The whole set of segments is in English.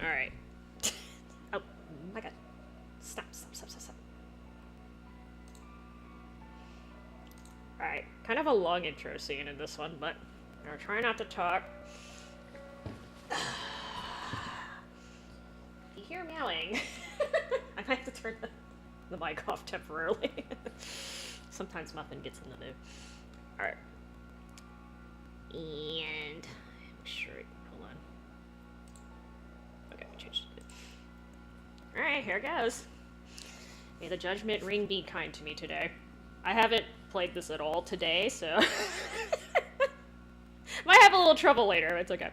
Alright. Oh my god. Stop, stop, stop, stop, stop. Alright. Kind of a long intro scene in this one, but I'm gonna try not to talk. If you hear meowing, I might have to turn the mic off temporarily. Sometimes Muffin gets in the mood. Alright. And make sure. Hold on. Okay, I changed it. Alright, here goes. May the judgment ring be kind to me today. I haven't played this at all today, so might have a little trouble later, but it's okay.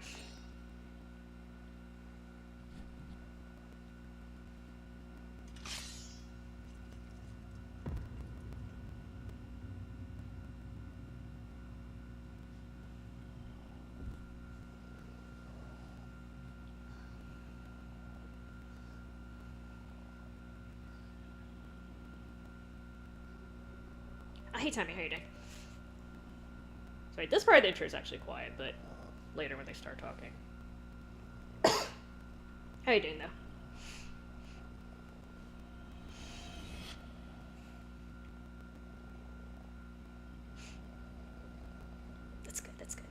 Hey Tommy, how you doing? Sorry, this part of the intro is actually quiet, but later when they start talking. How you doing though? That's good, that's good.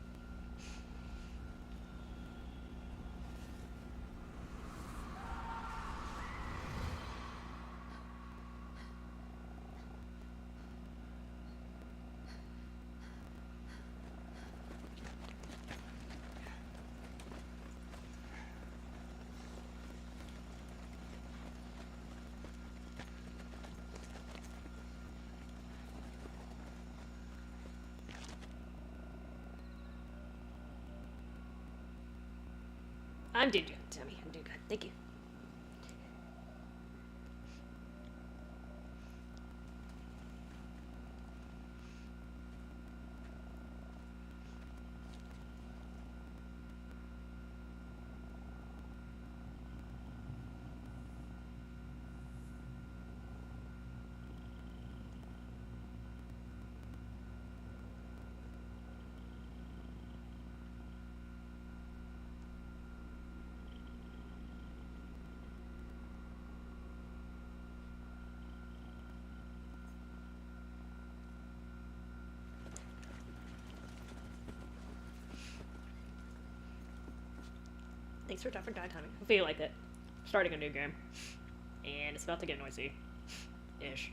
I'm doing good, Tommy. I'm doing good. Thank you. Thanks for dropping by, Tommy. Hopefully you like it. Starting a new game. And it's about to get noisy. Ish.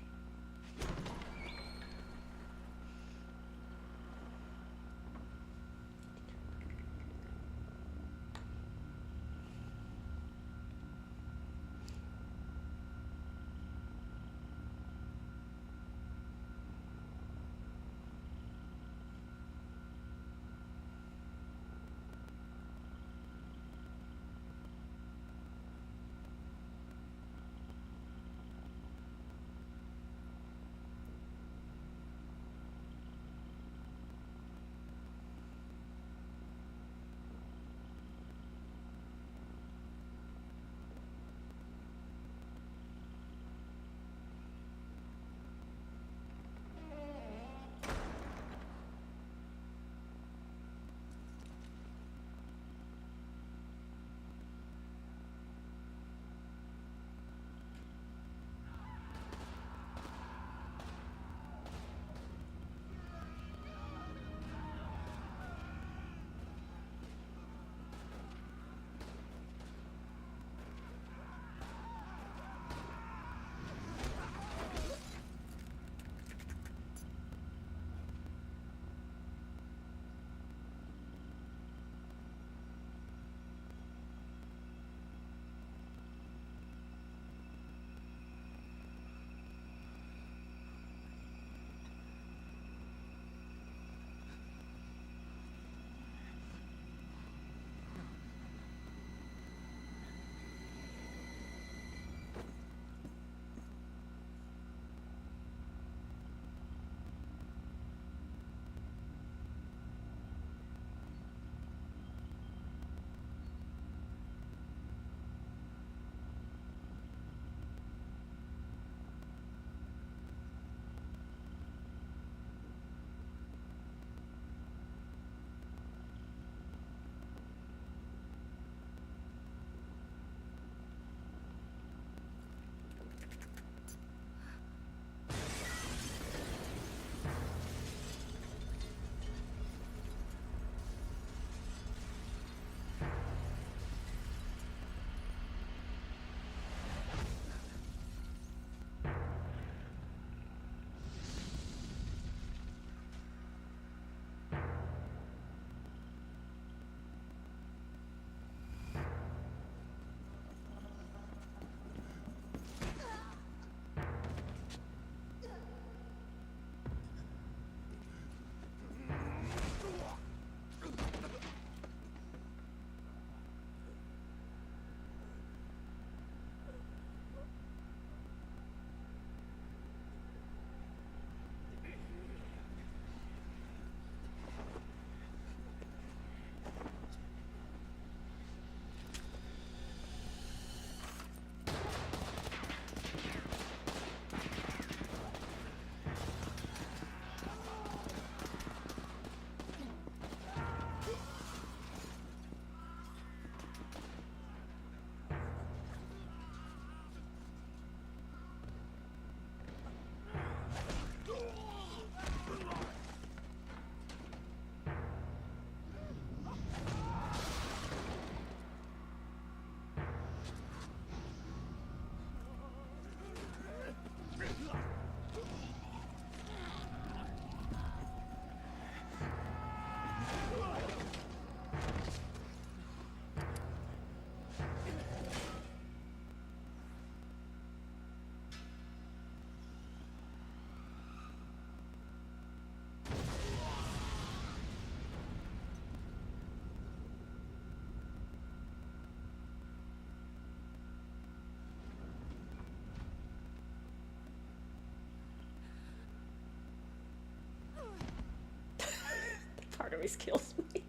always kills me.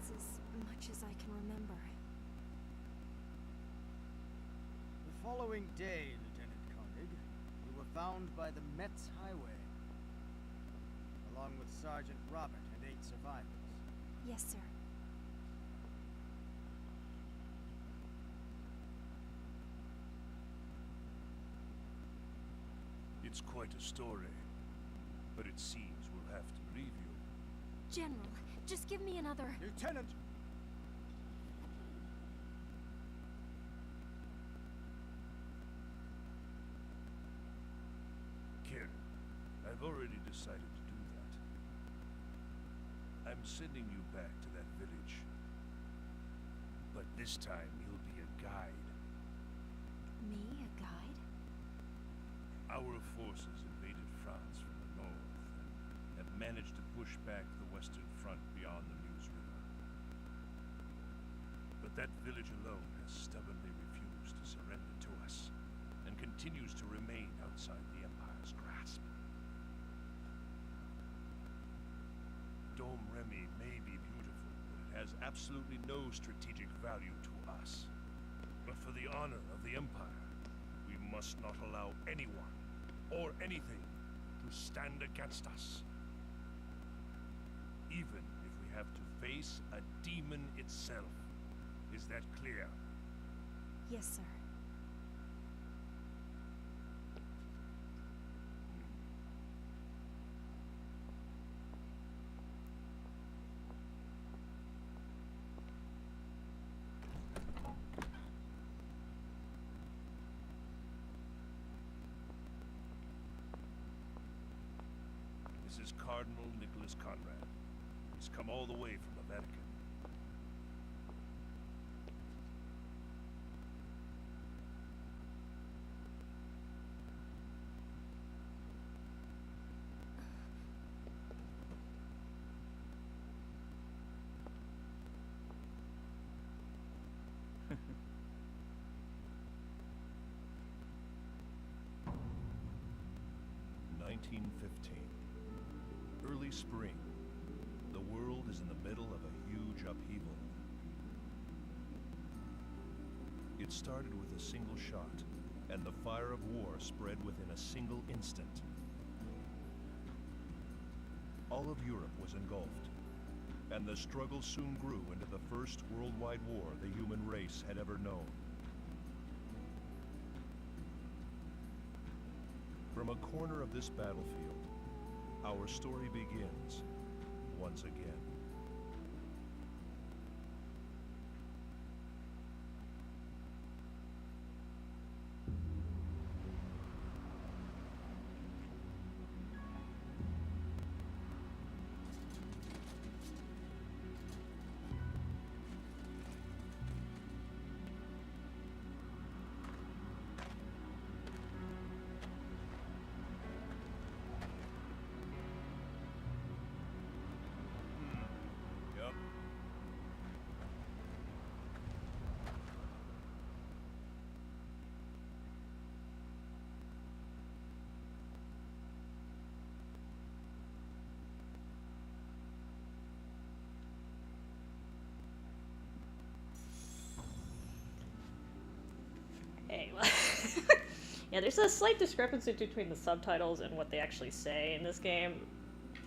That's as much as I can remember. The following day, Lieutenant Koenig, you were found by the Metz Highway, along with Sergeant Robert and 8 survivors. Yes, sir. It's quite a story, but it seems we'll have to leave you. General, just give me another... Lieutenant! Karen, I've already decided to do that. I'm sending you back to that village. But this time you'll be a guide. Me, a guide? Our forces invaded France from the north and have managed to push back the Western Front beyond the Meuse River. But that village alone has stubbornly refused to surrender to us and continues to remain outside the Empire's grasp. Dome Remy may be beautiful, but it has absolutely no strategic value to us. But for the honor of the Empire, we must not allow anyone or anything to stand against us. Even if we have to face a demon itself. Is that clear? Yes, sir. This is Cardinal Nicholas Conrad. He's come all the way from the Vatican. Early spring. The world is in the middle of a huge upheaval. It started with a single shot, and the fire of war spread within a single instant. All of Europe was engulfed, and the struggle soon grew into the first worldwide war the human race had ever known. From a corner of this battlefield, our story begins once again. Yep. Hey, well, yeah, there's a slight discrepancy between the subtitles and what they actually say in this game.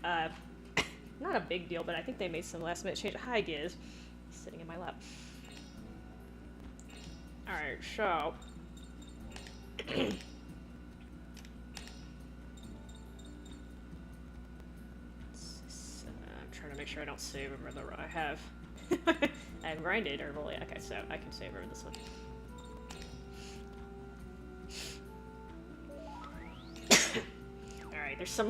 Not a big deal, but I think they made some last-minute change. Hi, Giz. He's sitting in my lap. Alright, so... I'm trying to make sure I don't save over the... I have I've grinded early. Okay, so I can save over this one. Alright, there's some...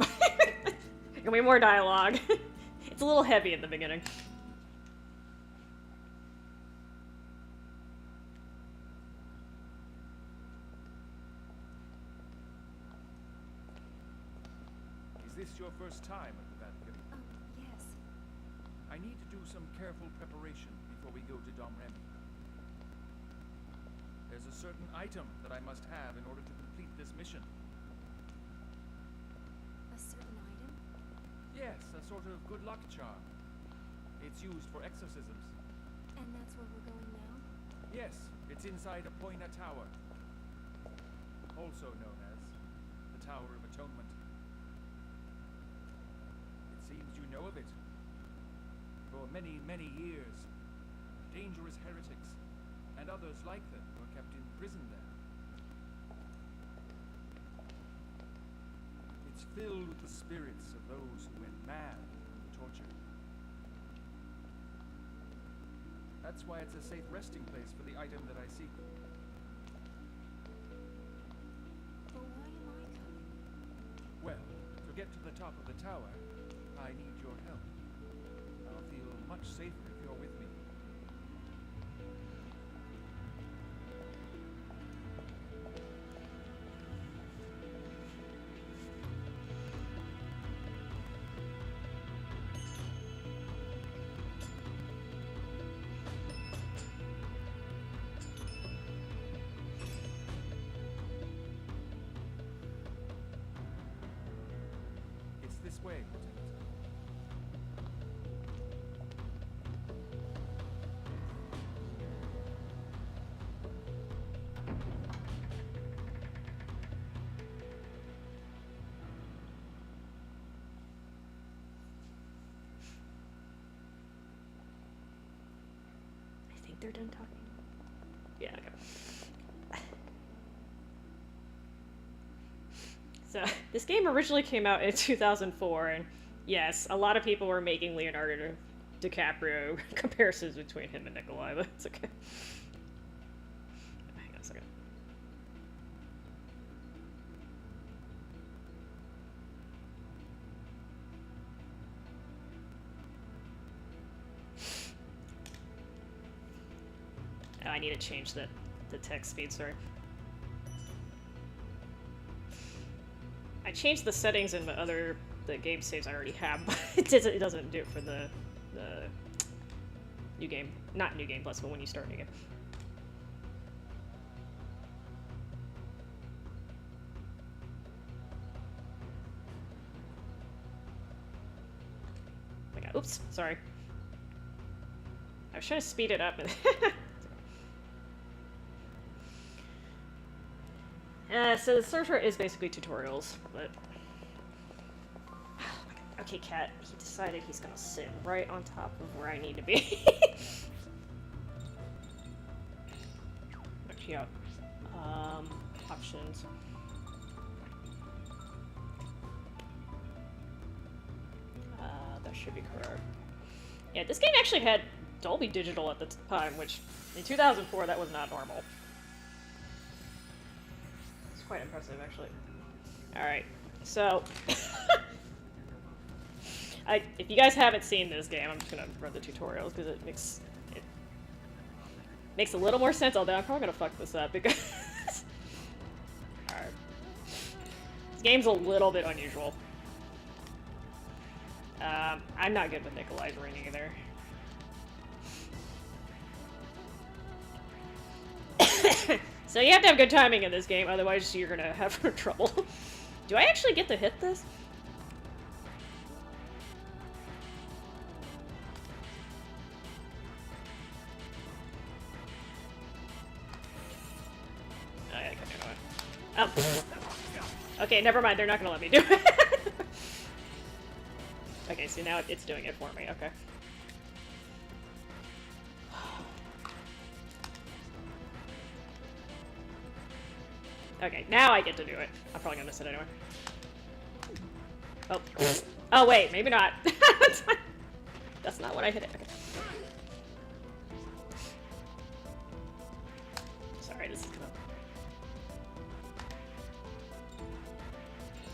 Gonna be more dialogue. It's a little heavy in the beginning. Is this your first time at the Vatican? Yes. I need to do some careful preparation before we go to Dom Remy. There's a certain item that I must have in order to complete this mission. A certain item? Yes, a sort of good luck charm. It's used for exorcisms. And that's where we're going now? Yes, it's inside Apoina Tower, also known as the Tower of Atonement. It seems you know of it. For many, many years, dangerous heretics and others like them were kept in prison there. It's filled with the spirits of those who went mad from the torture. That's why it's a safe resting place for the item that I seek. But why am I coming? Well, to get to the top of the tower, I need your help. I'll feel much safer if you're with me. It's this way, Lieutenant. I think they're done talking. Yeah, okay. So, this game originally came out in 2004, and yes, a lot of people were making Leonardo DiCaprio comparisons between him and Nikolai, but it's okay. Hang on a second. Oh, I need to change the text speed, sorry. I changed the settings in the game saves I already have, but it doesn't do it for the new game, not New Game Plus, but when you start a new game. Oh my god, oops, sorry. I was trying to speed it up and so the server is basically tutorials, but... Okay, Cat, he decided he's gonna sit right on top of where I need to be. Actually, yeah. Options. That should be correct. Yeah, this game actually had Dolby Digital at the time, which in 2004 that was not normal. Quite impressive, actually. Alright, so... if you guys haven't seen this game, I'm just gonna run the tutorials, because it makes a little more sense, although I'm probably gonna fuck this up, because... Alright. This game's a little bit unusual. I'm not good with Nikolai's ring either. So you have to have good timing in this game, otherwise you're gonna have trouble. Do I actually get to hit this? Oh, yeah, I can't do it. Oh. Okay, never mind, they're not gonna let me do it. Okay, so now it's doing it for me, okay. Okay, now I get to do it. I'm probably gonna miss it anyway. Oh. Oh, wait, maybe not. That's not what I hit it. Okay.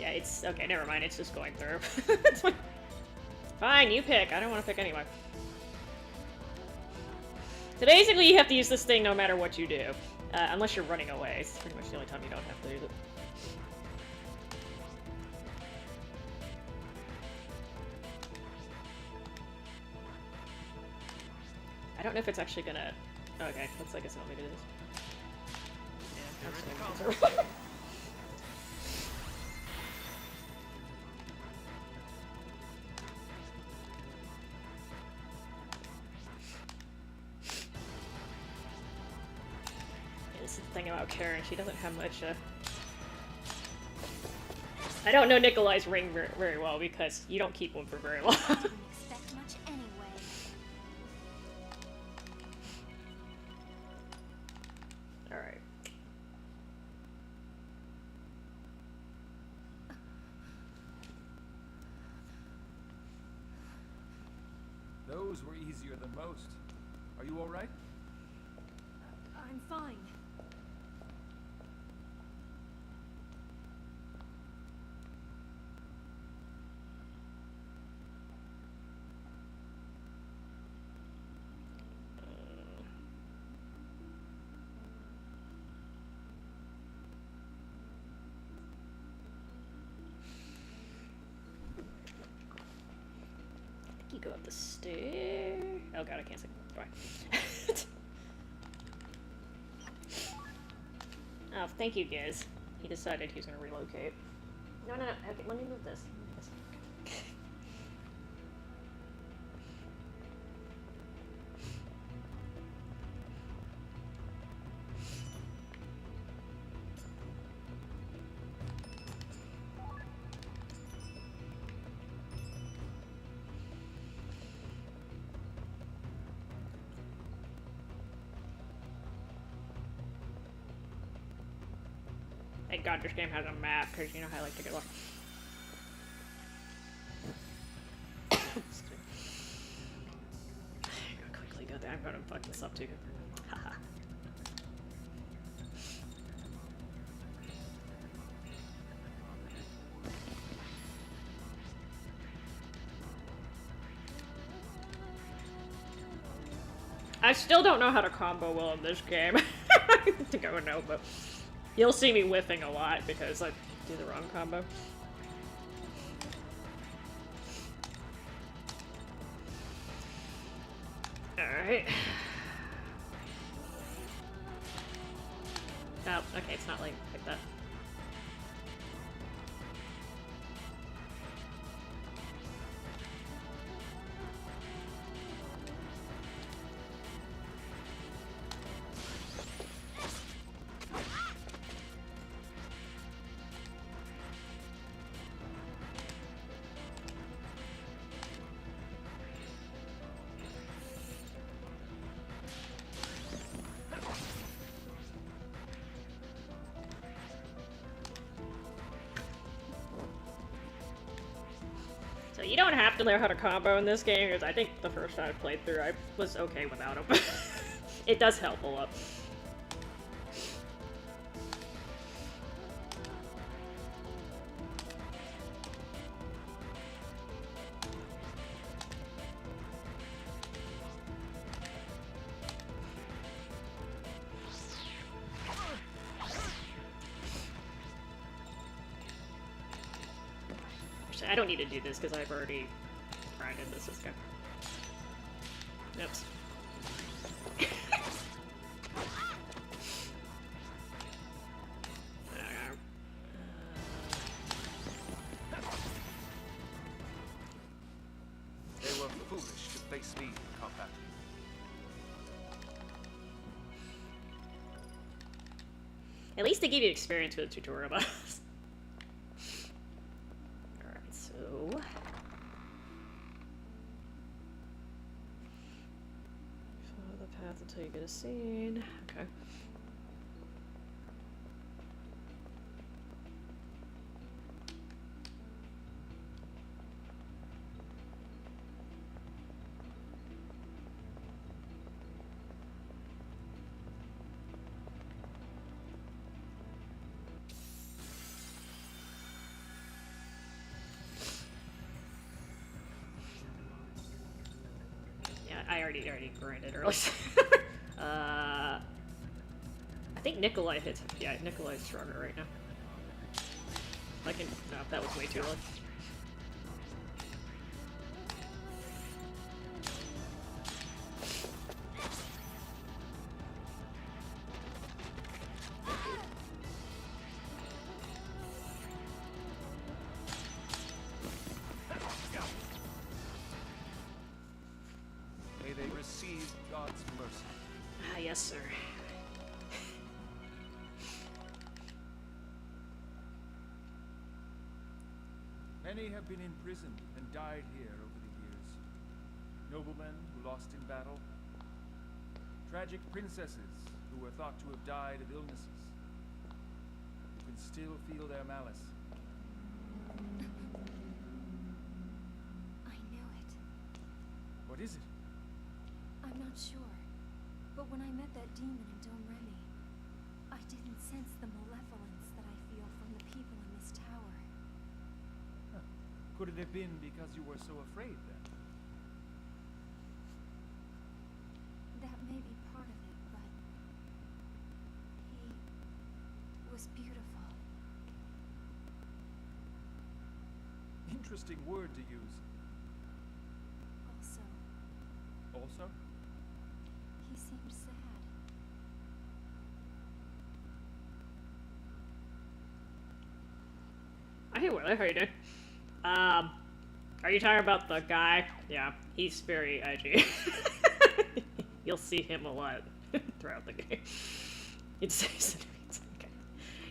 Yeah, it's okay. Never mind. It's just going through. It's fine. Fine, you pick. I don't want to pick anyway. So basically, you have to use this thing no matter what you do, unless you're running away. It's pretty much the only time you don't have to use it. I don't know if it's actually gonna. Okay, looks like it's not maybe it is. Yeah, I'm just gonna This is the thing about Karen, she doesn't have much, I don't know Nikolai's ring very well because you don't keep one for very long. Didn't expect much anyway. Alright. Those were easier than most. Are you all right? I'm fine. You go up the stair. Oh god, I can't see. Bye. Oh, thank you, Giz. He decided he was gonna relocate. No. Okay, let me move this. Thank God this game has a map, because you know how I like to get lost. I'm gonna quickly go there. I'm gonna fuck this up too. Haha. I still don't know how to combo well in this game. I think I would know, but you'll see me whiffing a lot because I do the wrong combo. Alright. Oh, okay, it's not like that. So you don't have to learn how to combo in this game, because I think the first time I played through, I was okay without him. It does help a lot. I don't need to do this because I've already grinded this guy. Oops. They were foolish to face me in combat. At least they give you experience with the tutorial boss. Alright, so... follow the path until you get a scene. Okay. I already grinded early. I think Nikolai hits. Yeah, Nikolai's stronger right now. I can. No, that was way too low. May they receive God's mercy. Ah, yes, sir. Many have been imprisoned and died here over the years. Noblemen who lost in battle. Tragic princesses who were thought to have died of illnesses. You can still feel their malice. I knew it. What is it? I'm not sure. But when I met that demon in Dom Remy, I didn't sense the malevolence that I feel from the people in this tower. Could it have been because you were so afraid then? That may be part of it, but he was beautiful. Interesting word to use. Also, Also? he seemed sad. Hey, Willie, how you doing? Are you talking about the guy? Yeah, he's very edgy. You'll see him a lot throughout the game. It's okay.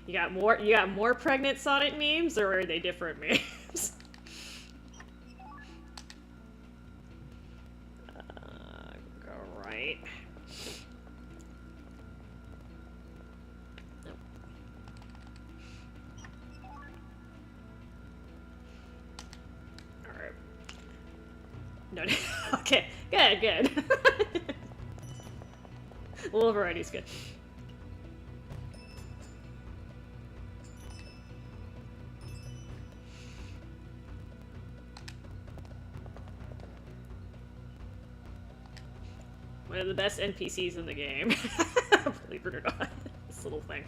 You got more pregnant Sonic memes, or are they different memes? Go right. Nope. Alright. No, okay, good. A little variety's good. One of the best NPCs in the game. Believe it or not. This little thing.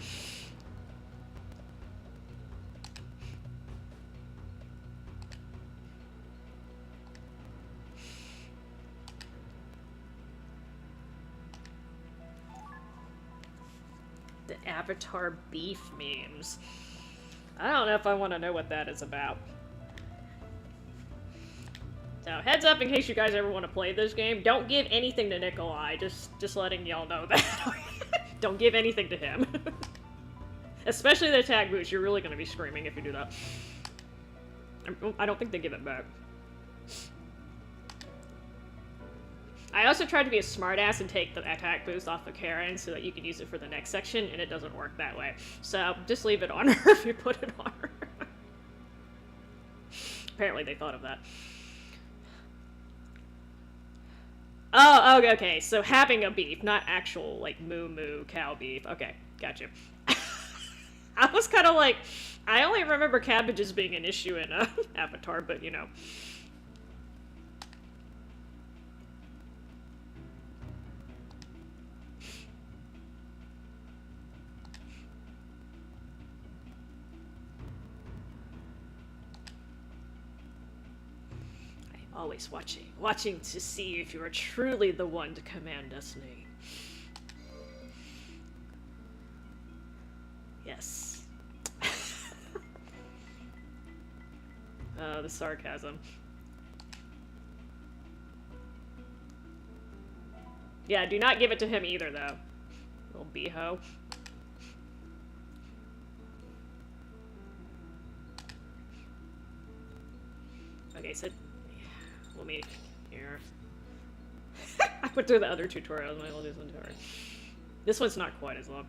The Avatar beef memes. I don't know if I want to know what that is about. So, heads up in case you guys ever want to play this game, don't give anything to Nikolai, just letting y'all know that. Don't give anything to him. Especially the attack boost, you're really going to be screaming if you do that. I don't think they give it back. I also tried to be a smartass and take the attack boost off of Karen so that you can use it for the next section, and it doesn't work that way. So, just leave it on her if you put it on her. Apparently they thought of that. Oh, okay, so having a beef, not actual, like, moo cow beef. Okay, gotcha. I was kind of like, I only remember cabbages being an issue in Avatar, but, you know. Always watching to see if you are truly the one to command destiny. Yes. The sarcasm. Yeah, do not give it to him either, though. Little beho. Okay, so let me here. I went through the other tutorials and I will do some tutorials. This one's not quite as long.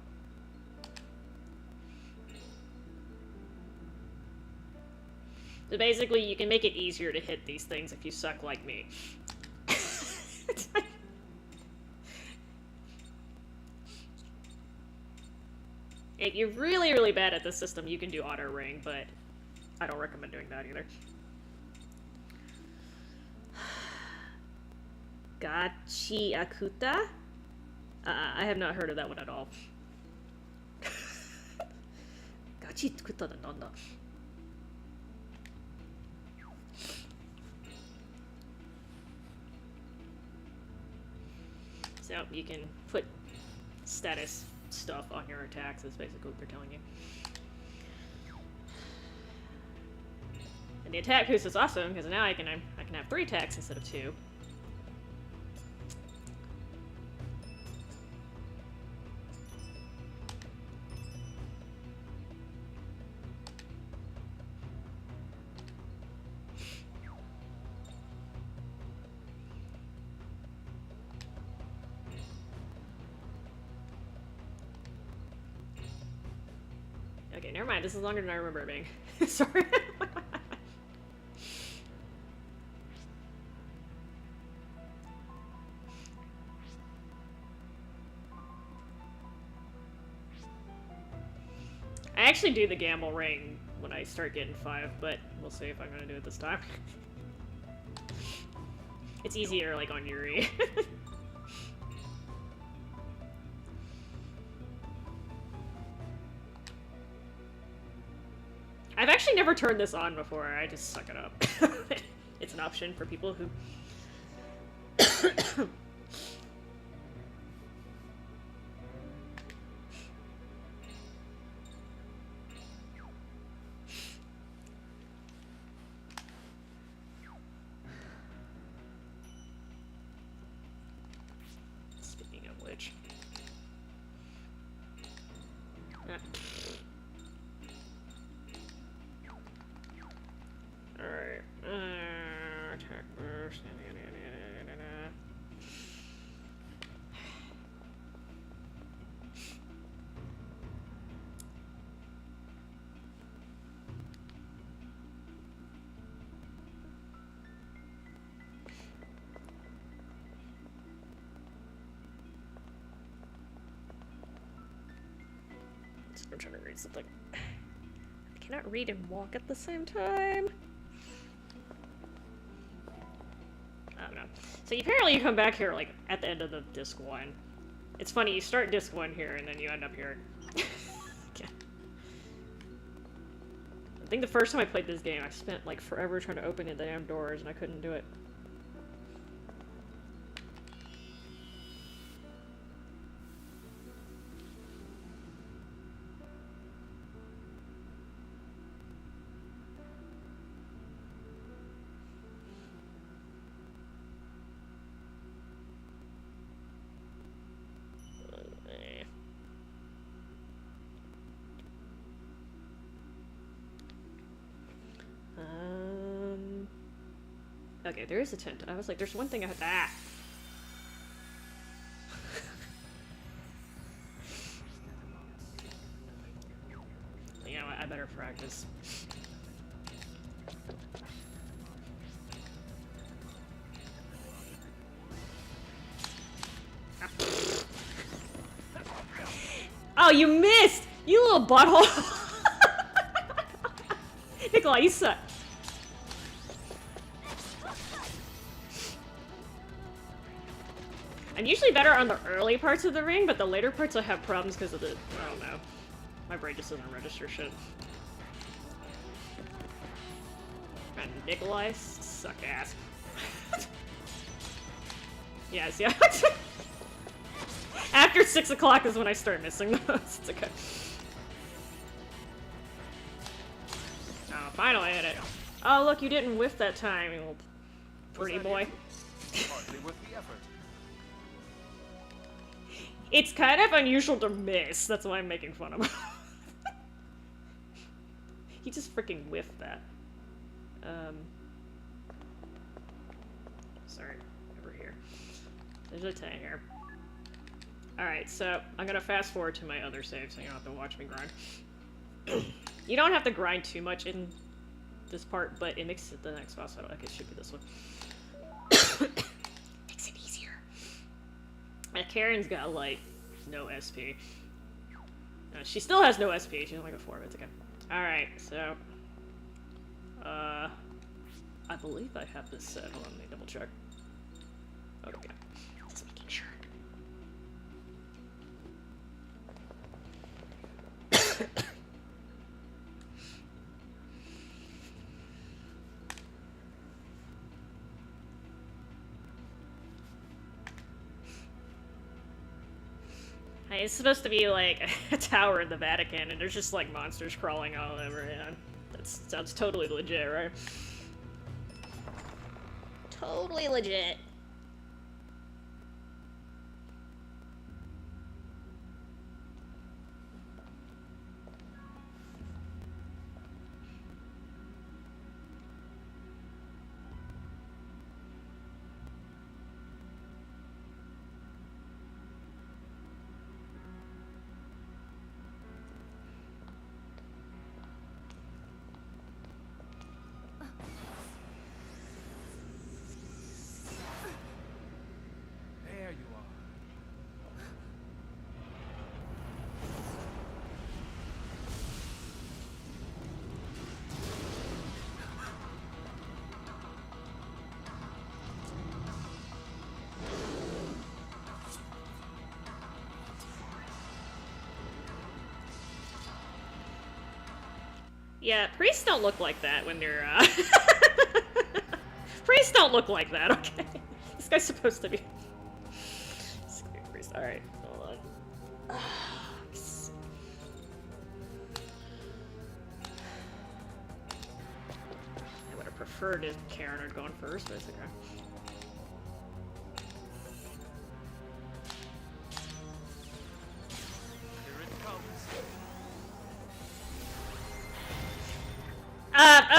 So basically, you can make it easier to hit these things if you suck like me. If you're really, really bad at this system, you can do auto ring, but I don't recommend doing that either. Gachiakuta? I have not heard of that one at all. Gachiakuta da nanda. So you can put status stuff on your attacks, is basically what they're telling you. And the attack boost is awesome because now I can have 3 attacks instead of 2. Okay, never mind. This is longer than I remember it being. Sorry. I actually do the gamble ring when I start getting 5, but we'll see if I'm gonna do it this time. It's easier, like, on Yuri. I've actually never turned this on before, I just suck it up. It's an option for people who... Speaking of which... Alright, attack burst. I'm trying to read something. I cannot read and walk at the same time. I don't know. So apparently you come back here, like, at the end of the disc 1. It's funny, you start disc 1 here, and then you end up here. Okay. I think the first time I played this game, I spent, like, forever trying to open the damn doors, and I couldn't do it. Okay, there is a tent. I was like, there's one thing I had to... Ah! You know what, I better practice. Oh, you missed! You little butthole! Nikolai, you suck. I'm usually better on the early parts of the ring, but the later parts I have problems because of the... I don't know. My brain just doesn't register shit. And Nikolai, suck ass. Yes, yeah. After 6 o'clock is when I start missing those. It's okay. Oh, finally I hit it. Oh, look, you didn't whiff that time, you little pretty boy. Hardly worth the effort. It's kind of unusual to miss. That's why I'm making fun of him. He just freaking whiffed that. Sorry, over here. There's a 10 here. Alright, so I'm gonna fast forward to my other save so you don't have to watch me grind. You don't have to grind too much in this part, but it makes it the next boss battle. Okay, it should be this one. Makes it easier. Karen's got, like, no SP. She still has no SP. She's only got 4, but it's okay. Alright, so... I believe I have this set. Hold on, let me double check. Okay. Just making sure. Hey, it's supposed to be like a tower in the Vatican, and there's just like monsters crawling all over. Yeah, that sounds totally legit, right? Totally legit. There you are. Yeah, priests don't look like that when they're, priests don't look like that, okay? This guy's supposed to be... priest. Alright, hold on. I would have preferred if Karen had gone first, but it's okay. Here it comes.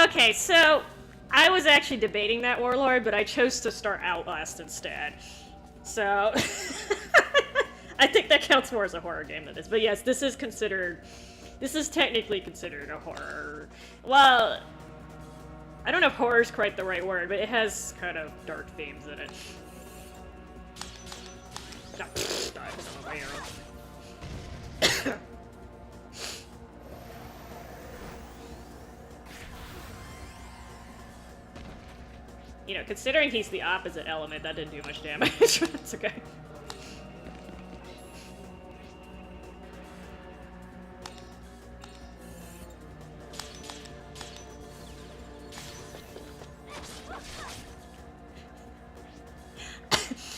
Okay, so I was actually debating that Warlord, but I chose to start Outlast instead. So I think that counts more as a horror game than this. But yes, this is technically considered a horror. Well, I don't know if horror is quite the right word, but it has kind of dark themes in it. You know, considering he's the opposite element, that didn't do much damage. It's okay.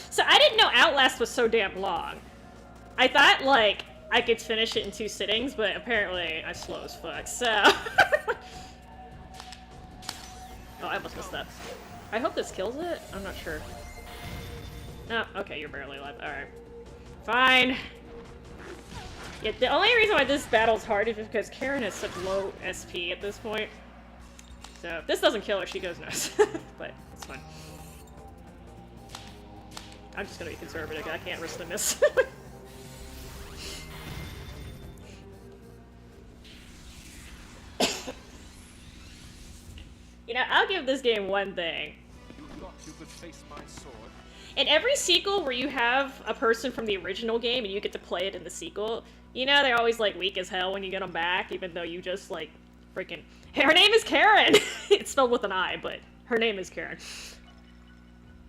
So I didn't know Outlast was so damn long. I thought, like, I could finish it in 2 sittings, but apparently I'm slow as fuck, so... Oh, I almost missed that. I hope this kills it? I'm not sure. No, okay, you're barely alive. Alright. Fine. Yeah, the only reason why this battle's hard is because Karen has such low SP at this point. So, if this doesn't kill her, she goes nuts. But, it's fine. I'm just gonna be conservative. I can't risk the miss. You know, I'll give this game one thing. You thought you could face my sword? In every sequel where you have a person from the original game and you get to play it in the sequel, you know they're always, like, weak as hell when you get them back, even though you just, like, freaking... Her name is Karen! It's spelled with an I, but her name is Karen.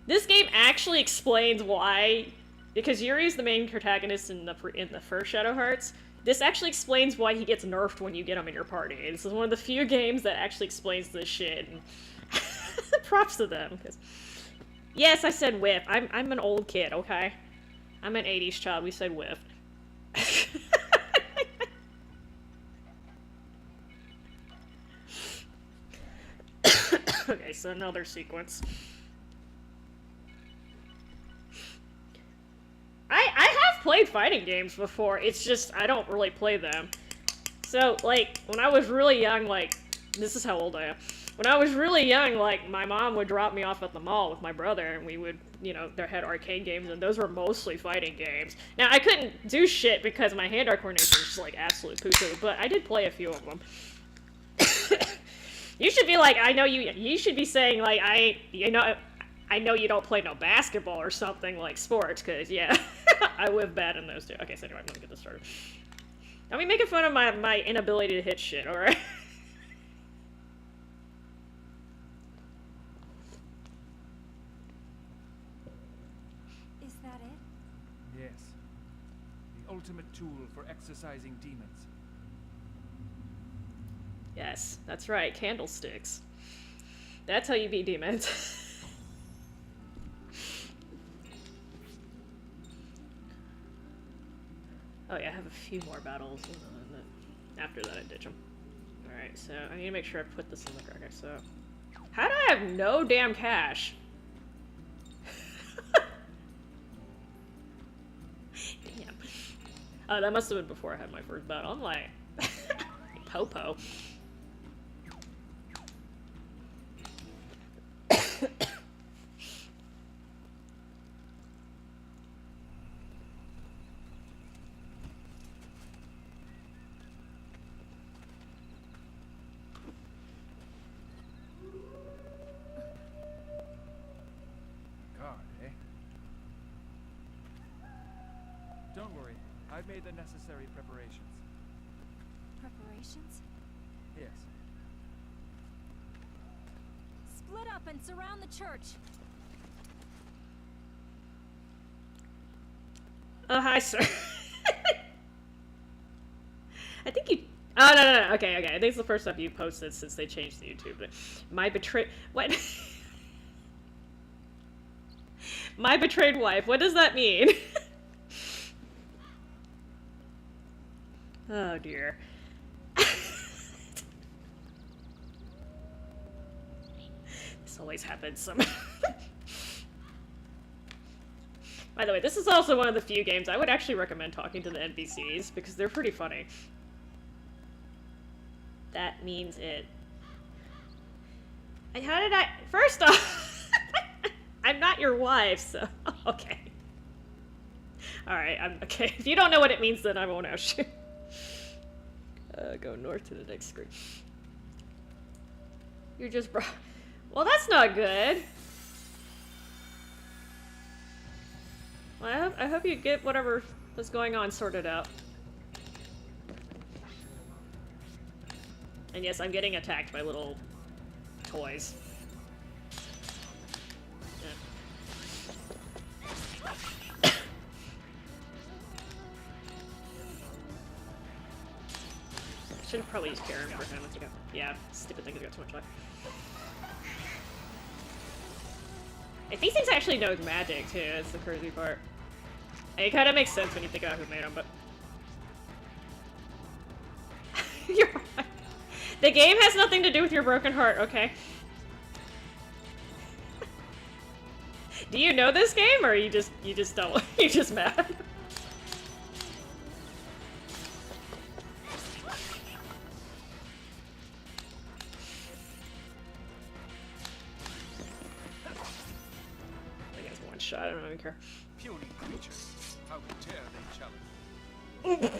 This game actually explains why... Because Yuri's the main protagonist in the first Shadow Hearts, this actually explains why he gets nerfed when you get him in your party. This is one of the few games that actually explains this shit. And props to them. Cause... Yes, I said whiff. I'm an old kid, okay? I'm an 80s child. We said whiff. Okay, so another sequence. I have played fighting games before, it's just, I don't really play them. So, like, when I was really young, like, this is how old I am. When I was really young, like, my mom would drop me off at the mall with my brother, and we would, you know, they had arcade games, and those were mostly fighting games. Now, I couldn't do shit because my hand-eye coordination was just, like, absolute poo-poo, but I did play a few of them. You should be like, I know you should be saying, like, I know you don't play no basketball or something like sports, because, yeah, I whip bad in those too. Okay, so anyway, I'm gonna get this started. Don't be making fun of my inability to hit shit, alright? tool for exorcising demons. Yes, that's right, candlesticks. That's how you beat demons. Oh yeah, I have a few more battles, and then after that I ditch them. Alright, so I need to make sure I put this in the correct. So, how do I have no damn cash? Damn. Oh, that must have been before I had my first battle. I'm like, Popo. Don't worry, I've made the necessary preparations. Preparations? Yes. Split up and surround the church. Oh, hi, sir. I think you... Oh, no. Okay. I think it's the first time you posted since they changed the YouTube. But my betrayed... What? My betrayed wife. What does that mean? Oh, dear. This always happens somehow. By the way, this is also one of the few games I would actually recommend talking to the NPCs, because they're pretty funny. That means it. And how did I... First off, I'm not your wife, so... Okay. Alright, I'm... Okay, if you don't know what it means, then I won't ask you. Go north to the next screen. You're just well, that's not good. Well, I hope you get whatever was going on sorted out. And yes, I'm getting attacked by little toys. Should have probably used Karen for him. Yeah, stupid thing has got too much life. If these things actually know magic too, that's the crazy part. And it kind of makes sense when you think about who made them, but... You're right. The game has nothing to do with your broken heart, okay? Do you know this game, or you just don't? You're just mad? I don't even care. Puny creatures, how dare they challenge?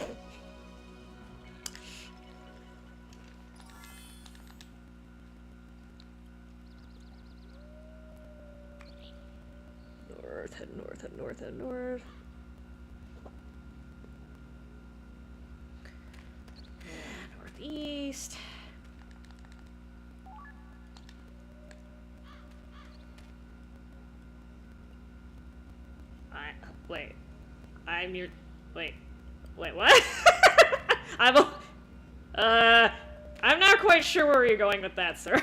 North, head north, head north, head north. Northeast. Wait. I'm your... Wait, what? I'm not quite sure where you're going with that, sir.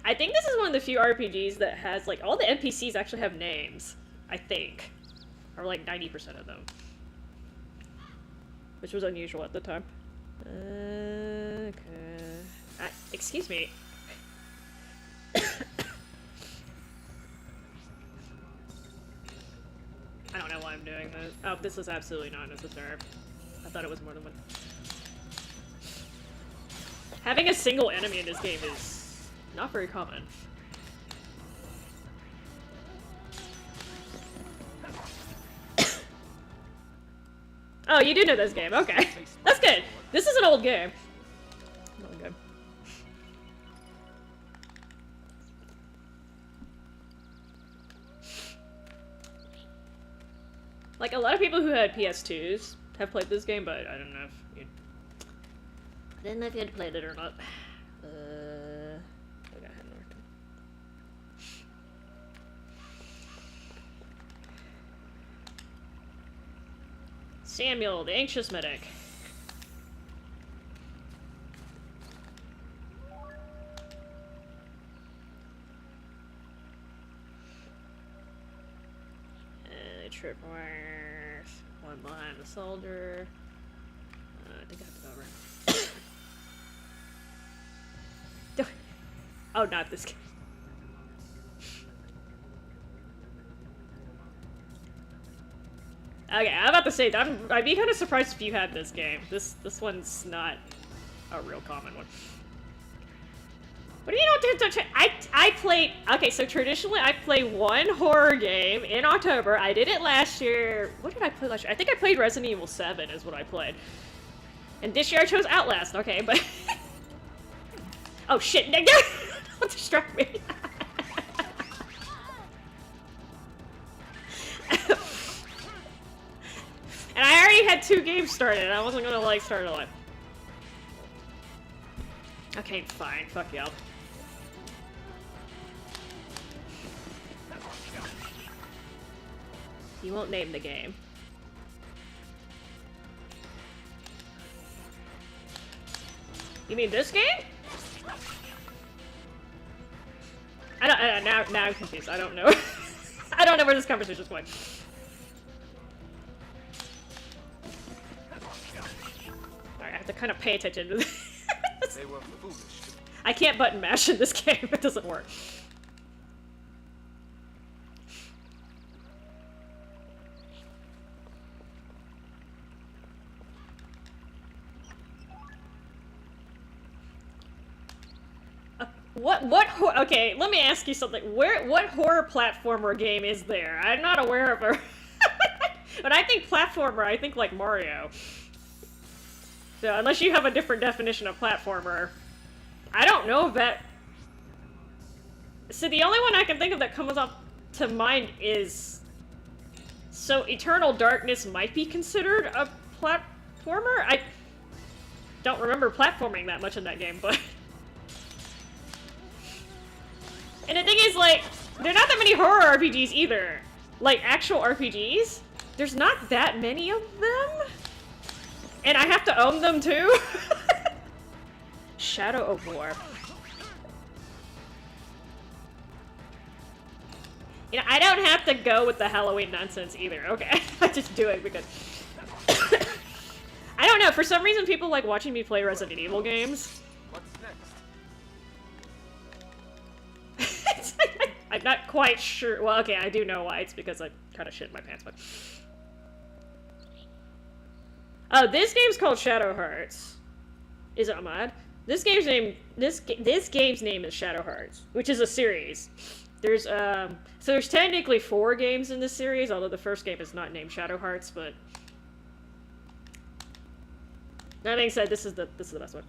I think this is one of the few RPGs that has, like, all the NPCs actually have names. I think. Or, like, 90% of them. Which was unusual at the time. Okay. Excuse me. I don't know why I'm doing this. Oh, this is absolutely not necessary. I thought it was more than one. Having a single enemy in this game is not very common. Oh, you do know this game. Okay. That's good. This is an old game. Not good. Like, a lot of people who had PS2s have played this game, but I don't know if you... I didn't know if you had played it or not. I gotta head north. Samuel, the anxious medic. Tripwires. One behind the soldier. I think I have to go around. Oh, not this guy. Okay, I'm about to say, I'd be kind of surprised if you had this game. This one's not a real common one. What do you know? I played. Okay, so traditionally I play one horror game in October. I did it last year. What did I play last year? I think I played Resident Evil 7 is what I played. And this year I chose Outlast. Okay, but oh shit! Don't distract me. And I already had 2 games started. I wasn't gonna like start a live. Okay, fine. Fuck y'all. You won't name the game. You mean this game? I don't now I'm confused. I don't know. I don't know where this conversation's going. Alright, I have to kind of pay attention to this. They were foolish. I can't button mash in this game. It doesn't work. Okay, let me ask you something. What horror platformer game is there? I'm not aware of her. When I think platformer, I think like Mario. So unless you have a different definition of platformer, I don't know if that... So the only one I can think of that comes up to mind is... So Eternal Darkness might be considered a platformer? I don't remember platforming that much in that game, but... And the thing is, like, there are not that many horror RPGs either. Like, actual RPGs? There's not that many of them? And I have to own them, too? Shadow of War. You know, I don't have to go with the Halloween nonsense either, okay? I just do it because... I don't know, for some reason people like watching me play Resident Evil games. What's next? I'm not quite sure. Well, okay, I do know why. It's because I kind of shit in my pants, but... Oh, this game's called Shadow Hearts. Is it Ahmad? This game's name is Shadow Hearts, which is a series. There's so there's technically 4 games in this series, although the first game is not named Shadow Hearts, but that being said, this is the best one.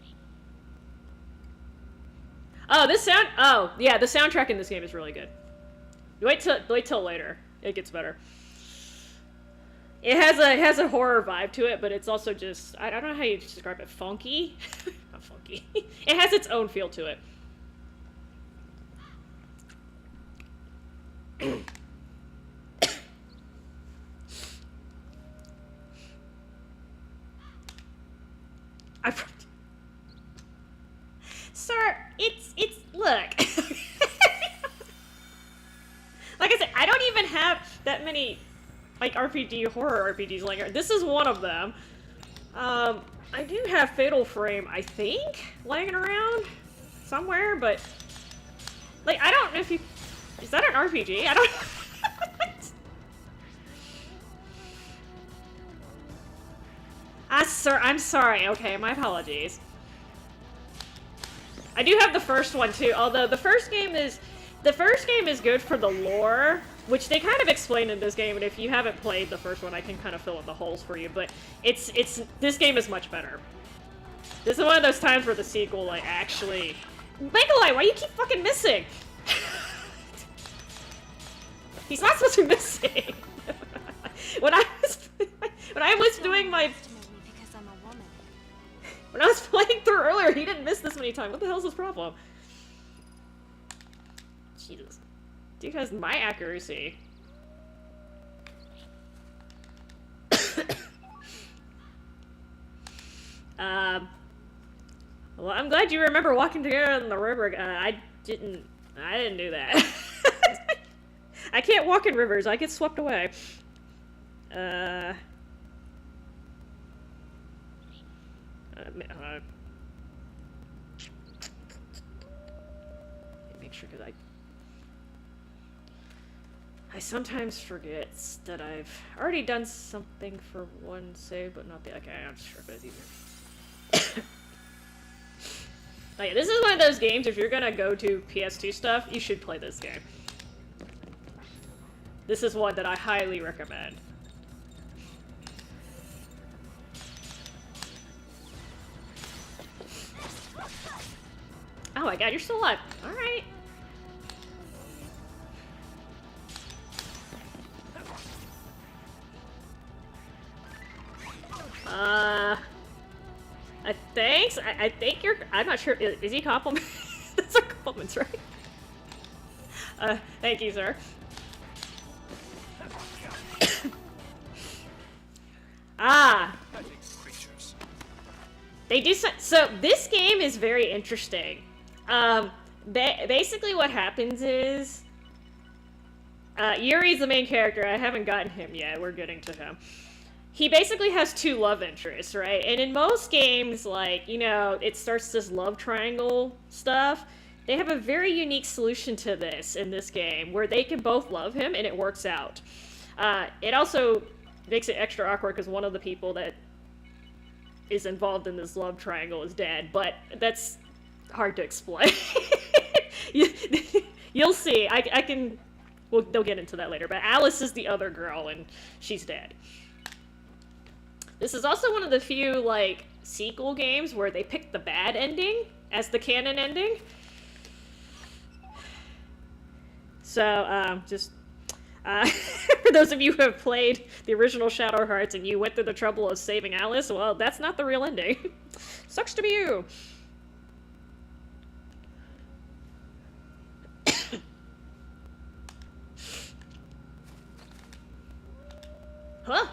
Oh, yeah, the soundtrack in this game is really good. Wait till later. It gets better. It has a horror vibe to it, but it's also just, I don't know how you describe it, funky? Not funky. It has its own feel to it. Sir, it's look. Like I said, I don't even have that many like horror RPGs like this is one of them. I do have Fatal Frame, I think, laying around somewhere, but like I don't know if you is that an RPG? I don't Sir, I'm sorry. Okay, my apologies. I do have the first one too, although the first game is good for the lore, which they kind of explain in this game, and if you haven't played the first one, I can kind of fill in the holes for you, but this game is much better. This is one of those times where the sequel, like, actually... Nikolai, why do you keep fucking missing? He's not supposed to be missing! When I was doing my... When I was playing through earlier, he didn't miss this many times. What the hell's his problem? Jesus. Dude has my accuracy. Well, I'm glad you remember walking together on the river. I didn't do that. I can't walk in rivers. I get swept away. Make sure, because I sometimes forget that I've already done something for one save, but not the. Okay, I'm just sure if it's easier. Oh yeah, this is one of those games, if you're gonna go to PS2 stuff, you should play this game. This is one that I highly recommend. Oh my god, you're still alive. Alright. Thanks. I think you're. I'm not sure. Is he compliment? Those are compliments, right? Thank you, sir. They do so. This game is very interesting. Basically, what happens is, Yuri's the main character. I haven't gotten him yet. We're getting to him. He basically has two love interests, right? And in most games, like, you know, it starts this love triangle stuff. They have a very unique solution to this in this game, where they can both love him, and it works out. It also makes it extra awkward because one of the people that is involved in this love triangle is dead, but that's hard to explain. You'll see. I can... Well, they'll get into that later, but Alice is the other girl, and she's dead. This is also one of the few, like, sequel games where they pick the bad ending as the canon ending. So, for those of you who have played the original Shadow Hearts and you went through the trouble of saving Alice, well, that's not the real ending. Sucks to be you. Huh?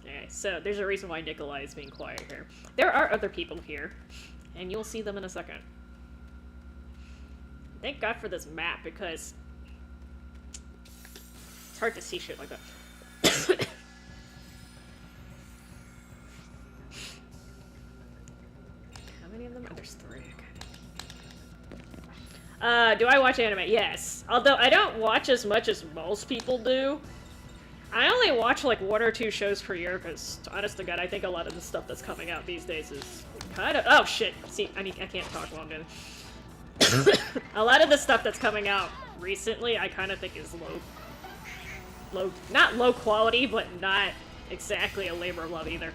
Okay, so there's a reason why Nikolai is being quiet here. There are other people here, and you'll see them in a second. Thank God for this map, because it's hard to see shit like that. How many of them? Oh, there's 3. Okay. Do I watch anime? Yes. Although I don't watch as much as most people do. I only watch like 1 or 2 shows per year because, honest to God, I think a lot of the stuff that's coming out these days is kind of... Oh, shit. See, I can't talk while I'm doing it. A lot of the stuff that's coming out recently, I kind of think is not low quality, but not exactly a labor of love either.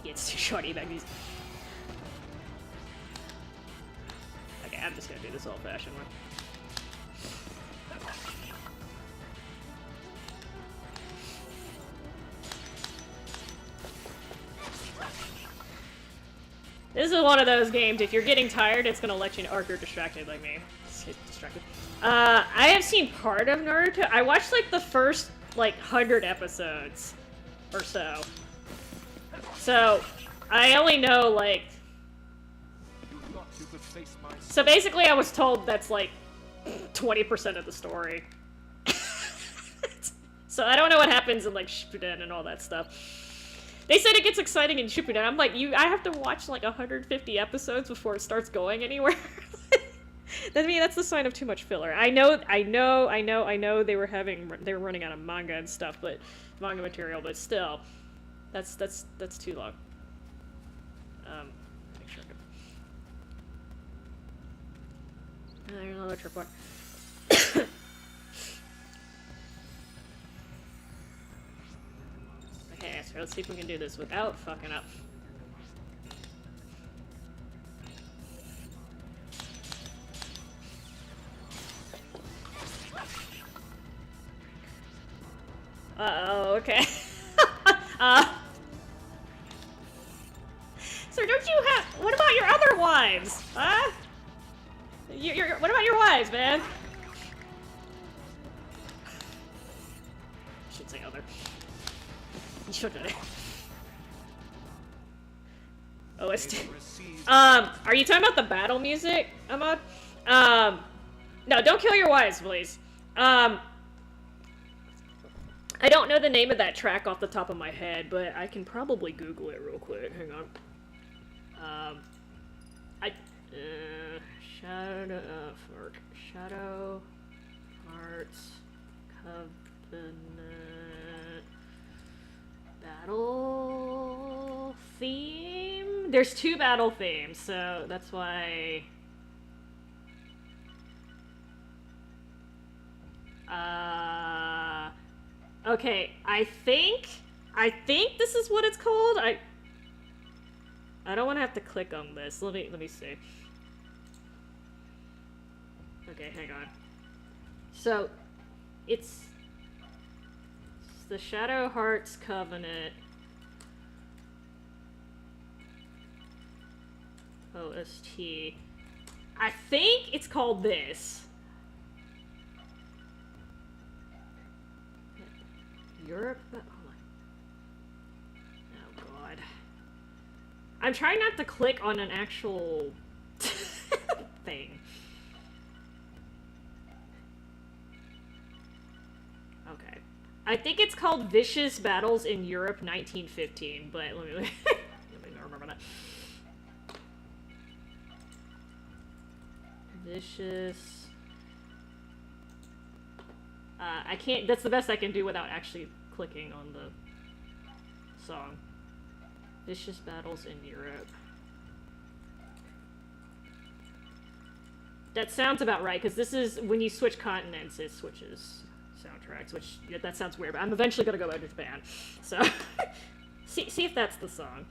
It's too shorty back these. Okay, I'm just gonna do this old-fashioned one. This is one of those games, if you're getting tired, it's gonna let you know, or if you're distracted like me. Just get distracted. I have seen part of Naruto. I watched like the first, like, 100 episodes or so. So, I only know, like... So basically I was told that's like 20% of the story. So I don't know what happens in like Shippuden and all that stuff. They said it gets exciting in Shippuden. I'm like, I have to watch like 150 episodes before it starts going anywhere. I mean, that's the sign of too much filler. I know they were running out of manga and stuff, but manga material, but still, that's too long. Make sure. There's another tripwire. Okay, so let's see if we can do this without fucking up. Uh-oh, okay. Sir, don't you have... What about your other wives? Huh? What about your wives, man? Should say other. You should have. OST. Are you talking about the battle music, Ahmad? No, don't kill your wives, please. I don't know the name of that track off the top of my head, but I can probably Google it real quick. Hang on. Shadow Hearts Covenant battle theme? There's 2 battle themes, so that's why... Okay, I think this is what it's called. I don't want to have to click on this. Let me see. Okay, hang on. So, it's the Shadow Hearts Covenant OST. I think it's called this. Europe? Oh god. I'm trying not to click on an actual thing. Okay. I think it's called Vicious Battles in Europe 1915, but let me remember that. Vicious... I can't, that's the best I can do without actually clicking on the song. Vicious Battles in Europe. That sounds about right, because this is, when you switch continents, it switches soundtracks, which, yeah, that sounds weird, but I'm eventually gonna go back to Japan, so... see if that's the song.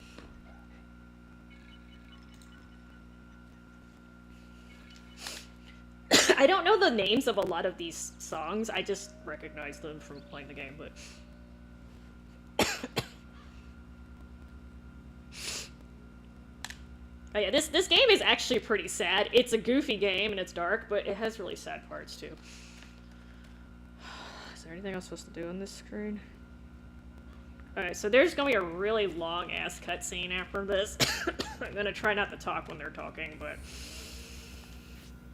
I don't know the names of a lot of these songs, I just recognize them from playing the game, but... Oh yeah, this game is actually pretty sad. It's a goofy game and it's dark, but it has really sad parts too. Is there anything I'm supposed to do on this screen? Alright, so there's gonna be a really long-ass cutscene after this. I'm gonna try not to talk when they're talking, but...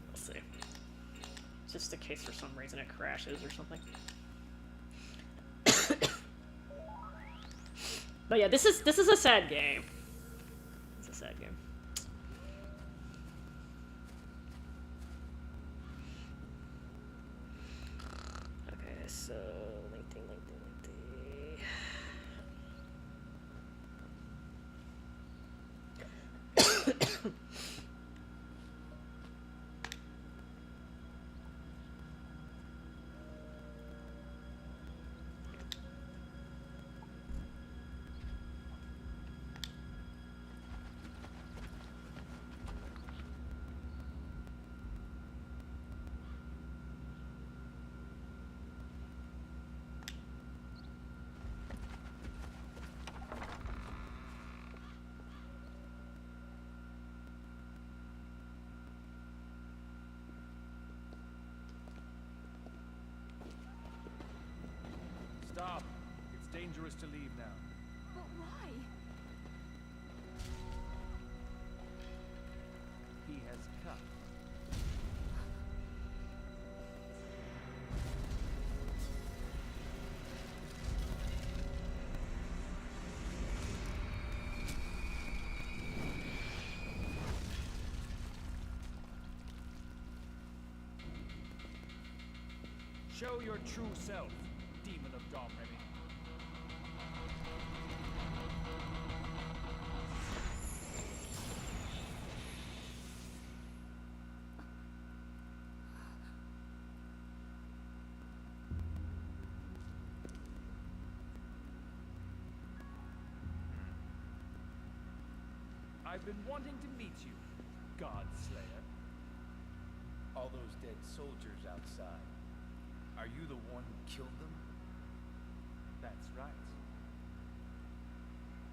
we'll see. Just in case for some reason it crashes or something. But yeah, this is a sad game. It's a sad game. Okay, so lengthy. Stop. It's dangerous to leave now. But why? He has come. Show your true self, demon of Domremy. I've been wanting to meet you, Godslayer. All those dead soldiers outside. Are you the one who killed them? That's right.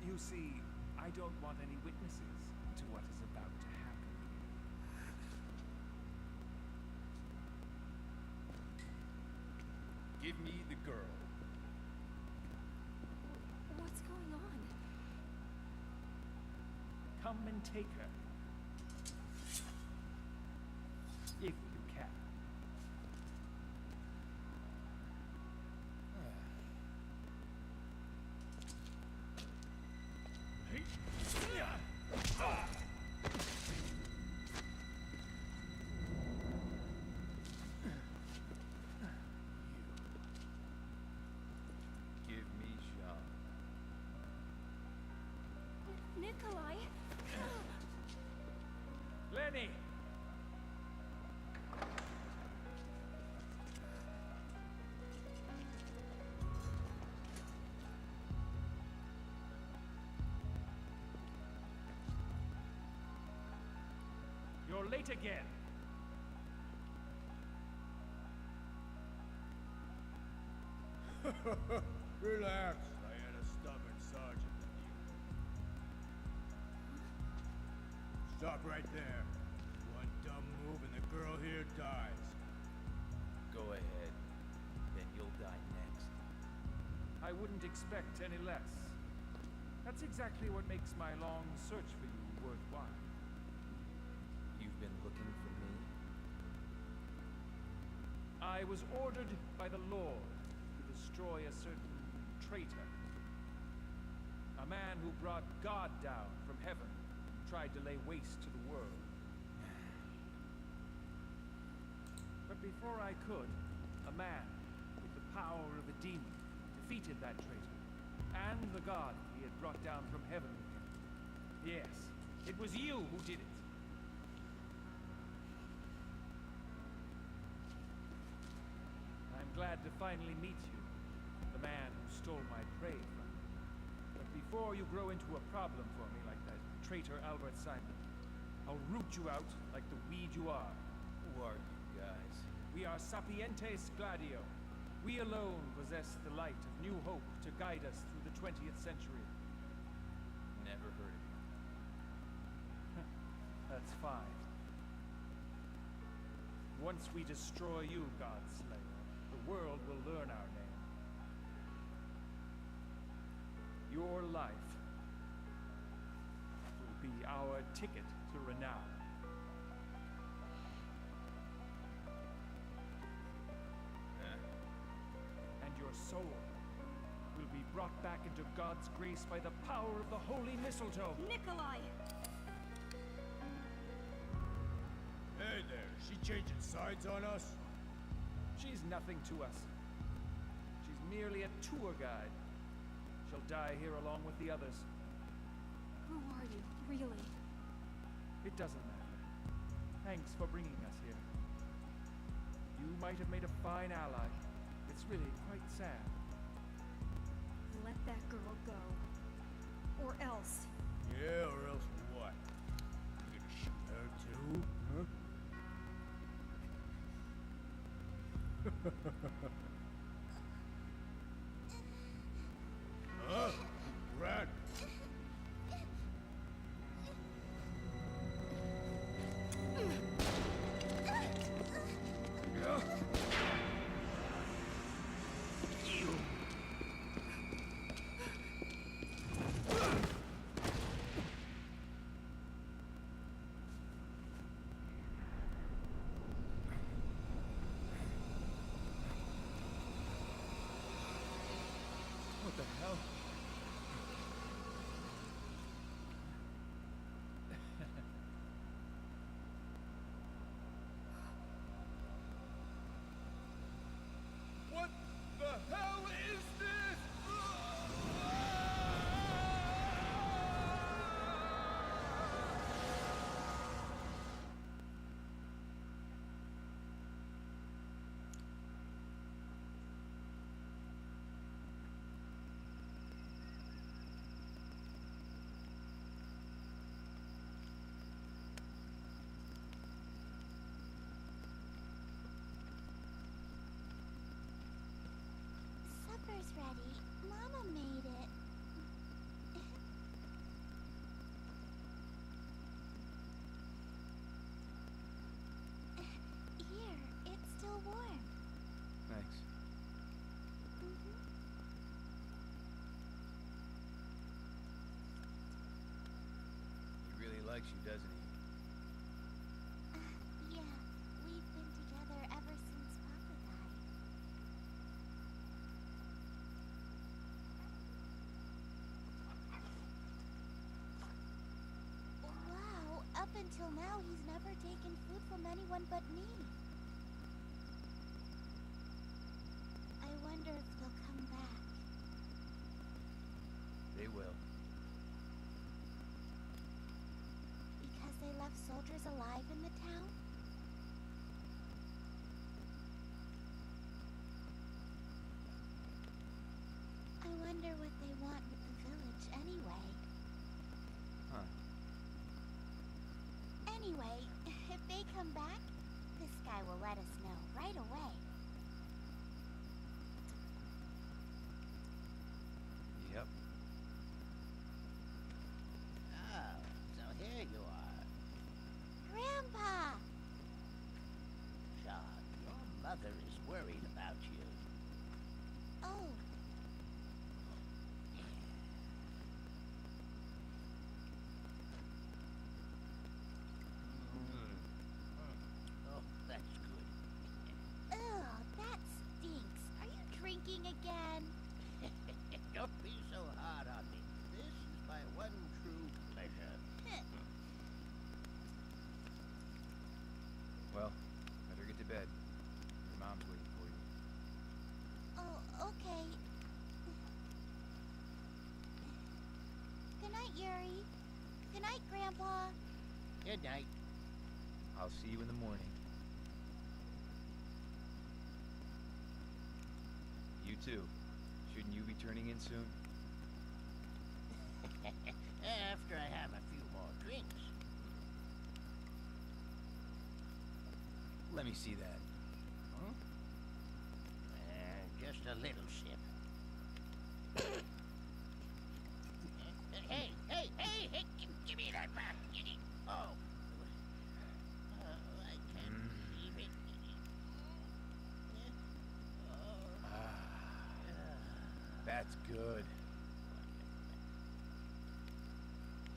You see, I don't want any witnesses to what is about to happen. Give me the girl. What's going on? Come and take her. If you can. Give me Jean. Nikolai! Lenny! You're late again. Relax. I had a stubborn sergeant with you. Stop right there. One dumb move and the girl here dies. Go ahead. Then you'll die next. I wouldn't expect any less. That's exactly what makes my long search for you worthwhile. You've been looking for me? I was ordered by the Lord to destroy a certain traitor. A man who brought God down from heaven and tried to lay waste to the world. But before I could, a man with the power of a demon defeated that traitor and the God he had brought down from heaven with him. Yes, it was you who did it. I'm glad to finally meet you, the man who stole my prey from me. But before you grow into a problem for me like that traitor Albert Simon, I'll root you out like the weed you are. Who are you guys? We are Sapientes Gladio. We alone possess the light of new hope to guide us through the 20th century. Never heard of you. That's fine. Once we destroy you, Godslayer, the world will learn our name. Your life will be our ticket to renown. Huh? And your soul will be brought back into God's grace by the power of the holy mistletoe. Nikolai! Hey there, she changing sides on us? She's nothing to us. She's merely a tour guide. She'll die here along with the others. Who are you, really? It doesn't matter. Thanks for bringing us here. You might have made a fine ally. It's really quite sad. Let that girl go. Or else. Yeah, or else what? You gonna shoot her too? Huh? Huh? Rat! likes you, doesn't he? Yeah, we've been together ever since Papa died. Wow, up until now he's never taken food from anyone but me. I wonder if they'll come back. They will. Because they left soldiers alive in the town? I wonder what they want with the village anyway. Huh. Anyway, if they come back, this guy will let us know right away. Yep. Oh, so here you are. Grandpa! Sean, your mother is worried about you. Oh, Oh, that's good. ugh, that stinks. Are you drinking again? Don't be so hard on me. This is my one true pleasure. Well, better get to bed. Your mom's waiting for you. Oh, okay. Good night, Yuri. Good night, Grandpa. Good night. I'll see you in the morning. You too. Shouldn't you be turning in soon? After I have a few more drinks. Let me see that. Huh? Just a little sip. Hey, give me that back. Oh. I can't believe it. That's good.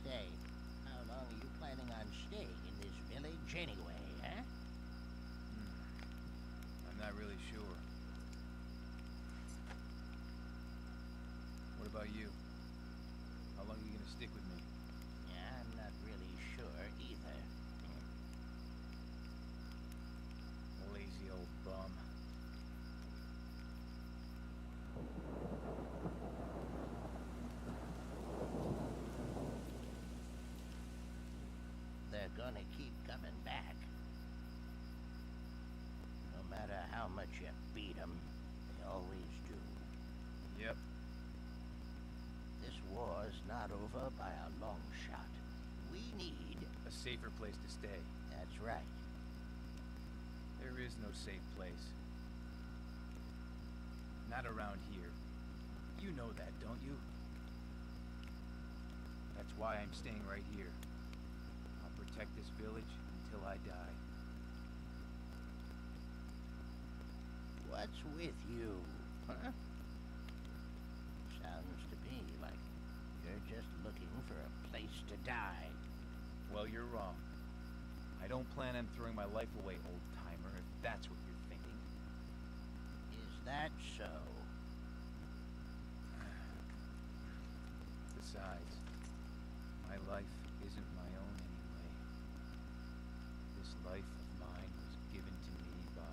Say, how long are you planning on staying in this village anyway, huh? I'm not really sure. What about you? How long are you gonna stick with me? Yeah, I'm not really sure either. Lazy old bum. They're gonna keep coming back. No matter how much you beat them, they always do. Yep. This war's not over by a long shot. We need... A safer place to stay. That's right. There is no safe place. Not around here. You know that, don't you? That's why I'm staying right here. I'll protect this village until I die. What's with you, huh? Sounds to me like you're just looking for a place to die. Well, you're wrong. I don't plan on throwing my life away, old-timer, if that's what you're thinking. Is that so? Besides, my life isn't my own anyway. This life of mine was given to me by her.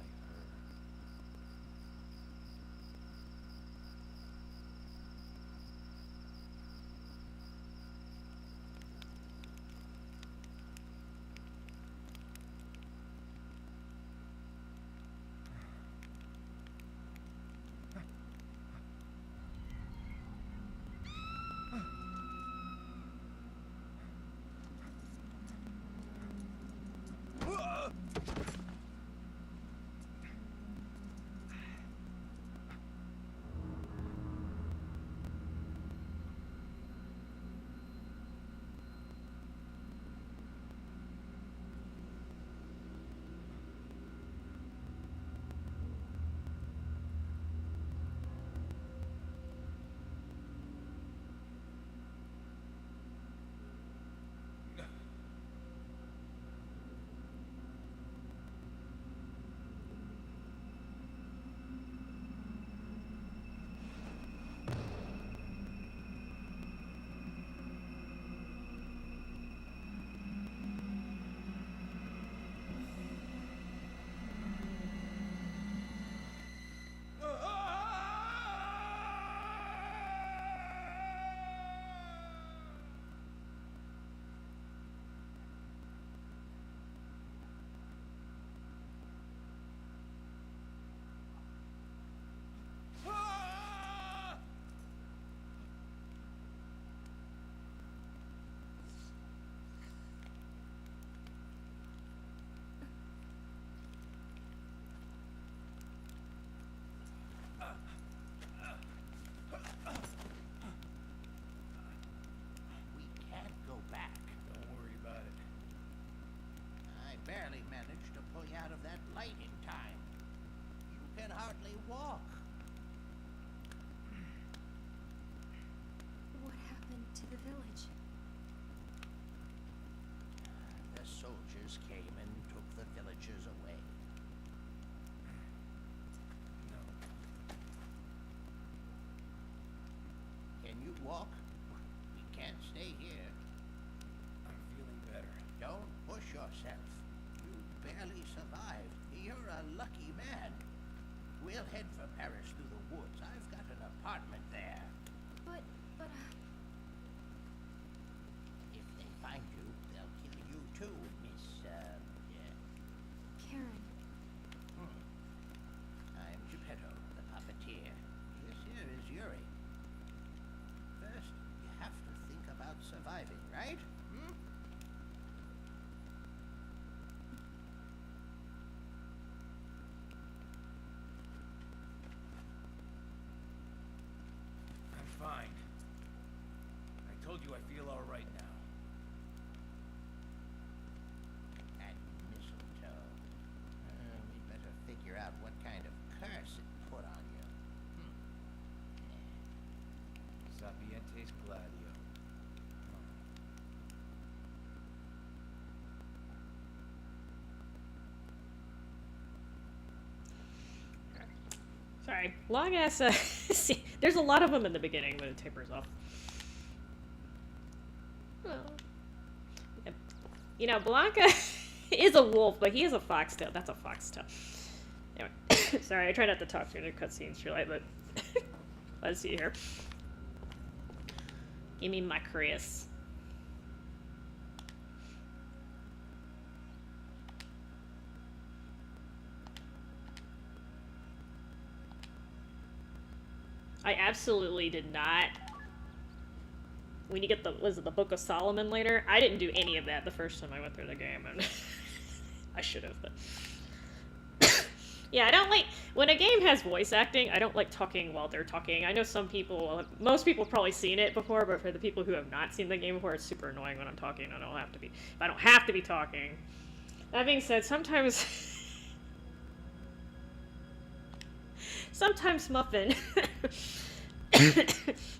fight in time. You can hardly walk. What happened to the village? The soldiers came and took the villagers away. No. Can you walk? We can't stay here. I'm feeling better. Don't push yourself. You barely survived. You're a lucky man. We'll head for Paris through the woods. I've got an apartment there. But, If they find you, they'll kill you too, Miss, Karen, I'm Geppetto, the puppeteer. This here is Yuri. First, you have to think about surviving, right? Hmm? I'm fine. I told you I feel all right now. And mistletoe. We'd better figure out what kind of curse it put on you. Sapientes Gladio. Sorry, long ass. See, there's a lot of them in the beginning, but it tapers off. Well, you know, Blanca is a wolf, but he is a foxtail. That's a foxtail. Anyway, sorry, I try not to talk through the cutscenes, Shirley, but let's see here. Give me my Chris. I absolutely did not. When you get the, was it the Book of Solomon later? I didn't do any of that the first time I went through the game, and I should have, but... Yeah, I don't like, when a game has voice acting, I don't like talking while they're talking. I know some people, most people have probably seen it before, but for the people who have not seen the game before, it's super annoying when I'm talking. I don't have to be, if I don't have to be talking. That being said, sometimes Muffin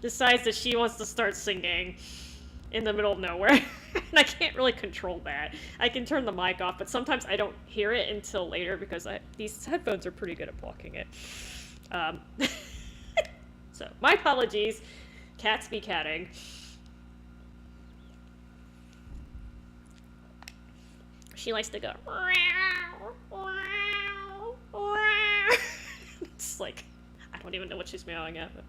decides that she wants to start singing in the middle of nowhere, and I can't really control that. I can turn the mic off, but sometimes I don't hear it until later because these headphones are pretty good at blocking it. So, my apologies. Cats be catting. She likes to go. It's like, I don't even know what she's meowing at. But...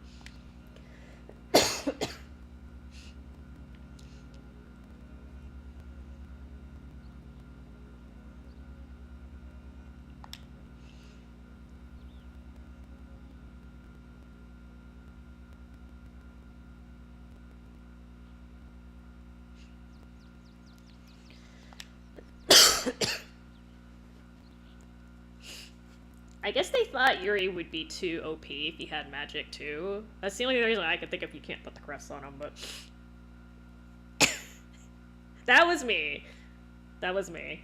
I guess they thought Yuri would be too OP if he had magic too. That's the only reason I could think of. You can't put the crest on him, but... That was me. That was me.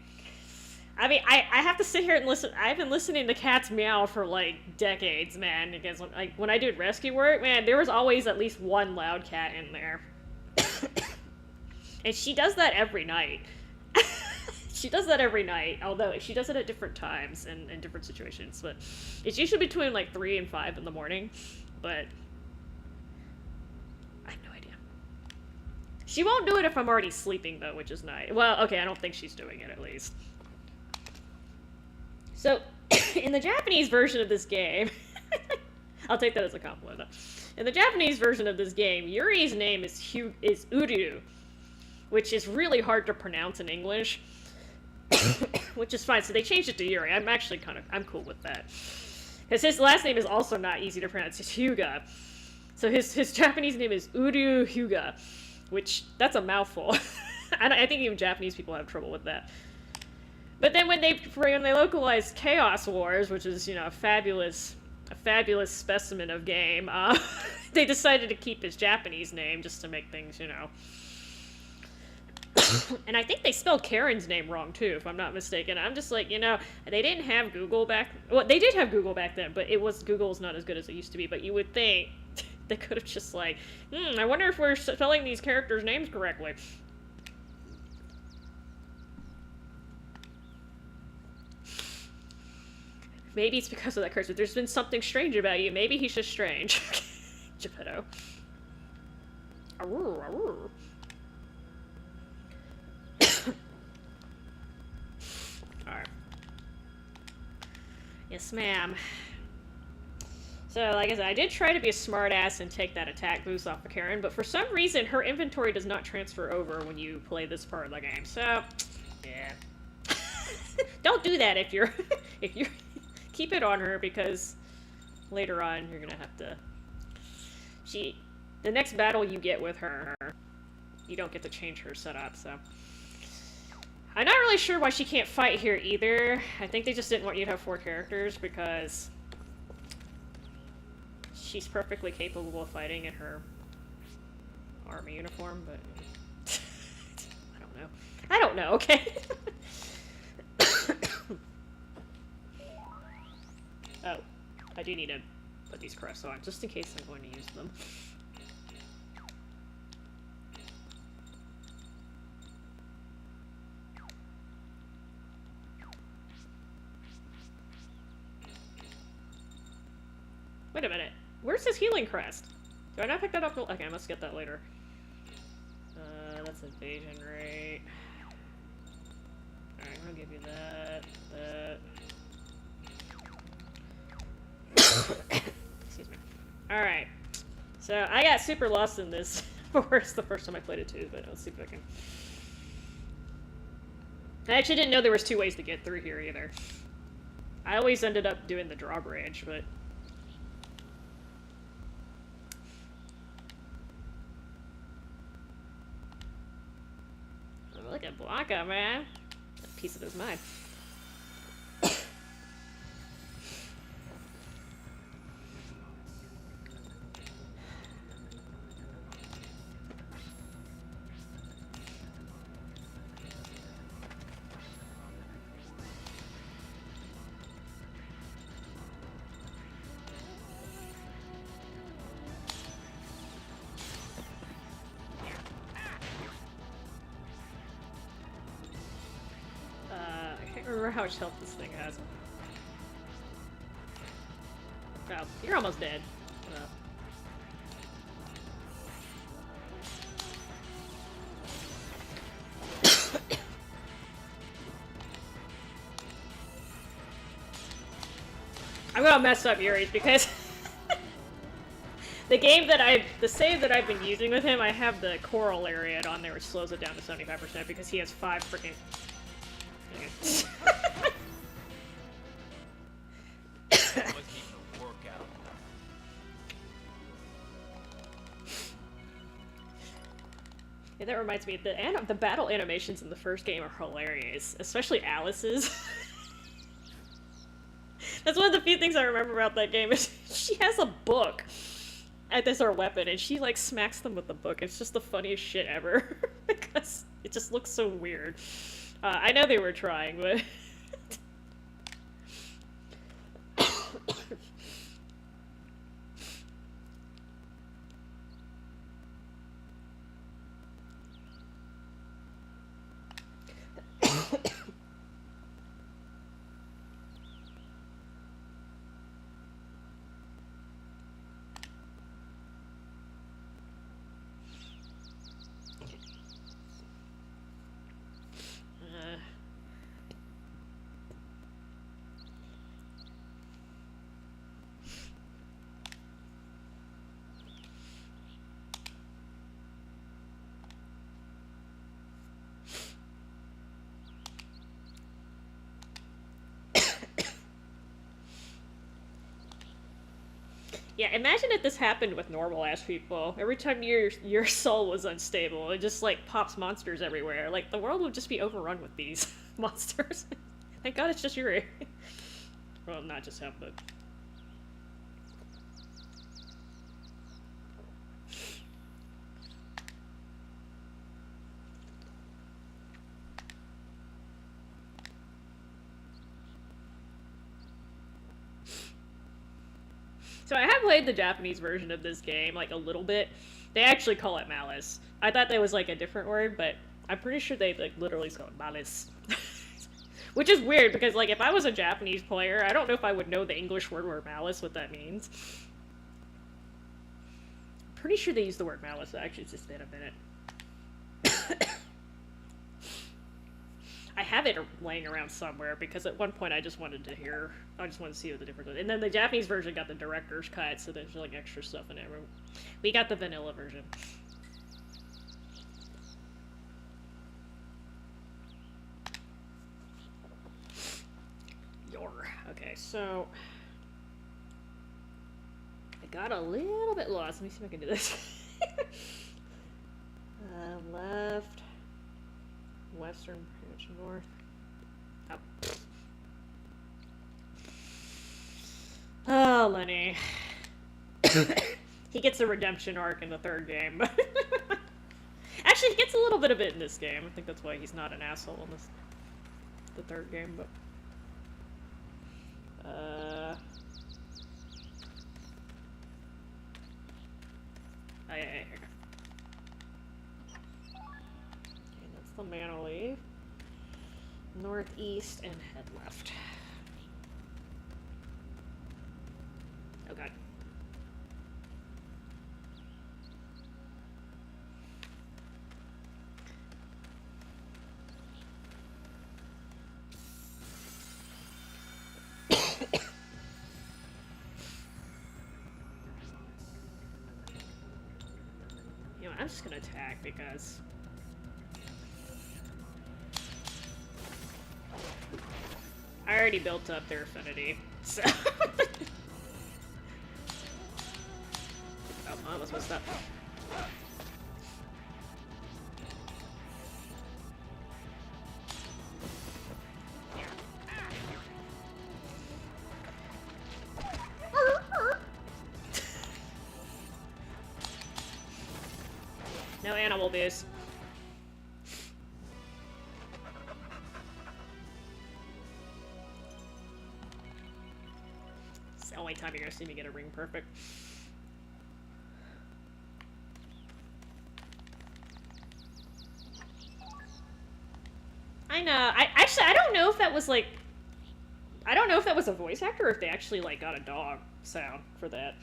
I mean, I have to sit here and listen. I've been listening to cats meow for, like, decades, man. Because, like, when I did rescue work, man, there was always at least one loud cat in there. And she does that every night. She does that every night, although she does it at different times and in different situations. But it's usually between, like, 3 and 5 in the morning. But I have no idea. She won't do it if I'm already sleeping, though, which is nice. Well, okay, I don't think she's doing it, at least. So, in the Japanese version of this game... I'll take that as a compliment. In the Japanese version of this game, Yuri's name is Uryu, which is really hard to pronounce in English. Which is fine, so they changed it to Yuri. I'm actually I'm cool with that. Because his last name is also not easy to pronounce. It's Hyuga. So his Japanese name is Uryu Hyuga, which, that's a mouthful. I think even Japanese people have trouble with that. But then when they localized Chaos Wars, which is, you know, a fabulous specimen of game, they decided to keep his Japanese name just to make things, you know, And I think they spelled Karen's name wrong too, if I'm not mistaken. I'm just like, you know, they didn't have Google back. Well, they did have Google back then, but Google's not as good as it used to be. But you would think they could have just like, I wonder if we're spelling these characters' names correctly. Maybe it's because of that curse. There's been something strange about you. Maybe he's just strange. Geppetto. Arrr, arrr. Alright. Yes, ma'am. So, like I said, I did try to be a smartass and take that attack boost off of Karen, but for some reason, her inventory does not transfer over when you play this part of the game. So, yeah. Don't do that if you're... Keep it on her, because later on, you're gonna have to... The next battle you get with her, you don't get to change her setup, so... I'm not really sure why she can't fight here either. I think they just didn't want you to have 4 characters, because... she's perfectly capable of fighting in her army uniform, but... I don't know, okay? Oh, I do need to put these crests on, just in case I'm going to use them. Wait a minute. Where's his healing crest? Do I not pick that up? Okay, I must get that later. That's evasion rate. Alright, I'm gonna give you that. Excuse me. Alright. So, I got super lost in this forest the first time I played it too, but let's see if I can... I actually didn't know there was 2 ways to get through here either. I always ended up doing the drawbridge, but... Oh, look at Blanca, man. A piece of his mind. I can't remember how much health this thing has. Oh, you're almost dead. I'm gonna mess up Yuri's because the save that I've been using with him, I have the coral area on there which slows it down to 75% because he has 5 freaking... Yeah, that reminds me, the battle animations in the first game are hilarious, especially Alice's. That's one of the few things I remember about that game is she has a book as her weapon, and she like smacks them with the book. It's just the funniest shit ever because it just looks so weird. I know they were trying, but... Yeah, imagine if this happened with normal-ass people. Every time your soul was unstable, it just, like, pops monsters everywhere. Like, the world would just be overrun with these monsters. Thank God it's just Yuri. Well, not just him, but... So I have played the Japanese version of this game, like, a little bit. They actually call it malice. I thought that was, like, a different word, but I'm pretty sure they, like, literally call it malice. Which is weird, because, like, if I was a Japanese player, I don't know if I would know the English word for malice, what that means. I'm pretty sure they use the word malice, actually, it's just been a minute. I have it laying around somewhere, because at one point I just wanted to see what the difference was. And then the Japanese version got the director's cut, so there's, like, extra stuff in it. We got the vanilla version. Okay, so I got a little bit lost. Let me see if I can do this. Left, western, branch, north. Oh, Lenny. He gets a redemption arc in the third game. Actually, he gets a little bit of it in this game. I think that's why he's not an asshole in the third game, but... here we go. Okay, that's the Manor. Northeast and head left. Oh god. I'm just gonna attack because I already built up their affinity, so oh, I almost messed up. No animal boost. It's the only time you're gonna see me get a ring perfect. I know. I don't know if that was like, I don't know if that was a voice actor or if they actually like got a dog sound for that.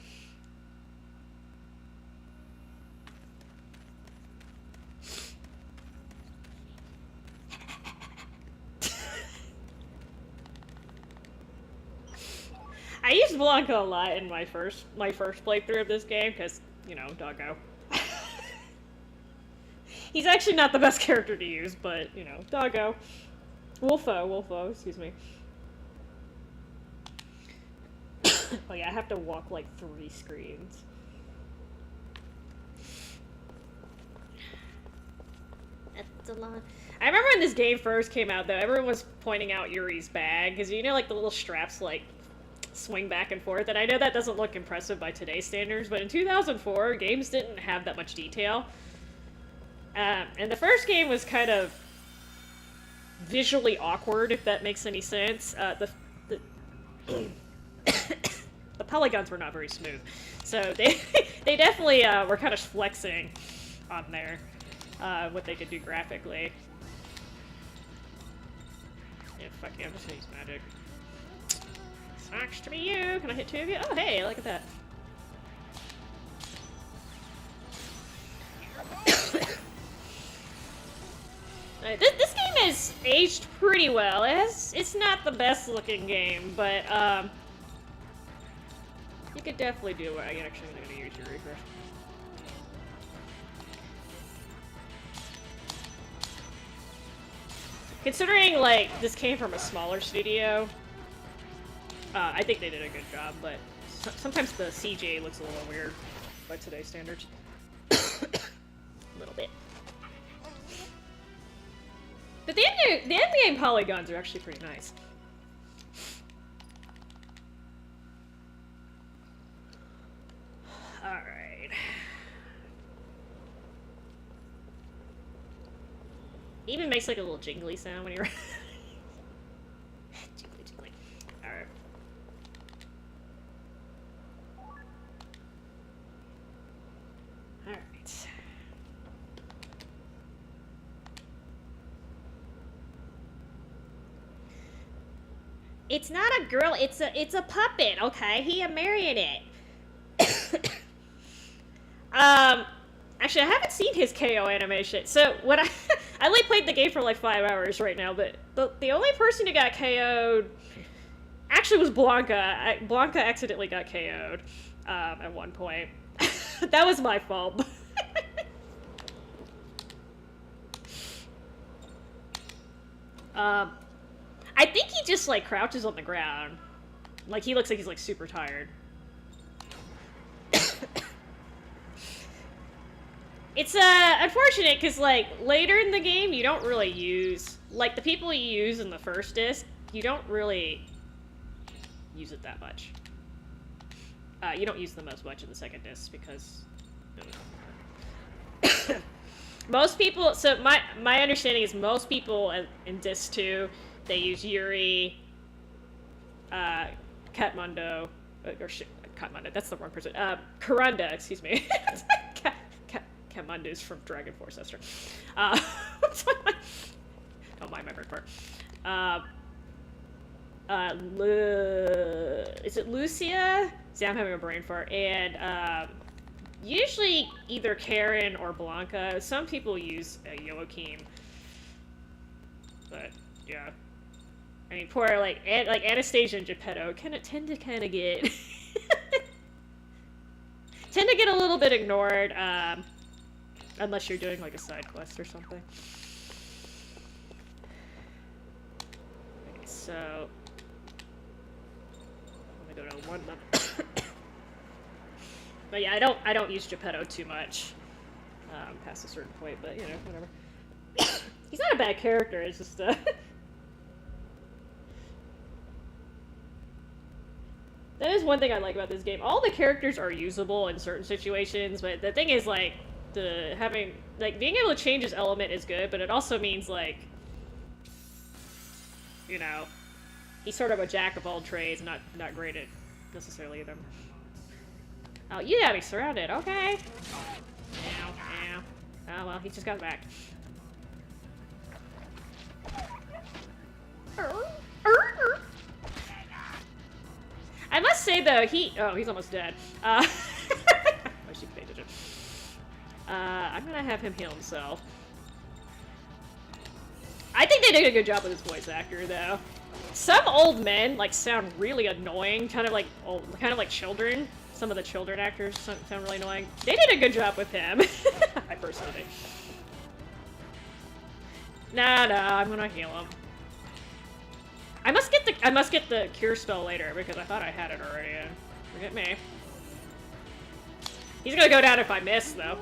I used Blanca a lot in my first playthrough of this game because, you know, doggo. He's actually not the best character to use, but, you know, doggo. Wolfo, excuse me. Oh yeah, I have to walk like 3 screens. That's a lot. I remember when this game first came out, though, everyone was pointing out Yuri's bag, because you know, like, the little straps, like, swing back and forth, and I know that doesn't look impressive by today's standards, but in 2004, games didn't have that much detail. And the first game was kind of visually awkward, if that makes any sense. The polygons were not very smooth, so they definitely were kind of flexing on there what they could do graphically. Yeah, fuck yeah, I'm just gonna use magic. Sucks to be you. Can I hit 2 of you? Oh, hey, look at that. This game is aged pretty well. It's not the best looking game, but you could definitely do it. I'm actually gonna use your refresh. Considering like this came from a smaller studio, I think they did a good job. But sometimes the CJ looks a little weird by today's standards. A little bit. But the end game polygons are actually pretty nice. Alright. It even makes like a little jingly sound when you're... Jingly. Alright. It's not a girl, it's a puppet, okay? He a marionette. Actually, I haven't seen his KO animation. So, what I only played the game for like 5 hours right now, but the only person who got KO'd actually was Blanca. Blanca accidentally got KO'd at one point. That was my fault. I think he just like crouches on the ground. Like he looks like he's like super tired. It's unfortunate because like later in the game you don't really use like the people you use in the first disc, you don't really use it that much. You don't use them as much in the second disc because most people. So my understanding is most people in disc 2 they use Yuri, Katmando, or Katmando. That's the wrong person. Kuranda, excuse me. Katmandu's from Dragon Force Esther. Don't mind my bird part. Is it Lucia? See, I'm having a brain fart. And usually either Karen or Blanca. Some people use Joachim. But yeah, I mean, poor like Anastasia and Geppetto tend to kind of get a little bit ignored. Unless you're doing like a side quest or something. Okay, so I'm gonna go to 1 level. But yeah, I don't use Geppetto too much past a certain point, but you know, whatever. He's not a bad character, it's just that is one thing I like about this game. All the characters are usable in certain situations, but the thing is like being able to change his element is good, but it also means like, you know, he's sort of a jack of all trades, not great at necessarily them. Oh, you got me surrounded. Okay. Ow, ow. Oh well, he just got back. I must say though, he's almost dead. I should pay attention. I'm gonna have him heal himself. I think they did a good job with his voice actor though. Some old men like sound really annoying, kind of like children. Some of the children actors sound really annoying. They did a good job with him. I personally think. Nah, I'm gonna heal him. I must get the cure spell later because I thought I had it already. Forget me. He's gonna go down if I miss though.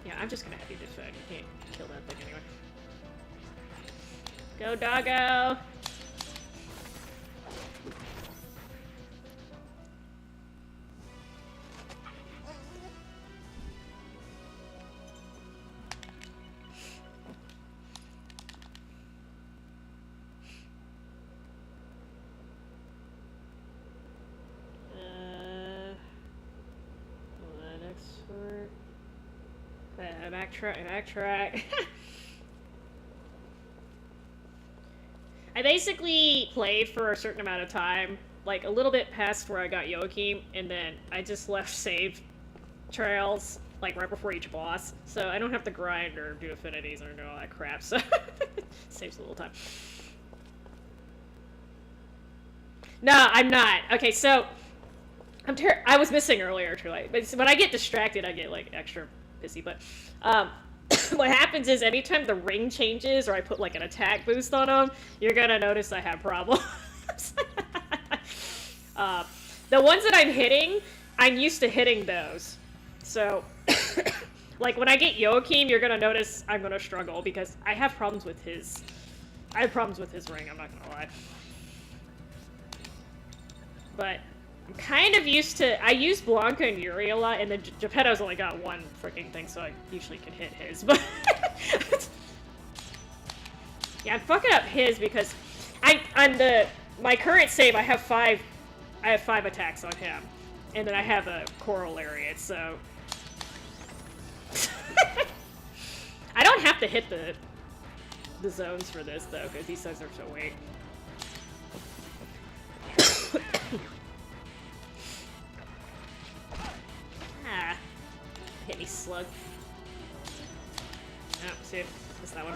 Yeah, I'm just gonna have you defend. You can't kill that thing anyway. Go, doggo! Backtrack. I basically played for a certain amount of time, like a little bit past where I got Joachim, and then I just left save trails, like right before each boss, so I don't have to grind or do affinities or do all that crap, so saves a little time. No, I'm not. Okay, so I was missing earlier too, like, but when I get distracted, I get like extra pissy, but what happens is anytime the ring changes or I put like an attack boost on them, you're gonna notice I have problems. The ones that I'm hitting, I'm used to hitting those. So, like when I get Joachim, you're gonna notice I'm gonna struggle because I have problems with his ring, I'm not gonna lie. But I'm kind of used to, I use Blanca and Yuri a lot, and then Geppetto's only got one freaking thing, so I usually can hit his, but yeah, I'm fucking up his because my current save, I have five attacks on him, and then I have a coral lariat, so to hit the zones for this though, because these guys are so weak. Ah, hit me, slug. Oh, see, that's that one.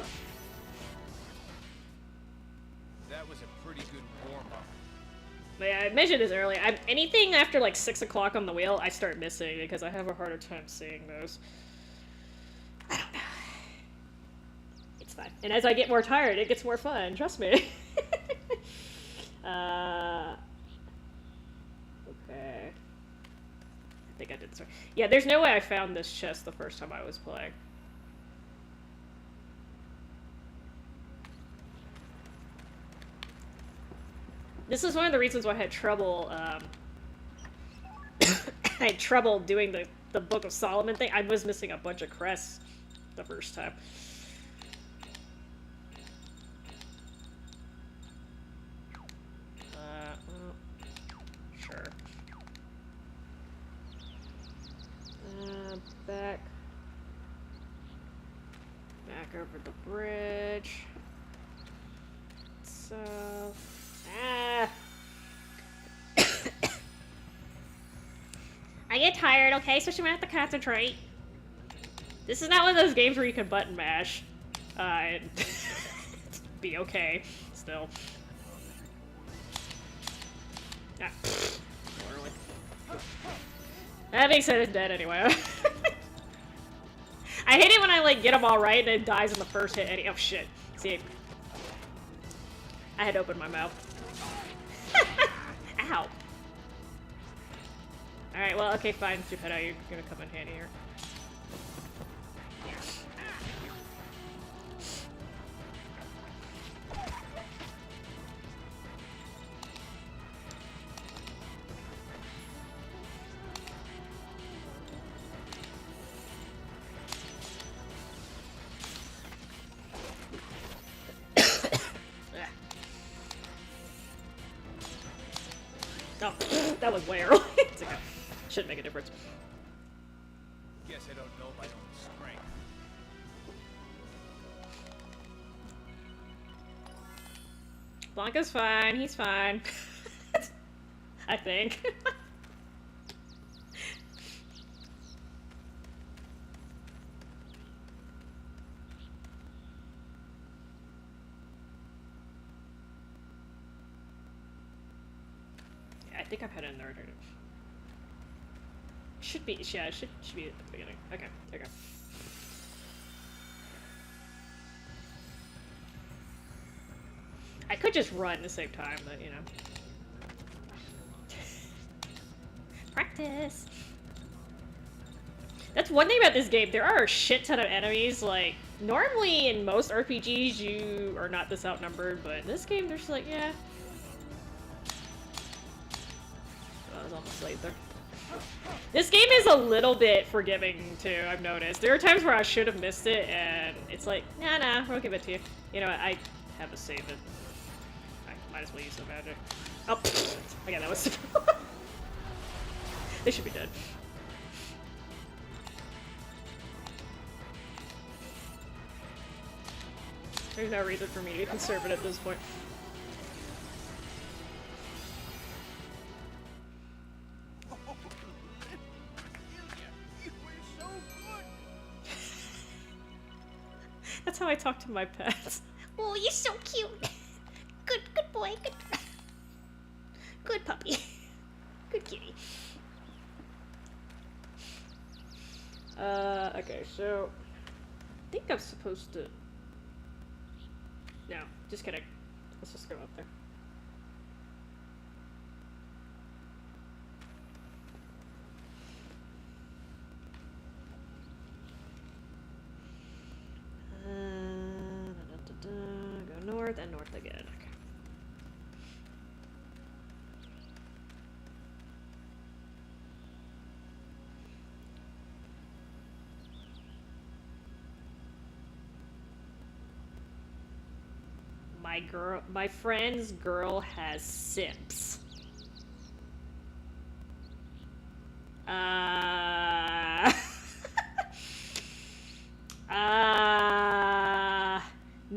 That was a pretty good warm-up. But yeah, I mentioned this earlier. Anything after like 6 o'clock on the wheel, I start missing because I have a harder time seeing those. I don't know. It's fine. And as I get more tired, it gets more fun. Trust me. Okay. I think I did this right. Yeah, there's no way I found this chest the first time I was playing. This is one of the reasons why I had trouble, I had trouble doing the Book of Solomon thing. I was missing a bunch of crests the first time. Well, sure. Back over the bridge. So, I get tired, okay? Especially when I have to concentrate. This is not one of those games where you can button mash. And be okay, still. Ah, literally. That being said, it's dead anyway. I hate it when I, like, get them all right and it dies in the first hit. Oh, shit. See? I had to open my mouth. Ow. Alright, well, okay, fine, Geppetto, you're gonna come in handy here. Oh, that was way early. It's okay. Shouldn't make a difference. Guess I don't know my own strength. Blanca's fine. He's fine. I think. I think I've had it in there. Should be, yeah, should be at the beginning. Okay, there you go. I could just run at the same time, but you know. Practice. That's one thing about this game. There are a shit ton of enemies. Like, normally in most RPGs you are not this outnumbered, but in this game there's like, yeah. I was almost late there. This game is a little bit forgiving too, I've noticed. There are times where I should have missed it and it's like, nah, we'll give it to you. You know what, I have a save it. I might as well use the magic. Oh, again, that was... They should be dead. There's no reason for me to be conservative at this point. That's how I talk to my pets. Oh, you're so cute. Good boy. Good puppy. Good kitty. Okay, so... I think I'm supposed to... No, just kidding. Let's just go up there. Go north and north again. Okay. My friend's girl has simps.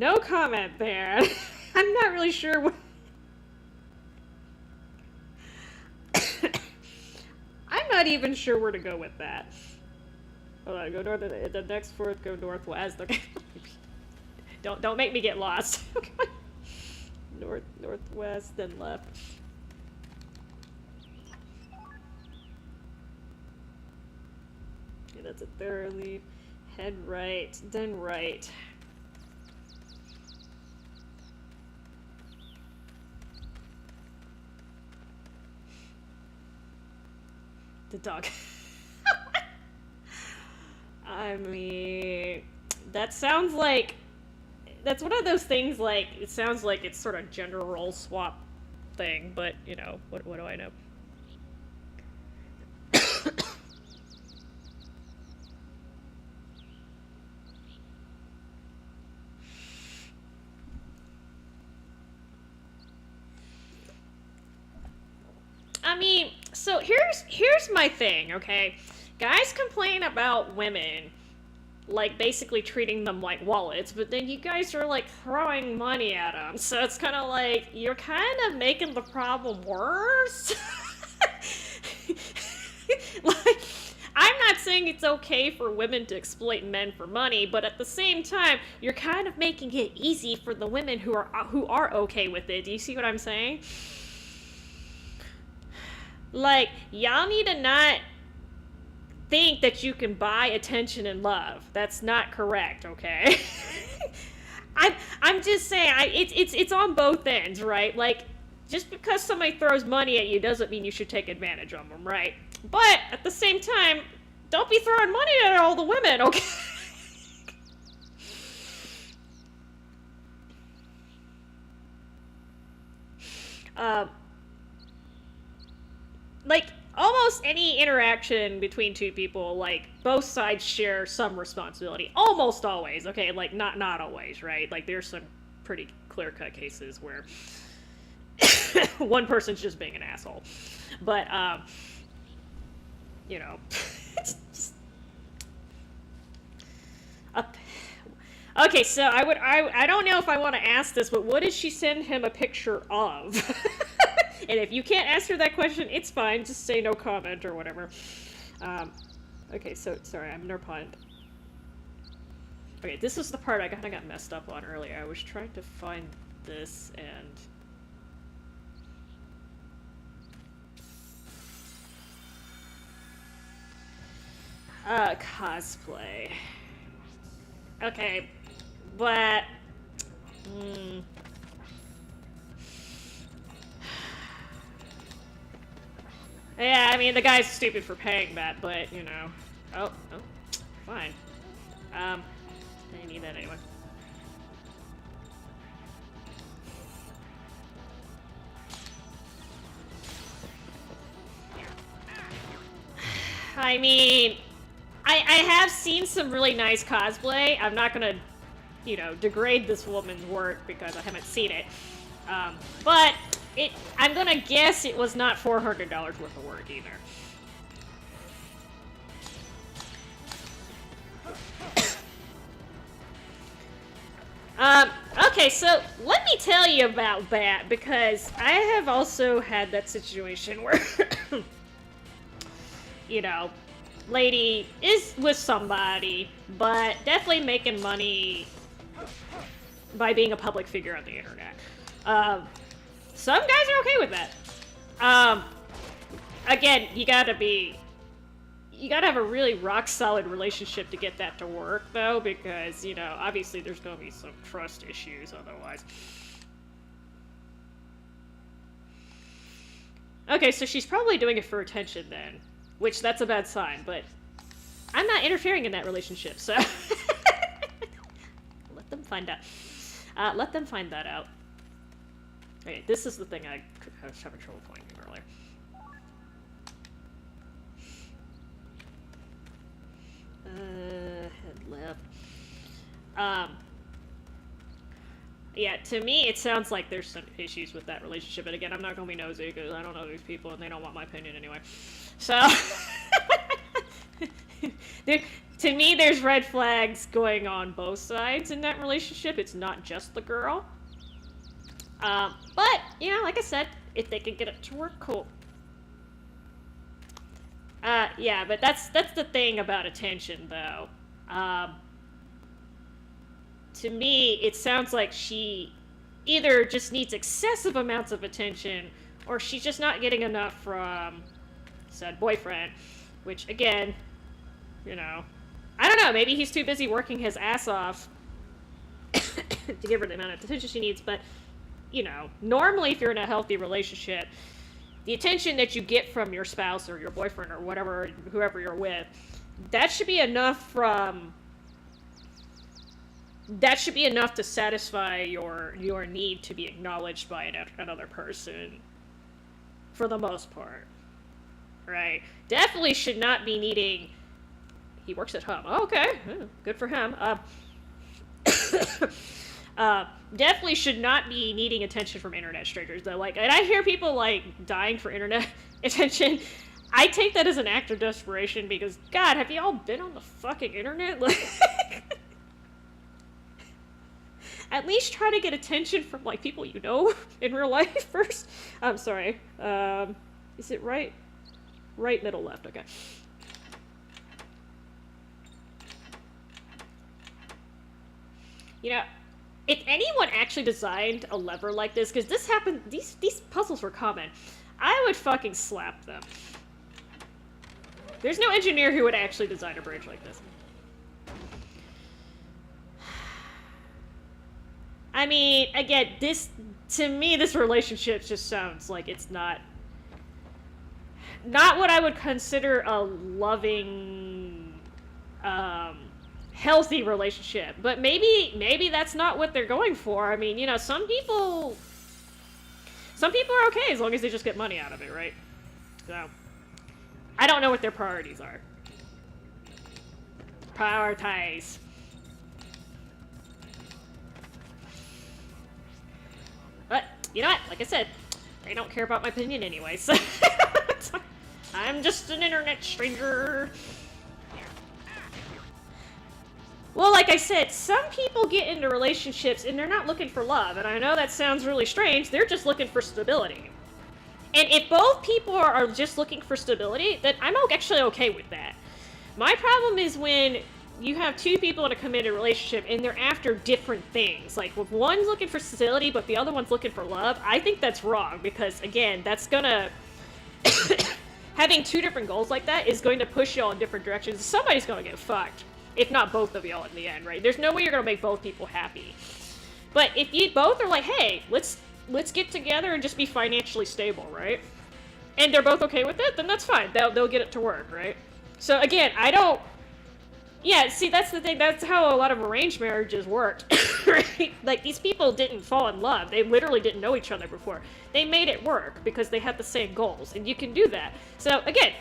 no comment there. I'm not really sure what... I'm not even sure where to go with that. Hold on, go north. The next fourth, go northwest. Okay. Don't make me get lost. Okay. Northwest, then left. Okay, that's a thoroughly. Head right, then right. The dog. I mean, that sounds like... That's one of those things, like, it sounds like it's sort of gender role swap thing, but, you know, what do I know? I mean, so here's my thing, okay? Guys complain about women, like, basically treating them like wallets, but then you guys are, like, throwing money at them, so it's kind of like, you're kind of making the problem worse? Like, I'm not saying it's okay for women to exploit men for money, but at the same time, you're kind of making it easy for the women who are okay with it. Do you see what I'm saying? Like, y'all need to not think that you can buy attention and love. That's not correct, okay? I'm just saying, it's on both ends, right? Like, just because somebody throws money at you doesn't mean you should take advantage of them, right? But at the same time, don't be throwing money at all the women, okay? Like, almost any interaction between two people, like, both sides share some responsibility. Almost always, okay? Like, not always, right? Like, there's some pretty clear-cut cases where one person's just being an asshole. But, you know, it's just... Okay, so I don't know if I want to ask this, but what did she send him a picture of? And if you can't answer that question, it's fine. Just say no comment or whatever. Okay, so, sorry, I'm Nerpond. Okay, this is the part I kind of got messed up on earlier. I was trying to find this and... cosplay. Okay, but... Yeah, I mean, the guy's stupid for paying that, but, you know. Oh, fine. I need that anyway. I mean, I have seen some really nice cosplay. I'm not gonna, you know, degrade this woman's work because I haven't seen it. But I'm gonna guess it was not $400 worth of work either. Okay, so let me tell you about that, because I have also had that situation where, you know, lady is with somebody, but definitely making money by being a public figure on the internet. Some guys are okay with that. Again, you gotta have a really rock-solid relationship to get that to work, though, because, you know, obviously there's gonna be some trust issues otherwise. Okay, so she's probably doing it for attention then, which that's a bad sign, but I'm not interfering in that relationship, so... Let them find out. Let them find that out. Okay, this is the thing I was having trouble finding earlier. Head left. Yeah, to me, it sounds like there's some issues with that relationship, but again, I'm not gonna be nosy, because I don't know these people, and they don't want my opinion anyway. So... to me, there's red flags going on both sides in that relationship. It's not just the girl. But, you know, like I said, if they could get it to work, cool. Yeah, but that's the thing about attention, though. To me, it sounds like she either just needs excessive amounts of attention, or she's just not getting enough from said boyfriend, which, again, you know, I don't know, maybe he's too busy working his ass off to give her the amount of attention she needs, but, you know, normally if you're in a healthy relationship, the attention that you get from your spouse or your boyfriend or whatever, whoever you're with, that should be enough to satisfy your need to be acknowledged by another person, for the most part, right? Definitely should not be needing. He works at home. Oh, okay, good for him. Definitely should not be needing attention from internet strangers, though. Like, and I hear people like dying for internet attention. I take that as an act of desperation because, God, have you all been on the fucking internet? Like, at least try to get attention from like people you know in real life first. I'm sorry. Is it right? Right, middle, left. Okay. You know, if anyone actually designed a lever like this, because this happened, these puzzles were common, I would fucking slap them. There's no engineer who would actually design a bridge like this. I mean, again, to me, this relationship just sounds like it's not what I would consider a loving, healthy relationship. But maybe that's not what they're going for. I mean, you know, some people are okay as long as they just get money out of it, right? So, I don't know what their priorities are. Prioritize. But, you know what? Like I said, they don't care about my opinion anyway, so I'm just an internet stranger. Well, like I said, some people get into relationships and they're not looking for love, and I know that sounds really strange, they're just looking for stability. And if both people are just looking for stability, then I'm actually okay with that. My problem is when you have two people in a committed relationship and they're after different things. Like, if one's looking for stability but the other one's looking for love, I think that's wrong because, again, that's gonna... having two different goals like that is going to push y'all in different directions. Somebody's gonna get fucked. If not both of y'all in the end, right? There's no way you're gonna make both people happy. But if you both are like, hey, let's get together and just be financially stable, right? And they're both okay with it, then that's fine. They'll get it to work, right? So again, I don't... Yeah, see, that's the thing. That's how a lot of arranged marriages worked, right? Like, these people didn't fall in love. They literally didn't know each other before. They made it work because they had the same goals, and you can do that. So, again,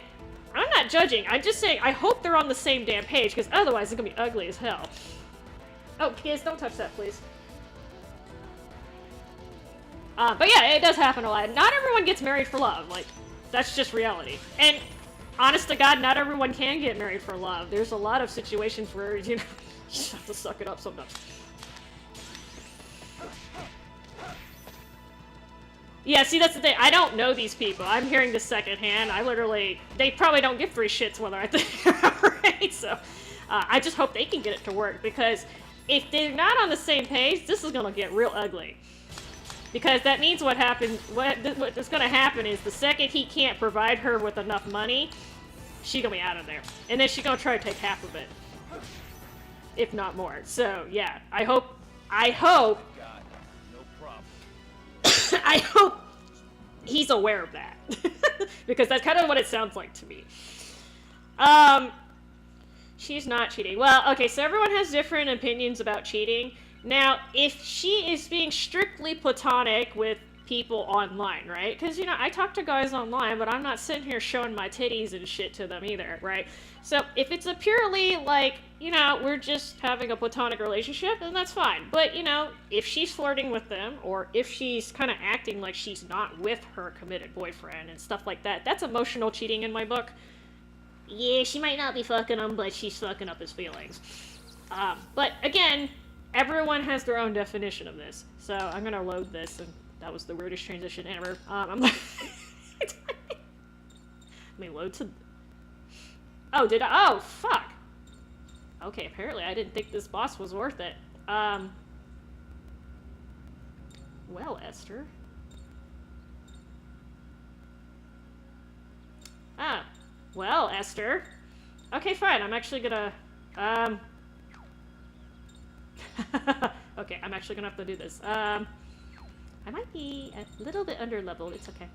I'm not judging. I'm just saying I hope they're on the same damn page, because otherwise it's gonna be ugly as hell. Oh, kids, don't touch that, please. But yeah, it does happen a lot. Not everyone gets married for love. Like, that's just reality. And honest to God, not everyone can get married for love. There's a lot of situations where, you know, you just have to suck it up sometimes. Yeah, see, that's the thing. I don't know these people. I'm hearing this secondhand. They probably don't give three shits whether I think, right? So, I just hope they can get it to work, because if they're not on the same page, this is gonna get real ugly. Because that means what's gonna happen is the second he can't provide her with enough money, she's gonna be out of there. And then she's gonna try to take half of it. If not more. So, yeah, I hope... God, no problem. I hope he's aware of that. Because that's kind of what it sounds like to me. She's not cheating. Well, okay, so everyone has different opinions about cheating. Now, if she is being strictly platonic with people online, right? Because, you know, I talk to guys online, but I'm not sitting here showing my titties and shit to them either, right? So, if it's a purely, like, you know, we're just having a platonic relationship, then that's fine. But, you know, if she's flirting with them, or if she's kind of acting like she's not with her committed boyfriend and stuff like that, that's emotional cheating in my book. yeah, she might not be fucking him, but she's fucking up his feelings. But again, everyone has their own definition of this. So I'm gonna load this, and that was the weirdest transition ever. I'm let me load to... Oh, did I? Oh, fuck! Okay, apparently I didn't think this boss was worth it. Well, Esther. Ah, well, Esther. Okay, fine, I'm actually gonna, okay, I'm actually gonna have to do this. I might be a little bit under-leveled, it's okay.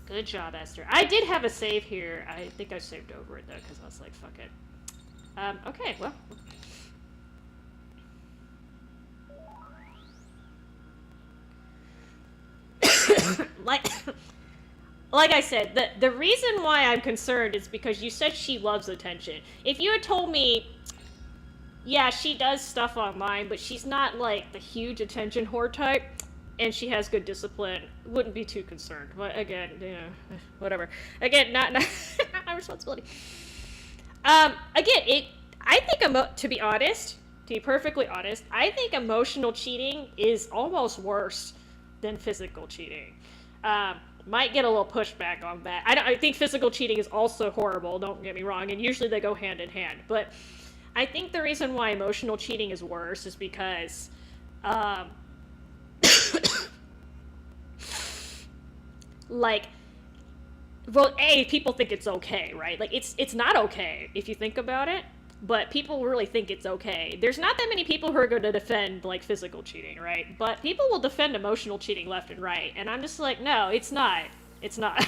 Good job, Esther. I did have a save here. I think I saved over it, though, because I was like, fuck it. Okay, well. like I said, the reason why I'm concerned is because you said she loves attention. If you had told me, yeah, she does stuff online, but she's not, like, the huge attention whore type, and she has good discipline, wouldn't be too concerned. But again, you know, whatever. Again, not my responsibility. Again, I think, to be honest, to be perfectly honest, I think emotional cheating is almost worse than physical cheating. Might get a little pushback on that. I think physical cheating is also horrible, don't get me wrong, and usually they go hand in hand. But I think the reason why emotional cheating is worse is because, like, well, people think it's okay, right? Like, it's not okay if you think about it, but people really think it's okay. There's not that many people who are going to defend, like, physical cheating, right? But people will defend emotional cheating left and right, and I'm just like, no, it's not. It's not.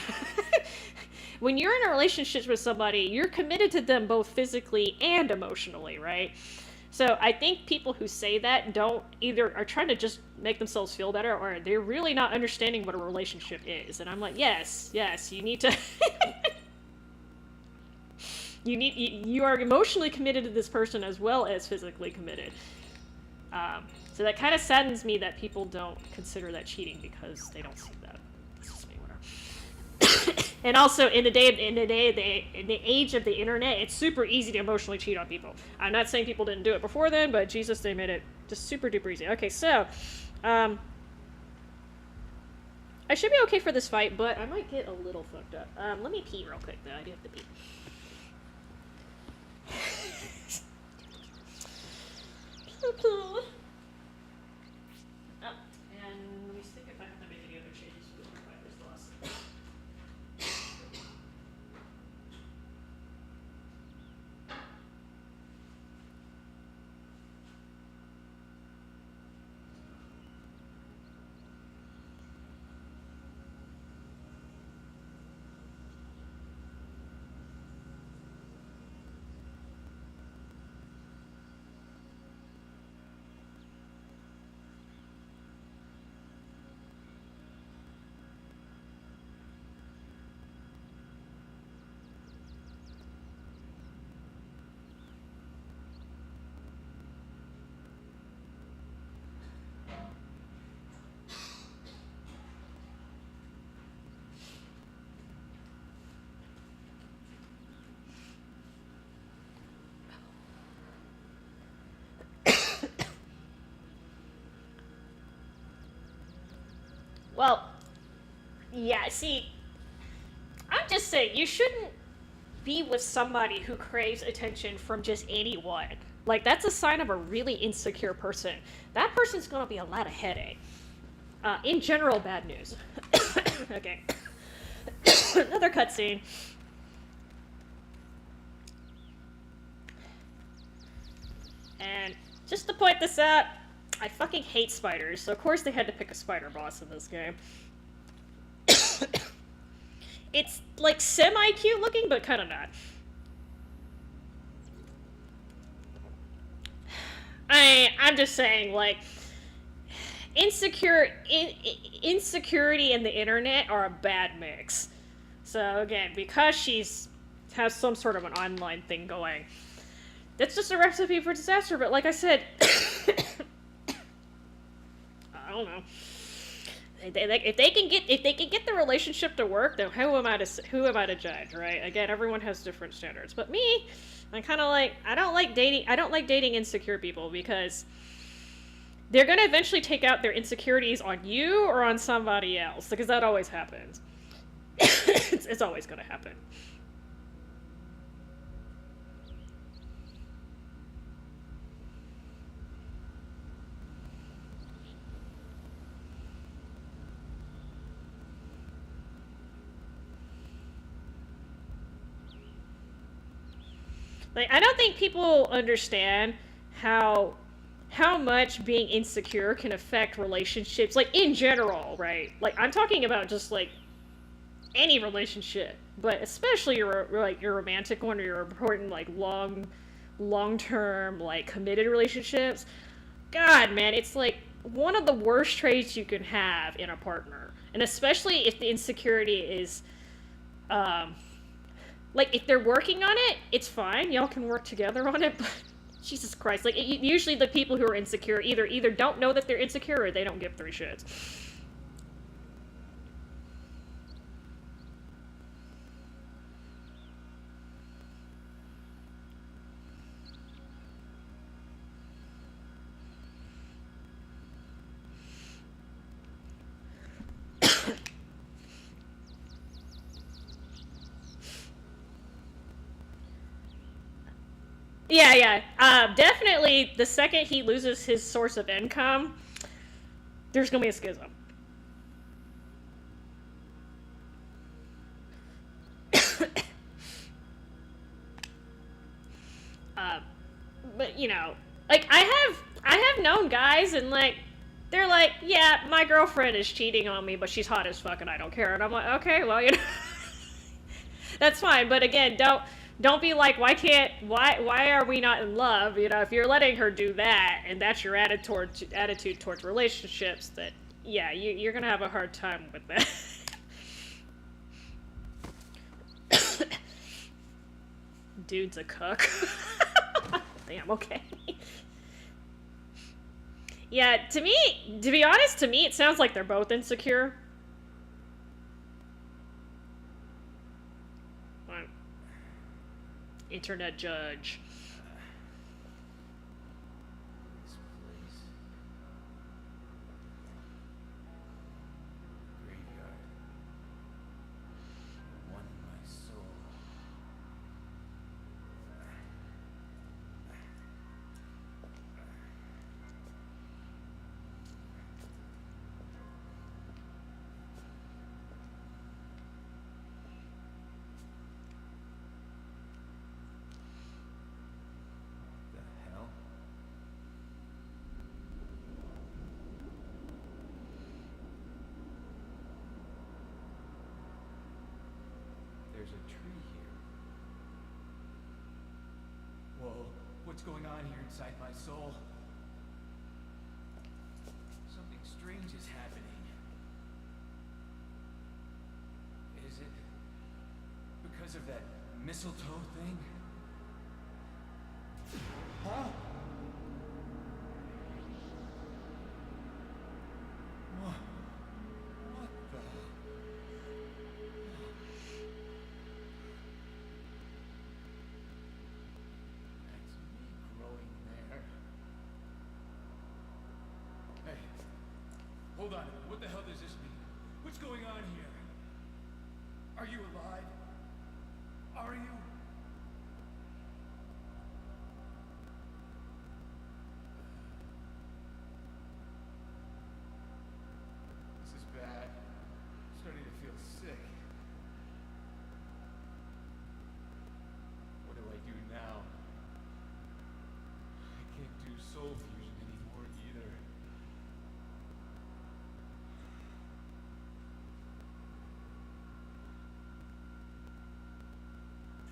When you're in a relationship with somebody, you're committed to them both physically and emotionally, right? So I think people who say that either are trying to just make themselves feel better, or they're really not understanding what a relationship is. And I'm like, yes, you need to... you are emotionally committed to this person as well as physically committed. So that kind of saddens me that people don't consider that cheating because they don't see that. That's just me, whatever. And also, in the age of the internet, it's super easy to emotionally cheat on people. I'm not saying people didn't do it before then, but Jesus, they made it just super duper easy. Okay, so, I should be okay for this fight, but I might get a little fucked up. Let me pee real quick, though. I do have to pee. Oh, and let me think if I have to make any other changes to my fighter's loss. Well, yeah, see, I'm just saying, you shouldn't be with somebody who craves attention from just anyone. Like, that's a sign of a really insecure person. That person's gonna be a lot of headache. In general, bad news. Okay. Another cutscene. And just to point this out, I fucking hate spiders, so of course they had to pick a spider boss in this game. It's, like, semi-cute looking, but kind of not. I'm just saying, like, insecurity and the internet are a bad mix. So, again, because has some sort of an online thing going, that's just a recipe for disaster, but like I said... I don't know. if they can get the relationship to work, then who am I to judge, right? Again, everyone has different standards. But me, I'm kind of like, I don't like dating insecure people, because they're gonna eventually take out their insecurities on you or on somebody else, because that always happens. It's always gonna happen. Like, I don't think people understand how much being insecure can affect relationships, like, in general, right? Like, I'm talking about just, like, any relationship, but especially your romantic one, or your important, like, long-term, like, committed relationships. God, man, it's, like, one of the worst traits you can have in a partner. And especially if the insecurity is, like, if they're working on it, it's fine. Y'all can work together on it, but Jesus Christ. Like, usually the people who are insecure either don't know that they're insecure, or they don't give three shits. Yeah. Definitely, the second he loses his source of income, there's gonna be a schism. But, you know, like, I have known guys, and, like, they're like, yeah, my girlfriend is cheating on me, but she's hot as fuck and I don't care. And I'm like, okay, well, you know, that's fine. But again, don't be like, why are we not in love? You know, if you're letting her do that, and that's your attitude towards relationships, that, yeah, you're gonna have a hard time with that. Dude's a cook. Damn, okay. Yeah, to be honest, to me, it sounds like they're both insecure. Internet judge. This place. Graveyard. One in my soul. There's a tree here. Whoa, what's going on here inside my soul? Something strange is happening. Is it because of that mistletoe thing? Huh? What the? That's me growing there. Hey, hold on. What the hell does this mean? What's going on here? Are you alive? Are you? This is bad. I'm starting to feel sick. What do I do now? I can't do soul fusion anymore either.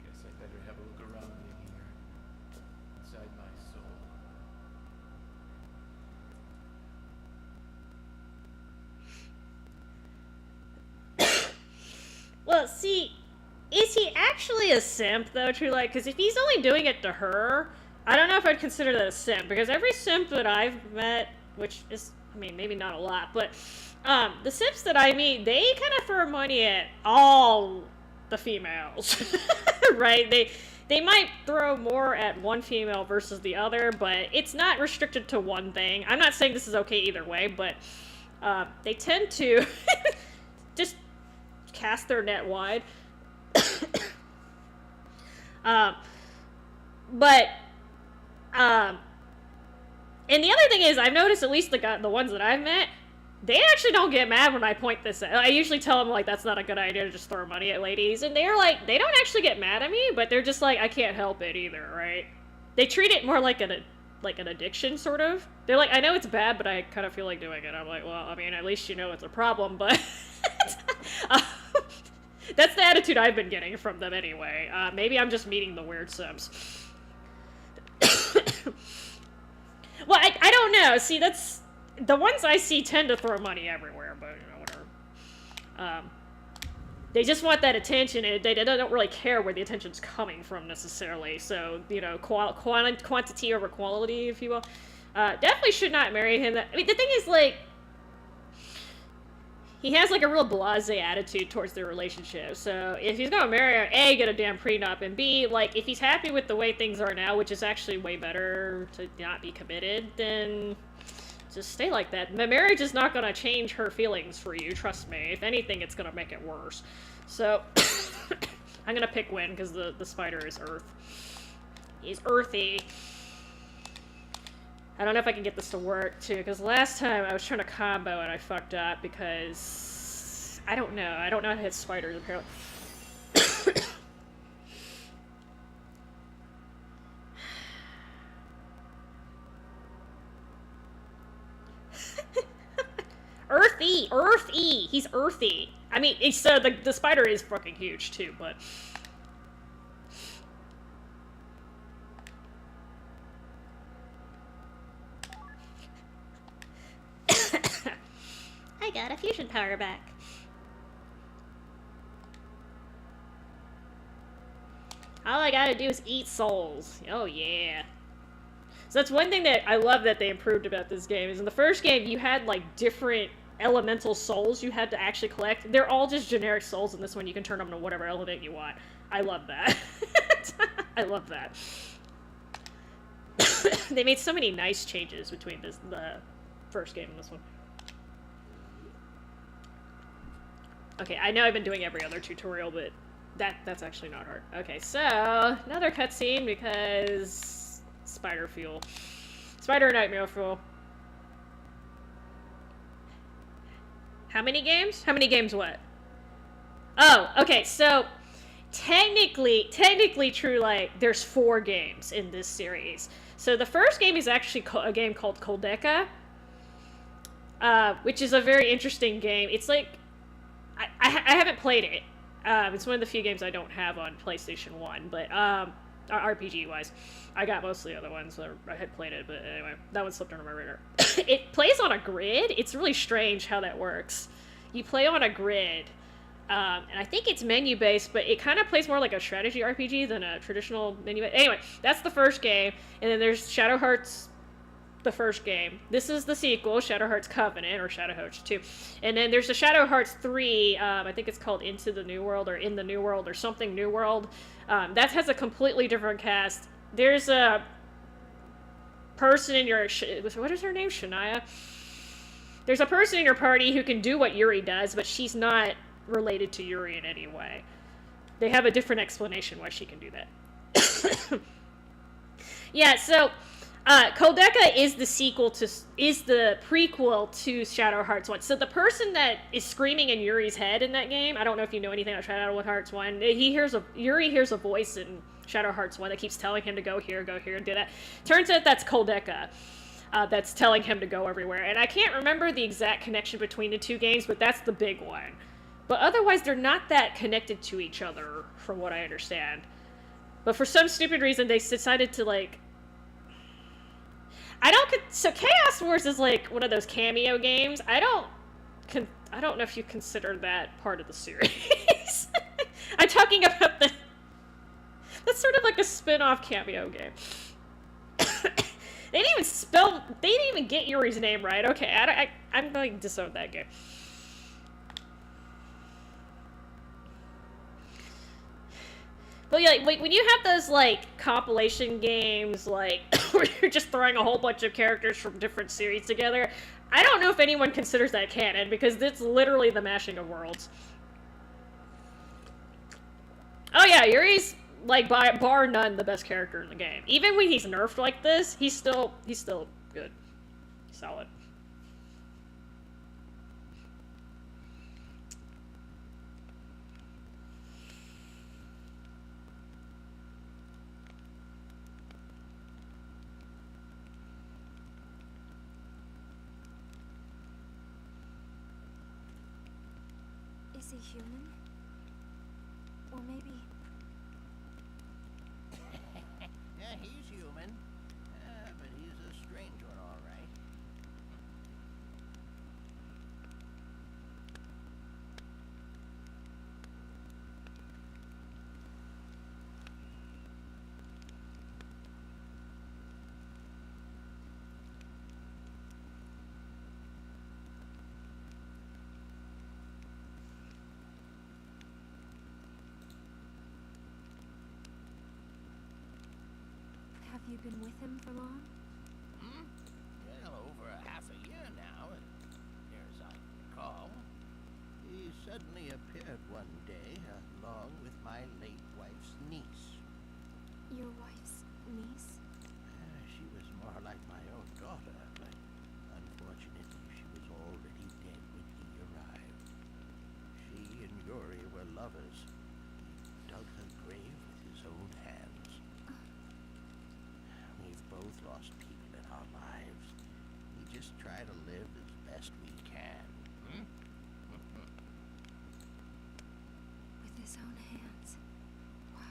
Guess I better have a look around in here. Inside my soul. Well, see, is he actually a simp, though, True Light? Because if he's only doing it to her, I don't know if I'd consider that a simp. Because every simp that I've met, which is, I mean, maybe not a lot, but The Sips that I meet, they kind of throw money at all the females, right? They might throw more at one female versus the other, but it's not restricted to one thing. I'm not saying this is okay either way, but they tend to just cast their net wide. And the other thing is, I've noticed at least the ones that I've met, they actually don't get mad when I point this out. I usually tell them, like, that's not a good idea to just throw money at ladies. And they're like, they don't actually get mad at me, but they're just like, I can't help it either, right? They treat it more like an addiction, sort of. They're like, I know it's bad, but I kind of feel like doing it. I'm like, well, I mean, at least you know it's a problem, but... that's the attitude I've been getting from them anyway. Maybe I'm just meeting the weird Sims. Well, I don't know. See, that's... The ones I see tend to throw money everywhere, but, you know, whatever. They just want that attention, and they don't really care where the attention's coming from, necessarily. So, you know, quantity over quality, if you will. Definitely should not marry him. I mean, the thing is, like... He has, like, a real blasé attitude towards their relationship. So, if he's gonna marry her, A, get a damn prenup, and B, like, if he's happy with the way things are now, which is actually way better to not be committed, then just stay like that. The marriage is not gonna change her feelings for you, trust me. If anything, it's gonna make it worse. So, I'm gonna pick Wynn, because the spider is Earth. He's earthy. I don't know if I can get this to work, too, because last time I was trying to combo and I fucked up because... I don't know. I don't know how to hit spiders, apparently. Earthy! Earthy! He's earthy. I mean, so the spider is fucking huge, too, but... I got a fusion power back. All I gotta do is eat souls. Oh yeah. So that's one thing that I love that they improved about this game, is in the first game you had like different elemental souls you had to actually collect. They're all just generic souls. In this one you can turn them to whatever element you want. I love that. I love that. They made so many nice changes between the first game and this one. Okay, I know I've been doing every other tutorial, but that's actually not hard. Okay, so another cutscene because spider fuel. Spider nightmare fuel. How many games? How many games what? Oh, okay, so technically true, like, there's 4 games in this series. So the first game is actually a game called Koldeka, which is a very interesting game. It's like, I haven't played it. It's one of the few games I don't have on PlayStation 1, but RPG-wise. I got most of the other ones, so I had played it, but anyway, that one slipped under my radar. It plays on a grid. It's really strange how that works. You play on a grid, and I think it's menu-based, but it kind of plays more like a strategy RPG than a traditional menu. Anyway, that's the first game, and then there's Shadow Hearts, the first game. This is the sequel, Shadow Hearts Covenant, or Shadow Hearts 2. And then there's the Shadow Hearts 3, I think it's called Into the New World, or In the New World, or something New World. That has a completely different cast. There's a person in your... What is her name? Shania? There's a person in your party who can do what Yuri does, but she's not related to Yuri in any way. They have a different explanation why she can do that. Yeah, so... Koldeka is the prequel to Shadow Hearts 1. So the person that is screaming in Yuri's head in that game, I don't know if you know anything about Shadow Hearts 1, Yuri hears a voice in Shadow Hearts 1 that keeps telling him to go here, and do that. Turns out that's Koldeka. That's telling him to go everywhere. And I can't remember the exact connection between the two games, but that's the big one. But otherwise, they're not that connected to each other, from what I understand. But for some stupid reason, they decided to, like... So Chaos Wars is like one of those cameo games. I don't know if you consider that part of the series. I'm talking about that's sort of like a spin-off cameo game. They didn't even spell. They didn't even get Yuri's name right. Okay, I'm going to disown that game. But yeah, like when you have those like compilation games, like where you're just throwing a whole bunch of characters from different series together, I don't know if anyone considers that canon because it's literally the mashing of worlds. Oh yeah, Yuri's like by bar none the best character in the game. Even when he's nerfed like this, he's still good, solid. Is he human? Or maybe... Yeah, he's human. But he's a strange one, all right. Have you been with him for long? Well, over half a year now, as near as I can recall. He suddenly appeared one day, along with my late wife's niece. Your wife's niece? She was more like my own daughter, but unfortunately she was already dead when he arrived. She and Yuri were lovers. He dug her grave with his own hands. We've both lost people in our lives. We just try to live as best we can. With his own hands. Wow.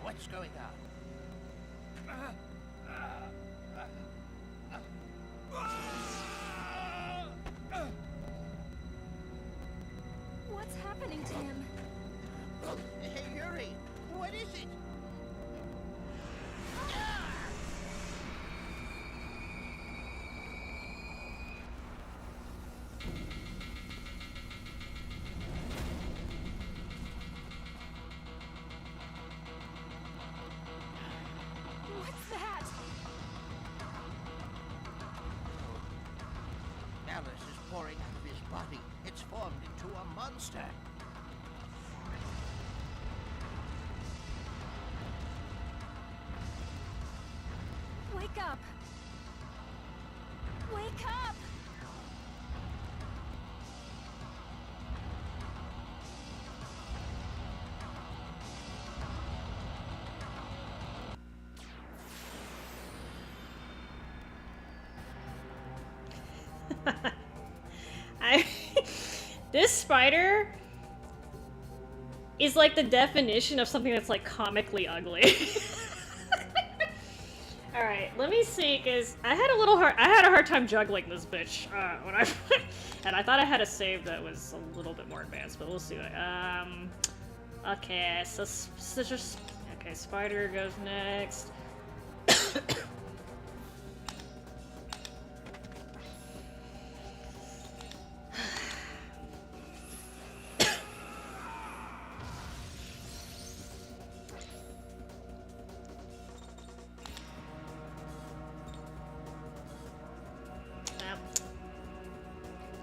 What's going on? What's happening to him? Hey, Yuri, what is it? What's that? Malice is pouring out of his body. It's formed into a monster. Wake up! Wake up! This spider is like the definition of something that's like comically ugly. All right, let me see, cause I had a hard time juggling this bitch when I and I thought I had a save that was a little bit more advanced, but we'll see. Okay, so just okay, spider goes next.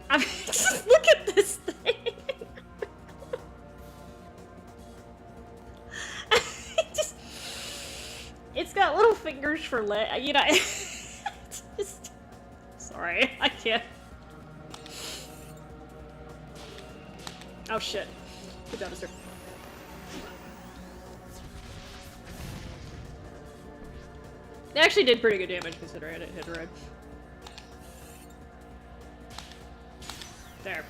I mean, just look at this thing. It's got little fingers for you know. It's just, sorry, I can't. Oh shit! Good job, mister. It actually did pretty good damage considering it hit red. There.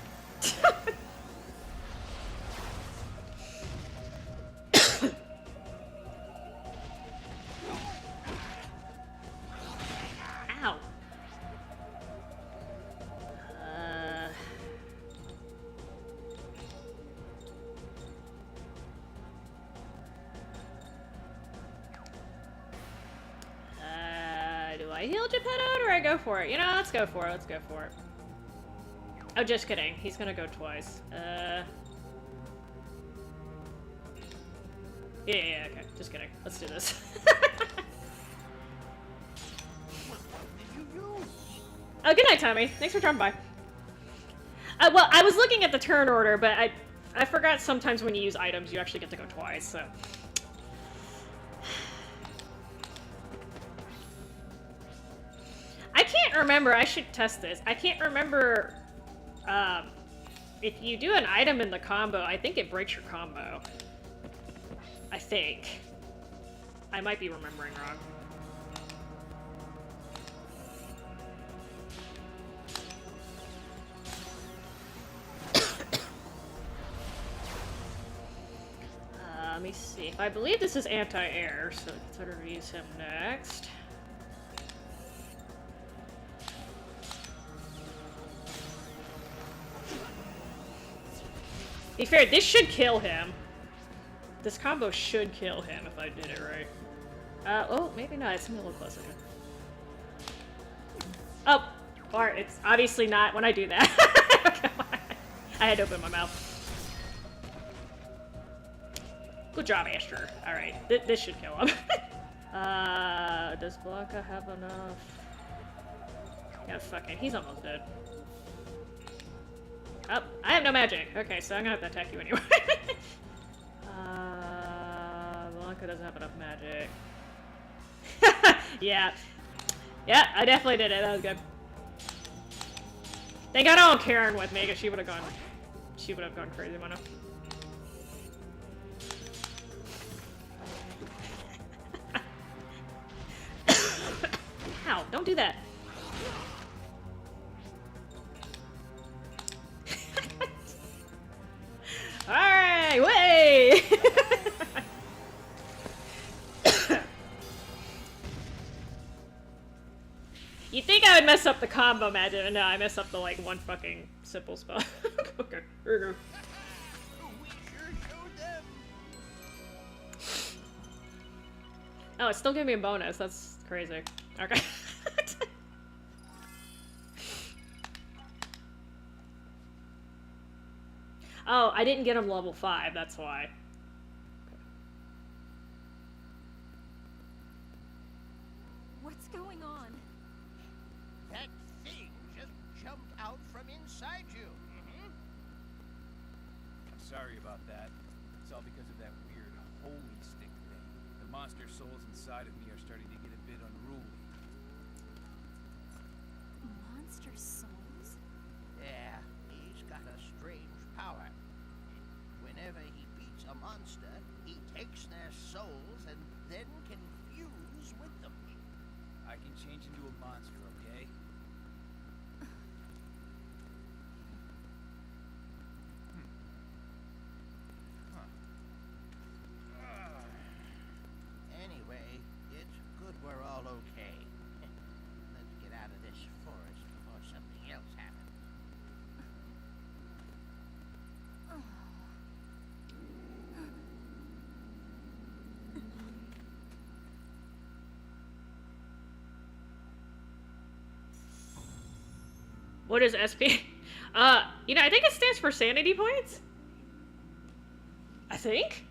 Ow. Do I heal Geppetto or do I go for it? You know, let's go for it. Let's go for it. Oh, just kidding. He's gonna go twice. Yeah, okay. Just kidding. Let's do this. Oh, good night, Tommy. Thanks for dropping by. Well, I was looking at the turn order, but I forgot sometimes when you use items, you actually get to go twice, so... I can't remember. I should test this. I can't remember... if you do an item in the combo, I think it breaks your combo. I think. I might be remembering wrong. Let me see. I believe this is anti-air, so let's sort of use him next. To be fair, this should kill him. This combo should kill him if I did it right. Oh, maybe not. It's a little closer. Oh, or it's obviously not when I do that. I had to open my mouth. Good job, Asher. Alright, this should kill him. Does Blanca have enough? Yeah, fucking, he's almost dead. Oh, I have no magic. Okay, so I'm gonna have to attack you anyway. Blanca doesn't have enough magic. Yeah. Yeah, I definitely did it. That was good. They got all Karen with me, because she would have gone crazy by now. Ow, don't do that. Alright, way! You'd think I would mess up the combo magic, and no, I mess up the, like, one fucking simple spell. Okay, here we go. Oh, it's still giving me a bonus. That's crazy. Okay. Oh, I didn't get him level 5, that's why. What's going on? That thing just jumped out from inside you. I'm sorry about that. It's all because of that weird holy stick thing. The monster souls inside of me are starting to get a bit unruly. Monster souls? Yeah, he's got a strange power. Whenever he beats a monster, he takes their souls and then can fuse with them. I can change into a monster, okay? Anyway, it's good we're all okay. Let's get out of this forest before something else happens. What is SP? You know, I think it stands for sanity points. I think?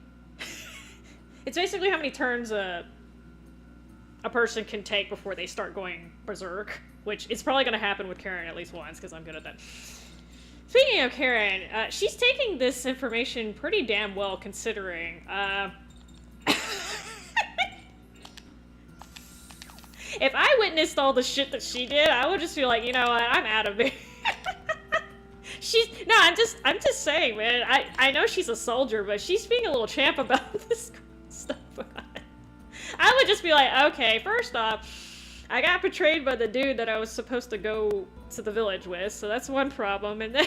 It's basically how many turns a person can take before they start going berserk, which is probably going to happen with Karen at least once, because I'm good at that. Speaking of Karen, she's taking this information pretty damn well, considering. If I witnessed all the shit that she did, I would just be like, you know what, I'm out of it. I'm just saying, man, I know she's a soldier, but she's being a little champ about this stuff. I would just be like, okay, first off, I got betrayed by the dude that I was supposed to go to the village with, so that's one problem. And then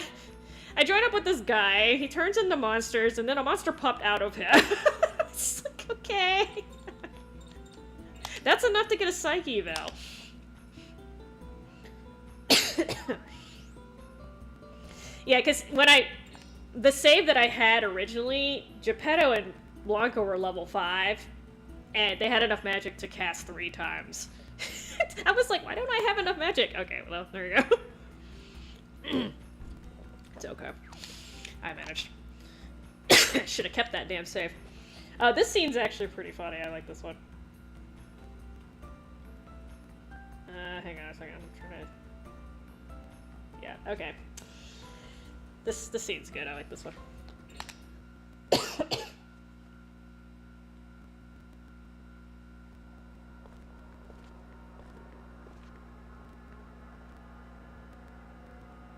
I joined up with this guy, he turns into monsters, and then a monster popped out of him. It's like, okay. That's enough to get a psyche eval. Yeah, because when the save that I had originally, Geppetto and Blanca were level 5, and they had enough magic to cast 3 times. I was like, why don't I have enough magic? Okay, well, there you go. It's okay. I managed. Should have kept that damn save. This scene's actually pretty funny. I like this one. Hang on a second. I'm trying to... Yeah, okay. This scene's good. I like this one.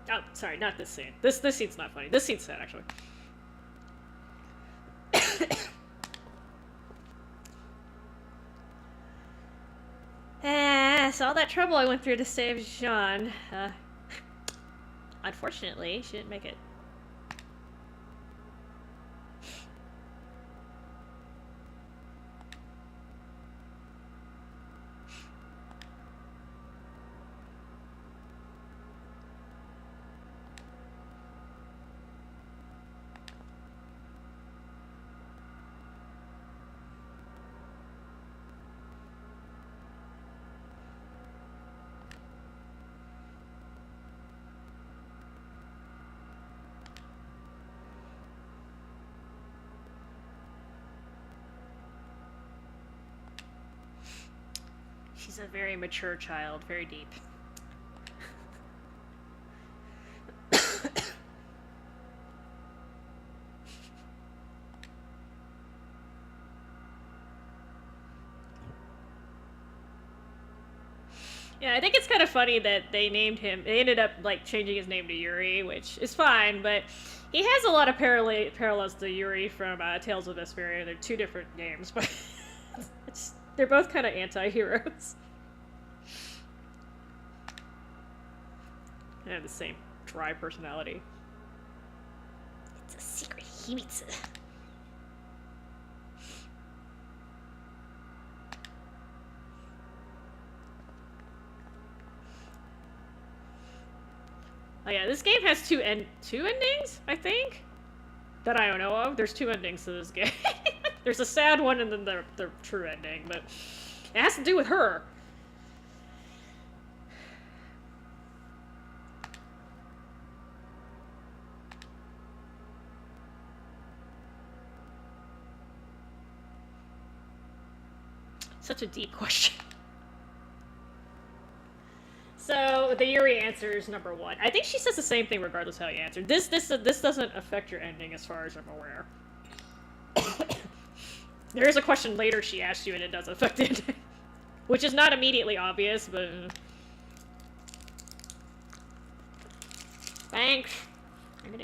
Oh, sorry, not this scene. This scene's not funny. This scene's sad, actually. So all that trouble I went through to save Jean. Unfortunately, she didn't make it. She's a very mature child, very deep. Yeah, I think it's kind of funny that they named him. They ended up like changing his name to Yuri, which is fine, but he has a lot of parallels to Yuri from Tales of Vesperia. They're 2 different names, but they're both kind of anti-heroes. They have the same dry personality. It's a secret himitsu. Oh yeah, this game has two endings, I think? That I don't know of. There's 2 endings to this game. There's a sad one and then the true ending, but it has to do with her. Such a deep question. So the Yuri answer is number 1. I think she says the same thing regardless how you answer. This doesn't affect your ending as far as I'm aware. There is a question later she asks you and it does affect it. Which is not immediately obvious, but... Thanks! I'm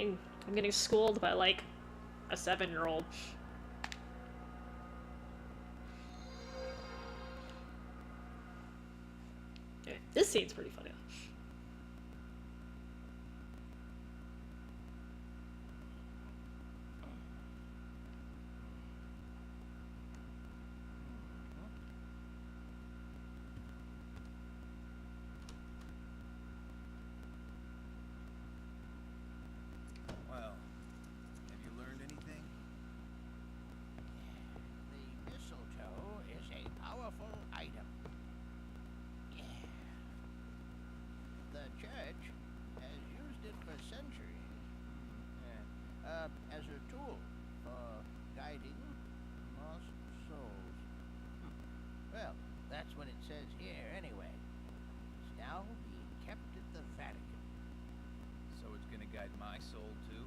getting schooled by, like, a 7-year-old. Yeah, this scene's pretty funny. Well, have you learned anything? The mistletoe is a powerful item. The church has used it for centuries as a tool for guiding lost souls. Well, that's what it says here anyway. It's now being kept at the Vatican. So it's gonna guide my soul too?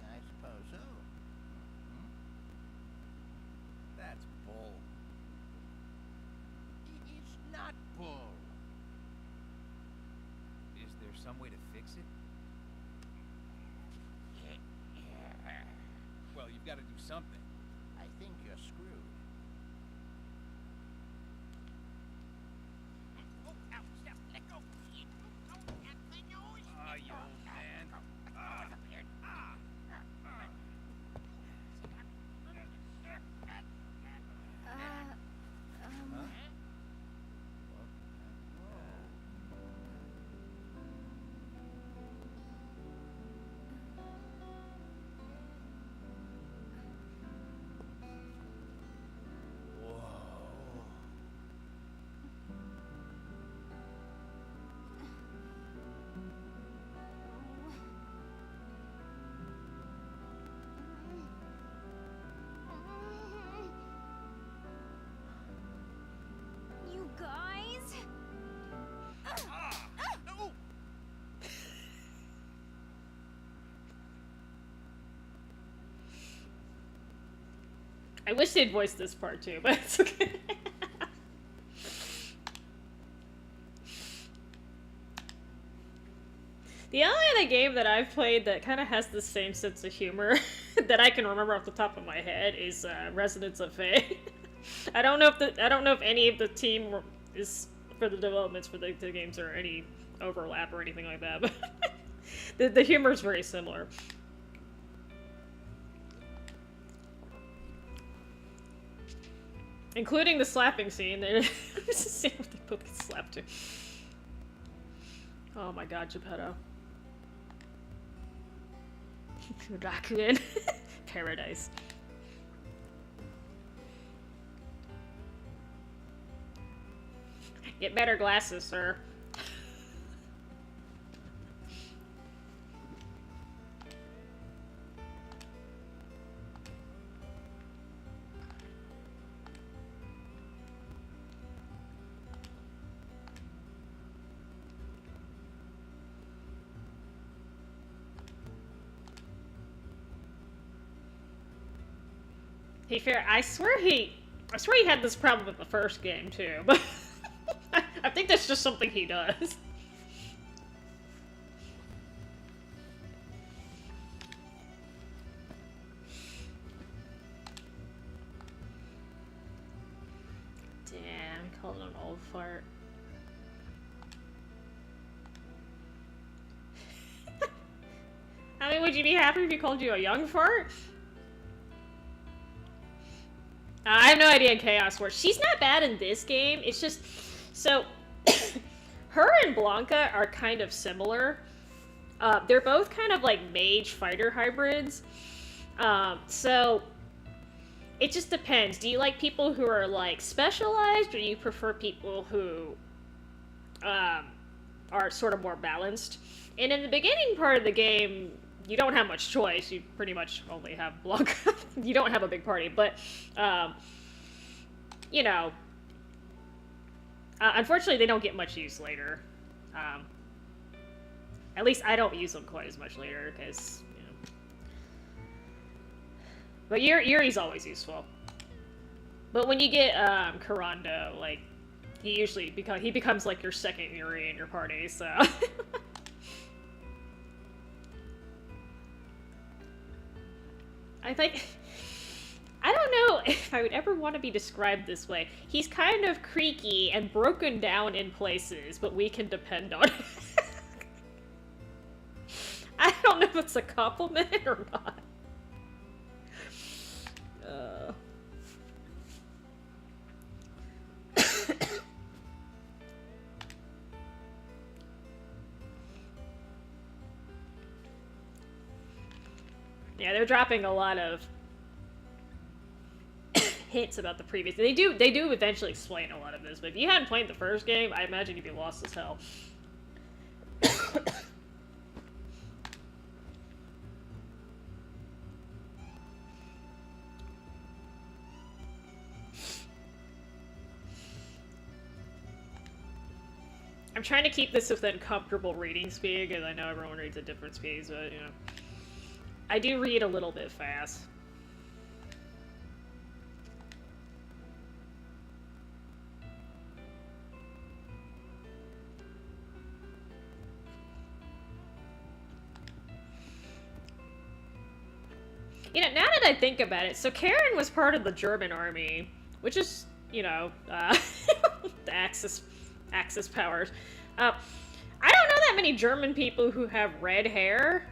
I suppose so. That's bull. It's not bull. Is there some way to fix it? Well, you've got to do something. think you're screwed. Oh, ow, stop, let go. Oh, that's my nose. Ah, you old man. You guys? No! I wish they'd voiced this part too, but it's okay. The only other game that I've played that kind of has the same sense of humor that I can remember off the top of my head is Residents of Fate. I don't know if any of the team is for the developments for the games or any overlap or anything like that, but the humor is very similar. Including the slapping scene. I'm just seeing if they both get slapped too. Oh my god, Geppetto. Rakuen. Paradise. Get better glasses, sir. Hey, fair. I swear he had this problem with the first game too, but I think that's just something he does. Damn, called it an old fart. I mean, would you be happy if he called you a young fart? I have no idea in Chaos Wars. She's not bad in this game. It's just... So, her and Blanca are kind of similar. They're both kind of like mage fighter hybrids. So, it just depends. Do you like people who are like specialized, or do you prefer people who are sort of more balanced? And in the beginning part of the game, you don't have much choice. You pretty much only have Blanca. You don't have a big party, but, you know, unfortunately they don't get much use later. At least I don't use them quite as much later, because, you know. But Yuri's always useful. But when you get, Kurando, like, he becomes like your second Yuri in your party, so... I don't know if I would ever want to be described this way. He's kind of creaky and broken down in places, but we can depend on him. I don't know if it's a compliment or not. Yeah, they're dropping a lot of hints about the previous. They do eventually explain a lot of this, but if you hadn't played the first game, I imagine you'd be lost as hell. I'm trying to keep this within comfortable reading speed, because I know everyone reads at different speeds, but, you know. I do read a little bit fast. You know, now that I think about it, so Karen was part of the German army, which is, you know, the Axis powers. I don't know that many German people who have red hair.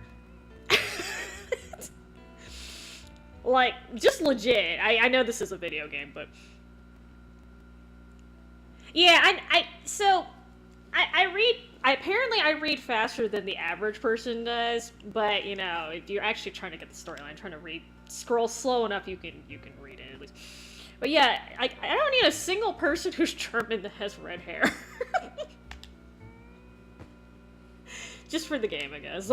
Like, just legit. I know this is a video game, but... Yeah, apparently I read faster than the average person does, but, you know, if you're actually trying to get the storyline, trying to scroll slow enough, you can read it at least. But yeah, I don't need a single person who's German that has red hair. Just for the game, I guess.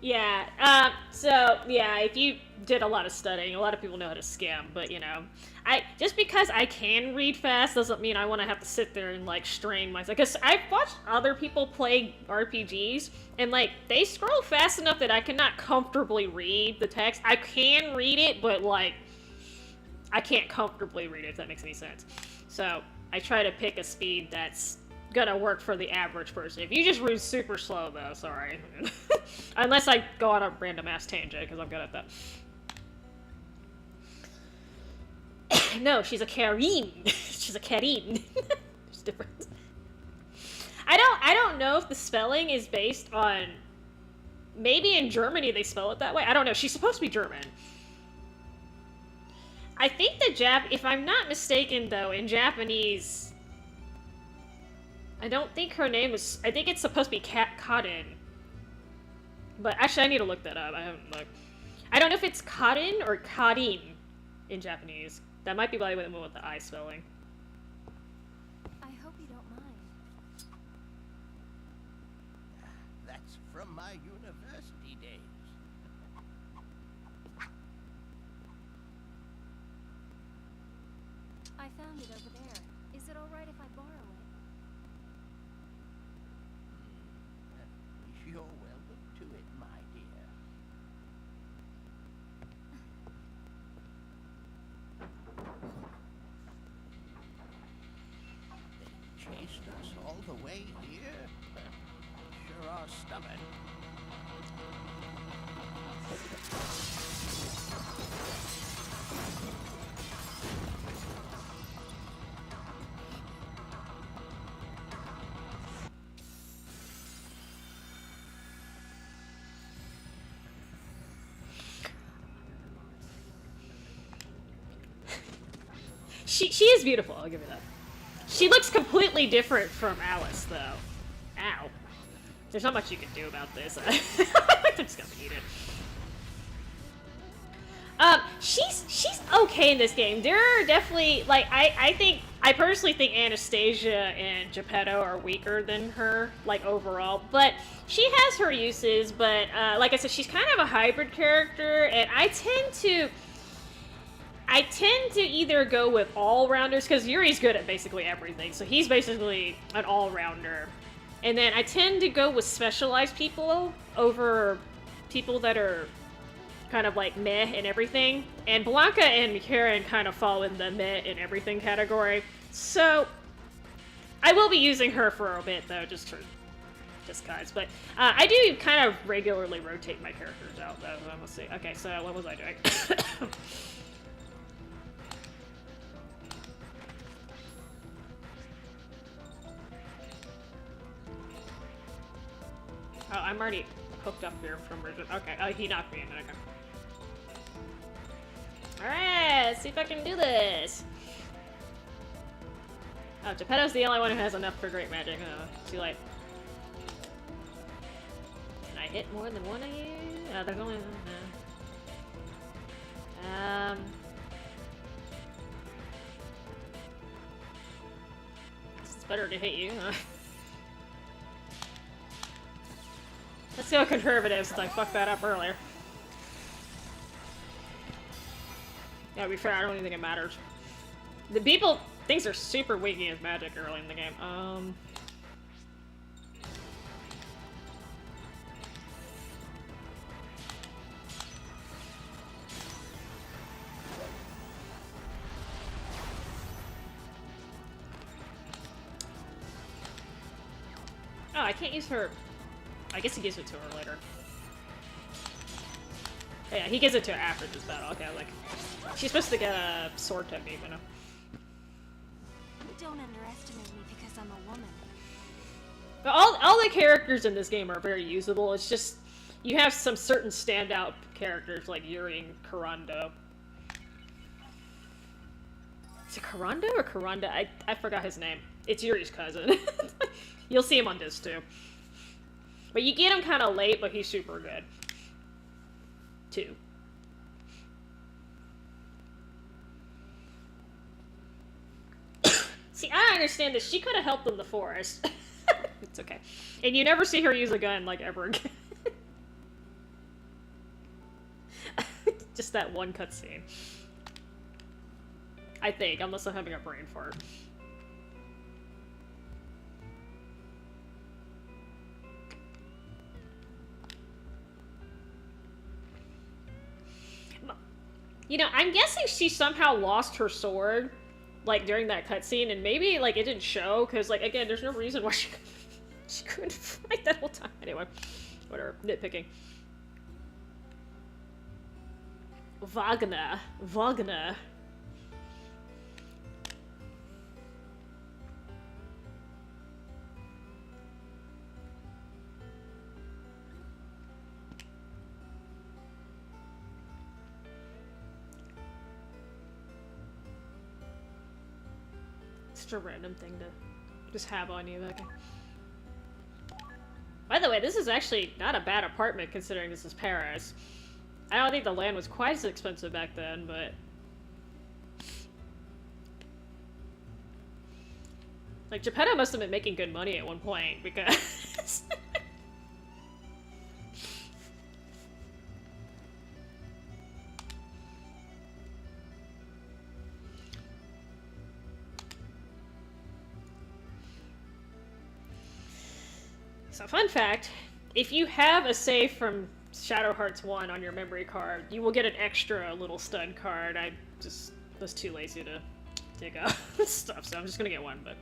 Yeah, so, yeah, if you did a lot of studying, a lot of people know how to skim, but, you know, just because I can read fast doesn't mean I want to have to sit there and, like, strain myself, because I've watched other people play RPGs, and, like, they scroll fast enough that I cannot comfortably read the text. I can read it, but, like, I can't comfortably read it, if that makes any sense. So, I try to pick a speed that's gonna work for the average person. If you just read super slow, though, sorry. Unless I go on a random ass tangent, because I'm good at that. No, she's a Karin. She's a Karin. There's difference. I don't know if the spelling is based on... Maybe in Germany they spell it that way. I don't know. She's supposed to be German. I think if I'm not mistaken, though, in Japanese... I don't think her name is... I think it's supposed to be Karin. But actually, I need to look that up. I haven't looked. I don't know if it's Karin or Karin in Japanese. That might be why we went with the I spelling. I hope you don't mind. That's from my university days. I found it over there. Is it alright if I borrow it? You're welcome to it, my dear. They chased us all the way here? Sure are stubborn. She is beautiful, I'll give you that. She looks completely different from Alice, though. Ow. There's not much you can do about this. I'm just gonna eat it. She's okay in this game. There are definitely, like, I personally think Anastasia and Geppetto are weaker than her, like, overall, but she has her uses, but, like I said, she's kind of a hybrid character, and I tend to either go with all-rounders, because Yuri's good at basically everything, so he's basically an all-rounder. And then I tend to go with specialized people over people that are kind of like meh and everything. And Blanca and Karen kind of fall in the meh and everything category. So I will be using her for a bit, though, just guys. But I do kind of regularly rotate my characters out, though. Let's see. Okay, so what was I doing? Oh, I'm already hooked up here from Bridget. Okay, oh, he knocked me in. Okay. Alright, let's see if I can do this. Oh, Geppetto's the only one who has enough for great magic. Oh, too late. Can I hit more than one of you? Oh, there's only... No. It's better to hit you, huh? Let's go conservative since I fucked that up earlier. Yeah, to be fair, I don't even think it matters. Things are super weak against magic early in the game. Oh, I can't use her. I guess he gives it to her later. Oh, yeah, he gives it to her after this battle. Okay, like, she's supposed to get a sword technique, you know. Don't underestimate me because I'm a woman. But all the characters in this game are very usable. It's just you have some certain standout characters like Yuri and Karando. Is it Karando or Karanda? I forgot his name. It's Yuri's cousin. You'll see him on this too. But you get him kind of late, but he's super good. Too. See, I understand this. She could have helped in the forest. It's okay. And you never see her use a gun, like, ever again. Just that one cutscene. I think, unless I'm having a brain fart. You know, I'm guessing she somehow lost her sword, like, during that cutscene, and maybe, like, it didn't show, because, like, again, there's no reason why she couldn't fight that whole time. Anyway, whatever. Nitpicking. Wagner. Just a random thing to just have on you. Okay. By the way, this is actually not a bad apartment considering this is Paris. I don't think the land was quite as expensive back then, but... Like, Geppetto must have been making good money at one point, because... So, fun fact, if you have a save from Shadow Hearts 1 on your memory card, you will get an extra little stud card. I just was too lazy to dig up stuff, so I'm just gonna get one, but...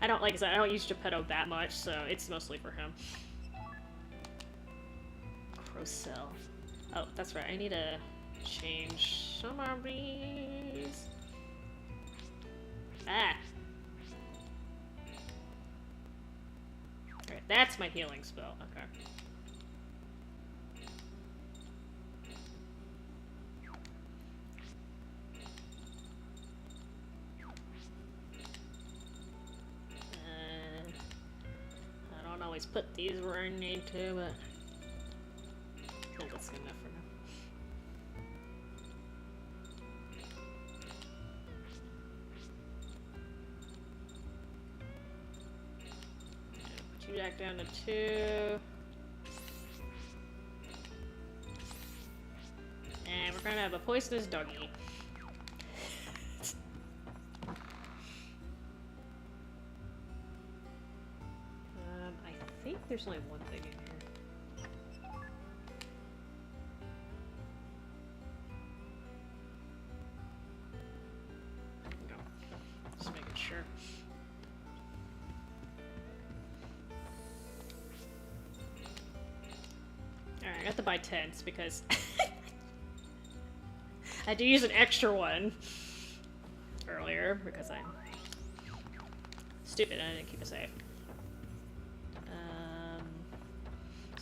I don't, like I said, I don't use Geppetto that much, so it's mostly for him. Crocell. Oh, that's right, I need to change some of these. Ah! Alright, that's my healing spell, okay. I don't always put these where I need to, but I think that's good enough for now. Put you back down to 2. And we're gonna have a poisonous doggy. I think there's only one thing in here. No. Just making sure. Alright, I got to buy tents because I had to use an extra one earlier because I'm stupid and I didn't keep it safe.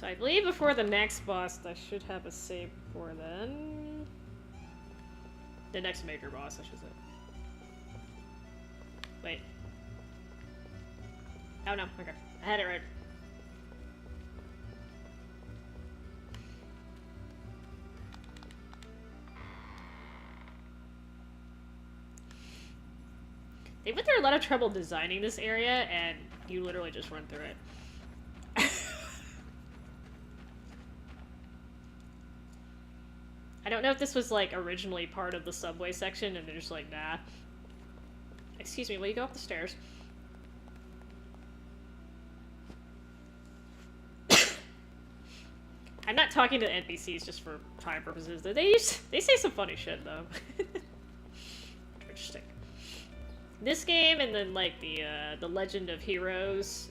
So I believe before the next boss, I should have a save before then. The next major boss, I should say. Wait. Oh no, okay. I had it right. They went through a lot of trouble designing this area, and you literally just run through it. I don't know if this was, like, originally part of the subway section, and they're just like, nah. Excuse me, will you go up the stairs? I'm not talking to the NPCs just for time purposes. They say some funny shit, though. Interesting. this game and then like the Legend of Heroes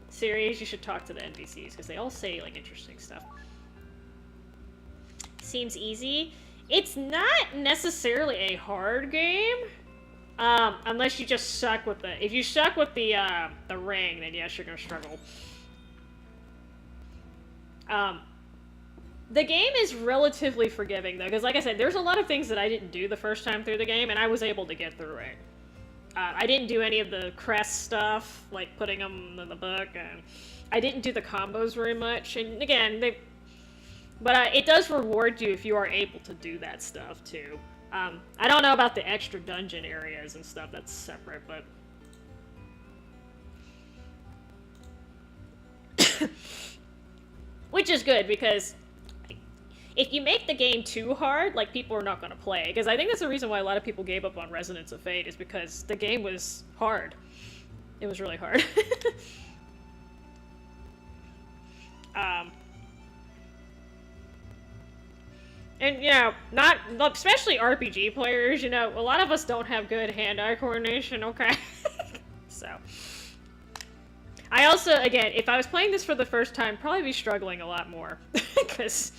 series, you should talk to the NPCs because they all say like interesting stuff. Seems easy. It's not necessarily a hard game, unless you just suck with the. If you suck with the ring, then yes, you're gonna struggle. The game is relatively forgiving though, because like I said, there's a lot of things that I didn't do the first time through the game, and I was able to get through it. I didn't do any of the crest stuff, like putting them in the book, and I didn't do the combos very much. And again, but it does reward you if you are able to do that stuff too. I don't know about the extra dungeon areas and stuff, that's separate, but... Which is good, because if you make the game too hard, like, people are not going to play. Because I think that's the reason why a lot of people gave up on Resonance of Fate, is because the game was hard. It was really hard. And, you know, especially RPG players, you know, a lot of us don't have good hand-eye coordination, okay? So. I also, again, if I was playing this for the first time, probably be struggling a lot more. Because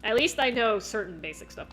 at least I know certain basic stuff.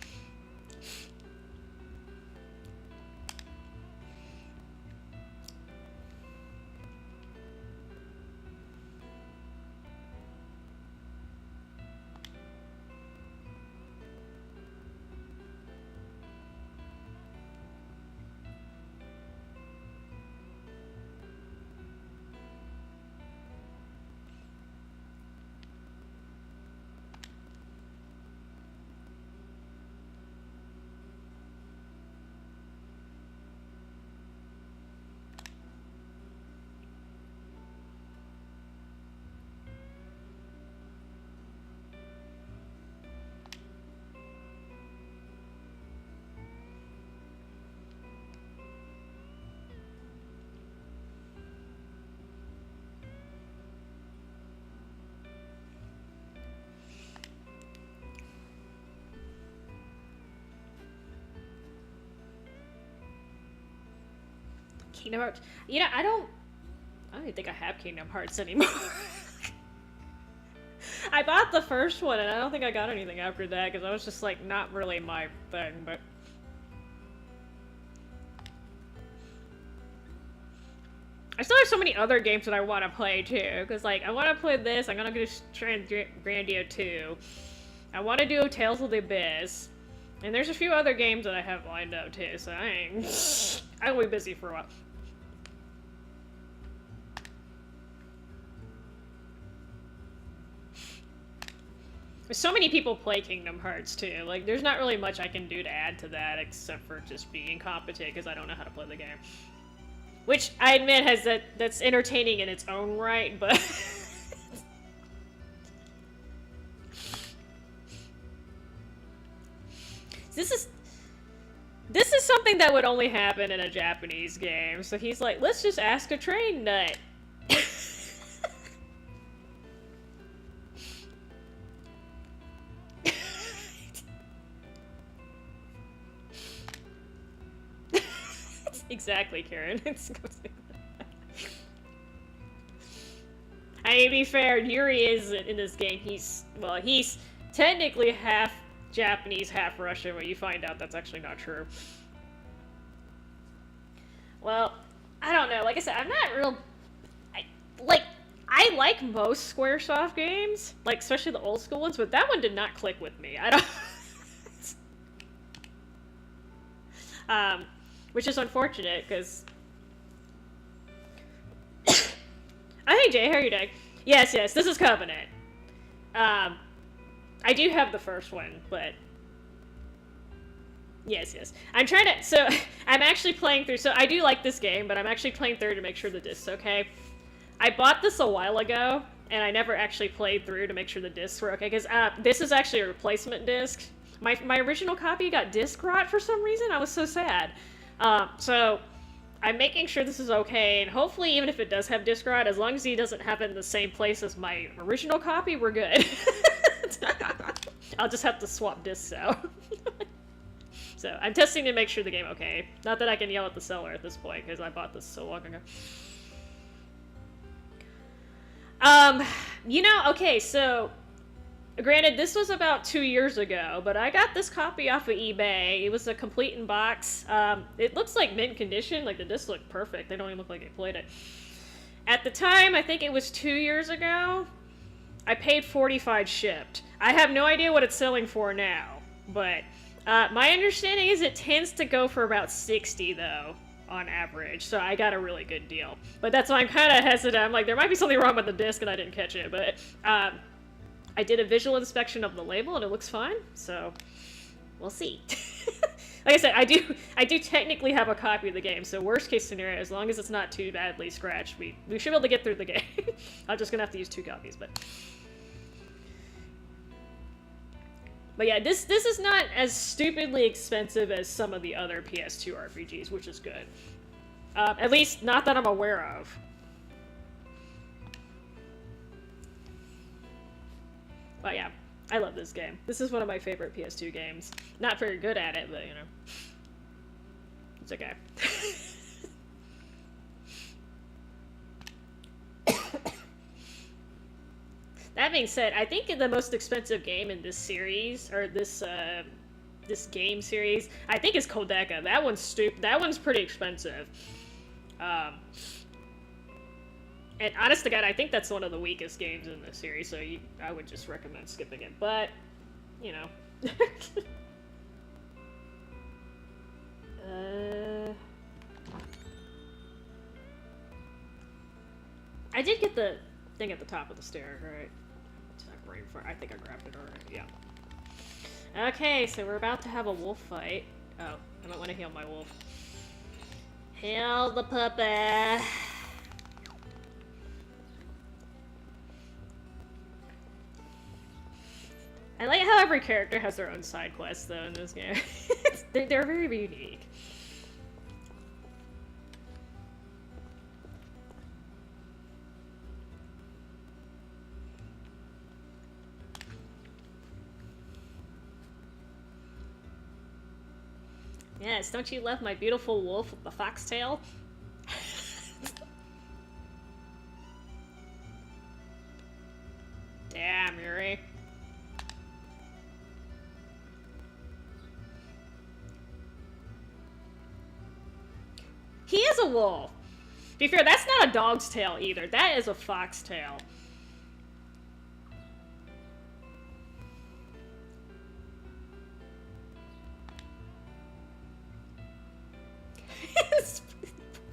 Kingdom Hearts. You know, I don't even think I have Kingdom Hearts anymore. I bought the first one, and I don't think I got anything after that, because I was just, like, not really my thing, but... I still have so many other games that I want to play, too, because, like, I want to play this, I'm gonna do Grandia 2, I want to do Tales of the Abyss, and there's a few other games that I have lined up, too, so I'll be busy for a while. So many people play Kingdom Hearts too. Like, there's not really much I can do to add to that except for just being competent because I don't know how to play the game. Which I admit that's entertaining in its own right, but this is something that would only happen in a Japanese game. So he's like, let's just ask a train nut. Exactly, Karen. I mean, to be fair, Yuri is in this game. He's technically half Japanese, half Russian, but you find out that's actually not true. Well, I don't know. Like I said, I'm not real. I like most Squaresoft games, like especially the old school ones, but that one did not click with me. I don't. Which is unfortunate, because... Hey Jay, how are you doing? Yes, this is Covenant. I do have the first one, but... Yes. I'm trying to... So, I'm actually playing through... So, I do like this game, but I'm actually playing through to make sure the disc's okay. I bought this a while ago, and I never actually played through to make sure the discs were okay, because this is actually a replacement disc. My original copy got disc rot for some reason. I was so sad. So I'm making sure this is okay, and hopefully even if it does have disc rot, as long as he doesn't have it in the same place as my original copy, we're good. I'll just have to swap discs out. So I'm testing to make sure the game okay. Not that I can yell at the seller at this point, because I bought this so long ago. You know, okay, so granted, this was about 2 years ago, but I got this copy off of eBay. It was a complete in box. It looks like mint condition, like the discs look perfect. They don't even look like they played it. At the time, I think it was 2 years ago, I paid $45 shipped. I have no idea what it's selling for now, but my understanding is it tends to go for about $60 though, on average, so I got a really good deal. But that's why I'm kind of hesitant. I'm like, there might be something wrong with the disc and I didn't catch it, but I did a visual inspection of the label and it looks fine, so we'll see. Like I said, I do technically have a copy of the game, so worst case scenario, as long as it's not too badly scratched, we should be able to get through the game. I'm just gonna have to use 2 copies, but yeah, this is not as stupidly expensive as some of the other PS2 RPGs, which is good. At least, not that I'm aware of. But yeah, I love this game. This is one of my favorite PS2 games. Not very good at it, but you know. It's okay. That being said, I think the most expensive game in this series, or this game series, I think is Codeka. That one's pretty expensive. And honest to God, I think that's one of the weakest games in the series, so I would just recommend skipping it. But, you know. I did get the thing at the top of the stairs, right? I think I grabbed it already, yeah. Okay, so we're about to have a wolf fight. Oh, I don't want to heal my wolf. Heal the puppy! I like how every character has their own side quests, though, in this game. They're very unique. Yes, don't you love my beautiful wolf with the foxtail? Damn, Yuri. He is a wolf. To be fair, that's not a dog's tail either. That is a foxtail.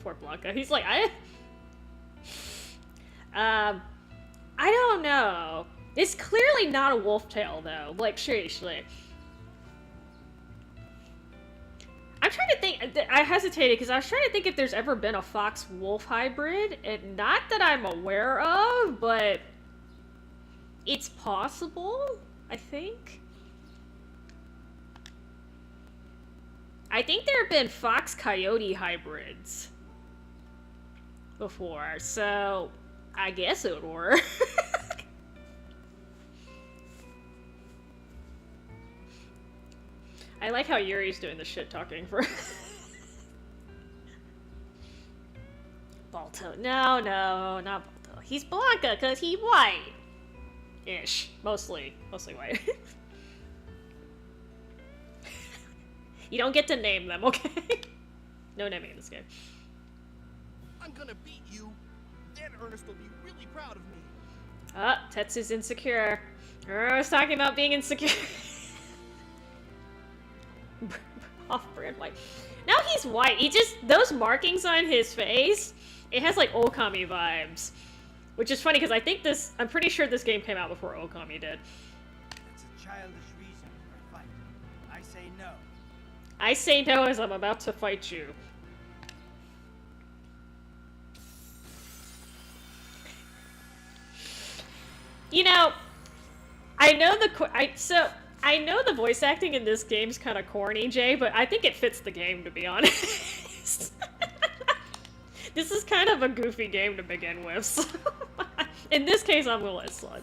Poor Blanca. He's like, I don't know. It's clearly not a wolf tail, though. Like, seriously. I'm trying to think. I hesitated because I was trying to think if there's ever been a fox-wolf hybrid. And not that I'm aware of, but it's possible, I think. I think there have been fox-coyote hybrids before, so I guess it would work. I like how Yuri's doing the shit talking for Balto. No, not Balto. He's Blanca because he's white. Ish. Mostly white. You don't get to name them, okay? No naming in this game. I'm gonna beat you. Then Ernest will be really proud of me. Tetsu's insecure. I was talking about being insecure. Off-brand white. Now he's white. He just, those markings on his face, it has like Okami vibes. Which is funny because I'm pretty sure this game came out before Okami did. That's a childish reason for a fight. I say no. I say no as I'm about to fight you. You know, I know the voice acting in this game's kind of corny, Jay, but I think it fits the game, to be honest. This is kind of a goofy game to begin with, so in this case, I'm gonna let it slide.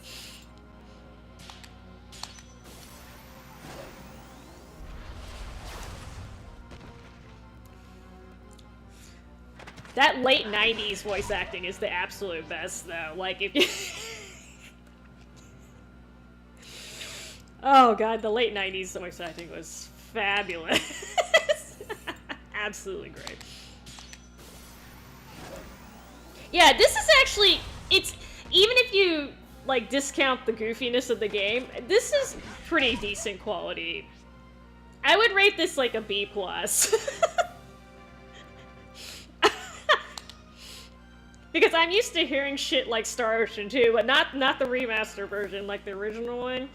That late 90s voice acting is the absolute best, though. Like, if you... Oh god, the late 90s voice acting was fabulous. Absolutely great. Yeah, this is actually... It's... Even if you, like, discount the goofiness of the game, this is pretty decent quality. I would rate this like a B+. Because I'm used to hearing shit like Star Ocean 2, but not the remaster version, like the original one.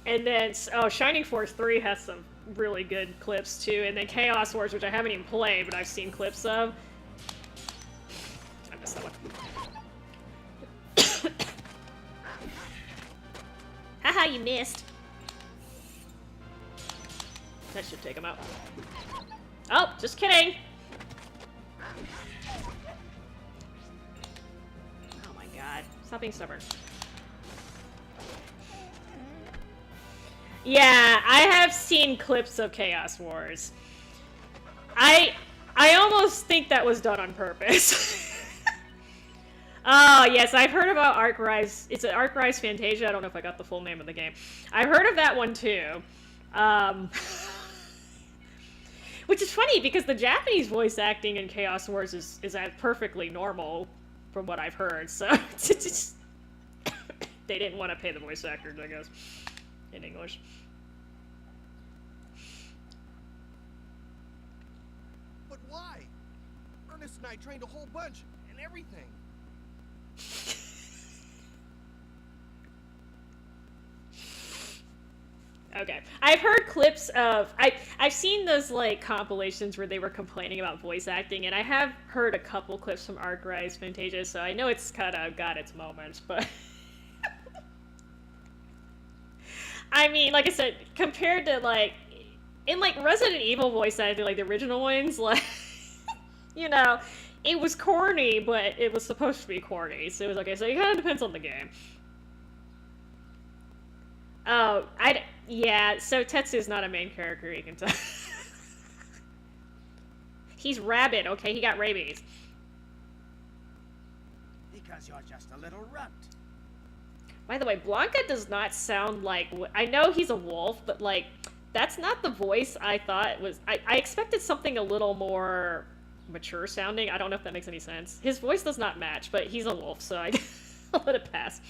And then, oh, Shining Force 3 has some really good clips too, and then Chaos Wars, which I haven't even played, but I've seen clips of. I missed that one. Haha, you missed. That should take him out. Oh, just kidding! Oh my god. Stop being stubborn. Yeah, I have seen clips of Chaos Wars. I almost think that was done on purpose. Oh, yes, I've heard about Arc Rise. It's an Arc Rise Fantasia. I don't know if I got the full name of the game. I've heard of that one, too. Which is funny, because the Japanese voice acting in Chaos Wars is perfectly normal, from what I've heard, so... They didn't want to pay the voice actors, I guess, in English. But why? Ernest and I trained a whole bunch, and everything. Okay, I've heard clips of... I've seen those, like, compilations where they were complaining about voice acting, and I have heard a couple clips from Arc Rise Fantasia, so I know it's kind of got its moments, but... I mean, like I said, compared to, like... In, like, Resident Evil voice acting, like, the original ones, like... You know, it was corny, but it was supposed to be corny, so it was okay, so it kind of depends on the game. Oh, yeah, so Tetsu's not a main character, you can tell. He's rabid, okay? He got rabies. Because you're just a little runt. By the way, Blanca does not sound like... I know he's a wolf, but, like, that's not the voice I thought was... I expected something a little more mature sounding. I don't know if that makes any sense. His voice does not match, but he's a wolf, so I'll let it pass.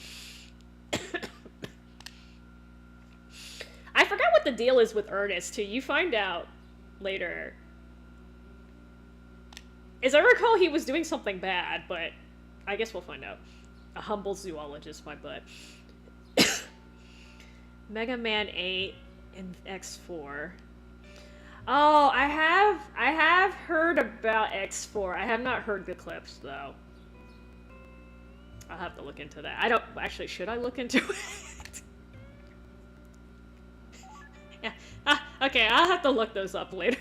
I forgot what the deal is with Ernest, too. You find out later. As I recall, he was doing something bad, but I guess we'll find out. A humble zoologist, my butt. Mega Man 8 and X4. Oh, I have heard about X4. I have not heard the clips, though. I'll have to look into that. I don't... Actually, should I look into it? Yeah. Okay, I'll have to look those up later.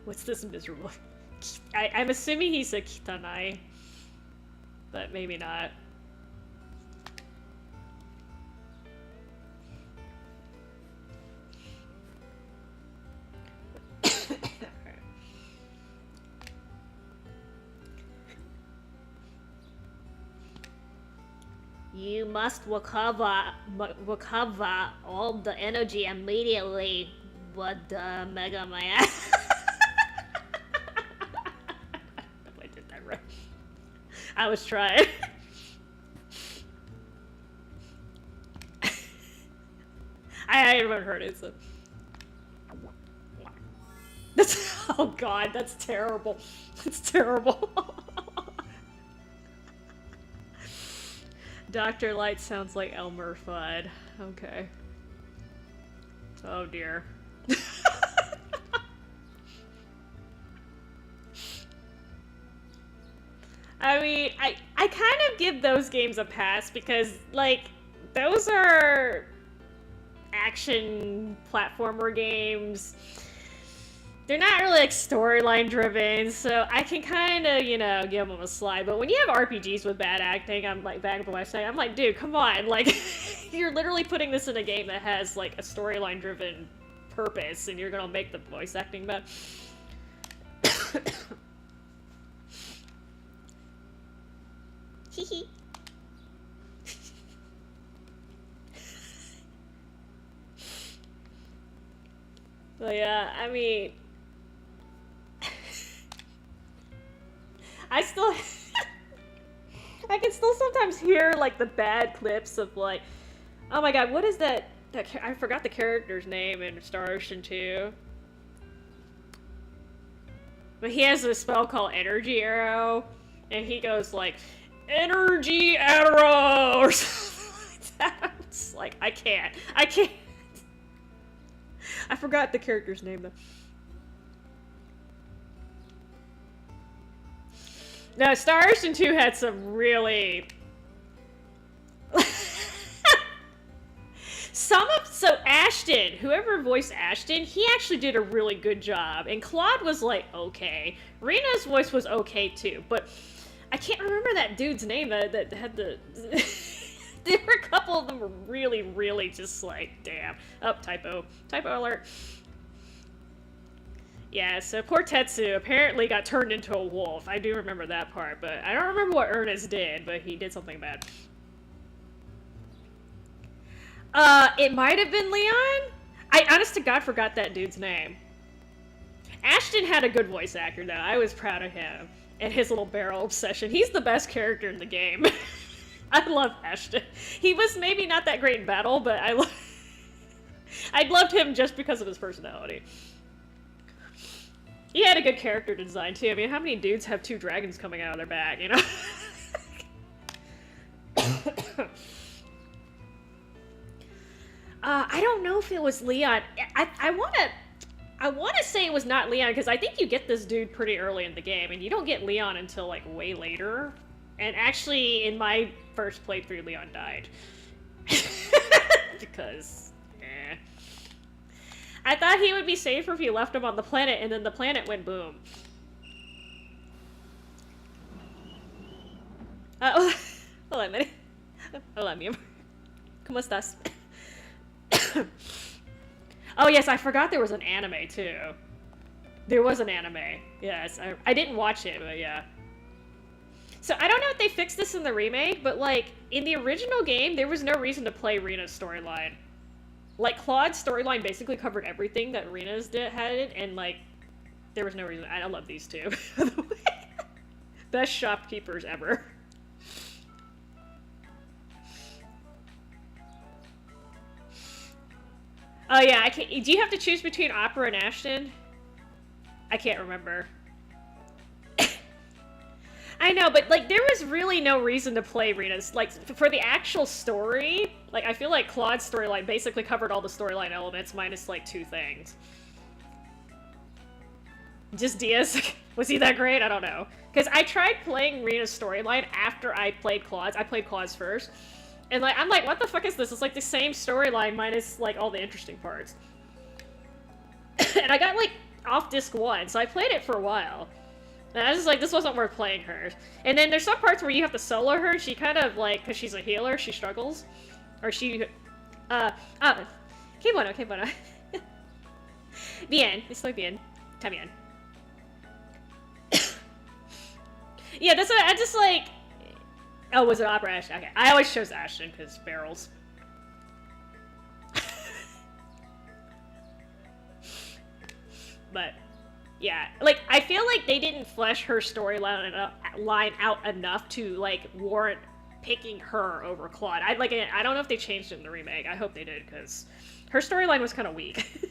What's this miserable... I'm assuming he's a Kitanai. But maybe not. You must recover all the energy immediately, but Mega Man. I did that right. I was trying. I haven't heard it, so. Oh god, that's terrible. That's terrible. Dr. Light sounds like Elmer Fudd. Okay. Oh dear. I mean, I kind of give those games a pass because, like, those are action platformer games. They're not really, like, storyline driven, so I can kind of, you know, give them a slide. But when you have RPGs with bad acting, I'm like, bad voice acting, I'm like, dude, come on. Like, you're literally putting this in a game that has, like, a storyline driven purpose, and you're gonna make the voice acting bad. Hee. But yeah, I mean, I still, I can still sometimes hear like the bad clips of like, oh my god, what is that? I forgot the character's name in Star Ocean 2. But he has a spell called Energy Arrow, and he goes like, Energy Arrow, or something like that. It's like, I can't. I forgot the character's name though. No, Star Ocean 2 had some really... So Ashton, whoever voiced Ashton, he actually did a really good job. And Claude was like, okay. Rena's voice was okay too, but I can't remember that dude's name that had the... There were a couple of them were really, really just like, damn. Oh, typo. Typo alert. Yeah, so poor Tetsu apparently got turned into a wolf. I do remember that part, but I don't remember what Ernest did, but he did something bad. It might have been Leon? I honest to God forgot that dude's name. Ashton had a good voice actor though. I was proud of him. And his little barrel obsession. He's the best character in the game. I love Ashton. He was maybe not that great in battle, but I loved him just because of his personality. He had a good character design too. I mean, how many dudes have 2 dragons coming out of their back, you know? I don't know if it was Leon. I wanna say it was not Leon, because I think you get this dude pretty early in the game, and you don't get Leon until like way later. And actually, in my first playthrough, Leon died. Because, I thought he would be safer if you left him on the planet, and then the planet went boom. Hola, Mary. Hola, mi amor. ¿Cómo estás? Oh yes, I forgot there was an anime too. There was an anime. Yes, I didn't watch it, but yeah. So I don't know if they fixed this in the remake, but like in the original game, there was no reason to play Rena's storyline. Like Claude's storyline basically covered everything that Rena's had, and like there was no reason. I love these two. By the way, best shopkeepers ever. Oh yeah, I can't. Do you have to choose between Opera and Ashton? I can't remember. I know, but like there was really no reason to play Rena's. Like for the actual story, like I feel like Claude's storyline basically covered all the storyline elements minus like 2 things. Just Diaz. Was he that great? I don't know. Because I tried playing Rena's storyline after I played Claude's. I played Claude's first. And like I'm like, what the fuck is this? It's like the same storyline minus like all the interesting parts. And I got like off disc 1, so I played it for a while. And I was just like, this wasn't worth playing her. And then there's some parts where you have to solo her. She kind of like, because she's a healer, she struggles. Or she, qué bueno, qué bueno. Bien, estoy bien. Está bien. Yeah, that's what I just like. Oh, was it Opera Ashton? Okay, I always chose Ashton because barrels. But yeah, like I feel like they didn't flesh her storyline out enough to like warrant picking her over Claude. I don't know if they changed it in the remake. I hope they did because her storyline was kind of weak.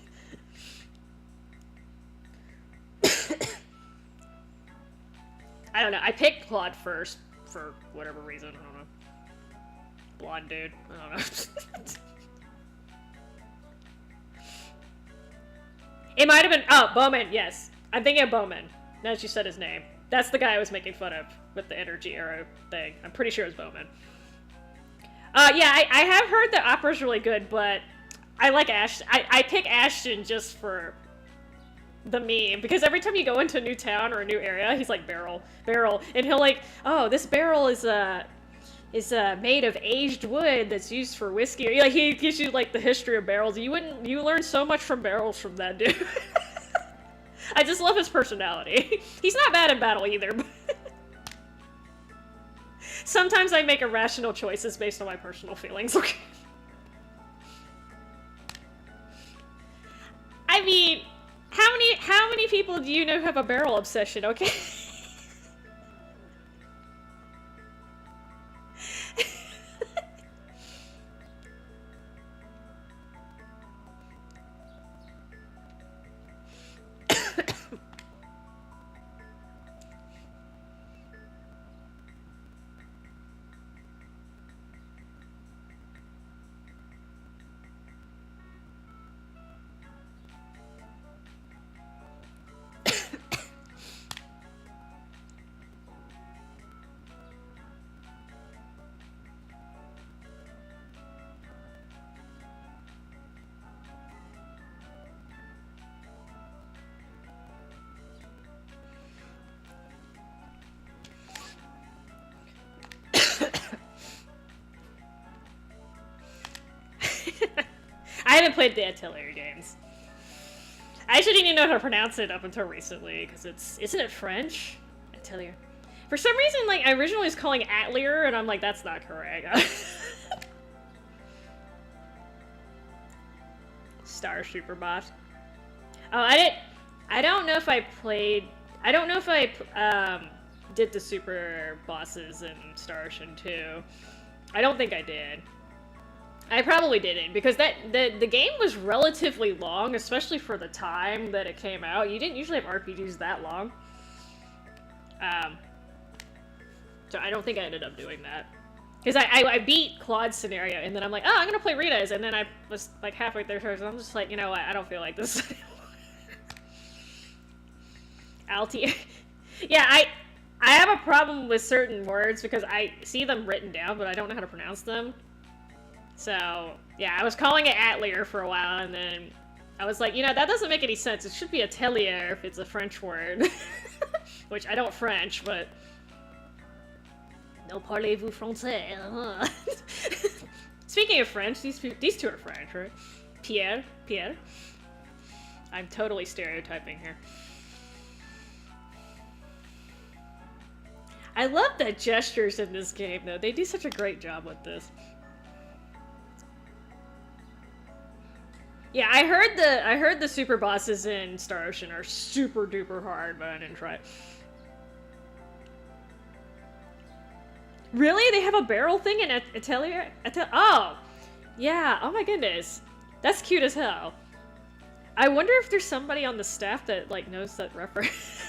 I don't know. I picked Claude first for whatever reason. I don't know. Blonde dude. I don't know. It might have been... Oh, Bowman, yes. I'm thinking of Bowman. Now that you said his name. That's the guy I was making fun of with the energy arrow thing. I'm pretty sure it was Bowman. Yeah, I have heard that Opera's really good, but I like Ashton. I pick Ashton just for the meme, because every time you go into a new town or a new area, he's like, barrel, and he'll like, oh, this barrel is made of aged wood that's used for whiskey. Like he gives you like the history of barrels. You learn so much from barrels from that dude. I just love his personality. He's not bad in battle either, but sometimes I make irrational choices based on my personal feelings, okay? I mean, how many people do you know have a barrel obsession, okay? I haven't played the Atelier games. I actually didn't even know how to pronounce it up until recently, because isn't it French? Atelier. For some reason, like, I originally was calling Atelier, and I'm like, that's not correct. Star Super Boss. Oh, I don't know if I played, I don't know if I, did the Super Bosses in Star Ocean 2. I don't think I did. I probably didn't, because the game was relatively long, especially for the time that it came out. You didn't usually have RPGs that long. So I don't think I ended up doing that. Because I beat Claude's scenario, and then I'm like, oh, I'm gonna play Rita's, and then I was like halfway through hers, and I'm just like, you know what, I don't feel like this anymore. Yeah, I have a problem with certain words, because I see them written down, but I don't know how to pronounce them. So, yeah, I was calling it Atelier for a while, and then I was like, you know, that doesn't make any sense. It should be Atelier if it's a French word. Which, I don't French, but... No parlez-vous français, huh? Speaking of French, these two are French, right? Pierre? I'm totally stereotyping here. I love the gestures in this game, though. They do such a great job with this. Yeah, I heard the super bosses in Star Ocean are super duper hard, but I didn't try it. Really? They have a barrel thing in Atelier? Oh! Yeah, oh my goodness. That's cute as hell. I wonder if there's somebody on the staff that, like, knows that reference.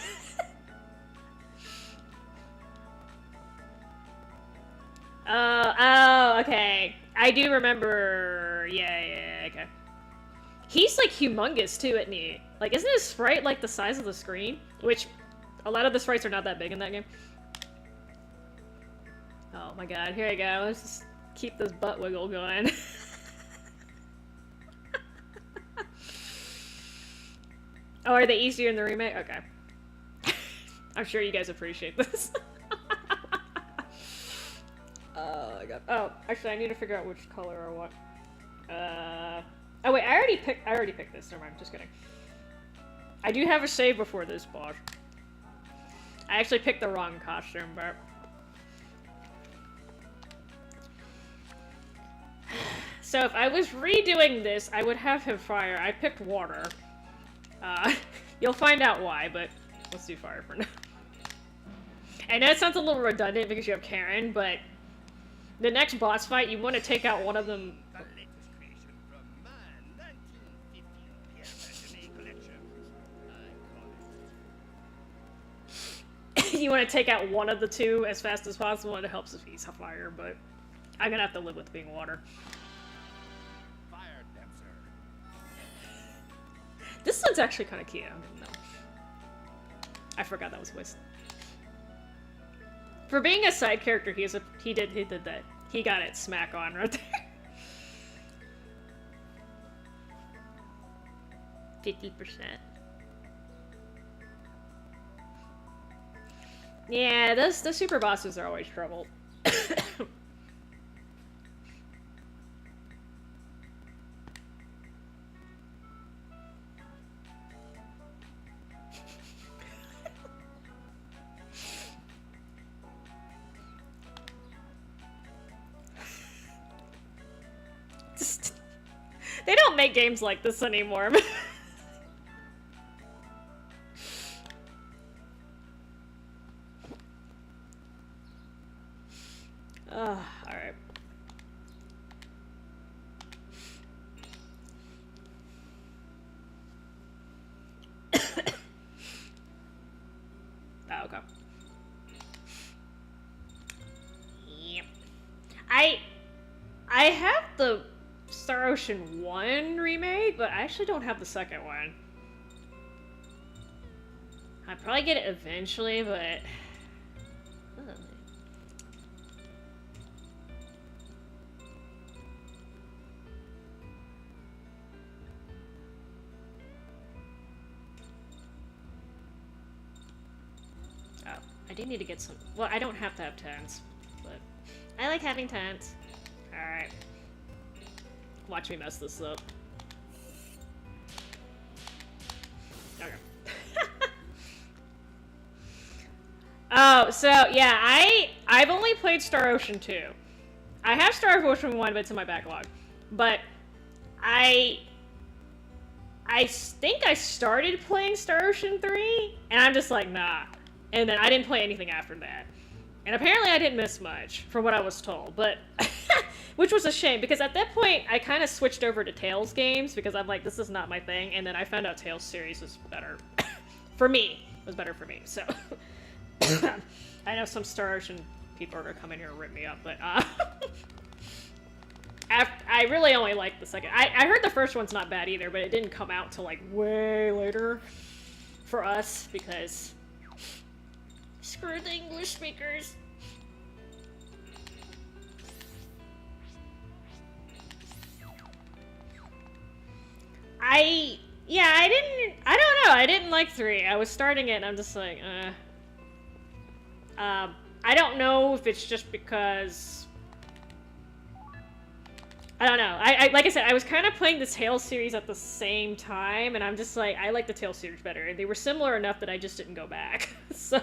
Oh, okay. I do remember... Yeah, okay. He's, like, humongous, too, isn't he? Like, isn't his sprite, like, the size of the screen? Which, a lot of the sprites are not that big in that game. Oh my god, here we go. Let's just keep this butt wiggle going. Oh, are they easier in the remake? Okay. I'm sure you guys appreciate this. Oh my god. Oh, actually, I need to figure out which color or what. Oh wait, I already picked this. Never mind, just kidding. I do have a save before this boss. I actually picked the wrong costume, but... So if I was redoing this, I would have him fire. I picked water. You'll find out why, but let's do fire for now. I know it sounds a little redundant because you have Karen, but the next boss fight, you want to take out one of them. You want to take out one of the two as fast as possible, and it helps if he's fire, but I'm gonna have to live with being water. This one's actually kind of cute. I don't know. I forgot that was Whist. For being a side character, he did that. He got it smack on right there. 50%. Yeah, the super bosses are always trouble. make games like this anymore. Alright. Oh, okay. Yep. I have the Star Ocean 1 remake, but I actually don't have the second one. I'll probably get it eventually, but... Oh, I do need to get some... Well, I don't have to have tents, but I like having tents. Alright. Watch me mess this up. Okay. Oh, so yeah, I've only played Star Ocean 2. I have Star Ocean 1, but it's in my backlog. But I think I started playing Star Ocean 3, and I'm just like, nah. And then I didn't play anything after that. And apparently I didn't miss much, from what I was told, but... Which was a shame, because at that point, I kind of switched over to Tales games, because I'm like, this is not my thing, and then I found out Tales series was better. For me. It was better for me, so... I know some Star Ocean people are gonna come in here and rip me up, but, I really only liked the second. I heard the first one's not bad either, but it didn't come out till, like, way later for us, because... Screw the English speakers. I don't know, I didn't like 3. I was starting it and I'm just like, I don't know if it's just because... I don't know. Like I said, I was kind of playing the Tales series at the same time, and I'm just like, I like the Tales series better. And they were similar enough that I just didn't go back. So,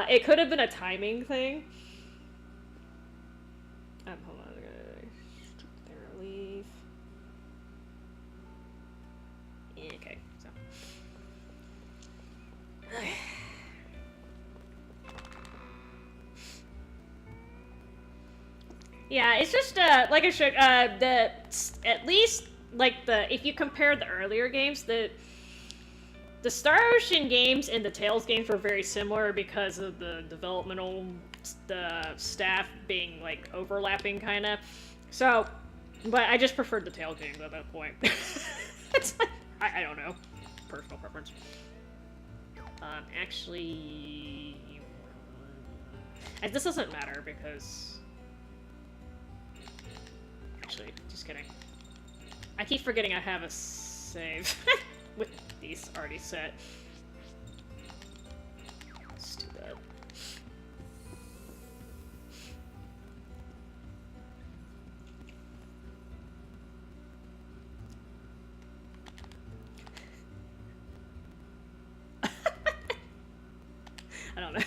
it could have been a timing thing. Hold on. There, leave. Okay, so. Yeah, it's just, like I showed, at least, like, if you compare the earlier games, the Star Ocean games and the Tales games were very similar because of the developmental, staff being, like, overlapping, kind of. So, but I just preferred the Tales games at that point. It's like, I don't know. Personal preference. Actually... This doesn't matter, because... Actually, just kidding. I keep forgetting I have a save with these already set. Let's do that. I don't know.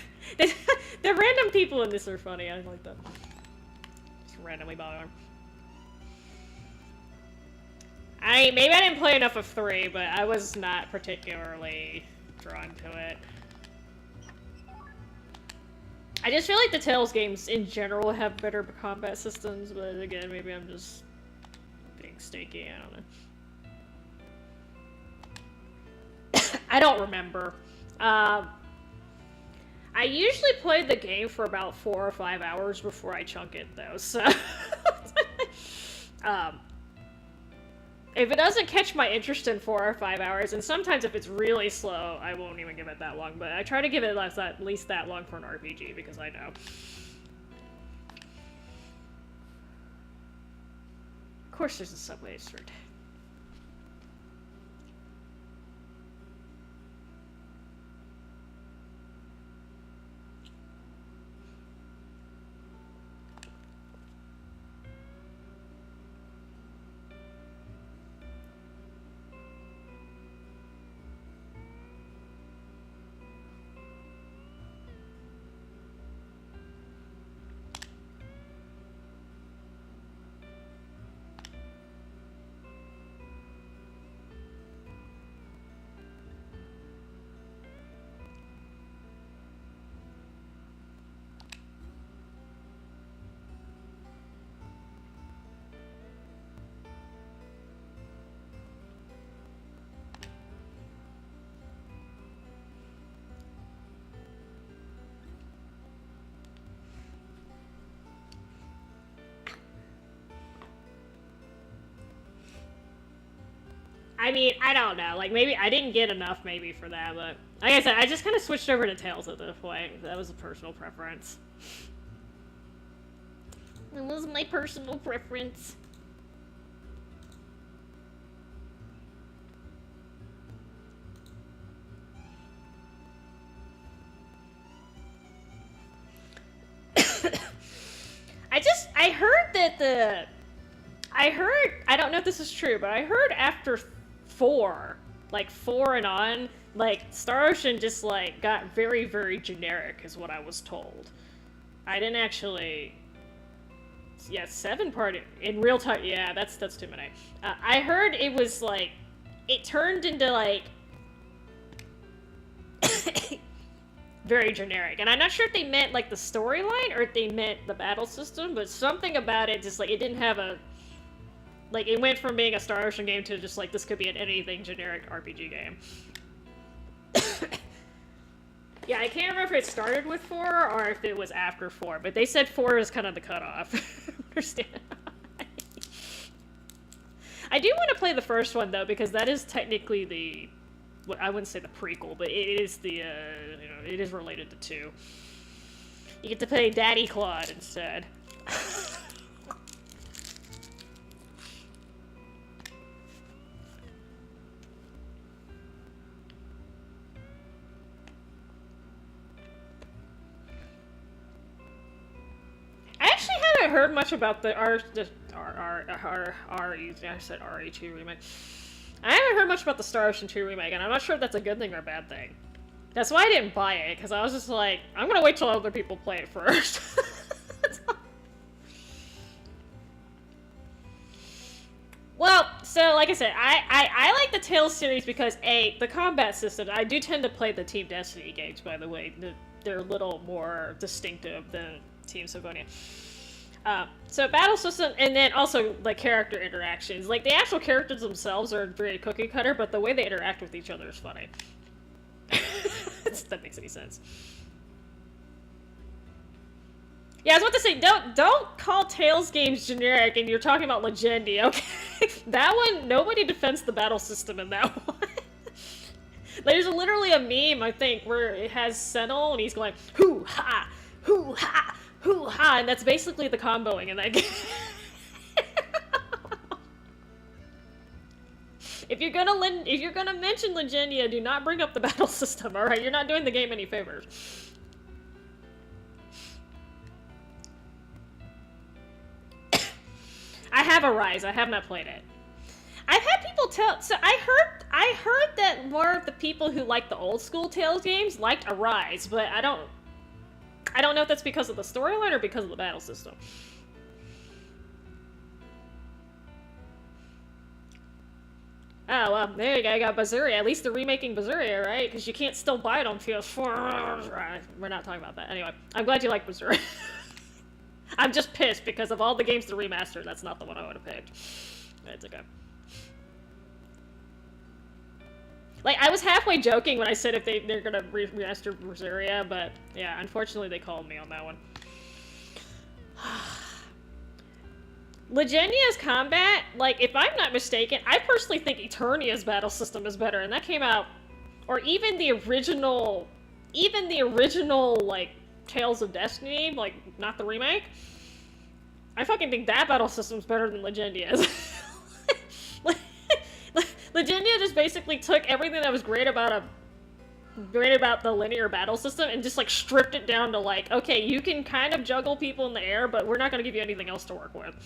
The random people in this are funny. I like that. Just randomly by arm. Maybe I didn't play enough of 3, but I was not particularly drawn to it. I just feel like the Tales games in general have better combat systems, but again, maybe I'm just being stinky, I don't know. I don't remember. I usually play the game for about 4 or 5 hours before I chunk it, though, so... If it doesn't catch my interest in 4 or 5 hours, and sometimes if it's really slow, I won't even give it that long, but I try to give it at least that long for an RPG, because I know. Of course there's a subway insert. I mean, I don't know. Like, maybe I didn't get enough maybe for that, but like I said, I just kind of switched over to Tales at this point. That was a personal preference. It was my personal preference. I heard that I don't know if this is true, but I heard after 4, like 4 and on, like Star Ocean just like got very, very generic is what I was told. I didn't actually, yeah, 7 part in real time, yeah, that's too many. I heard it was like, it turned into like, very generic, and I'm not sure if they meant like the storyline or if they meant the battle system, but something about it just like it didn't have a, like it went from being a Star Ocean game to just like this could be an anything generic RPG game. Yeah, I can't remember if it started with 4 or if it was after 4, but they said 4 is kind of the cutoff. Understand? I do want to play the first one though, because that is technically the, well, I wouldn't say the prequel, but it is the, you know, it is related to 2. You get to play Daddy Claude instead. I actually haven't heard much about the I said RE2 remake. I haven't heard much about the Star Ocean 2 remake, and I'm not sure if that's a good thing or a bad thing. That's why I didn't buy it, because I was just like, I'm gonna wait till other people play it first. Well, so like I said, I like the Tales series because A, the combat system, I do tend to play the Team Destiny games, by the way. They're a little more distinctive than Team Symphonia. So battle system, and then also like character interactions. Like the actual characters themselves are very cookie cutter, but the way they interact with each other is funny. If that makes any sense. Yeah, I was about to say, don't call Tales games generic, and you're talking about Legendia, okay? That one, nobody defends the battle system in that one. There's literally a meme, I think, where it has Sentinel, and he's going, hoo-ha, hoo-ha, hoo-ha, and that's basically the comboing in that game. If you're gonna mention Legendia, do not bring up the battle system, alright? You're not doing the game any favors. I have Arise. I have not played it. I've had people tell. So I heard that more of the people who like the old school Tales games liked Arise, but I don't know if that's because of the storyline or because of the battle system. Oh well, there you go. I got Bazuria. At least they're remaking Bazuria, right? Because you can't still buy it on PS4. We're not talking about that. Anyway, I'm glad you like Bazuria. I'm just pissed because of all the games to remaster, that's not the one I would have picked. It's okay. Like, I was halfway joking when I said if they're gonna remaster Berseria, but yeah, unfortunately they called me on that one. Legenia's combat, like, if I'm not mistaken, I personally think Eternia's battle system is better, and that came out, or even the original, like, Tales of Destiny, like, not the remake. I fucking think that battle system's better than Legendia's. Legendia just basically took everything that was great about the linear battle system and just like stripped it down to like, okay, you can kind of juggle people in the air, but we're not going to give you anything else to work with.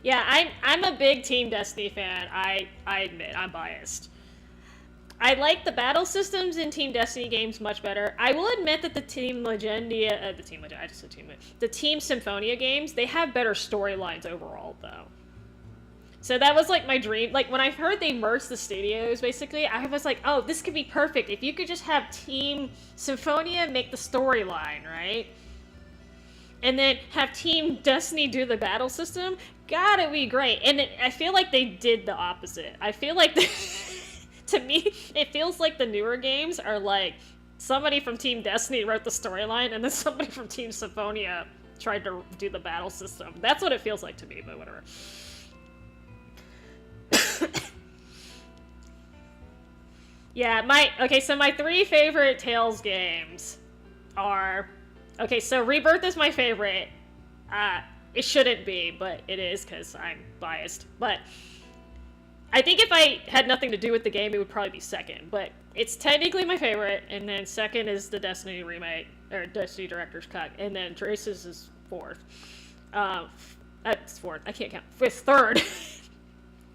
Yeah, I'm a big Team Destiny fan. I admit, I'm biased. I like the battle systems in Team Destiny games much better. I will admit that the Team Symphonia games, they have better storylines overall, though. So that was like my dream. Like when I heard they merged the studios, basically, I was like, oh, this could be perfect. If you could just have Team Symphonia make the storyline, right? And then have Team Destiny do the battle system, God, it'd be great. And I feel like they did the opposite. I feel like, to me, it feels like the newer games are like somebody from Team Destiny wrote the storyline, and then somebody from Team Symphonia tried to do the battle system. That's what it feels like to me, but whatever. Yeah, so my 3 favorite Tales games are... Okay, so Rebirth is my favorite. It shouldn't be, but it is, because I'm biased. But I think if I had nothing to do with the game, it would probably be second. But it's technically my favorite, and then second is the Destiny remake, or Destiny Director's Cut, and then Traces is fourth. That's fourth. I can't count. It's third.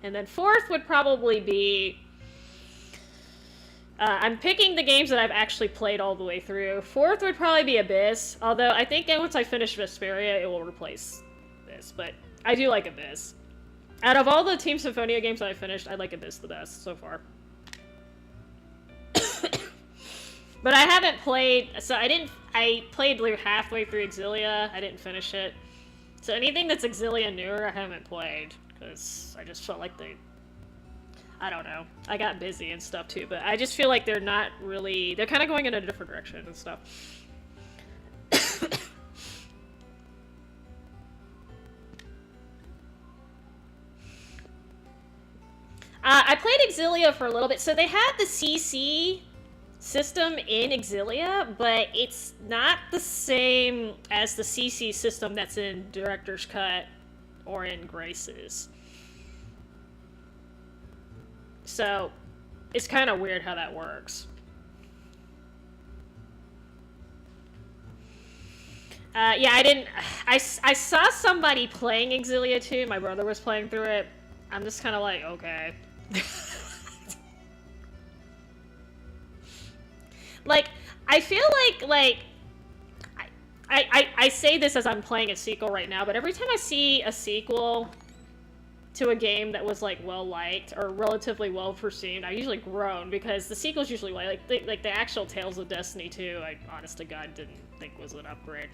And then fourth would probably be... I'm picking the games that I've actually played all the way through. Fourth would probably be Abyss, although I think once I finish Vesperia, it will replace this. But I do like Abyss. Out of all the Team Symphonia games that I finished, I like Abyss the best so far. But I haven't played, so I played halfway through Exilia. I didn't finish it. So anything that's Exilia newer, I haven't played, because I just felt like I don't know. I got busy and stuff too, but I just feel like they're not really... They're kind of going in a different direction and stuff. I played Exilia for a little bit. So they had the CC system in Exilia, but it's not the same as the CC system that's in Director's Cut or in Graces. So, it's kind of weird how that works. Yeah, I saw somebody playing Exilia 2. My brother was playing through it. I'm just kind of like, okay. Like, I feel like I say this as I'm playing a sequel right now, but every time I see a sequel to a game that was like well liked or relatively well perceived, I usually groan, because the sequels usually like the actual Tales of Destiny 2, I honest to God didn't think was an upgrade.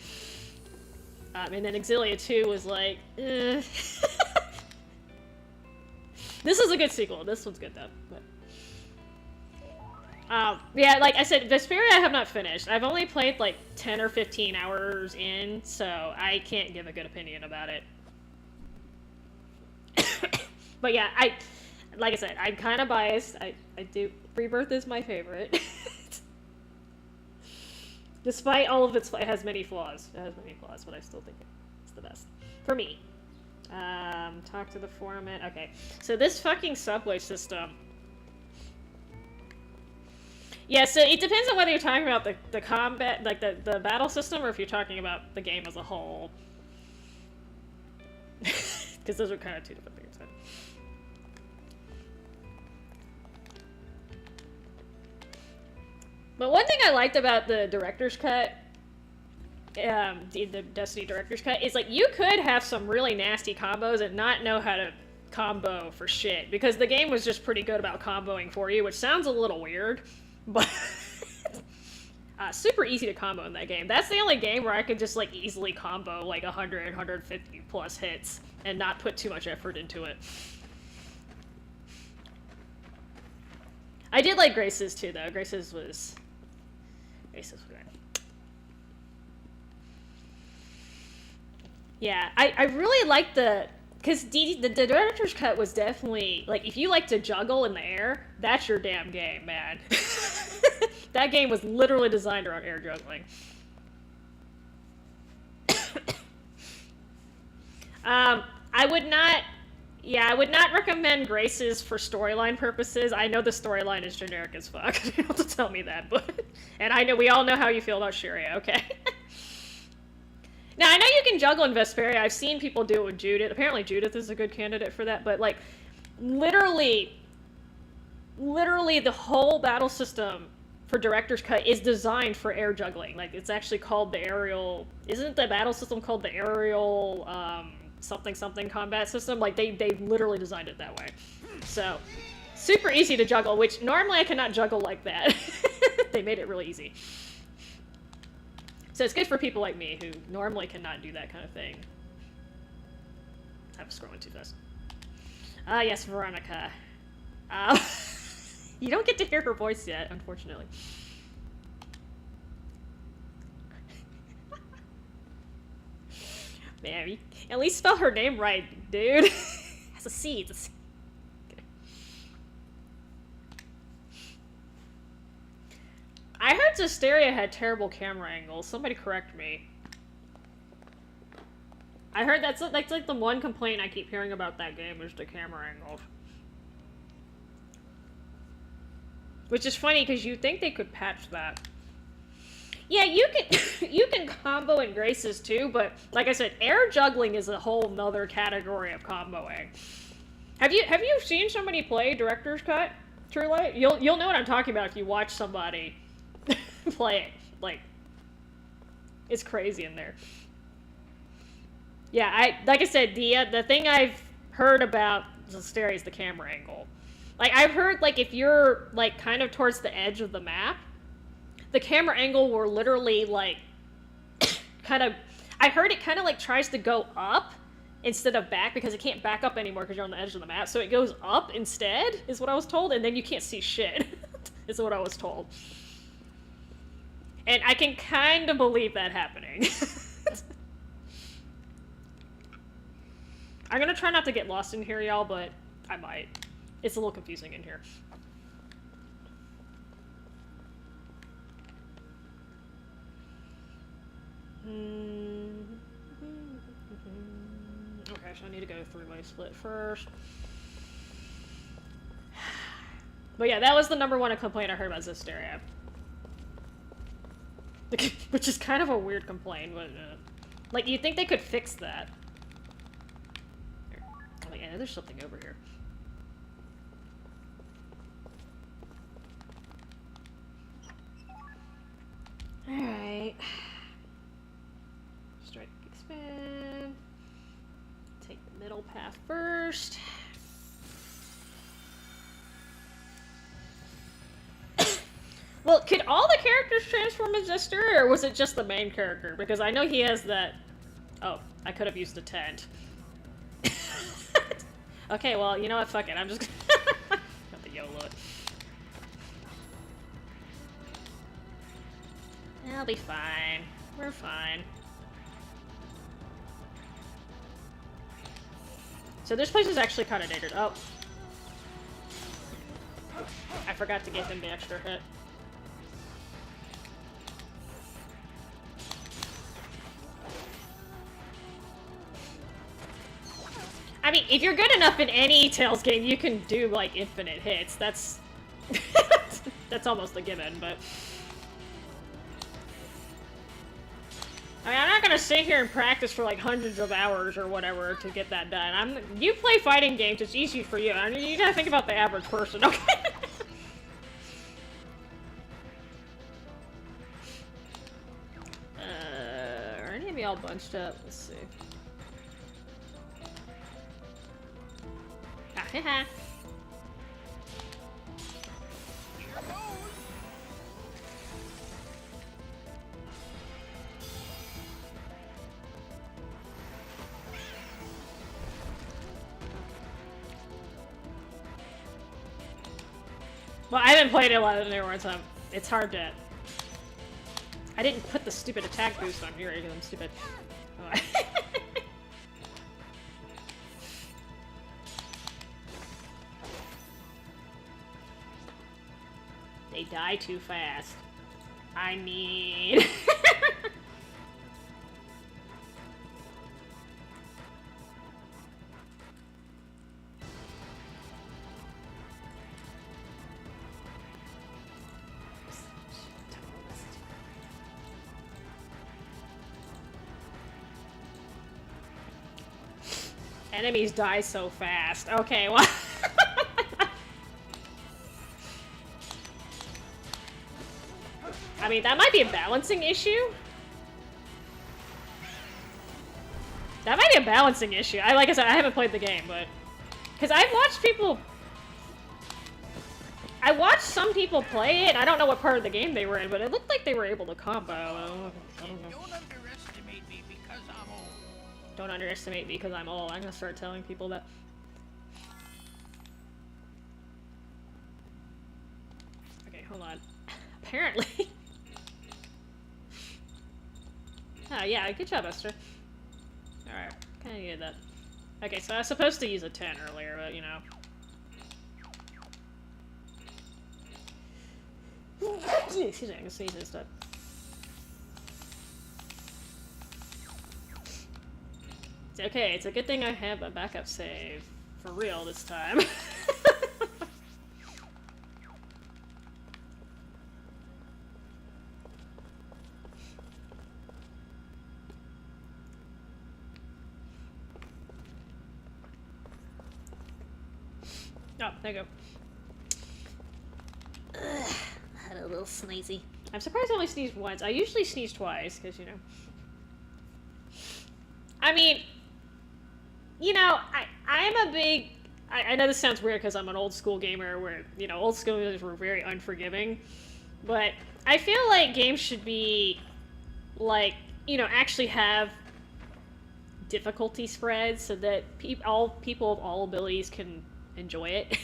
And then Exilia 2 was like, eh. This is a good sequel. This one's good though. But yeah, like I said, Vesperia I have not finished. I've only played like 10 or 15 hours in, so I can't give a good opinion about it. But yeah, like I said, I'm kind of biased. I do... Rebirth is my favorite. Despite all of it has many flaws. It has many flaws, but I still think it's the best. For me. Talk to the foreman. Okay, so this fucking subway system... Yeah, so it depends on whether you're talking about the combat, like the battle system, or if you're talking about the game as a whole. Because those are kind of two different things. Right? But one thing I liked about the Director's Cut, the Destiny Director's Cut, is like you could have some really nasty combos and not know how to combo for shit, because the game was just pretty good about comboing for you, which sounds a little weird, but super easy to combo in that game. That's the only game where I could just like easily combo like 100, 150 plus hits and not put too much effort into it. I did like Graces too, though. Graces was good. Yeah, I really liked because the Director's Cut was definitely, like, if you like to juggle in the air, that's your damn game, man. That game was literally designed around air juggling. I would not recommend Graces for storyline purposes. I know the storyline is generic as fuck. You don't have to tell me that, but... And we all know how you feel about Sharia, okay? Now, I know you can juggle in Vesperia. I've seen people do it with Judith. Apparently Judith is a good candidate for that, but, like, literally the whole battle system for Director's Cut is designed for air juggling. Like, it's actually called the aerial... Isn't the battle system called the aerial, something combat system? Like, they literally designed it that way. So, super easy to juggle, which normally I cannot juggle like that. They made it really easy. So it's good for people like me who normally cannot do that kind of thing. I'm scrolling too fast. Yes, Veronica. You don't get to hear her voice yet, unfortunately. Man, at least spell her name right, dude. Has a C. It's a C. Okay. I heard Zestiria had terrible camera angles. Somebody correct me. I heard that's like the one complaint I keep hearing about that game is the camera angles. Which is funny because you think they could patch that. Yeah, you can combo in Graces too, but like I said, air juggling is a whole nother category of comboing. Have you seen somebody play Director's Cut, Truelight? You'll know what I'm talking about if you watch somebody play it. Like, it's crazy in there. Yeah, like I said, the thing I've heard about Zestiria is the camera angle. Like, I've heard, like, if you're, like, kind of towards the edge of the map, the camera angle will literally, like, kind of... I heard it kind of, like, tries to go up instead of back, because it can't back up anymore because you're on the edge of the map, so it goes up instead, is what I was told, and then you can't see shit, is what I was told. And I can kind of believe that happening. I'm gonna try not to get lost in here, y'all, but I might. It's a little confusing in here. Okay, so I need to go three-way split first. But yeah, that was the #1 complaint I heard about Zestiria. Which is kind of a weird complaint, but like, you'd think they could fix that. Oh yeah, there's something over here. Alright. Strike, expand. Take the middle path first. Well, could all the characters transform in Zestiria, or was it just the main character? Because I know he has that... Oh, I could have used a tent. Okay, well, you know what? Fuck it. I'm just gonna have to YOLO it. I'll be fine. We're fine. So this place is actually kind of dated. Oh. I forgot to give him the extra hit. I mean, if you're good enough in any Tales game, you can do, like, infinite hits. That's... that's almost a given, but... I mean, I'm not gonna sit here and practice for, like, hundreds of hours or whatever to get that done. You play fighting games, it's easy for you. I mean, you gotta think about the average person, okay? Are any of y'all bunched up? Let's see. Haha. Well, I haven't played it a lot anymore, so it's hard to... I didn't put the stupid attack boost on here because I'm stupid. Oh. They die too fast. I need... Enemies die so fast. Okay, well... I mean, that might be a balancing issue. That might be a balancing issue. Like I said, I haven't played the game, but... Because I've watched people... I watched some people play it. I don't know what part of the game they were in, but it looked like they were able to combo. I don't know. Don't underestimate me because I'm old. Don't underestimate me because I'm old. I'm gonna start telling people that. Okay, hold on. Apparently... Oh, yeah, good job, Esther. Alright, kinda needed that. Okay, so I was supposed to use a 10 earlier, but you know. Excuse me, I can sneeze and stuff. It's okay, it's a good thing I have a backup save. For real this time. Oh, there you go. Ugh, I had a little sneezy. I'm surprised I only sneezed once. I usually sneeze twice, because, you know. I mean, you know, I am a big... I know this sounds weird because I'm an old school gamer where, you know, old school gamers were very unforgiving. But I feel like games should be, like, you know, actually have difficulty spreads so that all people of all abilities can enjoy it.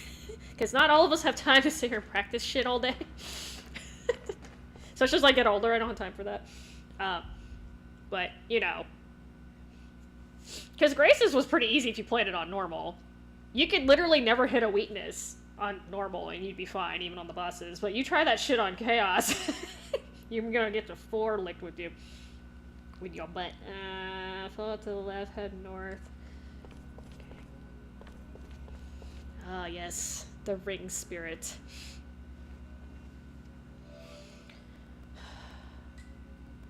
Because not all of us have time to sit here and practice shit all day. So it's just like get older, I don't have time for that. But, you know. Because Grace's was pretty easy if you played it on normal. You could literally never hit a weakness on normal and you'd be fine, even on the bosses. But you try that shit on Chaos, you're gonna get the floor licked with you. With your butt. Follow to the left, head north. Okay. Ah, yes. The ring spirit.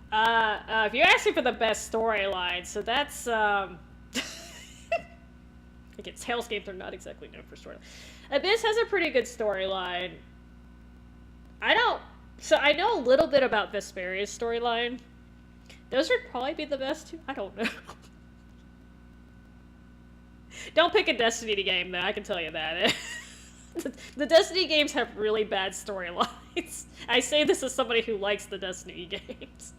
If you're asking for the best storyline, so that's, Again, Tales games are not exactly known for storyline. Abyss has a pretty good storyline. I know a little bit about Vesperia's storyline. Those would probably be the best two. I don't know. Don't pick a Destiny game, though. I can tell you that. The Destiny games have really bad storylines. I say this as somebody who likes the Destiny games.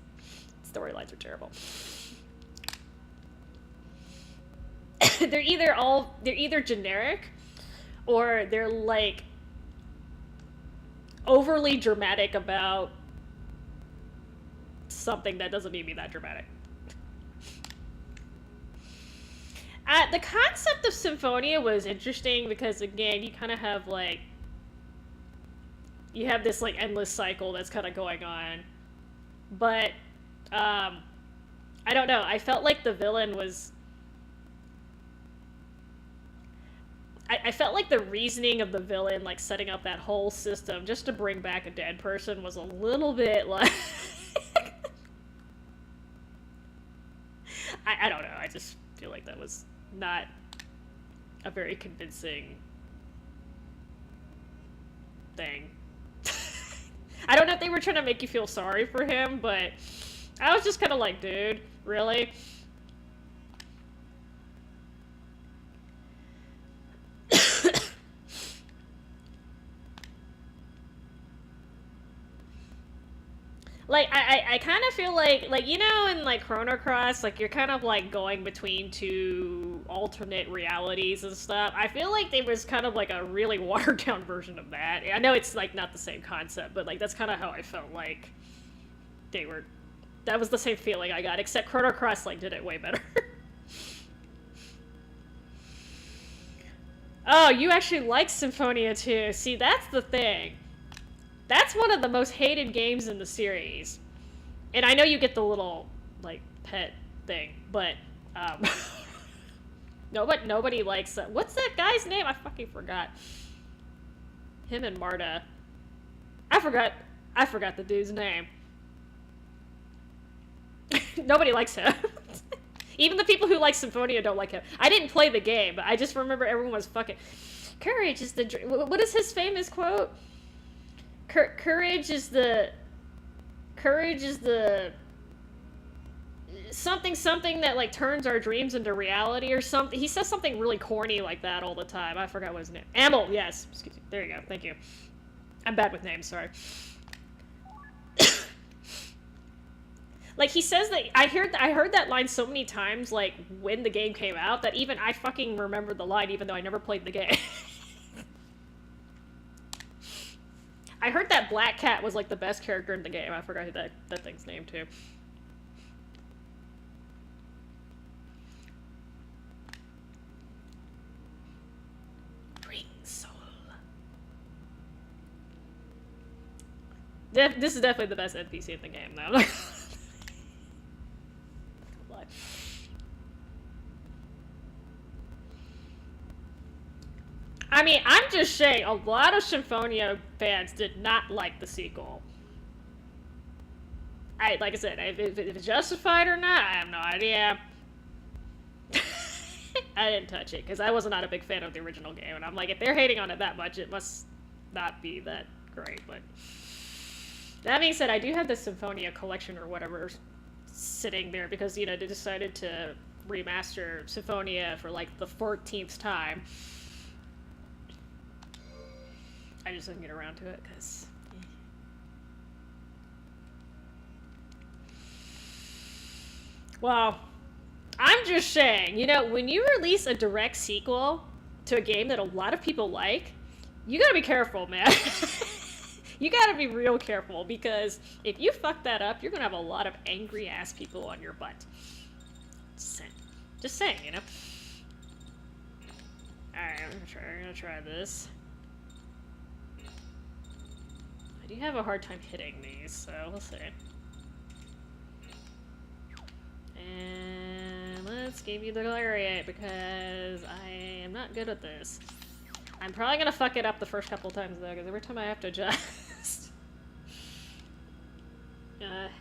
Storylines are terrible. They're either generic or they're like overly dramatic about something that doesn't need to be that dramatic. The concept of Symphonia was interesting because, again, you kind of have like you have this like endless cycle that's kind of going on, but I don't know, I felt like the villain was I felt like the reasoning of the villain, like setting up that whole system just to bring back a dead person, was a little bit like I don't know, I just feel like that was not a very convincing thing. I don't know if they were trying to make you feel sorry for him, but I was just kind of like, dude, really? Like, I kind of feel like, you know, in, like, Chrono Cross, like, you're kind of, like, going between two alternate realities and stuff. I feel like there was kind of, like, a really watered-down version of that. I know it's, like, not the same concept, but, like, that's kind of how I felt like they were... That was the same feeling I got, except Chrono Cross, like, did it way better. Oh, you actually like Symphonia, too. See, that's the thing. That's one of the most hated games in the series. And I know you get the little, like, pet thing, but, nobody likes that. What's that guy's name? I fucking forgot. Him and Marta. I forgot the dude's name. Nobody likes him. Even the people who like Symphonia don't like him. I didn't play the game, but I just remember everyone was fucking... Courage is the... What is his famous quote? Courage is the something that like turns our dreams into reality or something. He says something really corny like that all the time. I forgot what his name. Amel, yes. Excuse me. There you go. Thank you. I'm bad with names. Sorry. Like he says that I heard that line so many times like when the game came out that even I fucking remember the line even though I never played the game. I heard that Black Cat was, like, the best character in the game. I forgot that thing's name, too. Living Soul. This is definitely the best NPC in the game, though. I'm not gonna lie. I mean, I'm just saying, a lot of Symphonia fans did not like the sequel. Like I said, if it's justified or not, I have no idea. I didn't touch it, because I was not a big fan of the original game, and I'm like, if they're hating on it that much, it must not be that great, but... That being said, I do have the Symphonia collection or whatever sitting there, because, you know, they decided to remaster Symphonia for, like, the 14th time. I just didn't get around to it, because... Well, I'm just saying, you know, when you release a direct sequel to a game that a lot of people like, you gotta be careful, man. You gotta be real careful, because if you fuck that up, you're gonna have a lot of angry-ass people on your butt. Just saying, you know? Alright, I'm gonna try this. I do have a hard time hitting these, so we'll see. And let's give you the Lariat, because I am not good at this. I'm probably gonna fuck it up the first couple times, though, because every time I have to adjust.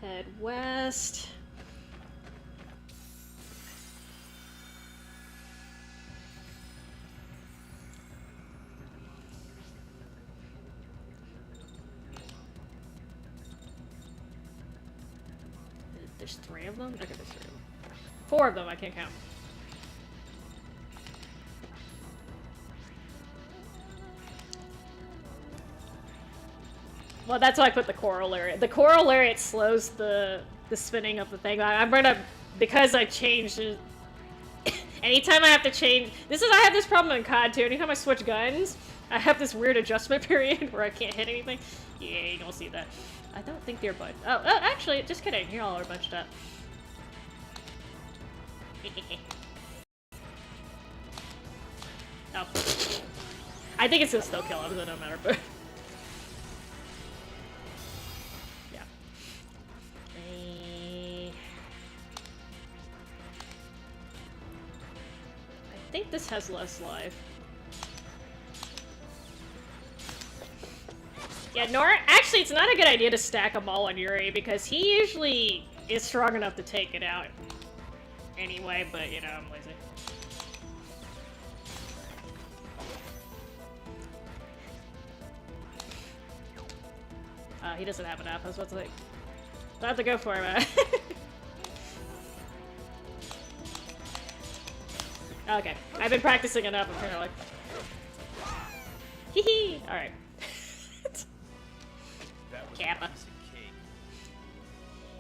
Head west. There's 3 of them? Okay, there's 3 of them. 4 of them, I can't count. Well, that's why I put the Coral Lariat. The Coral Lariat slows the spinning of the thing. I'm gonna, because I changed it. Anytime I have to change, I have this problem in COD too. Anytime I switch guns, I have this weird adjustment period where I can't hit anything. Yeah, you don't see that. I don't think they're bunched. Oh, actually, just kidding. You all are bunched up. Oh. I think it's gonna still kill him, so it don't matter, but... Yeah. I think this has less life. Yeah, Nora, actually, it's not a good idea to stack them all on Yuri, because he usually is strong enough to take it out anyway, but, you know, I'm lazy. He doesn't have enough. I was about to say, I have to go for him. Okay, I've been practicing enough, apparently. Hee hee! Alright. Kappa.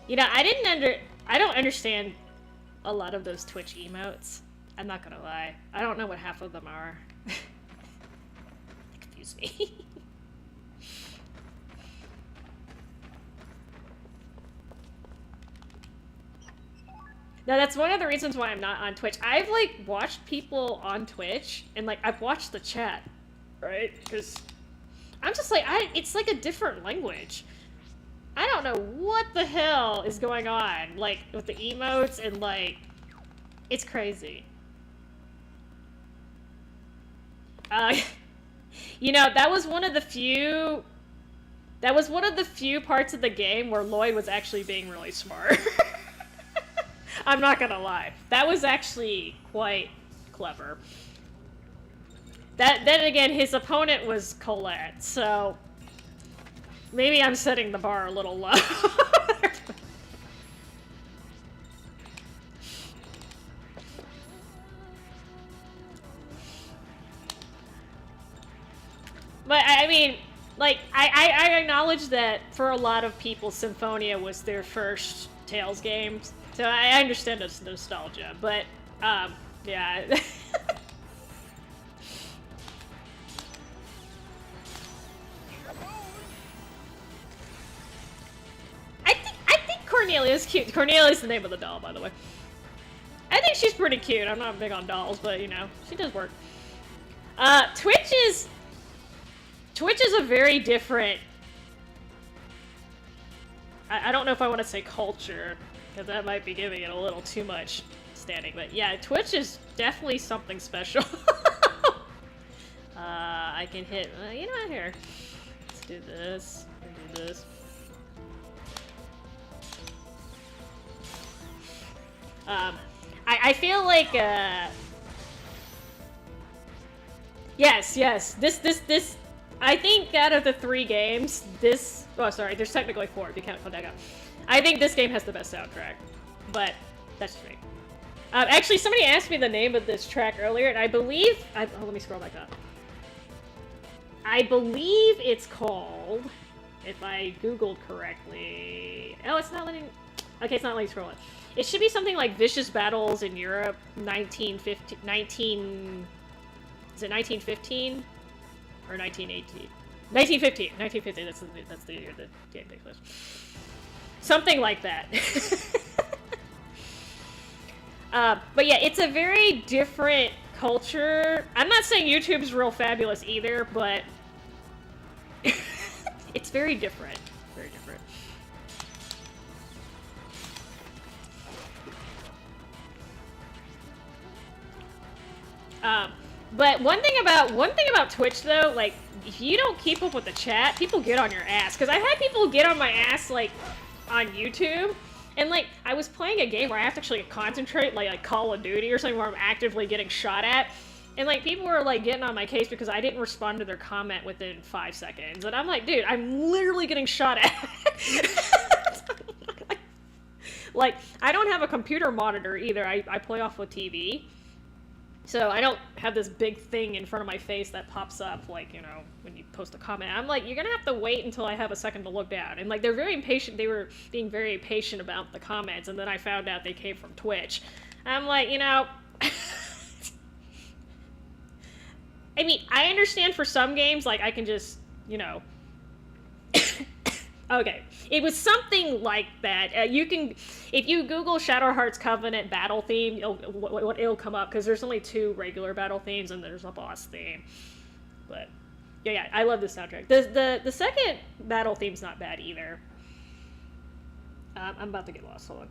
You know, I don't understand a lot of those Twitch emotes. I'm not gonna lie. I don't know what half of them are. They confuse me. Now, that's one of the reasons why I'm not on Twitch. I've, like, watched people on Twitch, and, like, I've watched the chat, right? Because I'm just like, it's like a different language. I don't know what the hell is going on, like, with the emotes, and, like, it's crazy. You know, that was one of the few parts of the game where Lloyd was actually being really smart. I'm not gonna lie. That was actually quite clever. Then again, his opponent was Colette, so maybe I'm setting the bar a little low. But I mean, like, I acknowledge that for a lot of people, Symphonia was their first Tales game. So I understand it's nostalgia, but, yeah. I think Cornelia's cute. Cornelia's the name of the doll, by the way. I think she's pretty cute. I'm not big on dolls, but, you know, she does work. Twitch is a very different. I don't know if I want to say culture, because that might be giving it a little too much standing. But yeah, Twitch is definitely something special. I can hit. You know what? Here, let's do this. Do this. I feel like yes. This. I think out of the 3 games, this. Oh, sorry. There's technically 4 if you count Kodega. I think this game has the best soundtrack, but that's just me. Actually, somebody asked me the name of this track earlier, and I believe. Oh, let me scroll back up. I believe it's called, if I googled correctly. Oh, it's not letting. Okay, it's not letting me scroll it. It should be something like Vicious Battles in Europe, 1915. Is it 1915 or 1918? 1915. 1915. That's the year the game takes place. Something like that. But yeah, it's a very different culture. I'm not saying YouTube's real fabulous either, but it's very different. Very different. But one thing about Twitch though, like if you don't keep up with the chat, people get on your ass. Because I've had people get on my ass like on YouTube, and like I was playing a game where I have to actually concentrate, like Call of Duty or something where I'm actively getting shot at, and like people were like getting on my case because I didn't respond to their comment within 5 seconds, and I'm like, dude, I'm literally getting shot at. Like I don't have a computer monitor either. I play off with TV. So I don't have this big thing in front of my face that pops up, like, you know, when you post a comment. I'm like, you're gonna have to wait until I have a second to look down. And like, they're very impatient. They were being very patient about the comments, and then I found out they came from Twitch. I'm like, you know, I mean, I understand for some games, like, I can just, you know, okay. It was something like that. You can, if you Google Shadowheart's Covenant battle theme, it'll come up, because there's only 2 regular battle themes and there's a boss theme. But yeah, I love the soundtrack. The second battle theme's not bad either. I'm about to get lost. Hold on.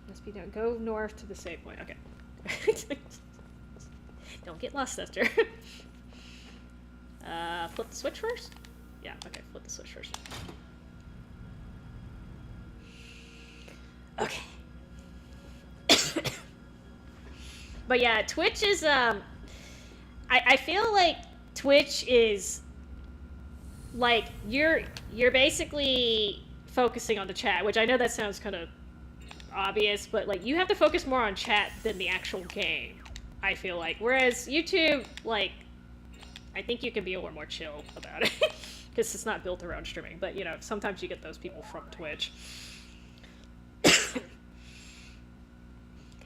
Must be down. Go north to the save point. Okay. Don't get lost, Esther. Flip the switch first? Yeah, okay, flip the switch first. Okay. But yeah, Twitch is, I feel like Twitch is, like, you're basically focusing on the chat, which I know that sounds kind of obvious, but, like, you have to focus more on chat than the actual game, I feel like. Whereas YouTube, like, I think you can be a little more chill about it, because it's not built around streaming. But, you know, sometimes you get those people from Twitch.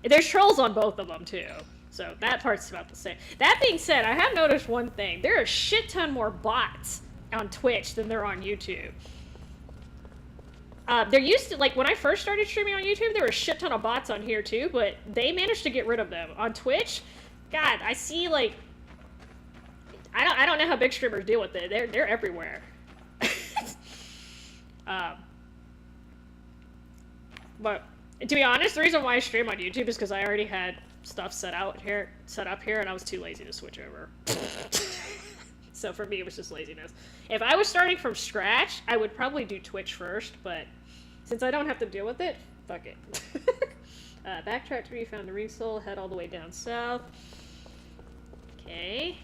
There's trolls on both of them, too. So that part's about the same. That being said, I have noticed one thing. There are a shit ton more bots on Twitch than there are on YouTube. There used to, like, when I first started streaming on YouTube, there were a shit ton of bots on here, too. But they managed to get rid of them. On Twitch, God, I see, like... I don't know how big streamers deal with it. They're everywhere. But to be honest, the reason why I stream on YouTube is because I already had stuff set up here, and I was too lazy to switch over. So for me, it was just laziness. If I was starting from scratch, I would probably do Twitch first. But since I don't have to deal with it, fuck it. Backtrack to where you found the ring soul. Head all the way down south. Okay.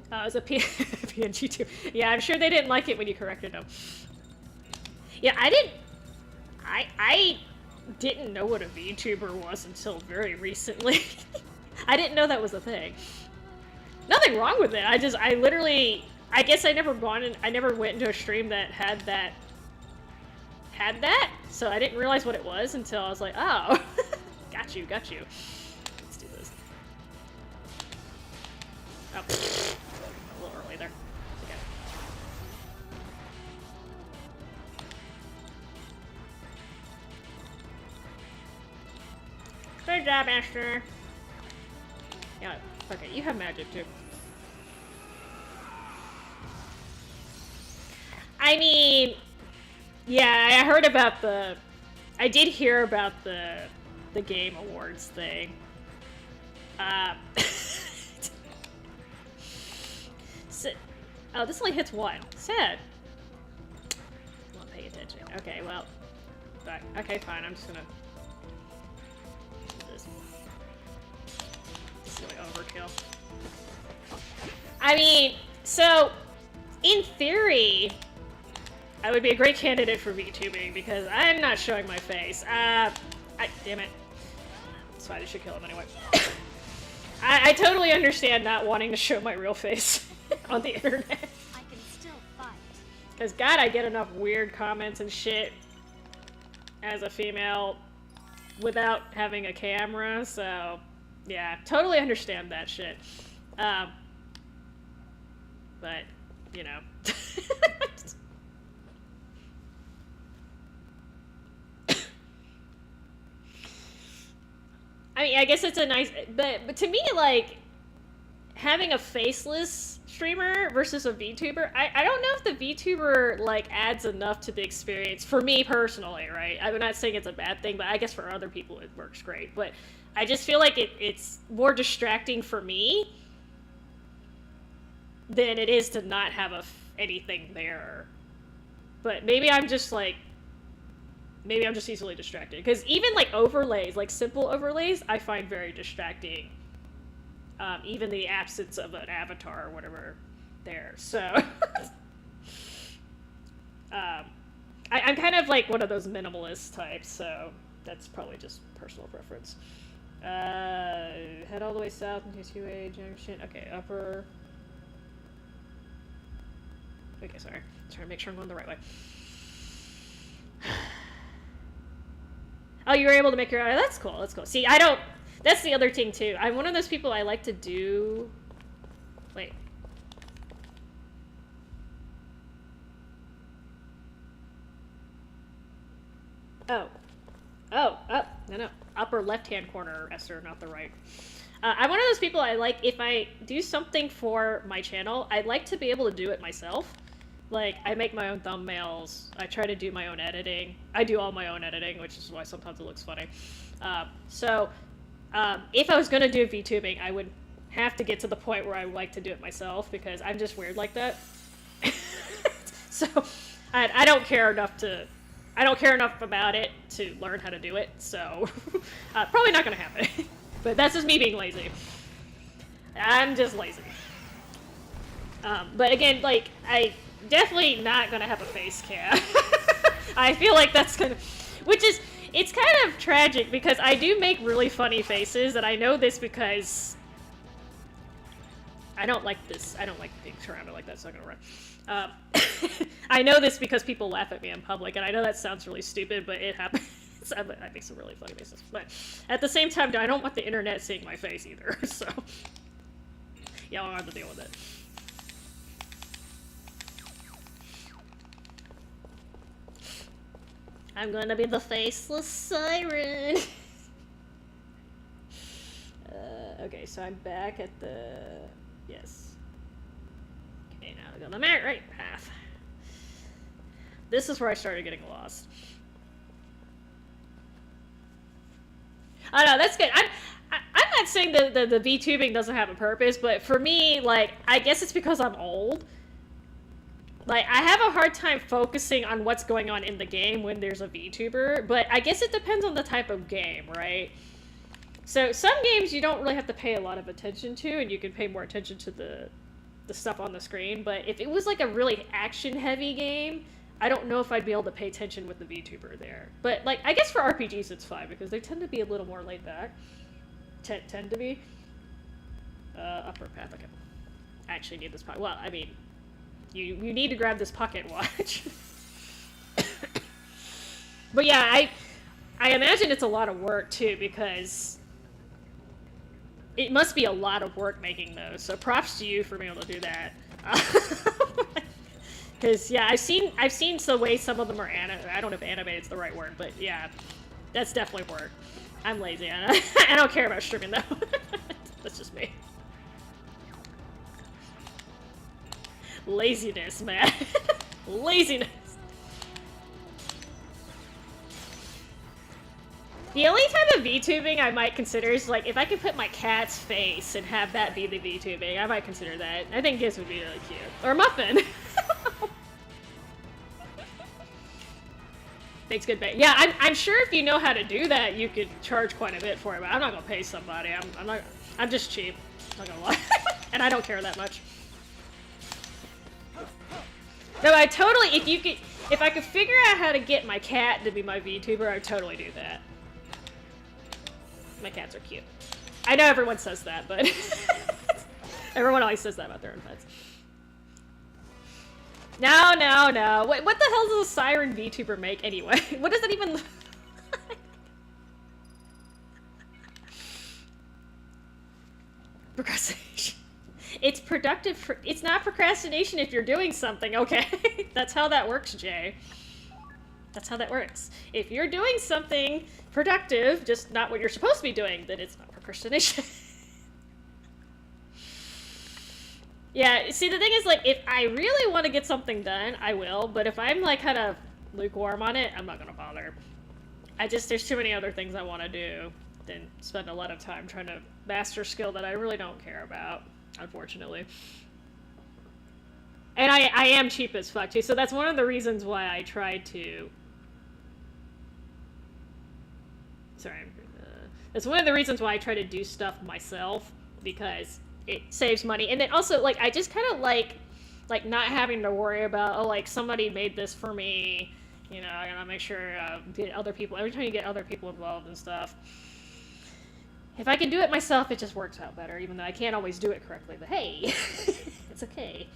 It was a PNG too. Yeah, I'm sure they didn't like it when you corrected them. Yeah, I didn't know what a VTuber was until very recently. I didn't know that was a thing. Nothing wrong with it. I guess I never went into a stream that had that. So I didn't realize what it was until I was like, oh, got you. Let's do this. Oh. A little early there. Okay. Good job, Esther. Yeah, okay, you have magic too. I mean, yeah, I heard about the... I did hear about the Game Awards thing. So, oh, this only hits one. Sad. Won't pay attention. Okay, well... Okay, fine, I'm just gonna... do this. Silly overkill. I mean, so... In theory... I would be a great candidate for VTubing because I'm not showing my face. Damn it. That's fine, I should kill him anyway. I totally understand not wanting to show my real face on the internet. I can still fight. Because, God, I get enough weird comments and shit as a female without having a camera, so, yeah, totally understand that shit. But, you know. I mean, I guess it's a nice, but to me, like, having a faceless streamer versus a VTuber, I don't know if the VTuber, like, adds enough to the experience, for me personally, right? I'm not saying it's a bad thing, but I guess for other people it works great, but I just feel like it's more distracting for me than it is to not have anything there. But maybe I'm just, like, maybe I'm just easily distracted. Because even, like, overlays, like, simple overlays, I find very distracting. Even the absence of an avatar or whatever there. So, I'm kind of, like, one of those minimalist types, so that's probably just personal preference. Head all the way south into 2A junction. Okay, upper... Okay, sorry. Trying to make sure I'm going the right way. Oh, you were able to make your... That's cool, that's cool. See, I don't... That's the other thing, too. I'm one of those people I like to do... Wait. Oh. Oh, no. Upper left-hand corner, Esther, not the right. I'm one of those people I like, if I do something for my channel, I like to be able to do it myself. Like, I make my own thumbnails, I try to do my own editing. I do all my own editing, which is why sometimes it looks funny. If I was gonna do VTubing, I would have to get to the point where I like to do it myself, because I'm just weird like that. So, I don't care enough about it to learn how to do it, so probably not gonna happen. But that's just me being lazy. I'm just lazy. But again, like, I definitely not gonna have a face cam. I feel like that's gonna, it's kind of tragic because I do make really funny faces, and I know this because I don't like this. I don't like being surrounded like that, so I'm gonna run. I know this because people laugh at me in public, and I know that sounds really stupid, but it happens. I make some really funny faces. But at the same time, I don't want the internet seeing my face either, so yeah, I'll have to deal with it. I'm gonna be the faceless siren. Okay, so I'm back at the... Yes. Okay, now I go the right path. This is where I started getting lost. Oh no, that's good. I'm not saying that the VTubing doesn't have a purpose, but for me, like, I guess it's because I'm old. Like, I have a hard time focusing on what's going on in the game when there's a VTuber, but I guess it depends on the type of game, right? So, some games you don't really have to pay a lot of attention to, and you can pay more attention to the stuff on the screen, but if it was like a really action-heavy game, I don't know if I'd be able to pay attention with the VTuber there. But, like, I guess for RPGs it's fine, because they tend to be a little more laid back. Tend to be. Upper path, okay. I actually need this pocket. Well, I mean... You need to grab this pocket watch. But yeah, I imagine it's a lot of work too, because it must be a lot of work making those. So props to you for being able to do that. Because yeah, I've seen the way some of them are animated. I don't know if animated is the right word, but yeah, That's definitely work. I'm lazy. I don't care about streaming though. That's just me. Laziness, man. Laziness. The only type of VTubing I might consider is like if I could put my cat's face and have that be the VTubing, I might consider that. I think Giz would be really cute. Or Muffin. Makes good bait. Yeah, I'm sure if you know how to do that, you could charge quite a bit for it, but I'm not gonna pay somebody. I'm just cheap. I'm not gonna lie. And I don't care that much. No, I totally, if I could figure out how to get my cat to be my VTuber, I'd totally do that. My cats are cute. I know everyone says that, but everyone always says that about their own pets. No. What the hell does a siren VTuber make anyway? What does it even look like? Procrastination. It's productive. It's not procrastination if you're doing something, okay? That's how that works, Jay. That's how that works. If you're doing something productive, just not what you're supposed to be doing, then it's not procrastination. Yeah, see, the thing is, like, if I really want to get something done, I will, but if I'm, like, kind of lukewarm on it, I'm not gonna bother. There's too many other things I want to do than spend a lot of time trying to master skill that I really don't care about, unfortunately. And I am cheap as fuck, too, so that's one of the reasons why I try to... Sorry, that's one of the reasons why I try to do stuff myself, because it saves money. And then also, like, I just kind of like not having to worry about, oh, like, somebody made this for me, you know, I gotta make sure, get other people, every time you get other people involved and stuff. If I can do it myself, it just works out better, even though I can't always do it correctly, but hey, it's okay.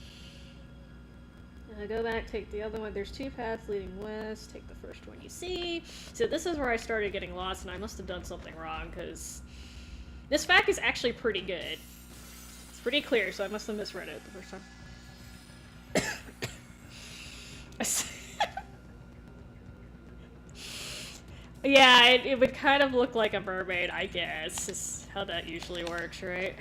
Go back, take the other one. There's two paths leading west. Take the first one you see. So this is where I started getting lost, and I must have done something wrong, because this fact is actually pretty good. It's pretty clear, so I must have misread it the first time. Yeah, it would kind of look like a mermaid, I guess. Is how that usually works, right?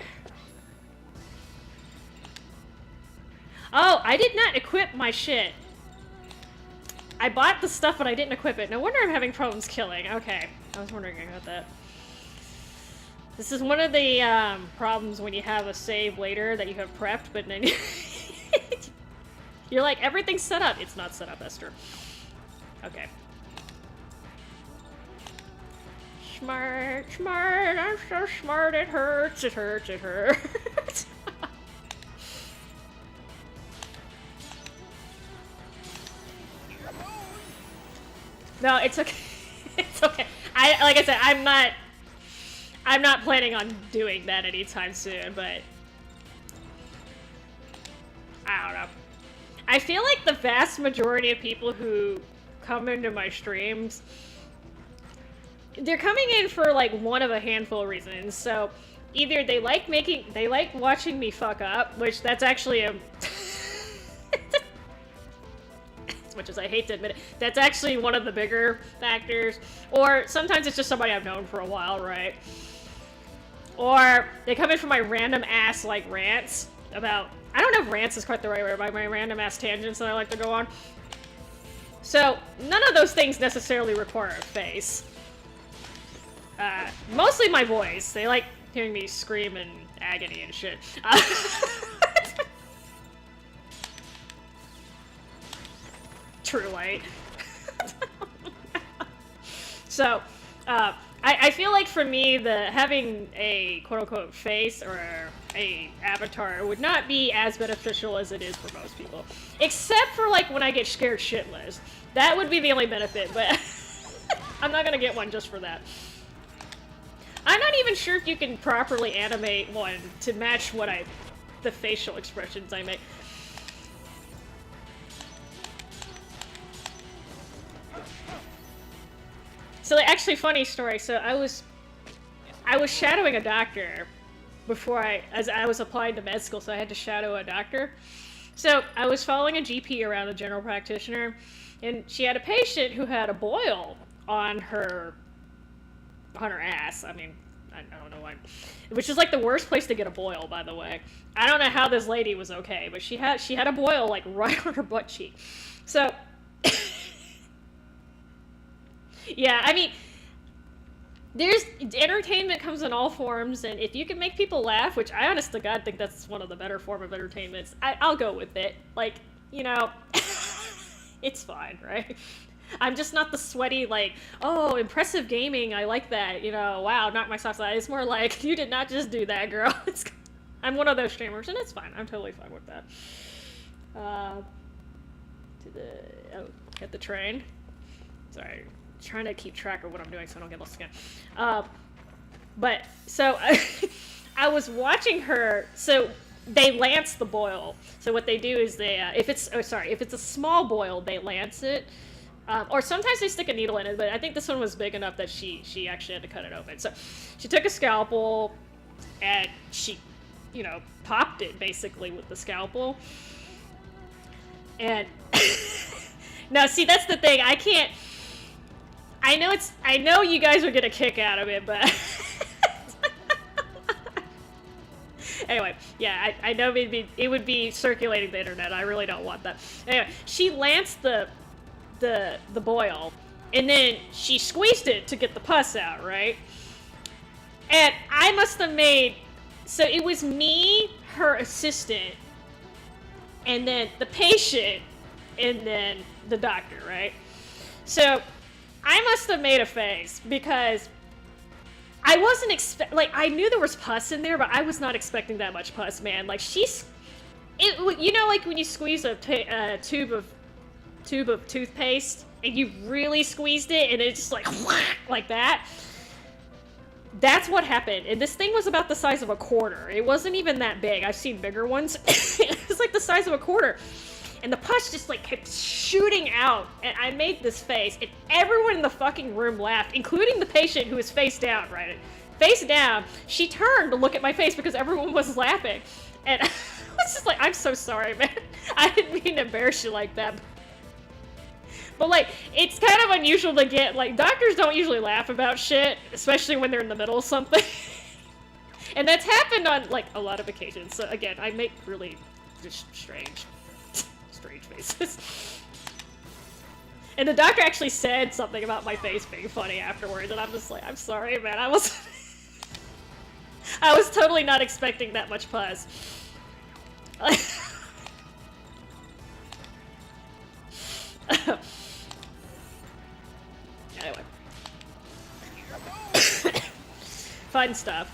Oh, I did not equip my shit. I bought the stuff, but I didn't equip it. No wonder I'm having problems killing. Okay, I was wondering about that. This is one of the problems when you have a save later that you have prepped, but then you're like, everything's set up. It's not set up, Esther. Okay. Smart, I'm so smart, it hurts, it hurts. No, it's okay. It's okay. Like I said, I'm not planning on doing that anytime soon, but I don't know. I feel like the vast majority of people who come into my streams, they're coming in for like one of a handful of reasons. So either they like watching me fuck up, which that's actually a as much as I hate to admit it, that's actually one of the bigger factors. Or sometimes it's just somebody I've known for a while, right? Or they come in for my random ass, like, rants about... I don't know if rants is quite the right word, my random ass tangents that I like to go on. So, none of those things necessarily require a face. Mostly my voice. They like hearing me scream in agony and shit. True light. So, I feel like for me, having a quote-unquote face or a avatar would not be as beneficial as it is for most people. Except for, like, when I get scared shitless. That would be the only benefit, but I'm not gonna get one just for that. I'm not even sure if you can properly animate one to match the facial expressions I make. So, actually, funny story. So, I was shadowing a doctor as I was applying to med school, so I had to shadow a doctor. So, I was following a GP around, a general practitioner, and she had a patient who had a boil on her on her ass. I mean, I don't know why. Which is like the worst place to get a boil, by the way. I don't know how this lady was okay, but she had a boil like right on her butt cheek. So, yeah, I mean, there's entertainment comes in all forms, and if you can make people laugh, which I honest to God think that's one of the better form of entertainments, I'll go with it. Like, you know, it's fine, right? I'm just not the sweaty, like, oh, impressive gaming, I like that, you know, wow, knock my socks out. It's more like, you did not just do that, girl. I'm one of those streamers, and it's fine. I'm totally fine with that. Hit the train. Sorry, trying to keep track of what I'm doing so I don't get lost again. But, so, I was watching her, so they lance the boil. So what they do is they, if it's a small boil, they lance it. Or sometimes they stick a needle in it, but I think this one was big enough that she actually had to cut it open. So she took a scalpel and she, you know, popped it basically with the scalpel. And now see, that's the thing. I know you guys are gonna kick out of it, but anyway, yeah, I know it would be circulating the internet. I really don't want that. Anyway, she lanced the boil, and then she squeezed it to get the pus out, right? And I must have made, so it was me, her assistant, and then the patient, and then the doctor, right? So I must have made a face, because I wasn't I knew there was pus in there, but I was not expecting that much pus, man. Like, you know, like when you squeeze a tube of toothpaste and you really squeezed it and it's just like that. That's what happened. And this thing was about the size of a quarter. It wasn't even that big. I've seen bigger ones. It was like the size of a quarter. And the pus just like kept shooting out. And I made this face, and everyone in the fucking room laughed, including the patient who was face down, right? Face down. She turned to look at my face because everyone was laughing. And I was just like, I'm so sorry, man. I didn't mean to embarrass you like that. But, like, it's kind of unusual to get, like, doctors don't usually laugh about shit, especially when they're in the middle of something. And that's happened on, like, a lot of occasions. So, again, I make really just strange faces. And the doctor actually said something about my face being funny afterwards, and I'm just like, I'm sorry, man, I was totally not expecting that much pus. Anyway. Fun stuff.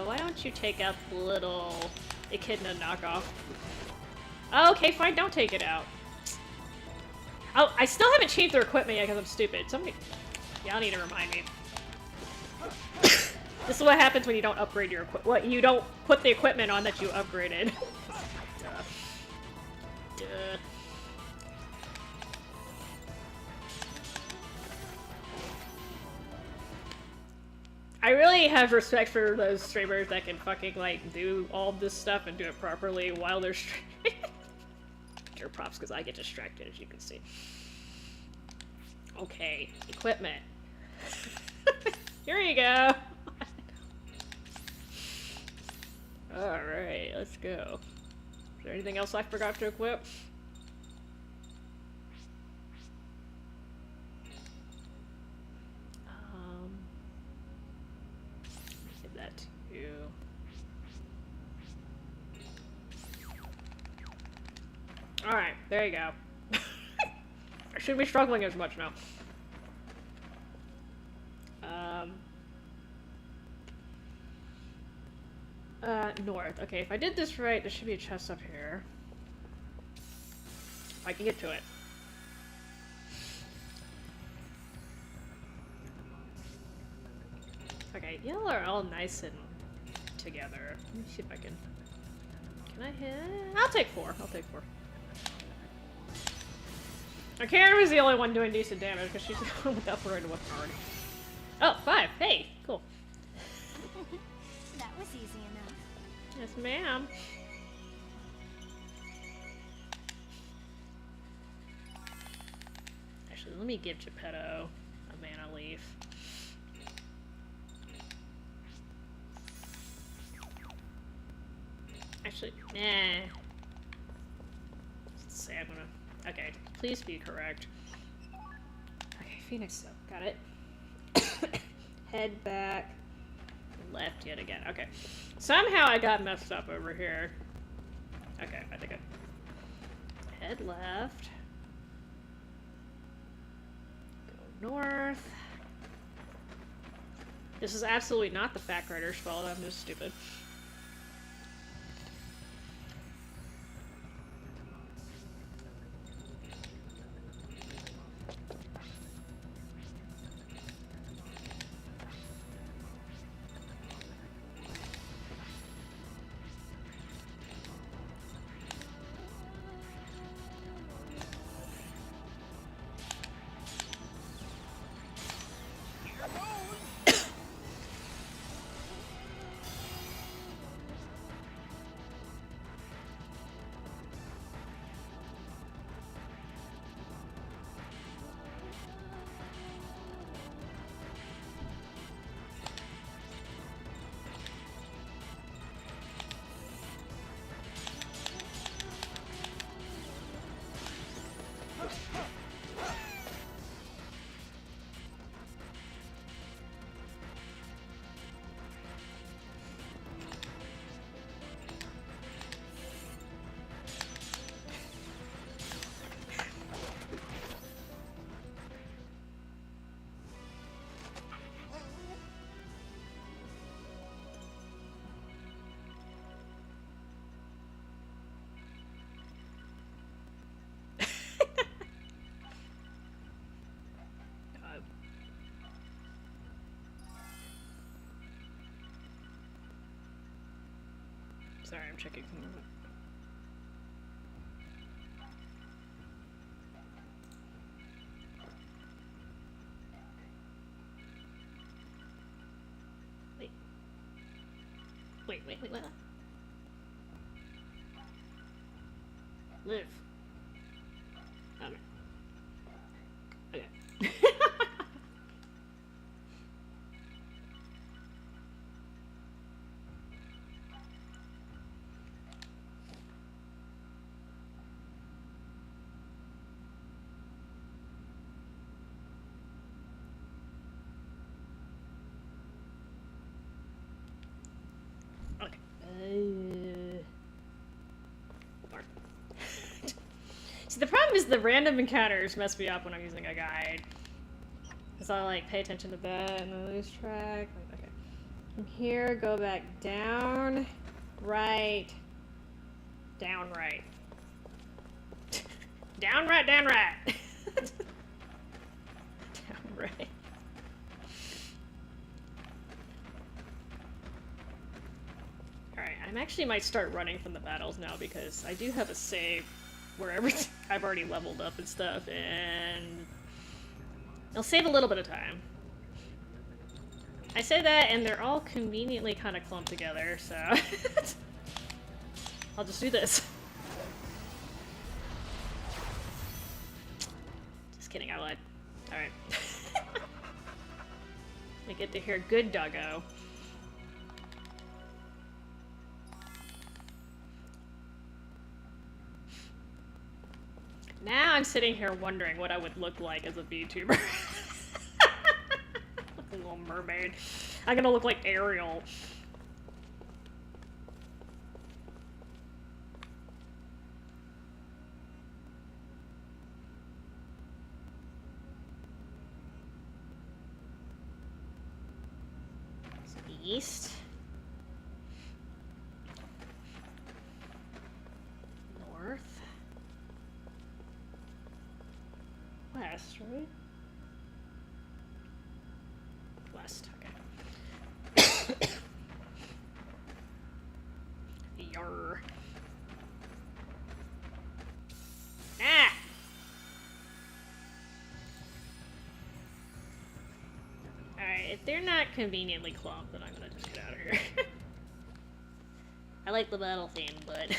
Why don't you take out the little Echidna knockoff? Oh, okay, fine, don't take it out. Oh, I still haven't changed their equipment yet because I'm stupid. Y'all need to remind me. This is what happens when you don't upgrade your equipment. You don't put the equipment on that you upgraded. Duh. I really have respect for those streamers that can fucking, like, do all this stuff and do it properly while they're streaming. Your props, because I get distracted, as you can see. Okay, equipment. Here you go. Alright, let's go. Is there anything else I forgot to equip? Give that to you. Alright, there you go. I shouldn't be struggling as much now. North. Okay, if I did this right, there should be a chest up here. If I can get to it. Okay, y'all are all nice and together. Let me see if I can... Can I hit? I'll take 4. Karen was the only one doing decent damage because she's the one with the upgraded weapon already. Oh, 5. Hey, cool. That was easy enough. Yes, ma'am. let me give Geppetto a mana leaf. Actually, nah. Let's say I'm gonna. Okay, please be correct. Okay, Phoenix Silk, got it. Head back, left yet again. Okay, somehow I got messed up over here. Okay, I think I. Head left. Go north. This is absolutely not the Fact Writer's fault. I'm just stupid. Sorry, I'm checking something. Wait, what? Live. Oh, no. Okay. See, the problem is the random encounters mess me up when I'm using a guide. Because I like pay attention to that and I lose track. Okay. From here, go back down, right, down, right. Down, right, down, right. Down, right. Alright, I actually might start running from the battles now because I do have a save where I've already leveled up and stuff, and it'll save a little bit of time. I say that, and they're all conveniently kind of clumped together, so I'll just do this. Just kidding, I lied. Alright. We get to hear good doggo. Now I'm sitting here wondering what I would look like as a VTuber. Like a little mermaid. I'm gonna look like Ariel. East. North. West, right? West, okay. Yarr. Ah! Alright, if they're not conveniently clumped, then I'm gonna just get out of here. I like the battle theme, but...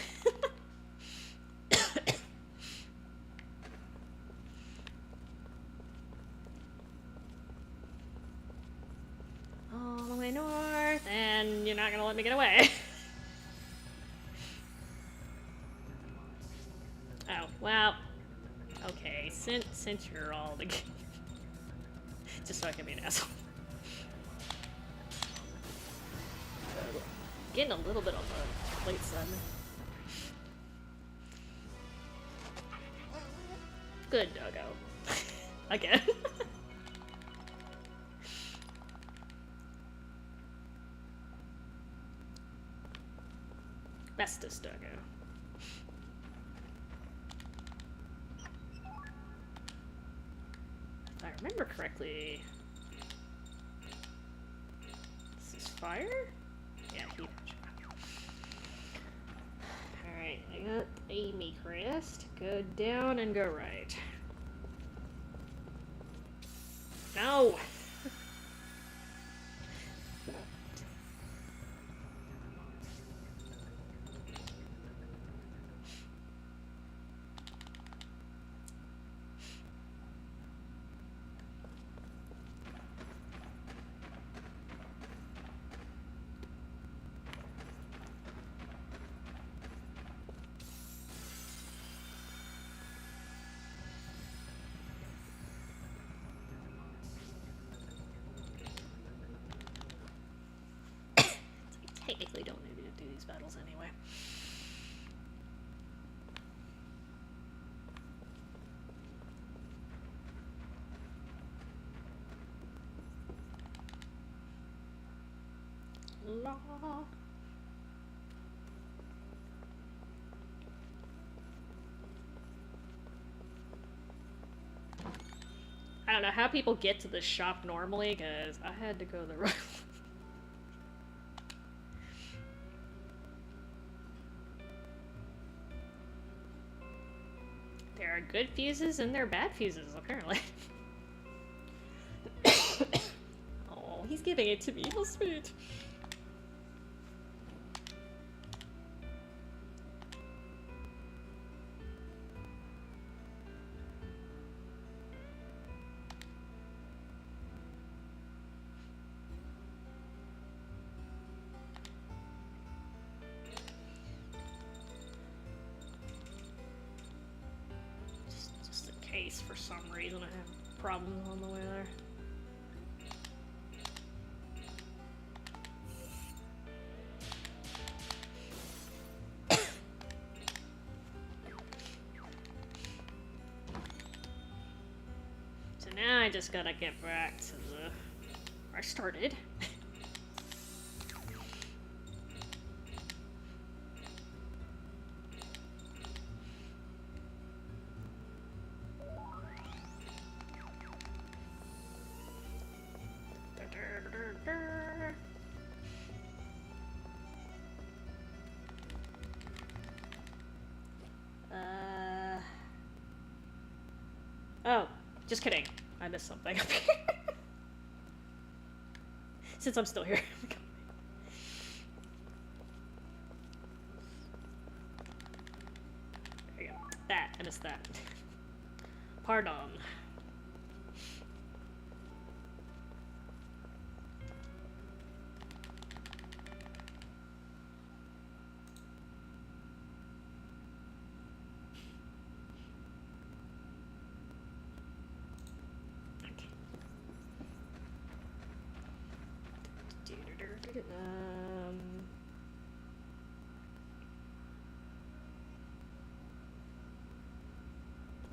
let me get away. Oh, well. Okay, since you're all the just so I can be an asshole. Getting a little bit on the late side. Good doggo. Again. Bestest doggo. If I remember correctly, this is fire? Yeah, heat. Alright, I got Amy Crest. Go down and go right. No! Technically don't need to do these battles anyway. La. I don't know how people get to the shop normally, because I had to go the right way. There are good fuses and there are bad fuses, apparently. Oh, he's giving it to me. How sweet. Just in case, for some reason, I have problems on the way there. So now I just gotta get back to the where I started. Oh, just kidding. I missed something. Since I'm still here. There you go. That, I missed that. Pardon.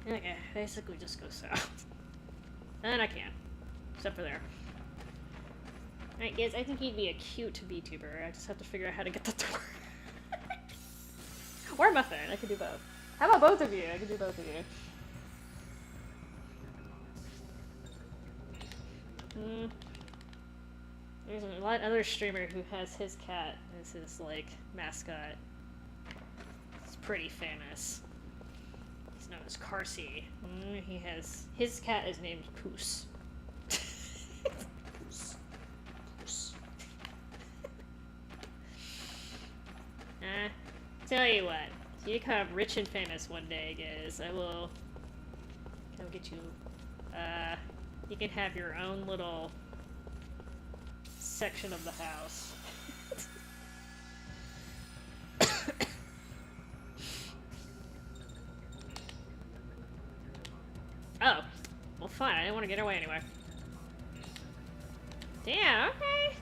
Okay, basically just go south. And I can. Except for there. Alright guys, I think you'd be a cute VTuber. I just have to figure out how to get the door. Or Muffin, I could do both. How about both of you? I could do both of you. There's a lot other streamer who has his cat as his, like, mascot. It's pretty famous. He's known as Carsey. He has... His cat is named Poos. Poos. Poos. Tell you what. If you become rich and famous one day, guys, I will come get you. You can have your own little section of the house. Oh. Well, fine. I didn't want to get away anyway. Damn, okay.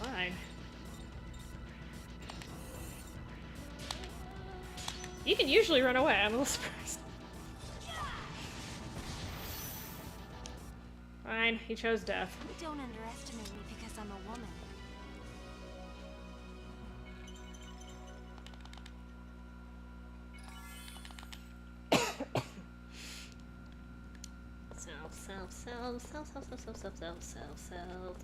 Fine. You can usually run away. I'm a little surprised. Fine. He chose death. Don't underestimate me because I'm a woman. Self.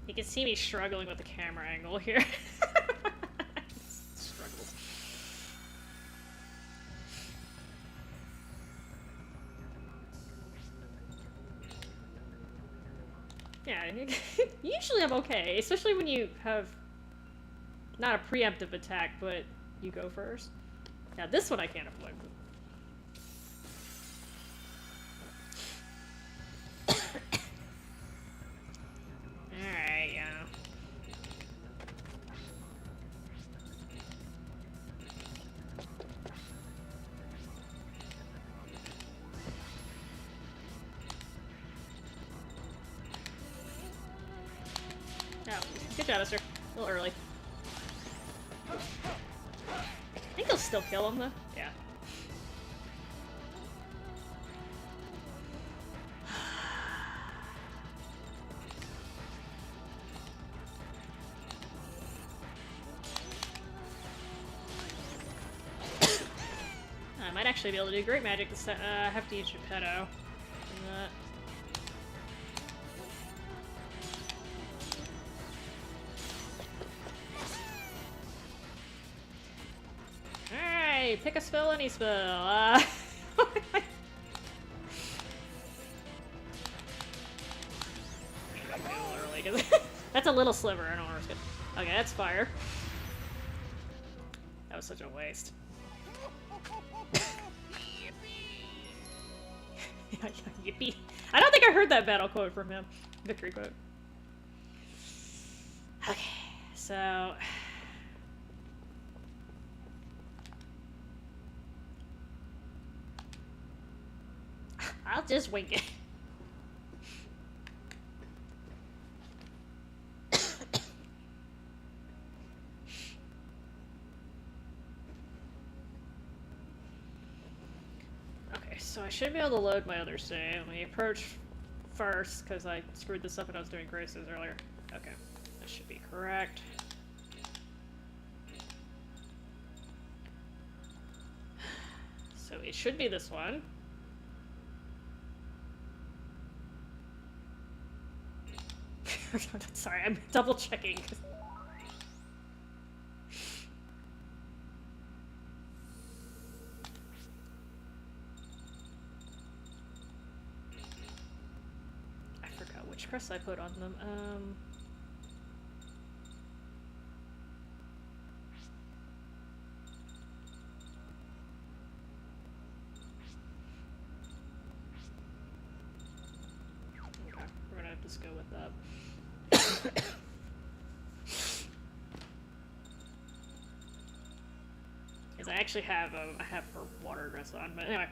You can see me struggling with the camera angle here. Struggles. Yeah, usually I'm okay, especially when you have not a preemptive attack, but you go first. Now this one I can't avoid. Alright, yeah. Oh, good job, sir. A little early. I think he'll still kill him, though. Yeah. I might actually be able to do great magic this time. I have to use Geppetto. Alright, pick a spell, any spell. That's a little sliver, I don't want to risk it. Okay, that's fire. That was such a waste. Yippee. I don't think I heard that battle quote from him. Victory quote. Okay, so... I'll just wing it. Okay, so I should be able to load my other save. Let me approach first, because I screwed this up when I was doing graces earlier. Okay, that should be correct. So it should be this one. Sorry, I'm double checking. I forgot which crest I put on them. Okay, we're gonna have to just go with that. Because I actually have I have her water dress on, but anyway.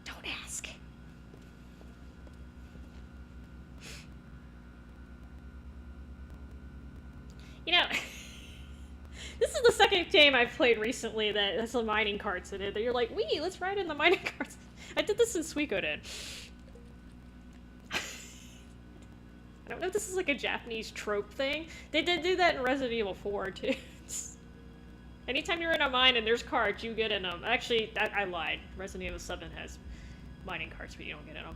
Don't ask. You know, this is the second game I've played recently that has some mining carts in it. That you're like, wee, let's ride in the mining carts. I did this in Suikoden. I don't know if this is like a Japanese trope thing. They did do that in Resident Evil 4 too. Anytime you're in a mine and there's carts, you get in them. Actually, I lied. Resident Evil 7 has mining carts, but you don't get in them.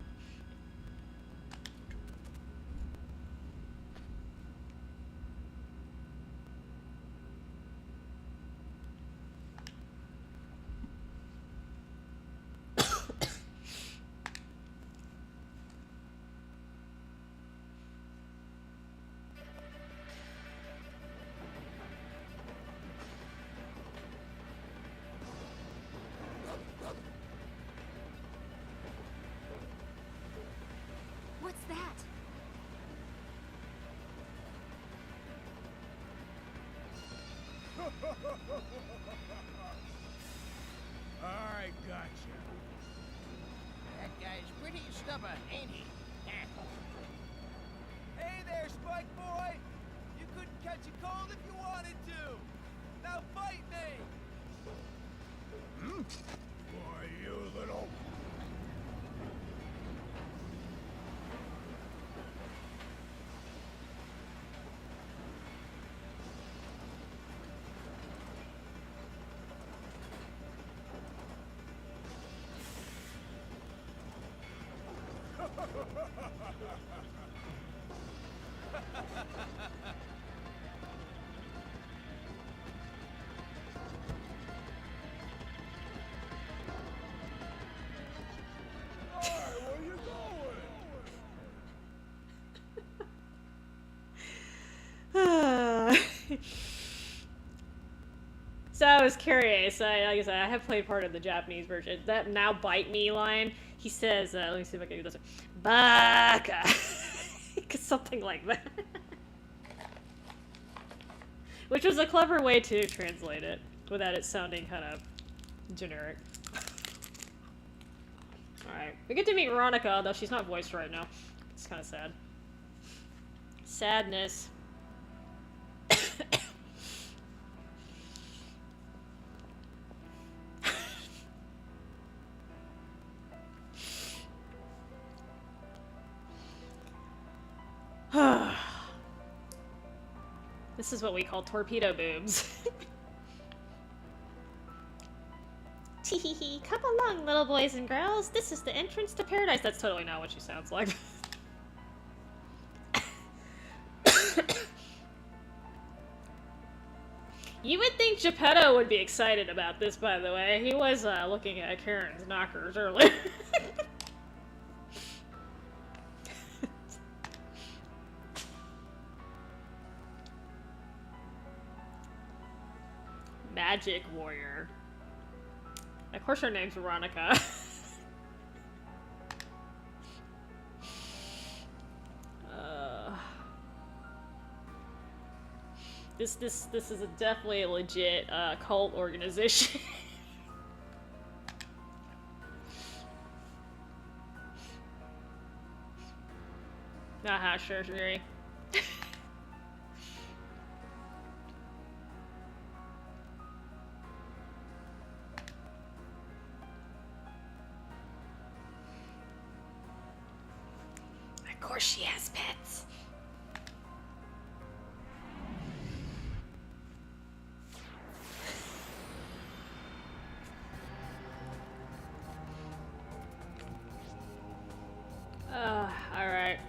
Alright, gotcha. That guy's pretty stubborn, ain't he? Hey there, Spike Boy! You couldn't catch a cold if you wanted to! Now fight me! Why, you little... So I was curious. Like I said, I have played part of the Japanese version. That "now bite me" line, he says, let me see if I can do this. Baka! Something like that. Which was a clever way to translate it, without it sounding kind of generic. Alright, we get to meet Veronica, though she's not voiced right now. It's kind of sad. Sadness. This is what we call torpedo boobs. Teehee, come along, little boys and girls. This is the entrance to paradise. That's totally not what she sounds like. You would think Geppetto would be excited about this, by the way. He was looking at Karen's knockers earlier. Magic warrior. Of course her name's Veronica. This is definitely a legit cult organization. Haha, sure, Shuri. Of course she has pets. Alright.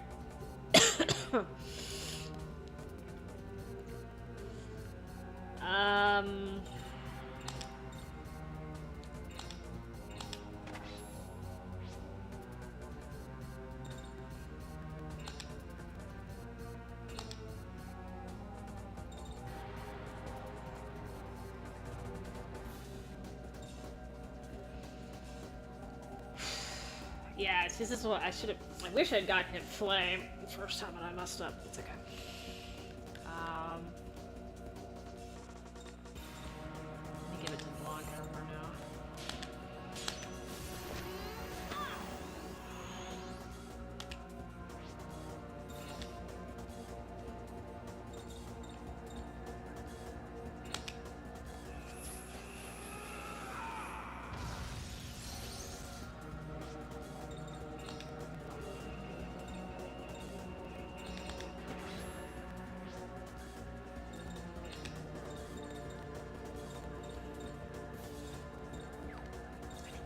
Yeah, this is what I should have. I wish I'd gotten him flame the first time and I messed up. It's okay. Let me give it to Blanca for now.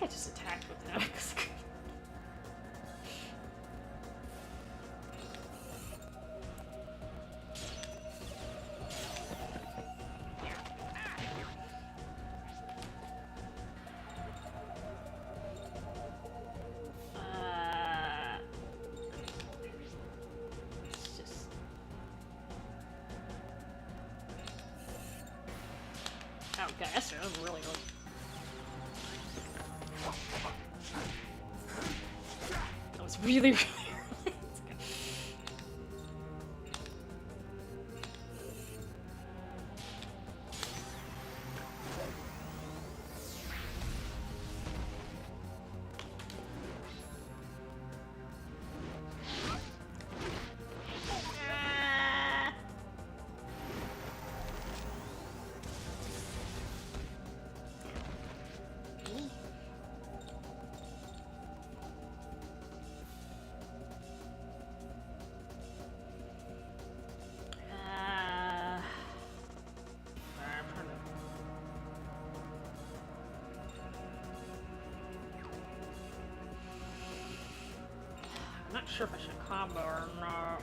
I just attacked with an axe. It's just... Oh, God, that's really good. That was really, really early. sure if I should combo or not.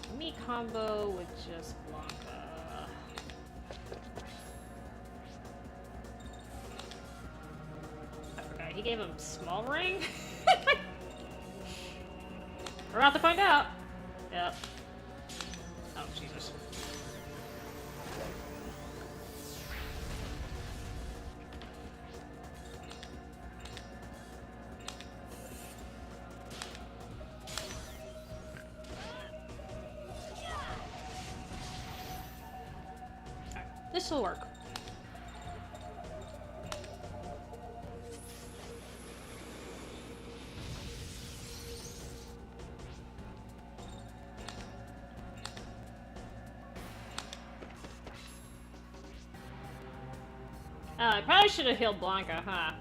Let me combo with just Blanca. I forgot, he gave him small ring? We're about to find out. Yep. Oh, Jesus. This will work. I probably should have healed Blanca, huh?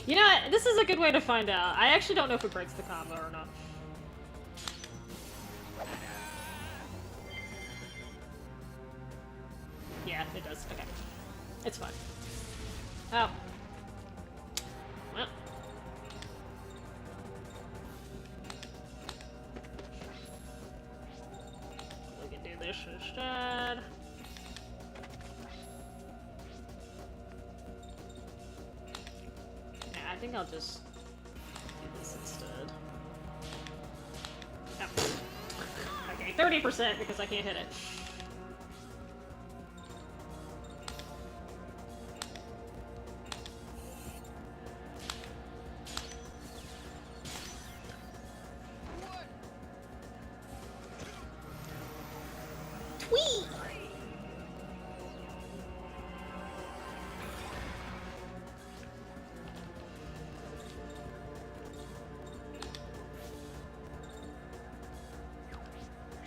You know what? This is a good way to find out. I actually don't know if it breaks the combo or not. Yeah, it does. Okay. It's fine. Oh. Well. We can do this instead. Yeah, I think I'll just do this instead. Oh. Okay, 30% because I can't hit it.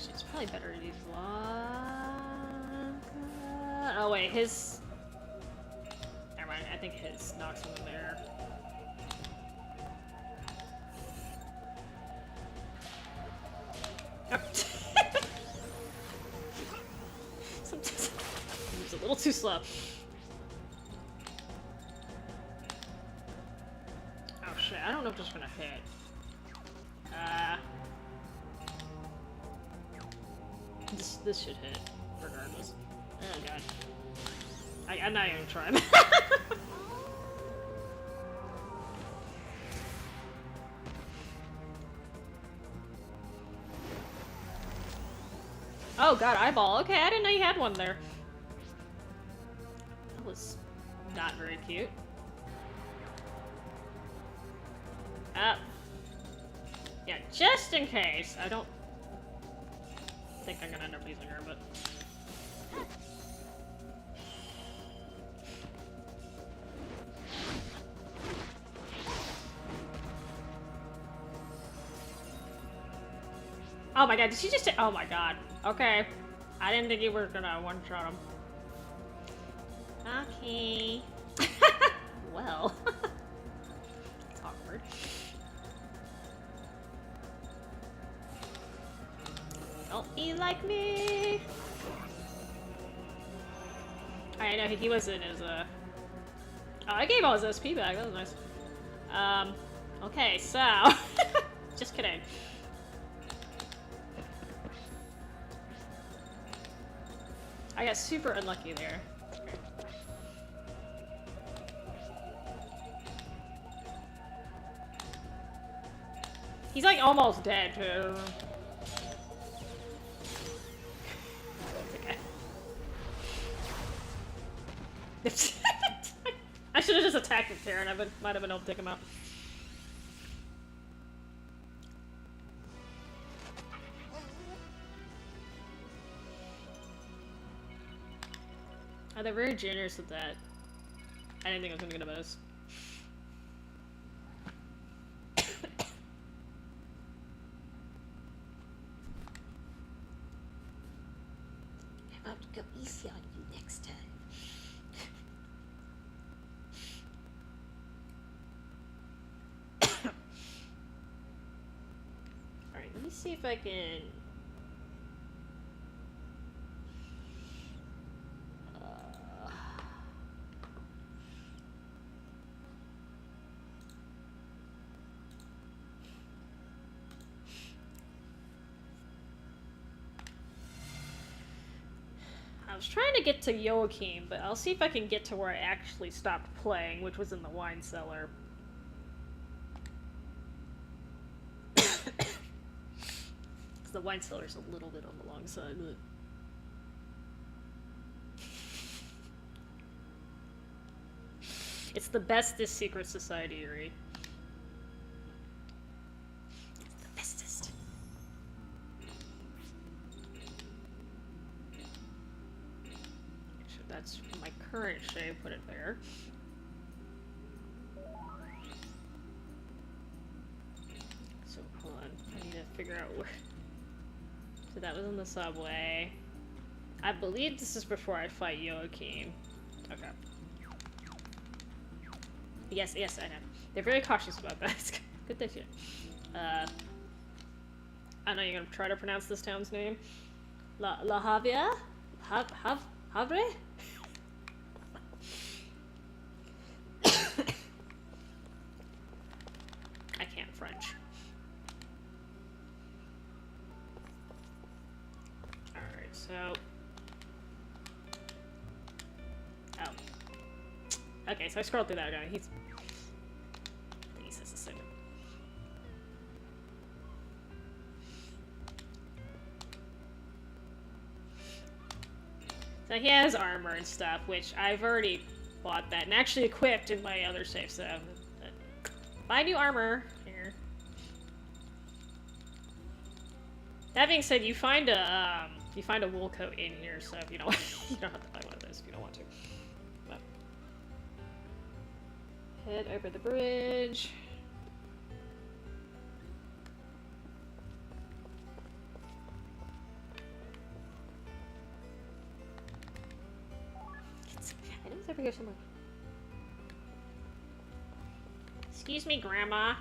It's probably better to use Blanca. Oh wait, his... Never mind, I think his knocks him in there. Sometimes it's a little too slow. Oh shit, I don't know if this is gonna hit. This should hit, regardless. Oh god. I'm not even trying. Oh god, eyeball. Okay, I didn't know you had one there. That was not very cute. Yeah, just in case. I don't think I'm gonna end up using her, but... Oh my god, did she just say- oh my god. Okay. I didn't think you were gonna one-shot him. Okay. Well. It's awkward. Don't be like me! I know, he was in his, Oh, I gave all his SP back, that was nice. Okay, so... Just kidding. I got super unlucky there. He's like almost dead too. It's okay. I should have just attacked him there and I might have been able to take him out. Oh, they're very generous with that. I didn't think I was gonna get a bonus. I'm about to go easy on you next time. Alright, let me see if I can... was trying to get to Joachim, but I'll see if I can get to where I actually stopped playing, which was in the wine cellar. Because the wine cellar is a little bit on the long side, but... It's the bestest secret society, Yuri. It's the bestest. So that's my current shape, put it there. So hold on, I need to figure out where... So that was on the subway. I believe this is before I fight Joachim. Okay. Yes, I know. They're very cautious about that. Good that you. I know you're gonna try to pronounce this town's name. La Havia? Havre? I can't French. Alright, so... Oh. Okay, so I scrolled through that again. I think he says the same. So he has armor and stuff, which I've already bought that and actually equipped in my other save, so buy new armor here. That being said, you find a wool coat in here, so if you don't you don't have to buy one of those if you don't want to. But head over the bridge. I know it's over here somewhere. Excuse me, Grandma.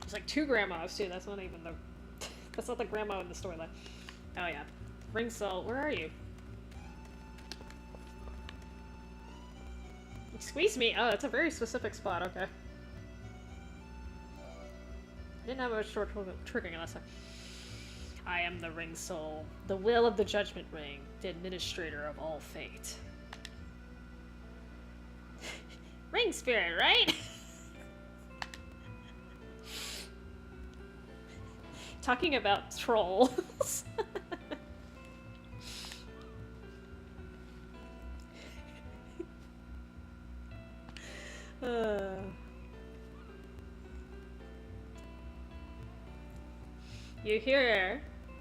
There's like two grandmas too. That's not even the. That's not the grandma in the storyline. Oh yeah, Ring Salt. Where are you? Squeeze me. Oh, it's a very specific spot. Okay. I didn't have much short triggering last time. I am the Ring Soul, the will of the Judgment Ring, the administrator of all fate. Ring spirit, right? Talking about trolls.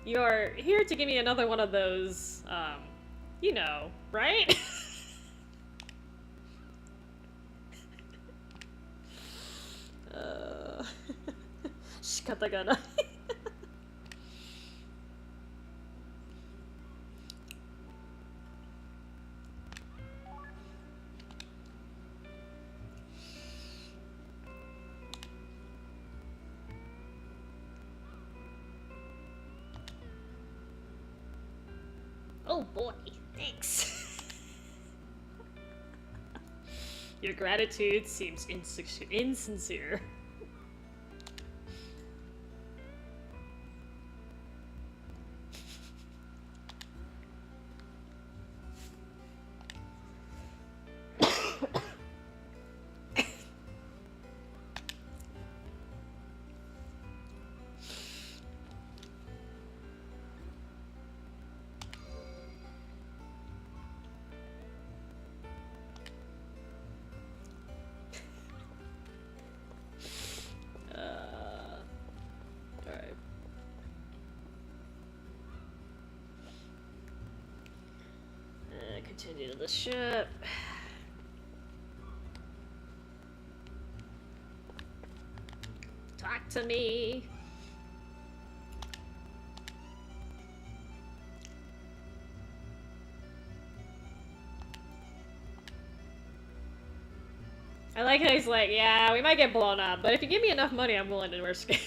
You're here to give me another one of those, you know, right? Shikatakana. Oh boy, thanks. Your gratitude seems insincere. Continue to the ship. Talk to me. I like how he's like, yeah, we might get blown up, but if you give me enough money, I'm willing to risk it.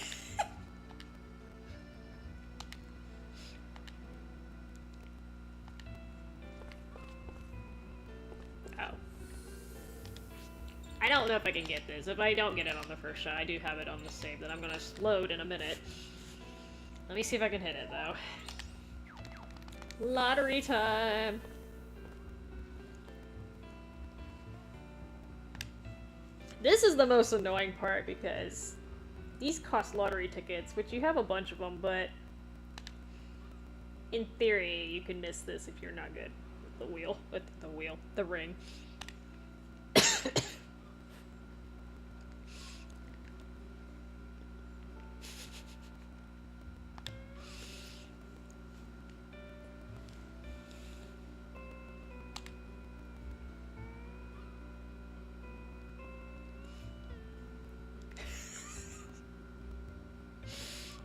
don't know if I can get this. If I don't get it on the first shot, I do have it on the save that I'm gonna load in a minute. Let me see if I can hit it, though. Lottery time! This is the most annoying part because these cost lottery tickets, which you have a bunch of them, but in theory, you can miss this if you're not good with the ring.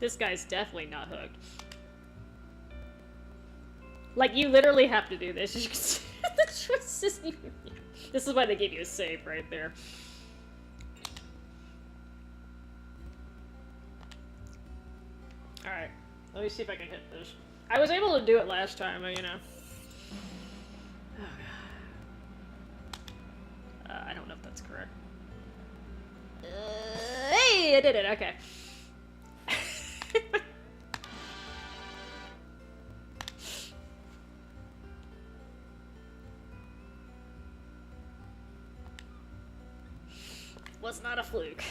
This guy's definitely not hooked. Like, you literally have to do this. You can see the choices. This is why they gave you a save right there. Alright, let me see if I can hit this. I was able to do it last time, but you know. I don't know if that's correct. Hey, I did it, okay. Was not a fluke.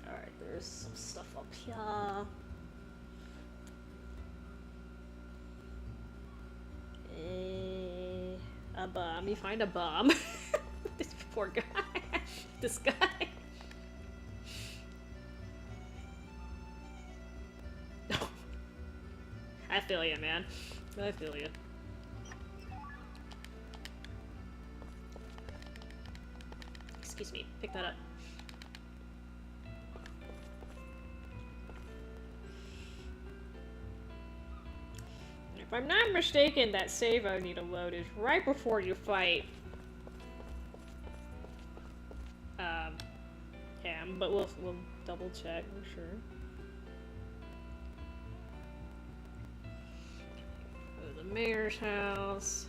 Alright, there's some stuff up here. A bomb. You find a bomb. This poor guy. This guy. I feel you, man. I feel you. Excuse me, pick that up. If I'm not mistaken, that save I need to load is right before you fight him, but we'll double check for sure. Go to the mayor's house.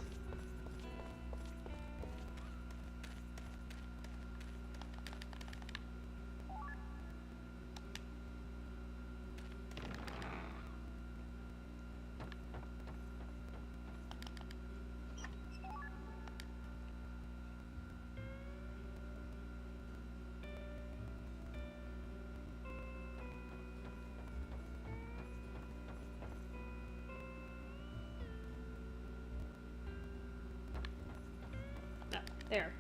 There.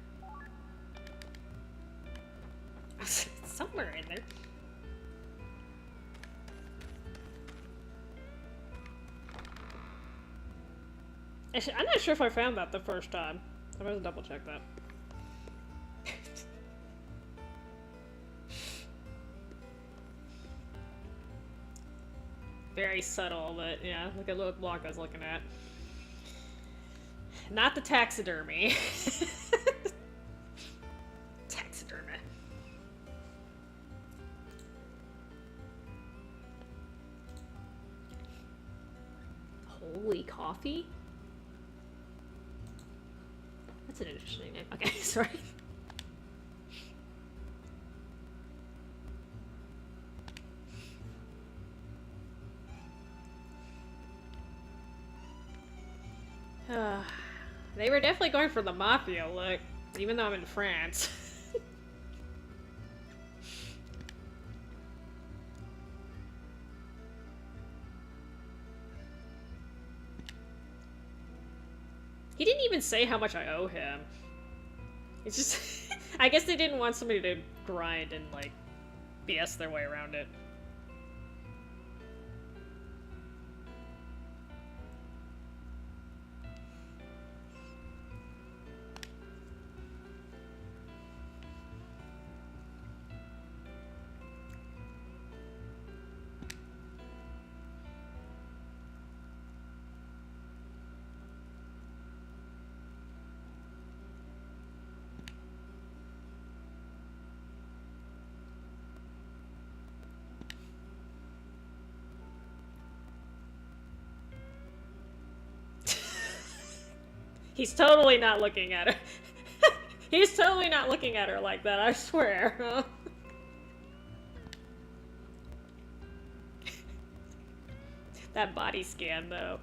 Somewhere in there. Actually, I'm not sure if I found that the first time. I'm gonna double check that. Very subtle, but yeah, look at what Blanca's looking at. Not the taxidermy. Taxidermy. Holy coffee? That's an interesting name. Okay, sorry. They were definitely going for the mafia look, even though I'm in France. He didn't even say how much I owe him. It's just... I guess they didn't want somebody to grind and, like, BS their way around it. He's totally not looking at her. He's totally not looking at her like that, I swear. That body scan, though.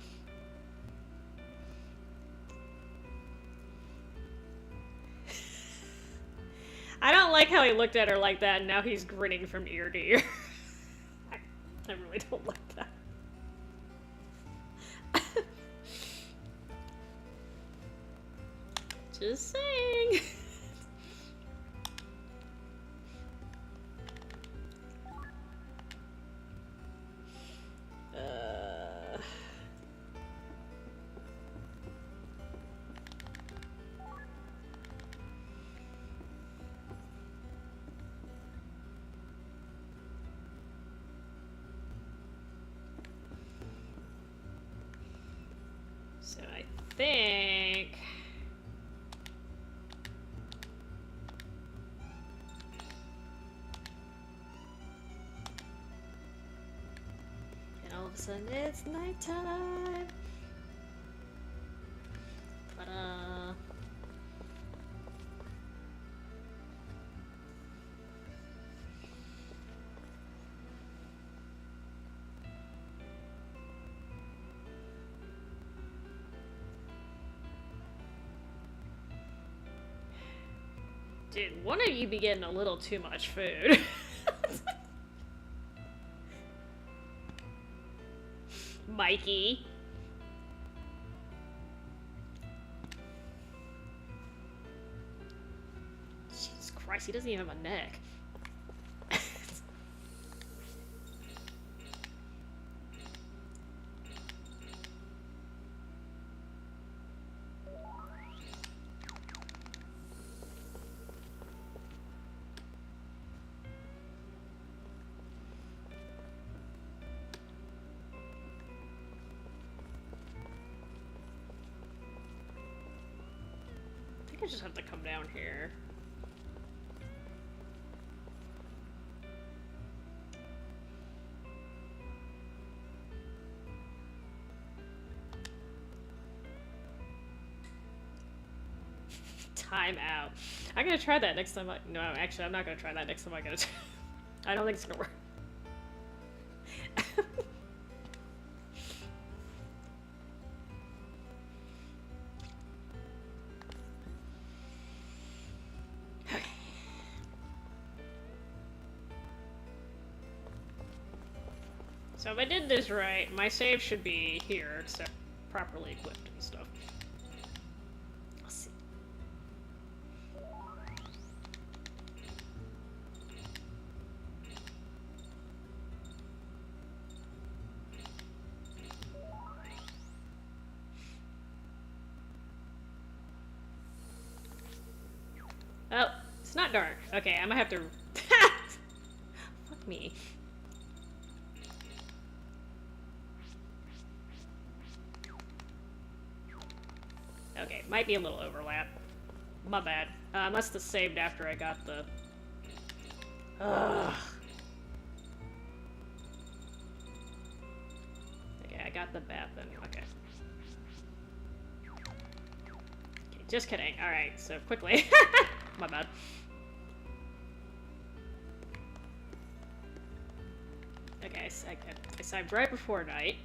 I don't like how he looked at her like that, and now he's grinning from ear to ear. I really don't like that. Just saying. So I think... And all of a sudden it's nighttime. Ta-da. Dude, one of you be getting a little too much food. Mikey. Jesus Christ, he doesn't even have a neck. I just have to come down here. Time out. I'm gonna try that next time. No, actually, I'm not gonna try that next time. I don't think it's gonna work. So if I did this right, my save should be here, except properly equipped and stuff. Let's see. Oh, it's not dark. Okay, I'm gonna have to... Fuck me. Okay, might be a little overlap. My bad. Must have saved after I got the... Ugh. Okay, I got the bath then. Okay. Okay, just kidding. Alright, so quickly. My bad. Okay, I saved right before night.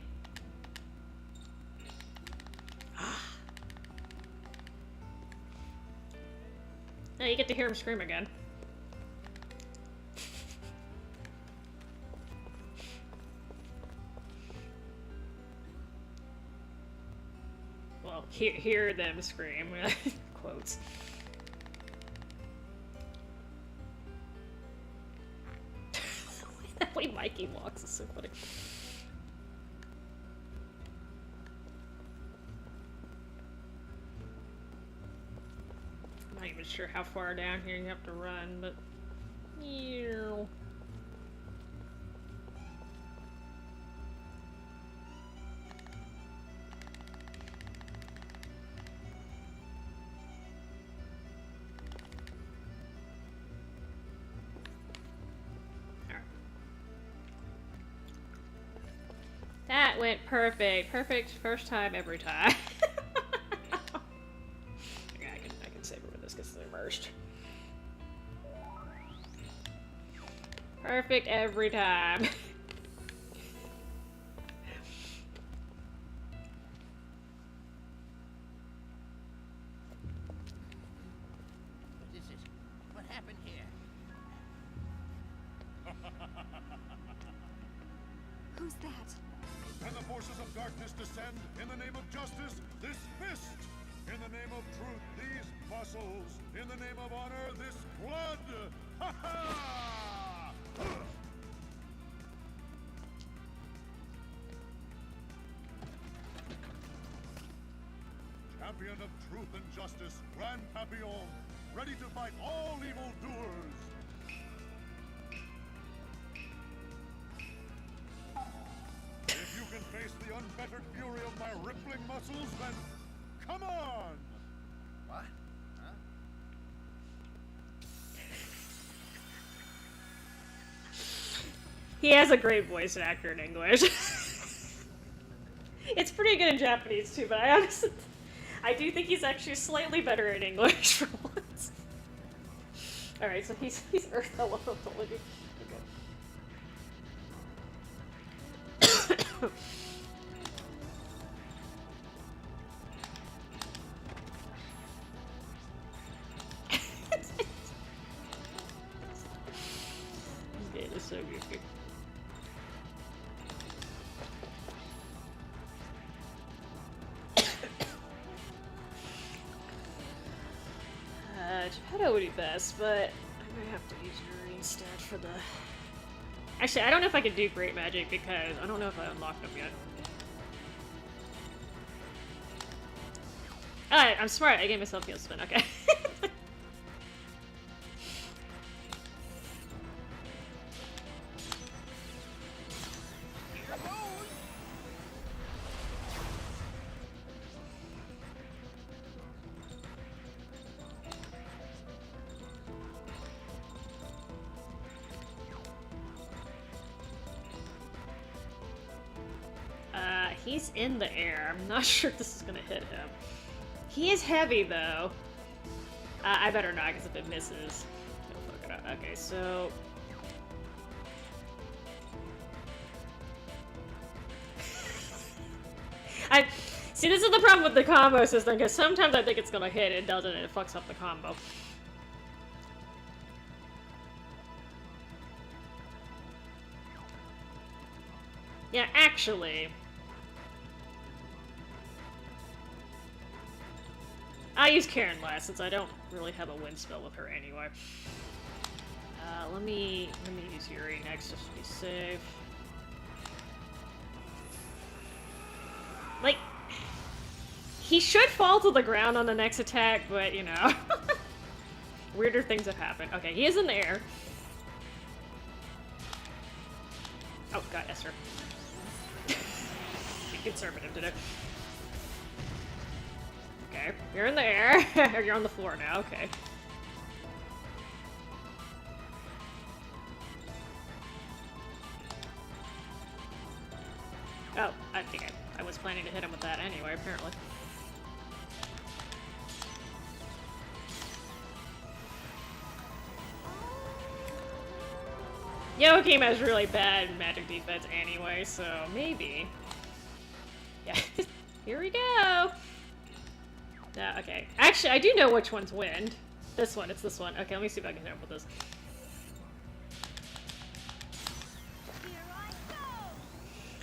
No, you get to hear him scream again. Well, hear them scream. Quotes. That way Mikey walks is so funny. I'm not even sure how far down here you have to run, but... Ew. That went perfect. Perfect first time every time. Okay, I can save it with this because they're worst. Perfect every time. What is it? What happened here? Who's that? When the forces of darkness descend in the name of justice, this fist! In the name of truth, these muscles! In the name of honor, this blood! Ha ha! Champion of truth and justice, Grand Papillon, ready to fight all evildoers! If you can face the unfettered fury of my rippling muscles, then come on! What? Huh? He has a great voice actor in English. It's pretty good in Japanese too, but I do think he's actually slightly better in English for once. Alright, so he's Earth Elementality. Okay. This game is so goofy. Geppetto would be best, but I might have to use Yuri instead for the... Actually, I don't know if I can do Great Magic because I don't know if I unlocked them yet. Alright, I'm smart. I gave myself heal spin. Okay. He's in the air. I'm not sure if this is gonna hit him. He is heavy, though. I better not, because if it misses, it'll fuck it up. Okay, so... See, this is the problem with the combo system, because sometimes I think it's gonna hit, it doesn't, and it fucks up the combo. Yeah, actually... I'll use Karen last, since I don't really have a wind spell with her anyway. Let me use Yuri next, just to be safe. Like, he should fall to the ground on the next attack, but, you know. Weirder things have happened. Okay, he is in the air. Oh, God, Esther. Be conservative today. Okay, you're in the air. You're on the floor now, okay. Oh, I think I was planning to hit him with that anyway, apparently. Joachim has really bad magic defense anyway, so maybe. Yeah, here we go! Okay. Actually, I do know which one's wind. This one, it's this one. Okay, let me see if I can hit him with this.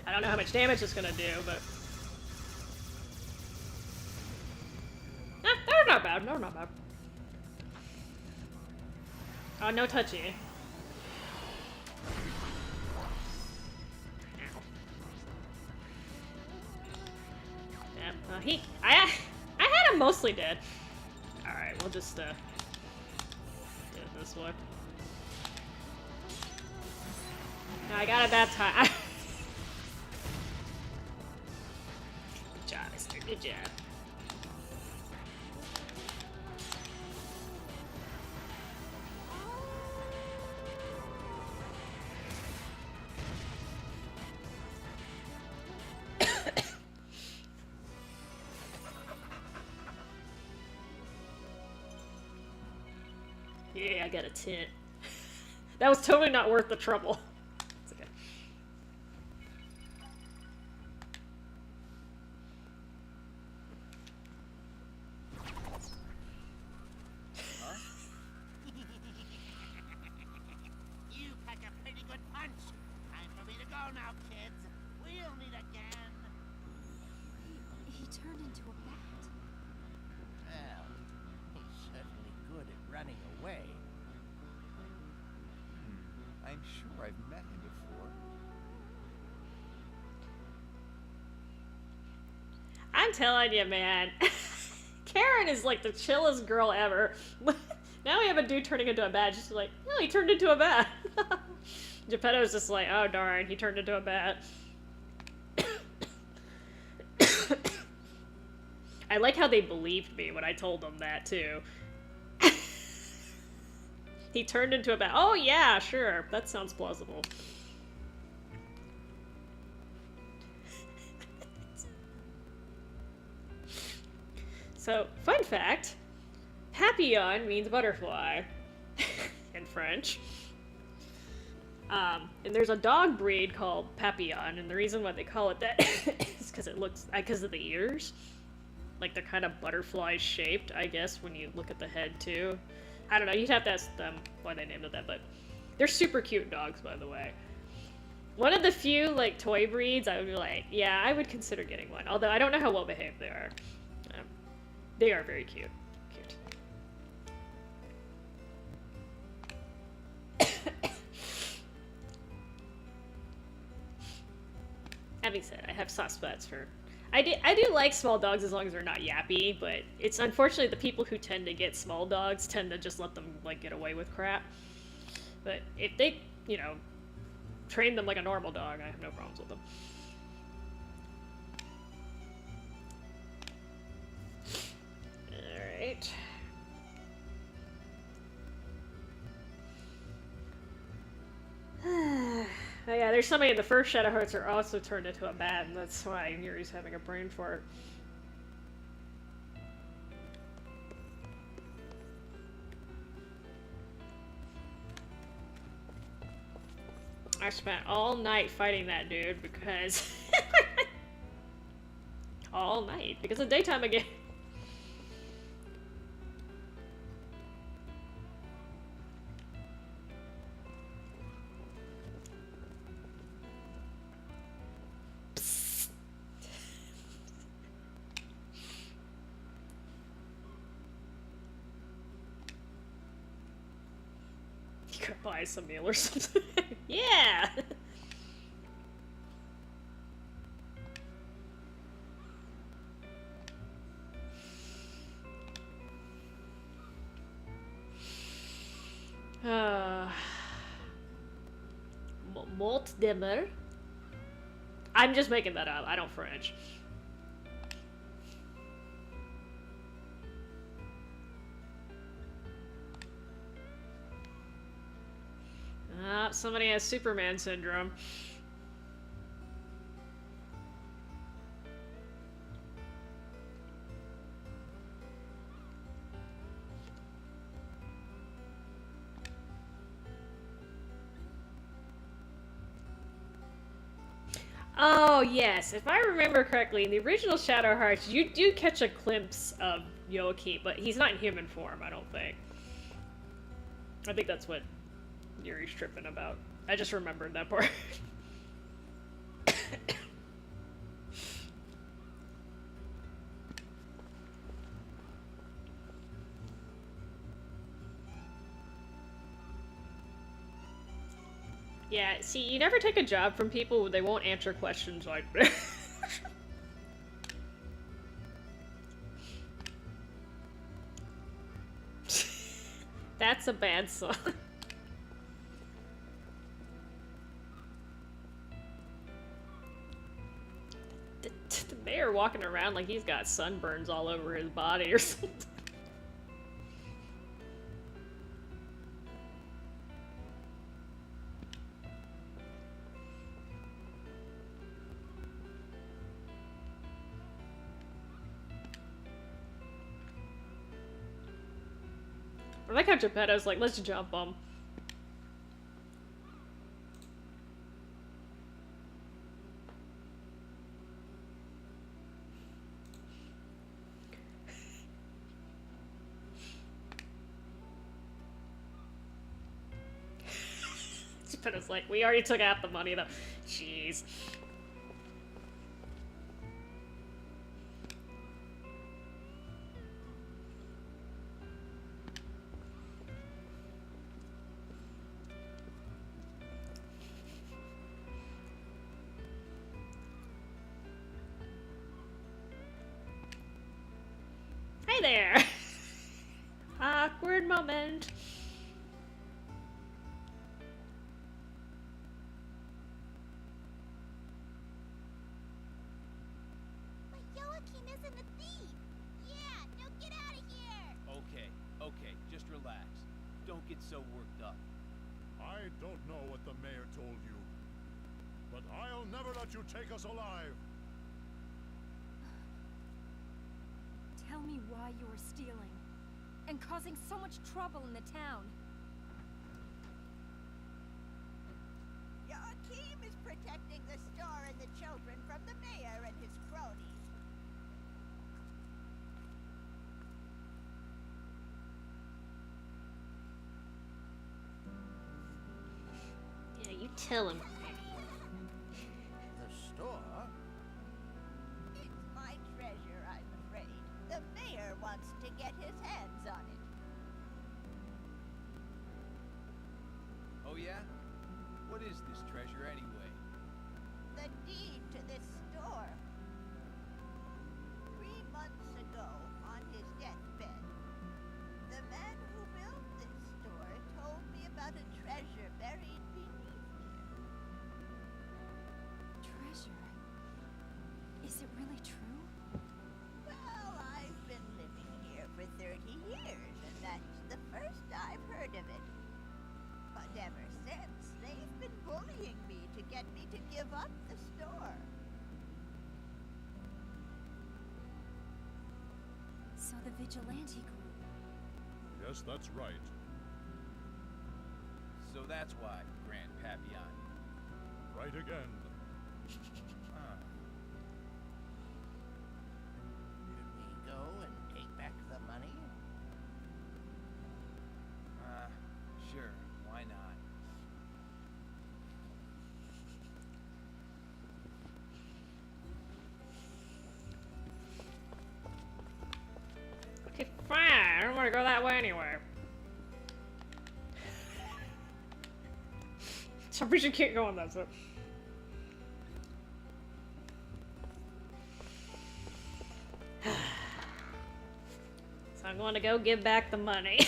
I don't know how much damage it's gonna do, but... They're not bad. No, not bad. Oh, no touchy. Yeah, I had him mostly dead. Alright, we'll just, do it this way. No, I got a bad time. Good job, mister. Good job. Yeah, I got a tent. That was totally not worth the trouble. It's okay. You pack a pretty good punch. Time for me to go now, kids. We'll meet again. He turned into a bat. Well, he's certainly good at running away. I'm sure I've met him before. I'm telling you, man. Karen is like the chillest girl ever. Now we have a dude turning into a bat. Just like, oh, he turned into a bat. Geppetto's just like, oh darn, he turned into a bat. I like how they believed me when I told them that too. He turned into a bat. Oh yeah, sure. That sounds plausible. So, fun fact, papillon means butterfly in French. And there's a dog breed called Papillon, and the reason why they call it that is because of the ears. Like, they're kind of butterfly shaped, I guess, when you look at the head too. I don't know, you'd have to ask them why they named it that, but they're super cute dogs, by the way. One of the few, like, toy breeds, I would be like, yeah, I would consider getting one. Although I don't know how well behaved they are. They are very cute. Having said, I have soft spots for... I do like small dogs as long as they're not yappy, but it's unfortunately the people who tend to get small dogs tend to just let them, like, get away with crap. But if they, you know, train them like a normal dog, I have no problems with them. Alright. Oh yeah, there's somebody in the first Shadow Hearts are also turned into a bat, and that's why Yuri's having a brain fart. I spent all night fighting that dude because... all night, because it's daytime again. Buy some meal or something. Yeah! Malt dimmer. I'm just making that up. I don't French. Somebody has Superman syndrome. Oh, yes. If I remember correctly, in the original Shadow Hearts, you do catch a glimpse of Yoki, but he's not in human form, I don't think. I think that's what Yuri's tripping about. I just remembered that part. Yeah, see, you never take a job from people who they won't answer questions like this. That's a bad song. The mayor walking around like he's got sunburns all over his body or something. I like how Geppetto's like, let's jump them. Geppetto's like, we already took out the money though. Jeez. Hey there! Awkward moment. But Joachim isn't a thief. Yeah, now get out of here. Okay, just relax. Don't get so worked up. I don't know what the mayor told you, but I'll never let you take us alive. Tell me why you were stealing and causing so much trouble in the town. Joachim is protecting the store and the children from the mayor and his cronies. Yeah, you tell him. The store? It's my treasure, I'm afraid. The mayor wants to get his hands on it. Oh yeah? What is this treasure anyway? The deed to this store. 3 months ago, on his deathbed, the man who built this store told me about a treasure buried beneath here. Treasure? Is it really true? Well, I've been living here for 30 years, and that's the first I've heard of it. But ever since, they've been bullying me to get me to give up the store. So the vigilante group. Yes, that's right. So that's why, Grand Papillon. Right again. Should we go and take back the money? Sure, why not? Okay, fine. I don't want to go that way anyway. So we should keep going. That's it. So I'm going to go give back the money.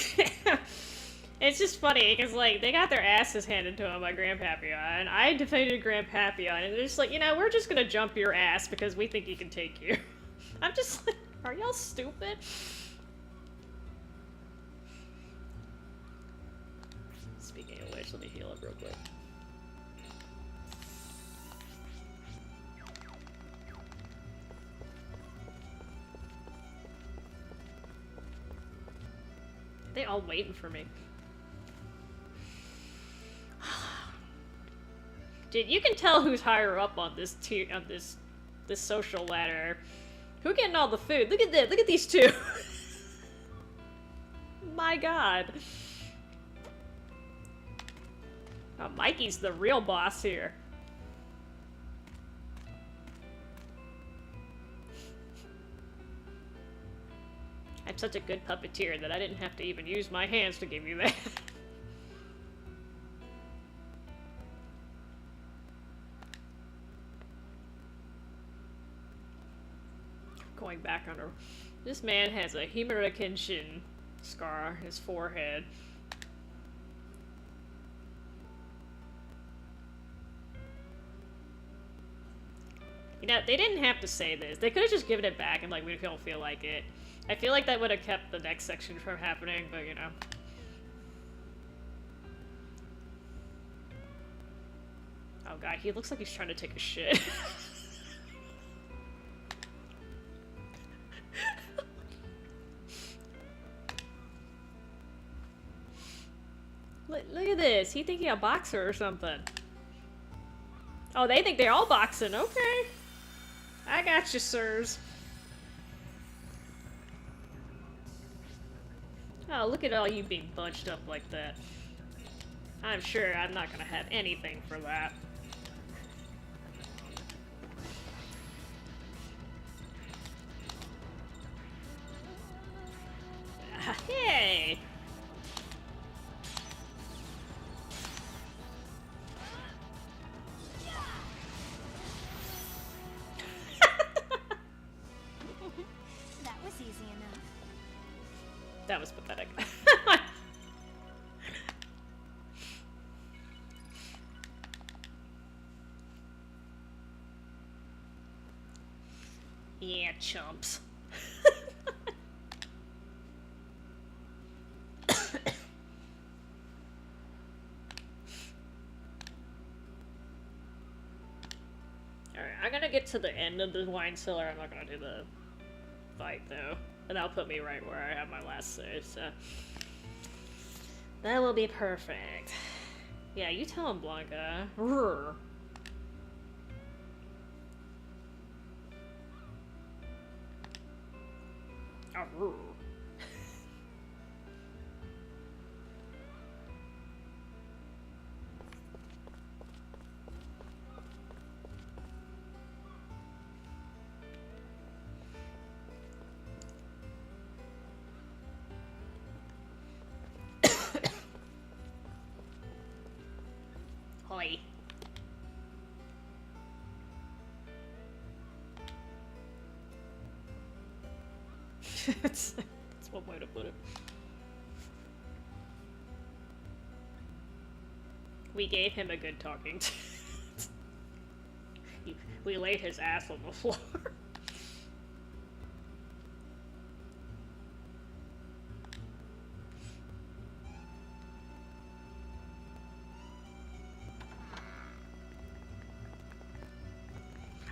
It's just funny because like they got their asses handed to them by Grand Papillon. I defeated Grand Papillon, and they're just like, you know, we're just gonna jump your ass because we think he can take you. I'm just like, are y'all stupid? Speaking of which, let me heal up real quick. They all waiting for me. Dude, you can tell who's higher up on this tier, on this social ladder. Who getting all the food? Look at this. Look at these two. My God. Oh, Mikey's the real boss here. I'm such a good puppeteer that I didn't have to even use my hands to give you that. Going back on her. This man has a Himura Kenshin scar on his forehead. You know, they didn't have to say this. They could have just given it back and like, we don't feel like it. I feel like that would have kept the next section from happening, but you know. Oh god, he looks like he's trying to take a shit. Look at this. He think he a boxer or something. Oh, they think they're all boxing. Okay. I got you, sirs. Oh, look at all you being bunched up like that. I'm sure I'm not gonna have anything for that. Hey! That was easy enough. That was pathetic. Yeah, chumps. Alright, I'm gonna get to the end of the wine cellar. I'm not gonna do the fight though. And that'll put me right where I have my last save, so that will be perfect. Yeah, you tell him, Blanca. Rrr. Rrr. Hoi. That's one way to put it. We gave him a good talking to. We laid his ass on the floor.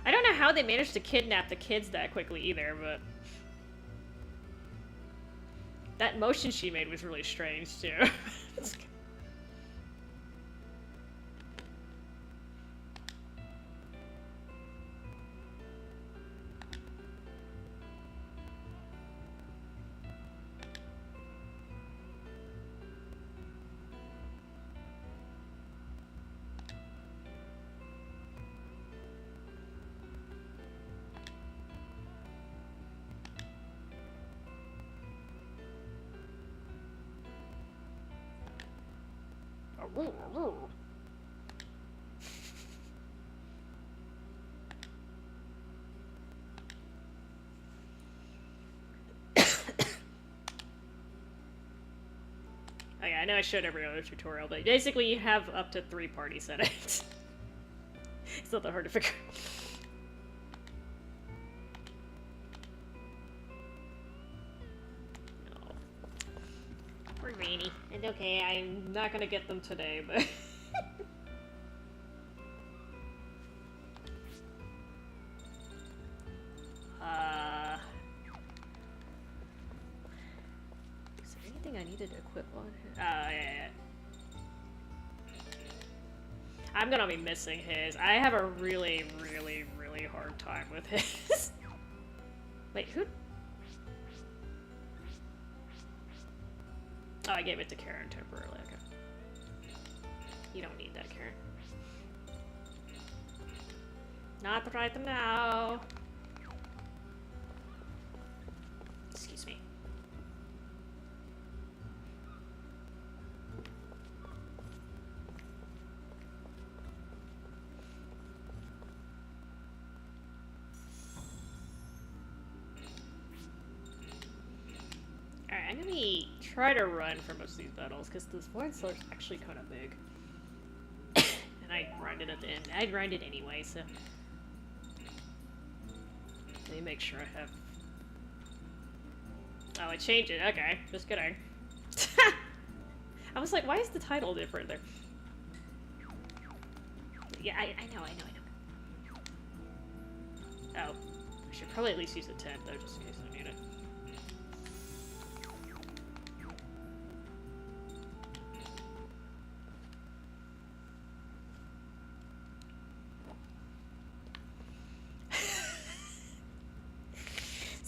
I don't know how they managed to kidnap the kids that quickly either, but that motion she made was really strange too. Oh yeah, I know I showed every other tutorial, but basically you have up to 3 party settings. It's not that hard to figure out. Oh. Poor Rainy. And okay, I'm not gonna get them today, but... Is there anything I needed to equip on him? Yeah. I'm gonna be missing his. I have a really, really, really hard time with his. Wait, who? Oh, I gave it to Karen temporarily. Okay. You don't need that, Karen. Not right now. Excuse me. Alright, I'm gonna try to run for most of these battles, because this wine cellar's actually kind of big. And I grinded at the end. I grinded anyway, so... Let me make sure I have... Oh, I changed it. Okay, just kidding. I was like, why is the title different there? Yeah, I know. Oh, I should probably at least use a tent, though, just in case I need it.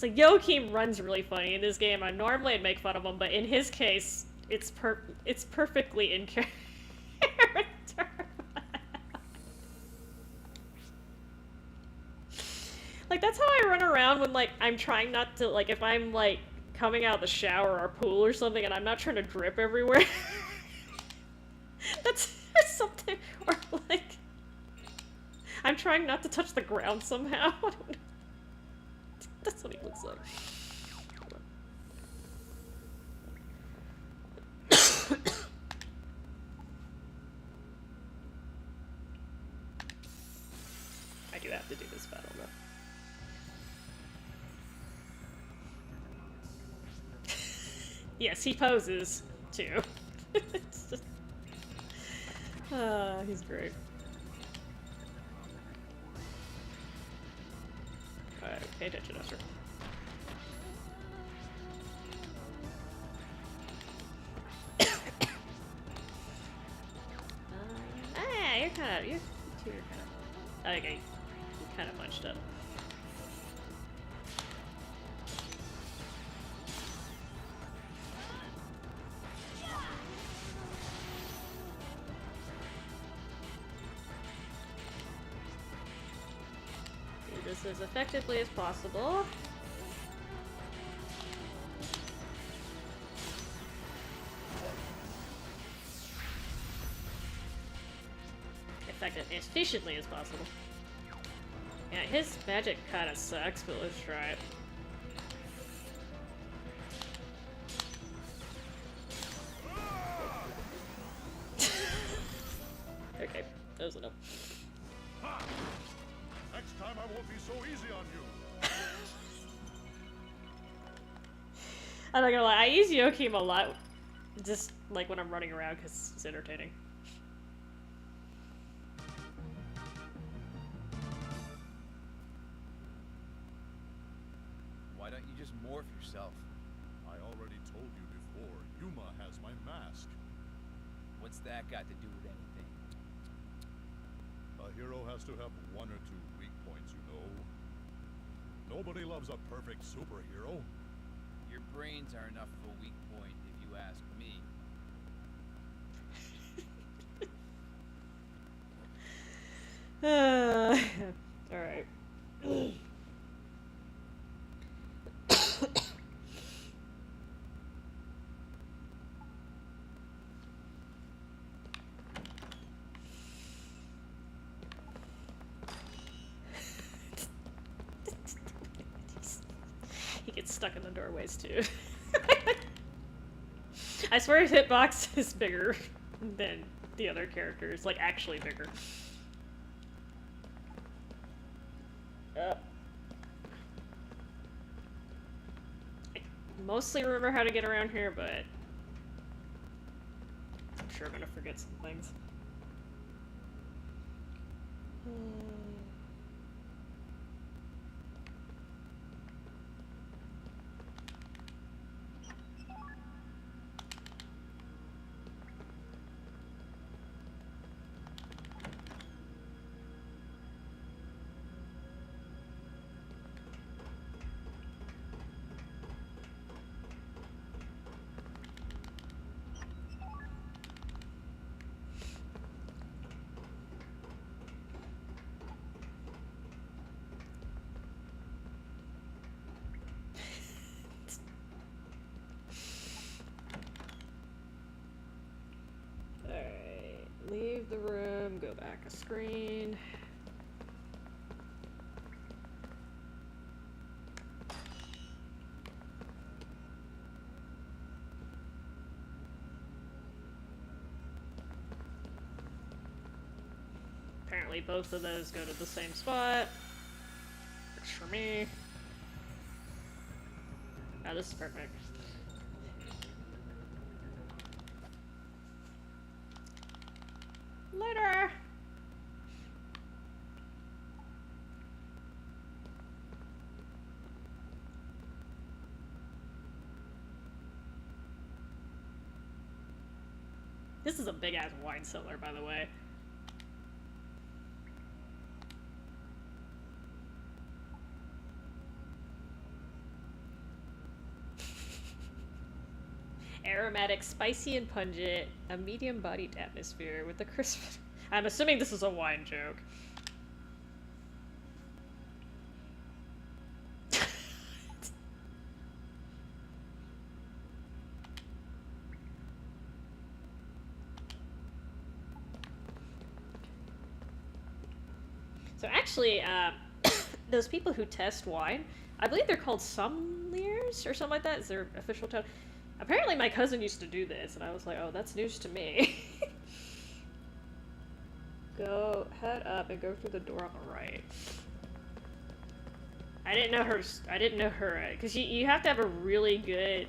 So Joachim runs really funny in this game. Normally I'd make fun of him, but in his case, it's perfectly in character. Like, that's how I run around when, like, I'm trying not to, like, if I'm, like, coming out of the shower or pool or something and I'm not trying to drip everywhere. That's something, or, like, I'm trying not to touch the ground somehow. I don't know. That's what he looks like. I do have to do this battle, though. Yes, he poses, too. It's just... he's great. Alright, pay attention, Esther. You're kinda, you two are kinda, okay, you're kinda bunched up. Do this as effectively as possible. Effective as efficiently as possible. Yeah, his magic kind of sucks, but let's try it. Okay, that was enough. Ha! Next time I won't be so easy on you. I'm not gonna lie, I use Joachim a lot, just like when I'm running around because it's entertaining. Why don't you just morph yourself? I already told you before, Yuma has my mask. What's that got to do with anything? A hero has to have one or two weak points, you know. Nobody loves a perfect superhero. Your brains are enough of a weak point, if you ask me. Alright. He gets stuck in the doorways too. I swear his hitbox is bigger than the other characters, like actually bigger. I mostly remember how to get around here, but I'm sure I'm gonna forget some things. Leave the room, go back a screen. Apparently both of those go to the same spot. Works for me. Oh, this is perfect. Later! This is a big ass wine cellar, by the way. Aromatic, spicy, and pungent. A medium-bodied atmosphere with a crisp... I'm assuming this is a wine joke. So actually, those people who test wine, I believe they're called sommeliers or something like that. Is their official title? Apparently my cousin used to do this, and I was like, oh, that's news to me. Go, head up and go through the door on the right. I didn't know her, because you have to have a really good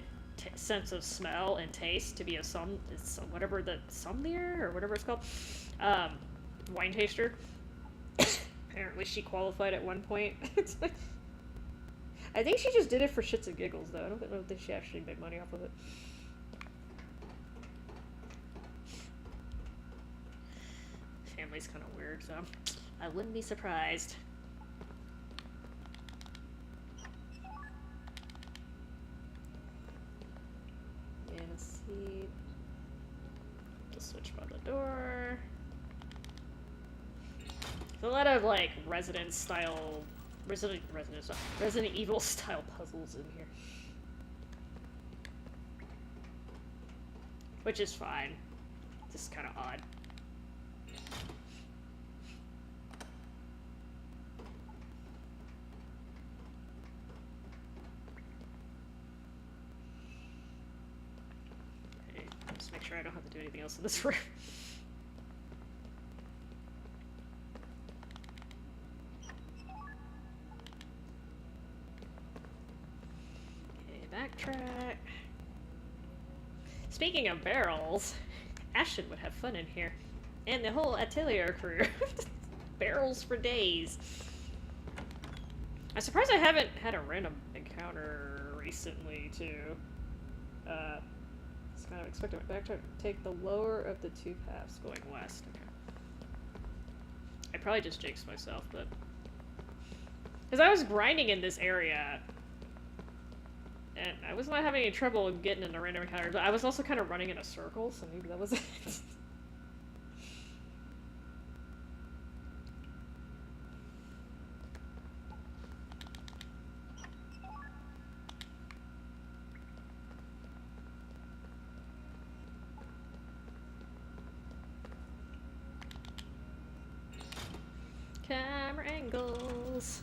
sense of smell and taste to be a whatever the sommelier, or whatever it's called, wine taster. Apparently she qualified at one point. I think she just did it for shits and giggles, though. I don't know if she actually made money off of it. Family's kind of weird, so I wouldn't be surprised. And see. Just switch by the door. There's a lot of like Resident Evil style puzzles in here, which is fine. Just kind of odd. Okay, just make sure I don't have to do anything else in this room. Backtrack. Speaking of barrels, Ashton would have fun in here. And the whole Atelier crew. Barrels for days. I'm surprised I haven't had a random encounter recently, too. It's kind of expected. Backtrack, take the lower of the two paths going west. Okay. I probably just jinxed myself, but... Because I was grinding in this area... And I was not having any trouble getting into random encounters, but I was also kind of running in a circle, so maybe that was it. Camera angles.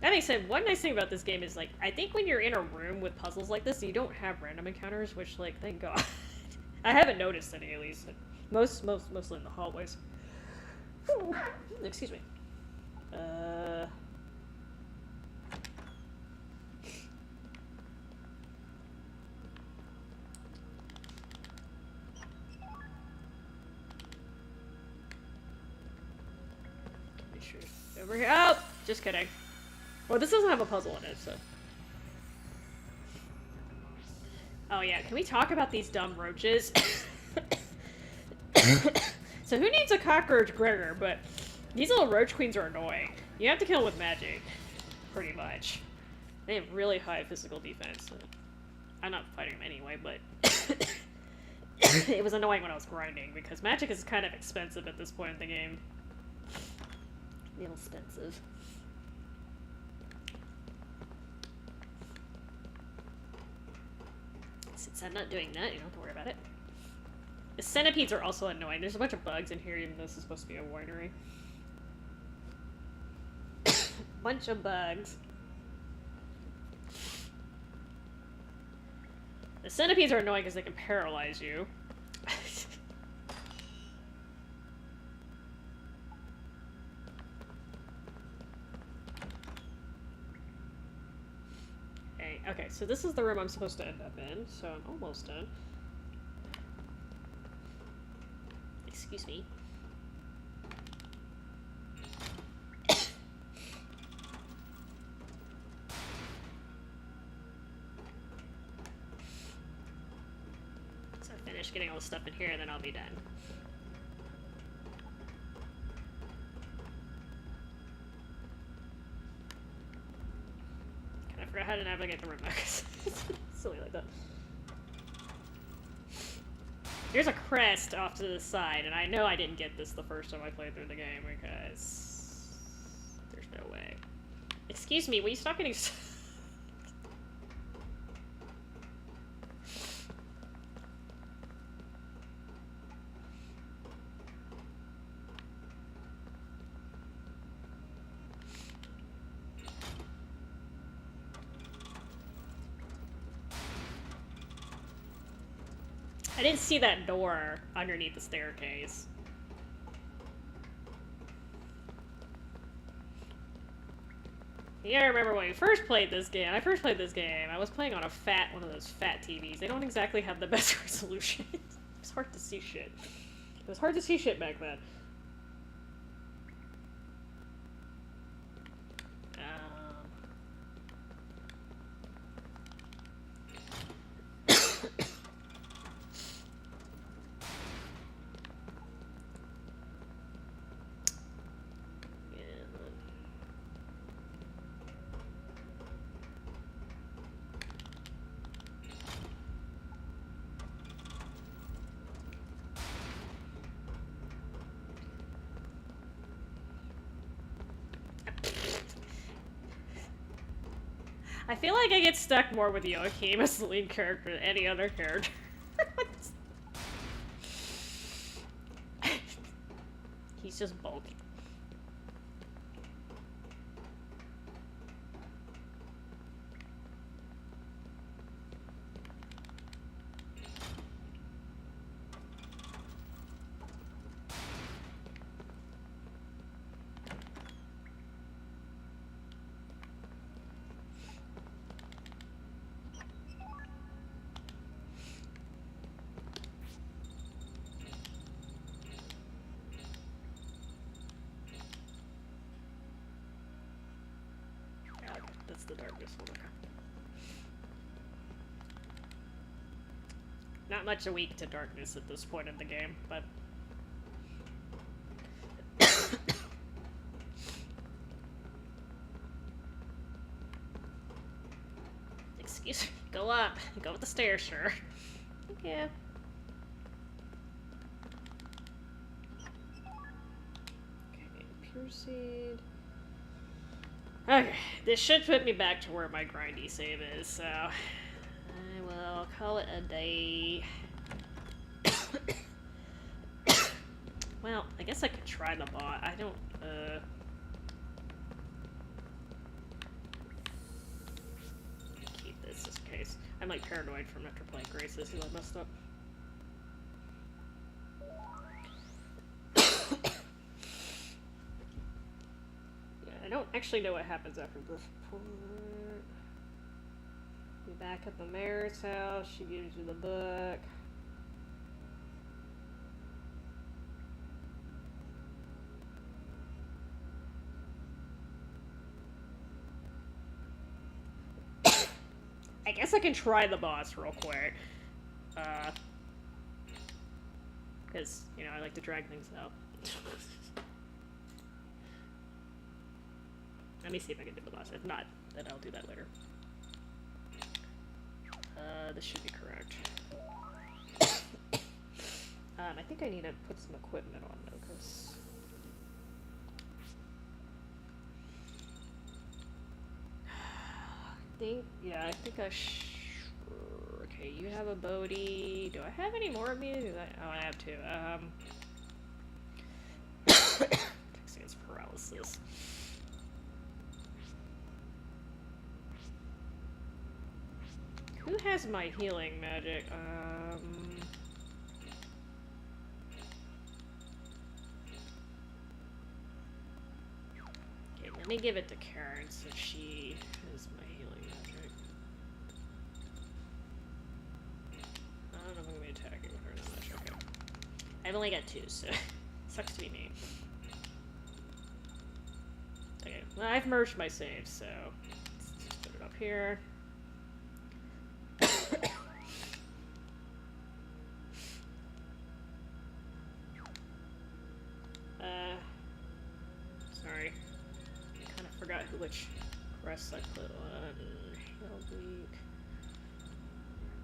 That being said, one nice thing about this game is, like, I think when you're in a room with puzzles like this, you don't have random encounters, which, like, thank God. I haven't noticed any, at least. Mostly in the hallways. Excuse me. Make sure. Over here. Oh! Just kidding. Well, this doesn't have a puzzle in it, so... Oh yeah, can we talk about these dumb roaches? So who needs a cockroach Gregor, but these little roach queens are annoying. You have to kill them with magic, pretty much. They have really high physical defense. So I'm not fighting them anyway, but... It was annoying when I was grinding, because magic is kind of expensive at this point in the game. Real expensive. Since I'm not doing that, you don't have to worry about it. The centipedes are also annoying. There's a bunch of bugs in here, even though this is supposed to be a winery. Bunch of bugs. The centipedes are annoying because they can paralyze you. Okay, so this is the room I'm supposed to end up in, so I'm almost done. Excuse me. So I finish getting all the stuff in here, and then I'll be done. forgot how to navigate the room. It's silly like that. There's a crest off to the side, and I know I didn't get this the first time I played through the game because there's no way. Excuse me, will you stop getting... I didn't see that door underneath the staircase. You gotta remember when we first played this game, I was playing on one of those fat TVs. They don't exactly have the best resolution. It's hard to see shit. It was hard to see shit back then. I feel like I get stuck more with Joachim as the lead character than any other character. He's just bulky. That's the darkest one. Not much weak to darkness at this point in the game, but... Excuse me. Go up. Go up the stairs, sure. Thank you. Okay, pure seed. Okay, this should put me back to where my grindy save is, so I will call it a day. Well, I guess I could try the bot. I don't, keep this just in case. I'm like paranoid from after playing Graces because I messed up. I don't actually know what happens after this point. You're back at the mayor's house. She gives you the book. I guess I can try the boss real quick. Because, you know, I like to drag things out. Let me see if I can do the boss. If not, then I'll do that later. This should be correct. I think I need to put some equipment on though, because... I think I okay, you have a Bodhi. Do I have any more of me? Oh, I have two. Texas paralysis. Who has my healing magic? Okay, let me give it to Karen since she has my healing magic. I don't know if I'm gonna be attacking with her this much. Okay. I've only got two, so sucks to be me. Okay, well, I've merged my saves, so let's just put it up here. Sorry. I kind of forgot which crest I put on Hellbleak.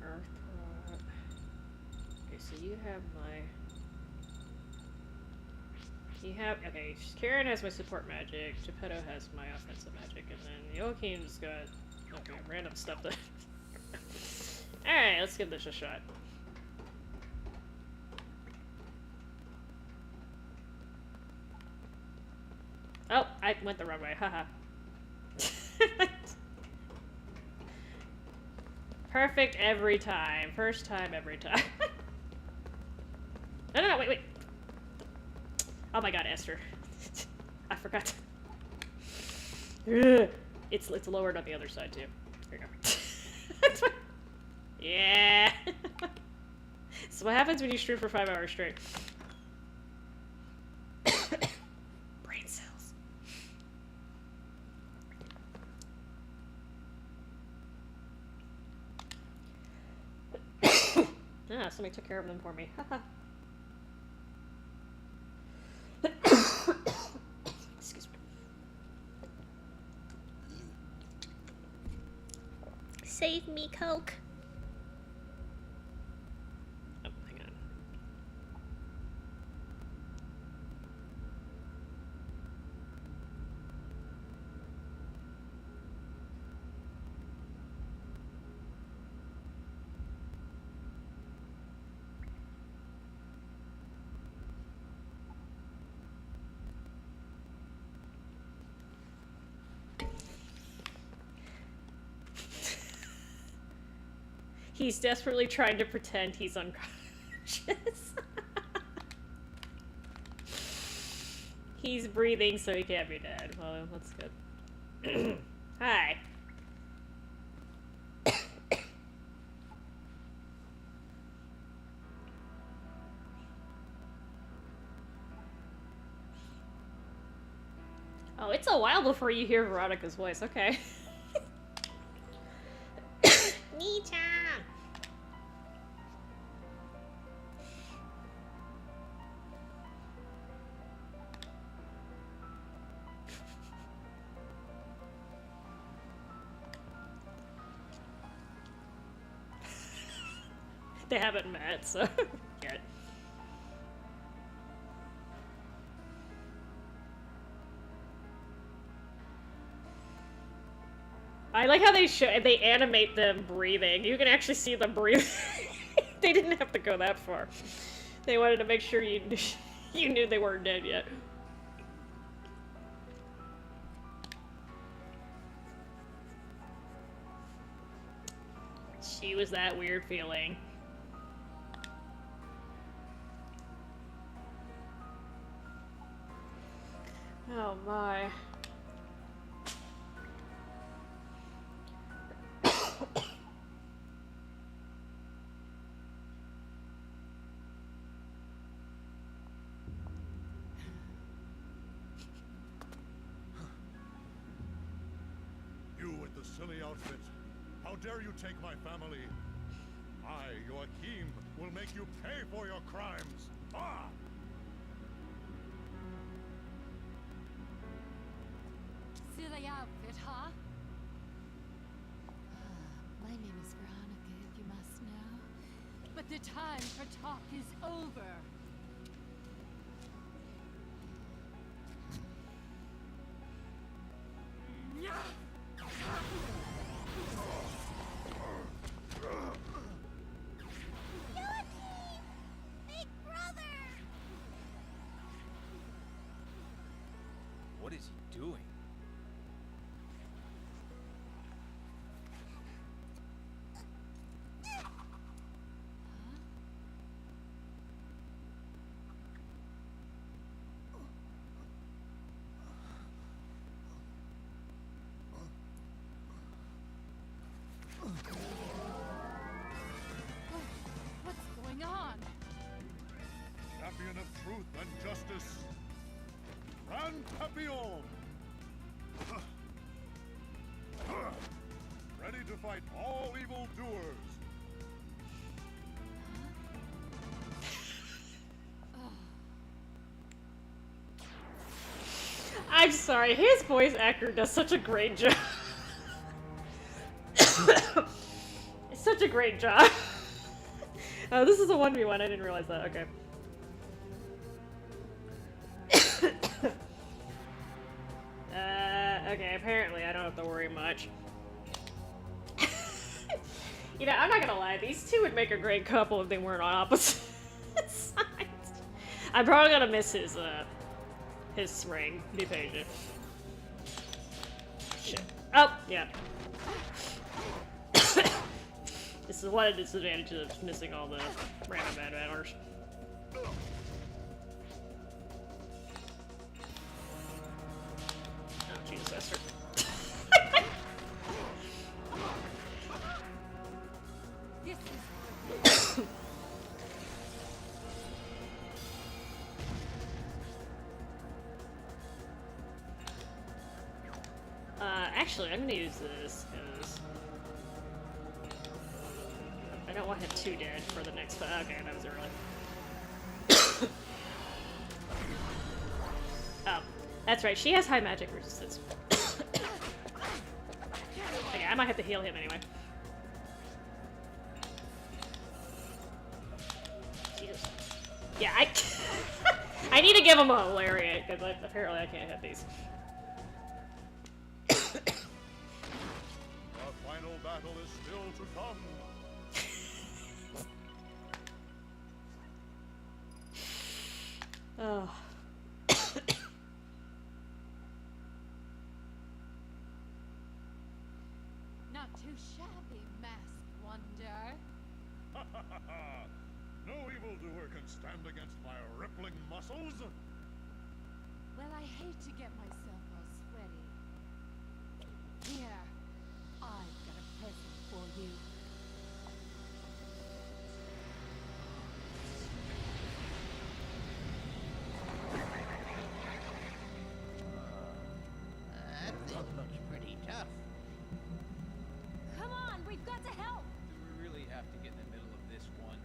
Earth Rot. Okay, so you have my... You have... Okay, Karen has my support magic, Geppetto has my offensive magic, and then Joachim's got... Okay, random stuff that... Alright, let's give this a shot. Oh, I went the wrong way, haha. Perfect every time. First time, every time. No, wait. Oh my god, Esther. I forgot. It's lowered on the other side, too. There you go. Yeah! So what happens when you stream for 5 hours straight? Brain cells. Ah, somebody took care of them for me. Excuse me. Save me, Coke. Oh, hang on. He's desperately trying to pretend he's unconscious. He's breathing, so he can't be dead. Well, that's good. Hi. Oh, it's a while before you hear Veronica's voice. Okay. Nichan! They haven't met, so good. I like how they animate them breathing. You can actually see them breathe. They didn't have to go that far. They wanted to make sure you knew they weren't dead yet. She was that weird feeling. Oh my. You with the silly outfit. How dare you take my family? I, Joachim, will make you pay for your crimes. Ah! Silly outfit, huh? My name is Veronica, if you must know. But the time for talk is over. Big brother! What is he doing? What's going on? Champion of truth and justice, Grand Papillon! Ready to fight all evil doers. I'm sorry, his voice actor does such a great job. great job. Oh, this is a 1v1. I didn't realize that. Okay. Okay, apparently I don't have to worry much. You know, I'm not gonna lie, these two would make a great couple if they weren't on opposite sides. I'm probably gonna miss his swing. Be patient. Shit. Oh, yeah. This is one of the disadvantages of missing all the random bad manners. Oh, Jesus, Esther. Actually, I'm gonna use this, because I don't want him too dead for the next fight. Okay, that was early. Oh, that's right, she has high magic resistance. Okay, I might have to heal him anyway. Jesus. Yeah, I need to give him a lariat, because apparently I can't hit these. Our final battle is still to come. Oh. Not too shabby, masked wonder. Ha ha ha ha! No evildoer can stand against my rippling muscles. Well, I hate to get myself all sweaty. Here, I've got a present for you. That thing looks pretty tough. Come on, we've got to help. Do we really have to get in the middle of this one?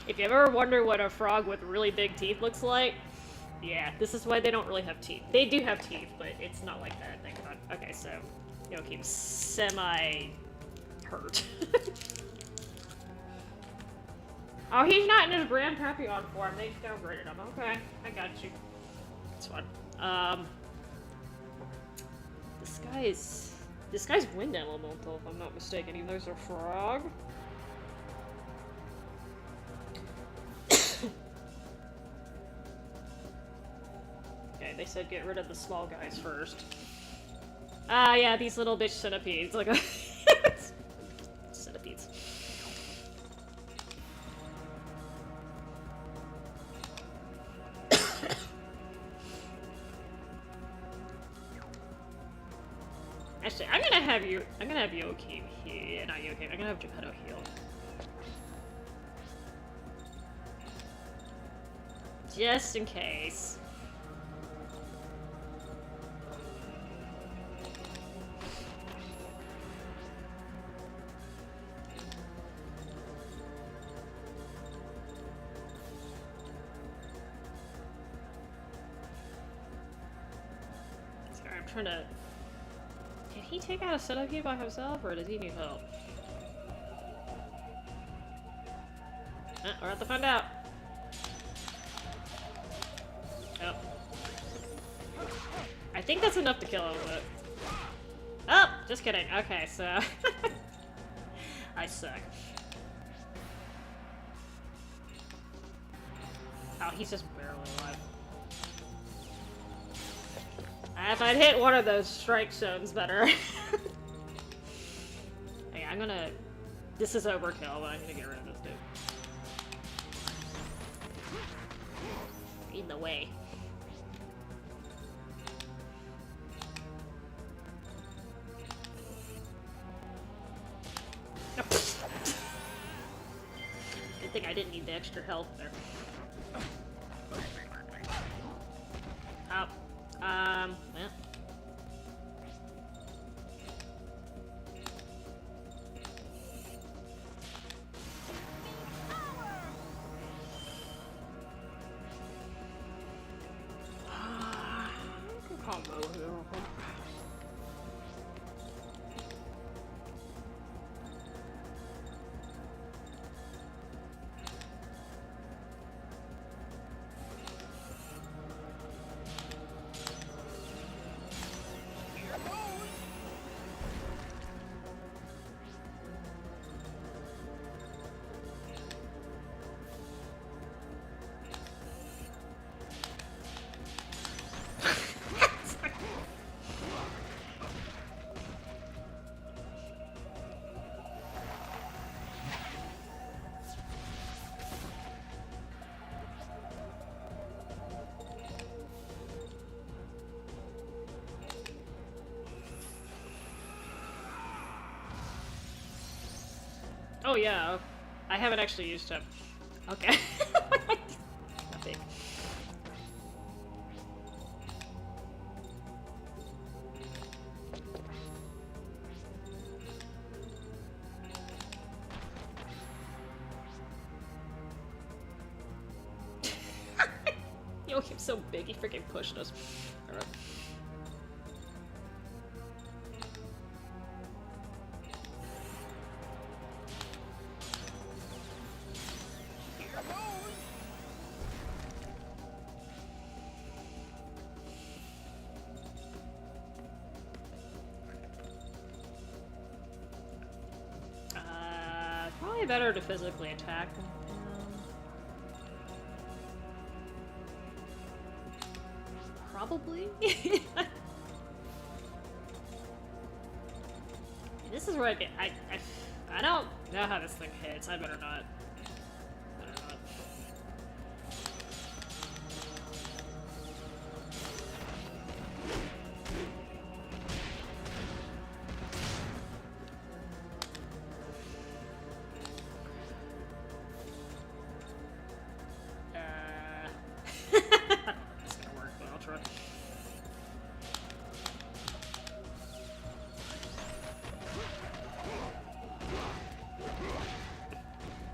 If you ever wonder what a frog with really big teeth looks like, yeah, this is why they don't really have teeth. They do have teeth, but it's not like that, thank God. Okay, so Yokeem's semi-hurt. Oh, he's not in his Grand Papillon form. They downgraded him. Okay, I got you. It's fine. This guy's wind elemental, if I'm not mistaken. Even though he's a frog. Okay, they said get rid of the small guys first. Ah, yeah, these little bitch centipedes. Like a centipedes. Actually, I'm gonna have Yokeem here. Not Yokeem, I'm gonna have Geppetto heal. Just in case. Sorry, I'm trying to... Can he take out a centipede by himself, or does he need help? We'll have to find out. Oh. I think that's enough to kill him, but... Oh! Just kidding. Okay, so... I suck. Oh, he's just barely alive. If I'd hit one of those strike zones better. Hey, I'm gonna... This is overkill, but I'm gonna get rid of this dude. In the way. Good thing I didn't need the extra health there. Oh. Well. Combo here. Oh yeah, I haven't actually used him. Okay. Nothing. Yo, he's so big, he freaking pushed us. Alright. Probably better to physically attack him. Probably? This is where I don't know how this thing hits. I better not. Better not. It's gonna work, but I'll try.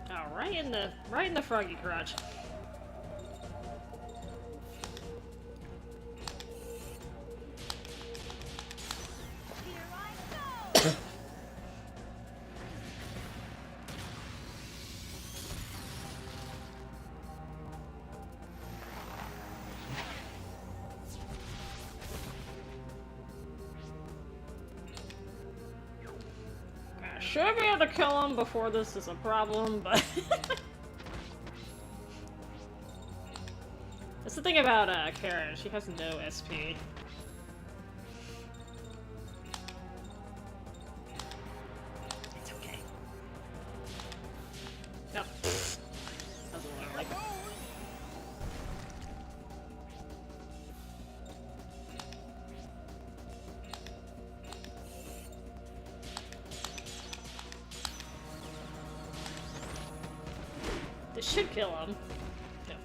Oh, right in the froggy crotch. Here I go! I should be able to kill him before this is a problem, but that's the thing about Karen. She has no SP. It's okay. No. Doesn't look like it. This should kill him. No.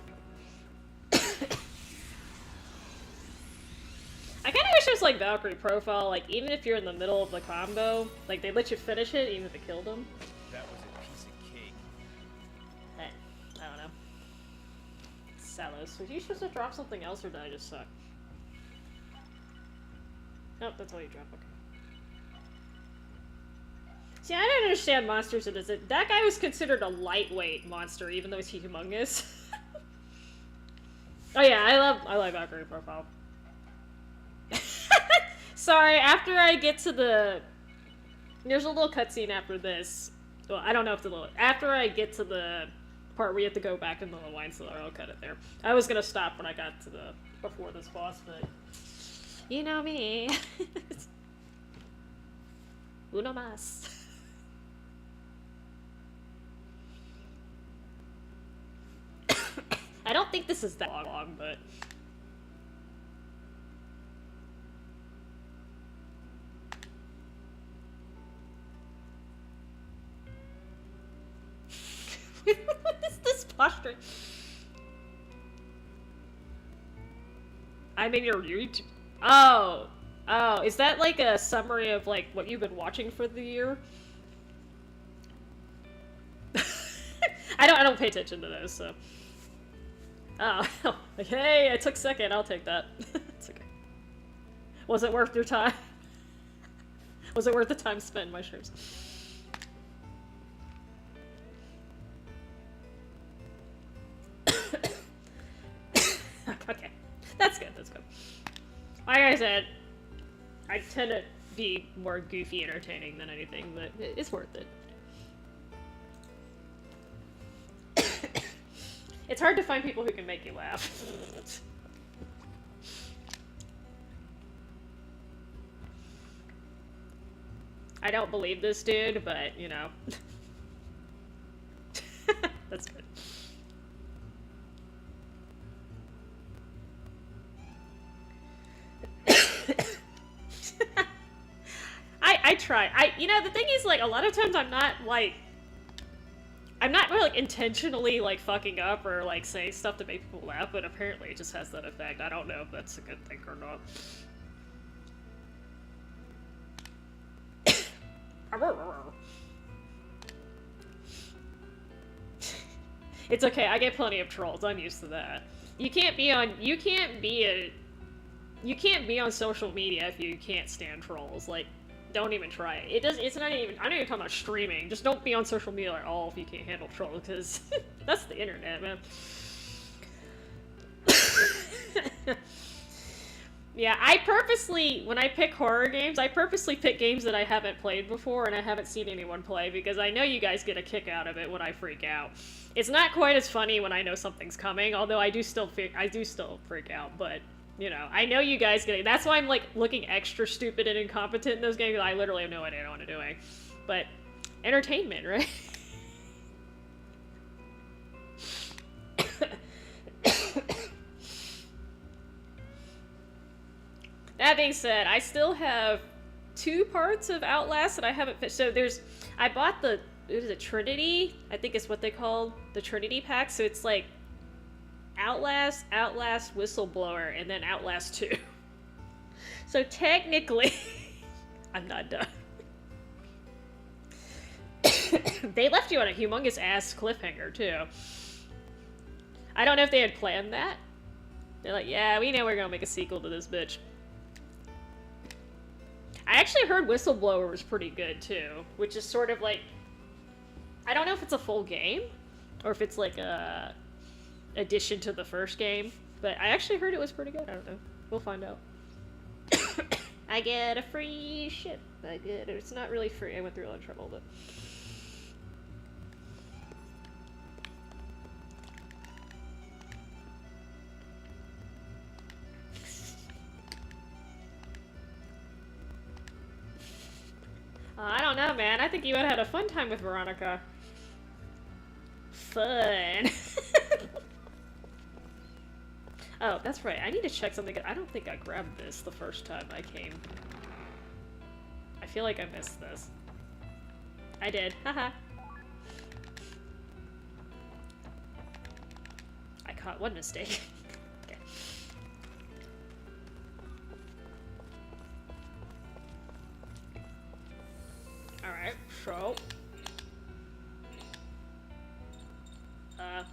I kinda wish it was like Valkyrie profile, like even if you're in the middle of the combo, like they let you finish it even if it killed him. That was a piece of cake. I don't know. Salos, was you supposed to drop something else or did I just suck? Nope, that's all you drop, okay. See, I don't understand monsters in this. That guy was considered a lightweight monster, even though he's humongous. Oh yeah, I love Valkyrie profile. Sorry, after I get to the... There's a little cutscene after this. Well, I don't know if the little... After I get to the part where you have to go back into the wine cellar, I'll cut it there. I was gonna stop when I got to the... before this boss, but... You know me. Uno mas. I don't think this is that long, but... What is this posture? I'm in your YouTube... Oh! Oh, is that like a summary of like what you've been watching for the year? I don't pay attention to those, so... Oh, like, hey, I took second, I'll take that. It's okay. Was it worth your time? Was it worth the time spent in my streams? Okay, that's good, that's good. Like I said, I tend to be more goofy entertaining than anything, but it's worth it. It's hard to find people who can make you laugh. I don't believe this dude, but, you know. That's good. I try. You know, the thing is, like, a lot of times I'm not, like, I'm not really, like, intentionally, like, fucking up or, like, saying stuff to make people laugh, but apparently it just has that effect. I don't know if that's a good thing or not. It's okay, I get plenty of trolls. I'm used to that. You can't be on social media if you can't stand trolls. Like, don't even try it. It's not even, I'm not even talking about streaming. Just don't be on social media at all if you can't handle trolls, because that's the internet, man. Yeah, I purposely, when I pick horror games, I purposely pick games that I haven't played before and I haven't seen anyone play, because I know you guys get a kick out of it when I freak out. It's not quite as funny when I know something's coming, although I do still freak out, but, you know, I know you guys get it. That's why I'm, like, looking extra stupid and incompetent in those games, because I literally have no idea what I'm doing. But, entertainment, right? That being said, I still have 2 parts of Outlast that I haven't finished. So I bought the, what is it, Trinity? I think is what they call the Trinity pack. So it's like Outlast, Whistleblower, and then Outlast 2. So technically, I'm not done. They left you on a humongous ass cliffhanger too. I don't know if they had planned that. They're like, yeah, we know we're gonna make a sequel to this bitch. I actually heard Whistleblower was pretty good too, which is sort of like, I don't know if it's a full game or if it's like a addition to the first game, but I actually heard it was pretty good. I don't know. We'll find out. I get a free ship. It's not really free. I went through a lot of trouble, but. I don't know, man. I think you would have had a fun time with Veronica. Fun. Oh, that's right. I need to check something. I don't think I grabbed this the first time I came. I feel like I missed this. I did. Haha. I caught one mistake. Okay. Alright, so...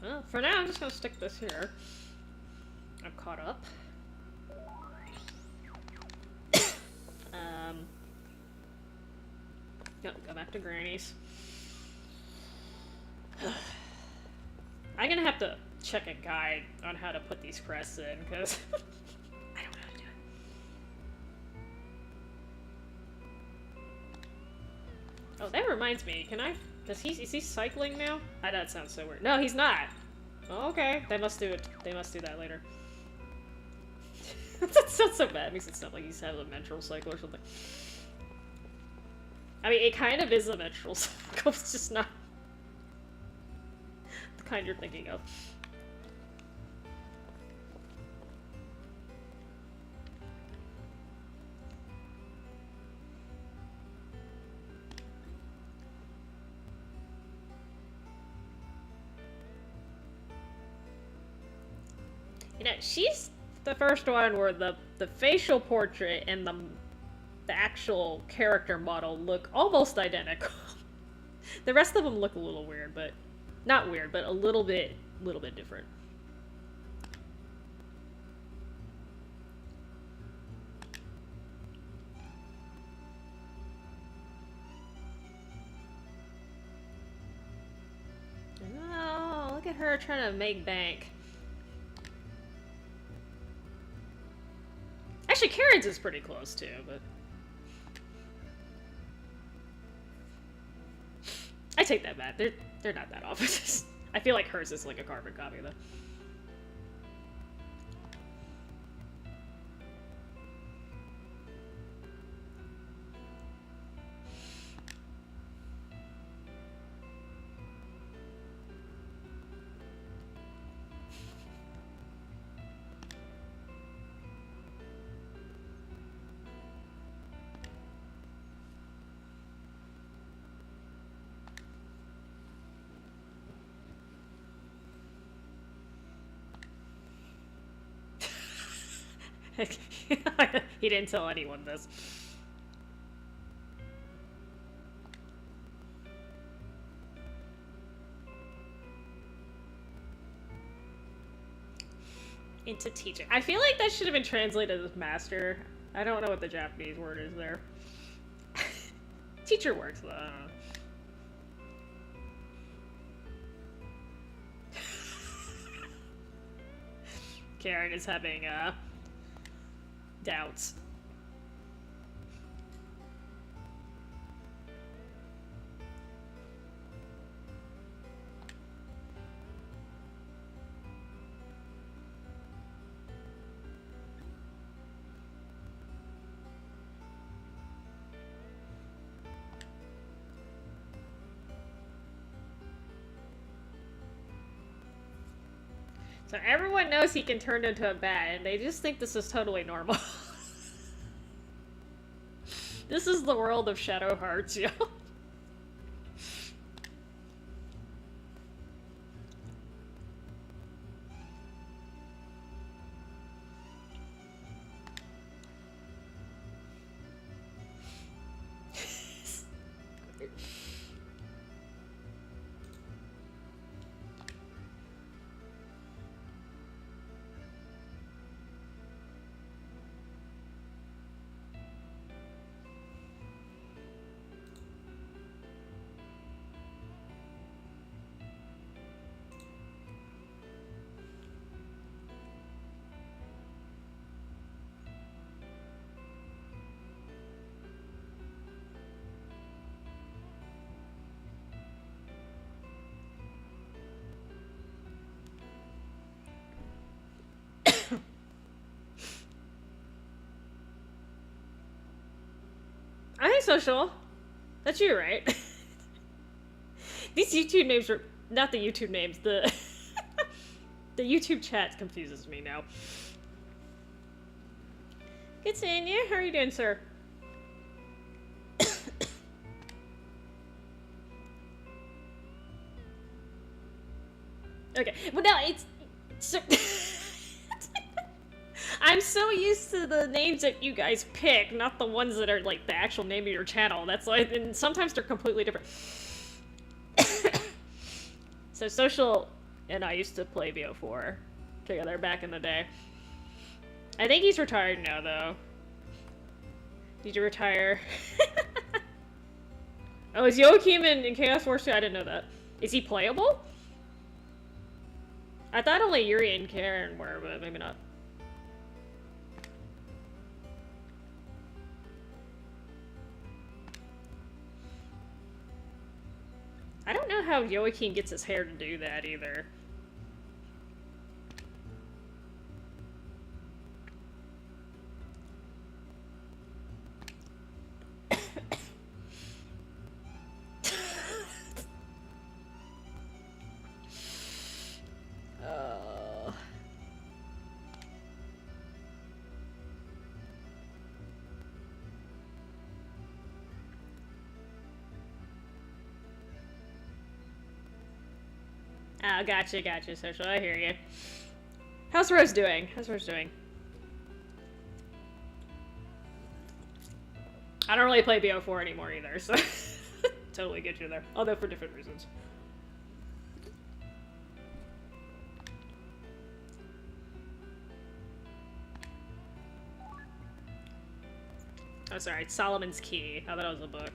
well, for now I'm just gonna stick this here. I'm caught up. Yep, go back to Granny's. I'm gonna have to check a guide on how to put these crests in, because I don't know how to do it. Oh, that reminds me, is he cycling now? That sounds so weird. No, he's not! Oh, okay, they must do it. They must do that later. That sounds so bad. It makes it sound like he's having a menstrual cycle or something. I mean, it kind of is a menstrual cycle, it's just not the kind you're thinking of. You know, she's the first one where the facial portrait and the actual character model look almost identical. The rest of them look a little weird, but not weird, but a little bit different. Oh, look at her trying to make bank. Actually, Karen's is pretty close too, but I take that back. They're not that off. I feel like hers is like a carbon copy though. He didn't tell anyone this. Into teaching. I feel like that should have been translated as master. I don't know what the Japanese word is there. Teacher works though. I don't know. Karen is having doubts. So everyone knows he can turn into a bat, and they just think this is totally normal. This is the world of Shadow Hearts, yo. I think social. That's you, right? These YouTube names are not the YouTube names. The the YouTube chat confuses me now. Good seeing you. How are you doing, sir? Okay. Well, now it's so. I'm so used to the names that you guys pick, not the ones that are like the actual name of your channel. That's why, and sometimes they're completely different. So Social and I used to play BO4 together back in the day. I think he's retired now, though. Did you retire? Oh, is Joachim in Chaos Wars 2? I didn't know that. Is he playable? I thought only Yuri and Karen were, but maybe not. I don't know how Joachim gets his hair to do that either. Oh, gotcha, Social. I hear you. How's Rose doing? I don't really play BO4 anymore either, so totally get you there. Although for different reasons. Oh, sorry, it's Solomon's Key. I thought it was a book.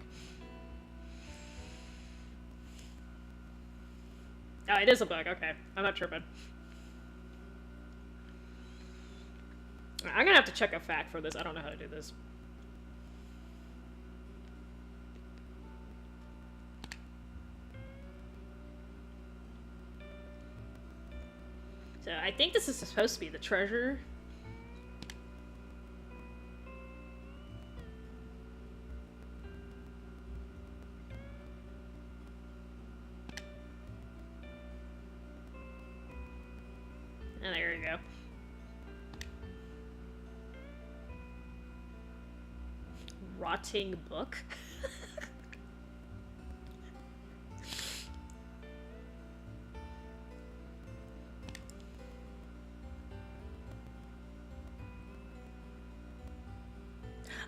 Oh, it is a book. Okay. I'm not tripping. I'm gonna have to check a fact for this. I don't know how to do this. So I think this is supposed to be the treasure. And there you go. Rotting book?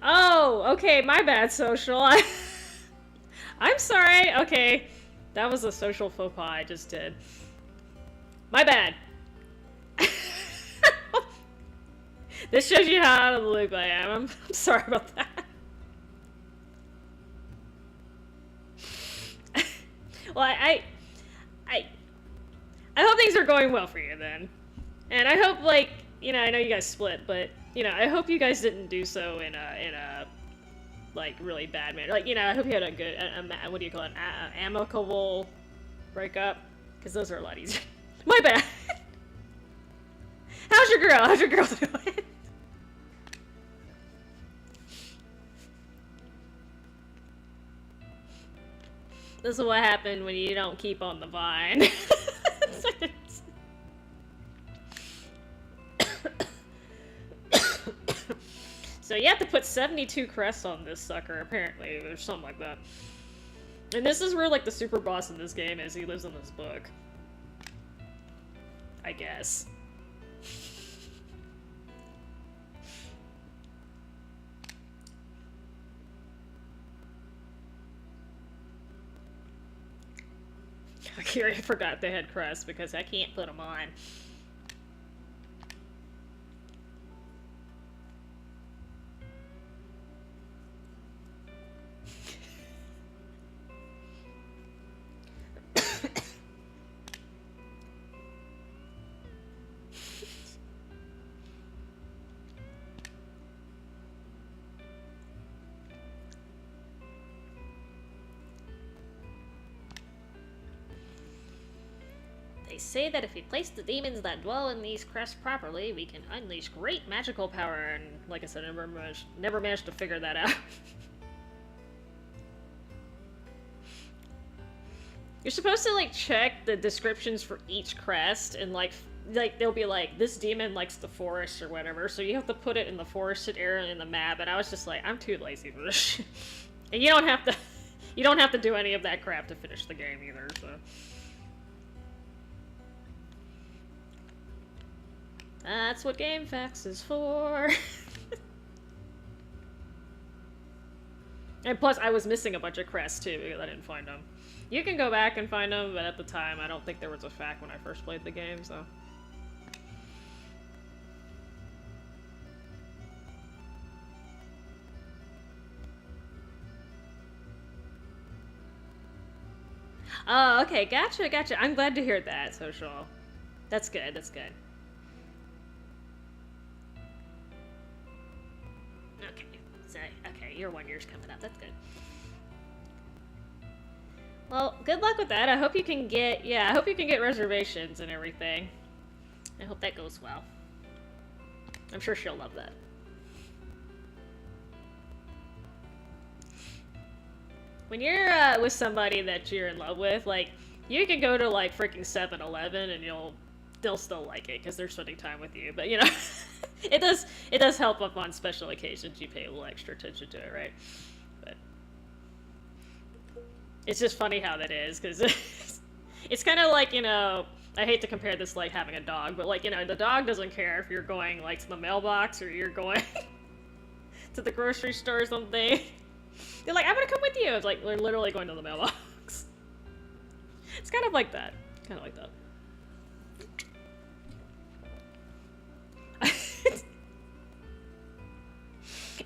Oh, okay, my bad, social. I'm sorry. Okay, that was a social faux pas I just did. My bad. This shows you how out of the loop I am. I'm sorry about that. Well, I hope things are going well for you then. And I hope, like, you know, I know you guys split, but, you know, I hope you guys didn't do so in a like, really bad manner. Like, you know, I hope you had a good, what do you call it, amicable breakup? Because those are a lot easier. My bad. How's your girl? How's your girl doing? This is what happened when you don't keep on the vine. So you have to put 72 crests on this sucker, apparently, or something like that. And this is where, like, the super boss in this game is. He lives in this book. I guess. I forgot they had crests because I can't put them on. Say that if we place the demons that dwell in these crests properly, we can unleash great magical power, and like I said, I never managed to figure that out. You're supposed to, like, check the descriptions for each crest, and like they'll be like, this demon likes the forest or whatever, so you have to put it in the forested area in the map, and I was just like, I'm too lazy for this shit. And you don't have to do any of that crap to finish the game either, so. That's what GameFAQs is for. And plus, I was missing a bunch of crests too because I didn't find them. You can go back and find them, but at the time, I don't think there was a FAQ when I first played the game, so. Oh, okay, gotcha. I'm glad to hear that, Social. That's good, that's good. Okay, your 1 year's coming up. That's good. Well, good luck with that. I hope you can get, I hope you can get reservations and everything. I hope that goes well. I'm sure she'll love that. When you're with somebody that you're in love with, like, you can go to, like, freaking 7-Eleven and they'll still like it because they're spending time with you. But, you know, it does help up on special occasions. You pay a little extra attention to it, right? But it's just funny how that is, because it's kind of like, you know, I hate to compare this to, like, having a dog, but, like, you know, the dog doesn't care if you're going, like, to the mailbox or you're going to the grocery store or something. They're like, I'm gonna come with you. It's like, we're literally going to the mailbox. It's kind of like that. Kind of like that.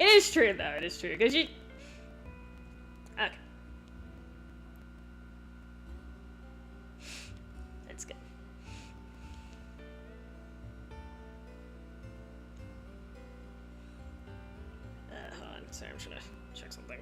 It is true, though. It is true. Because you... Okay. That's good. Hold on. Sorry, I'm trying to check something.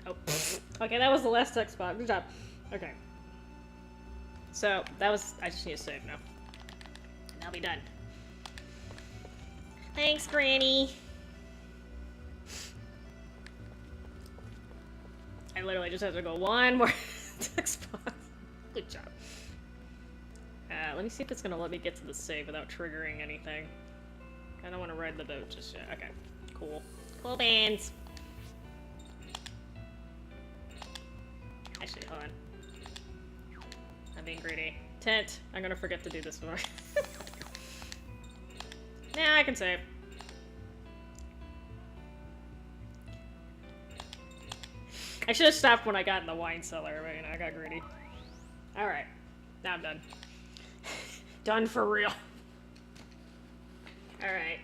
Oh, okay, that was the last text box. Good job. Okay. So, that was... I just need to save now. And I'll be done. Thanks, Granny! I literally just have to go one more... text box. Good job. Let me see if it's gonna let me get to the save without triggering anything. I don't want to ride the boat just yet. Okay, cool. Cool beans. Actually, hold on. I'm being greedy. Tent. I'm gonna forget to do this more. Nah, I can save. I should have stopped when I got in the wine cellar, but you know, I got greedy. Alright. Now I'm done. Done for real. Alright.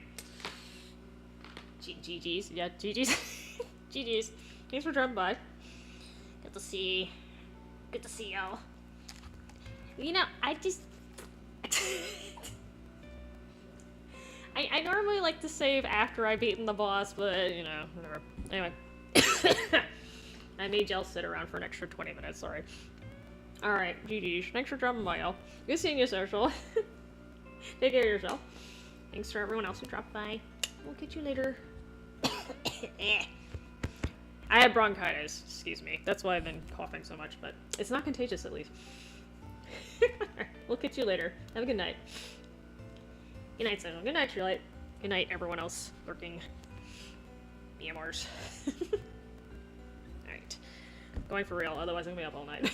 GG's. Yeah, GG's. GG's. Thanks for dropping by. Good to see y'all. You know, I just... I normally like to save after I've beaten the boss, but, you know, whatever. Anyway. I made y'all sit around for an extra 20 minutes, sorry. Alright, GG's. Thanks for dropping by, y'all. Good seeing you, Social. Take care of yourself. Thanks for everyone else who dropped by. We'll catch you later. I have bronchitis, excuse me. That's why I've been coughing so much, but it's not contagious at least. We'll catch you later. Have a good night. Good night, Social. Good night, Treelight. Good night, everyone else lurking. BMRs. Alright. Going for real, otherwise I'm gonna be up all night.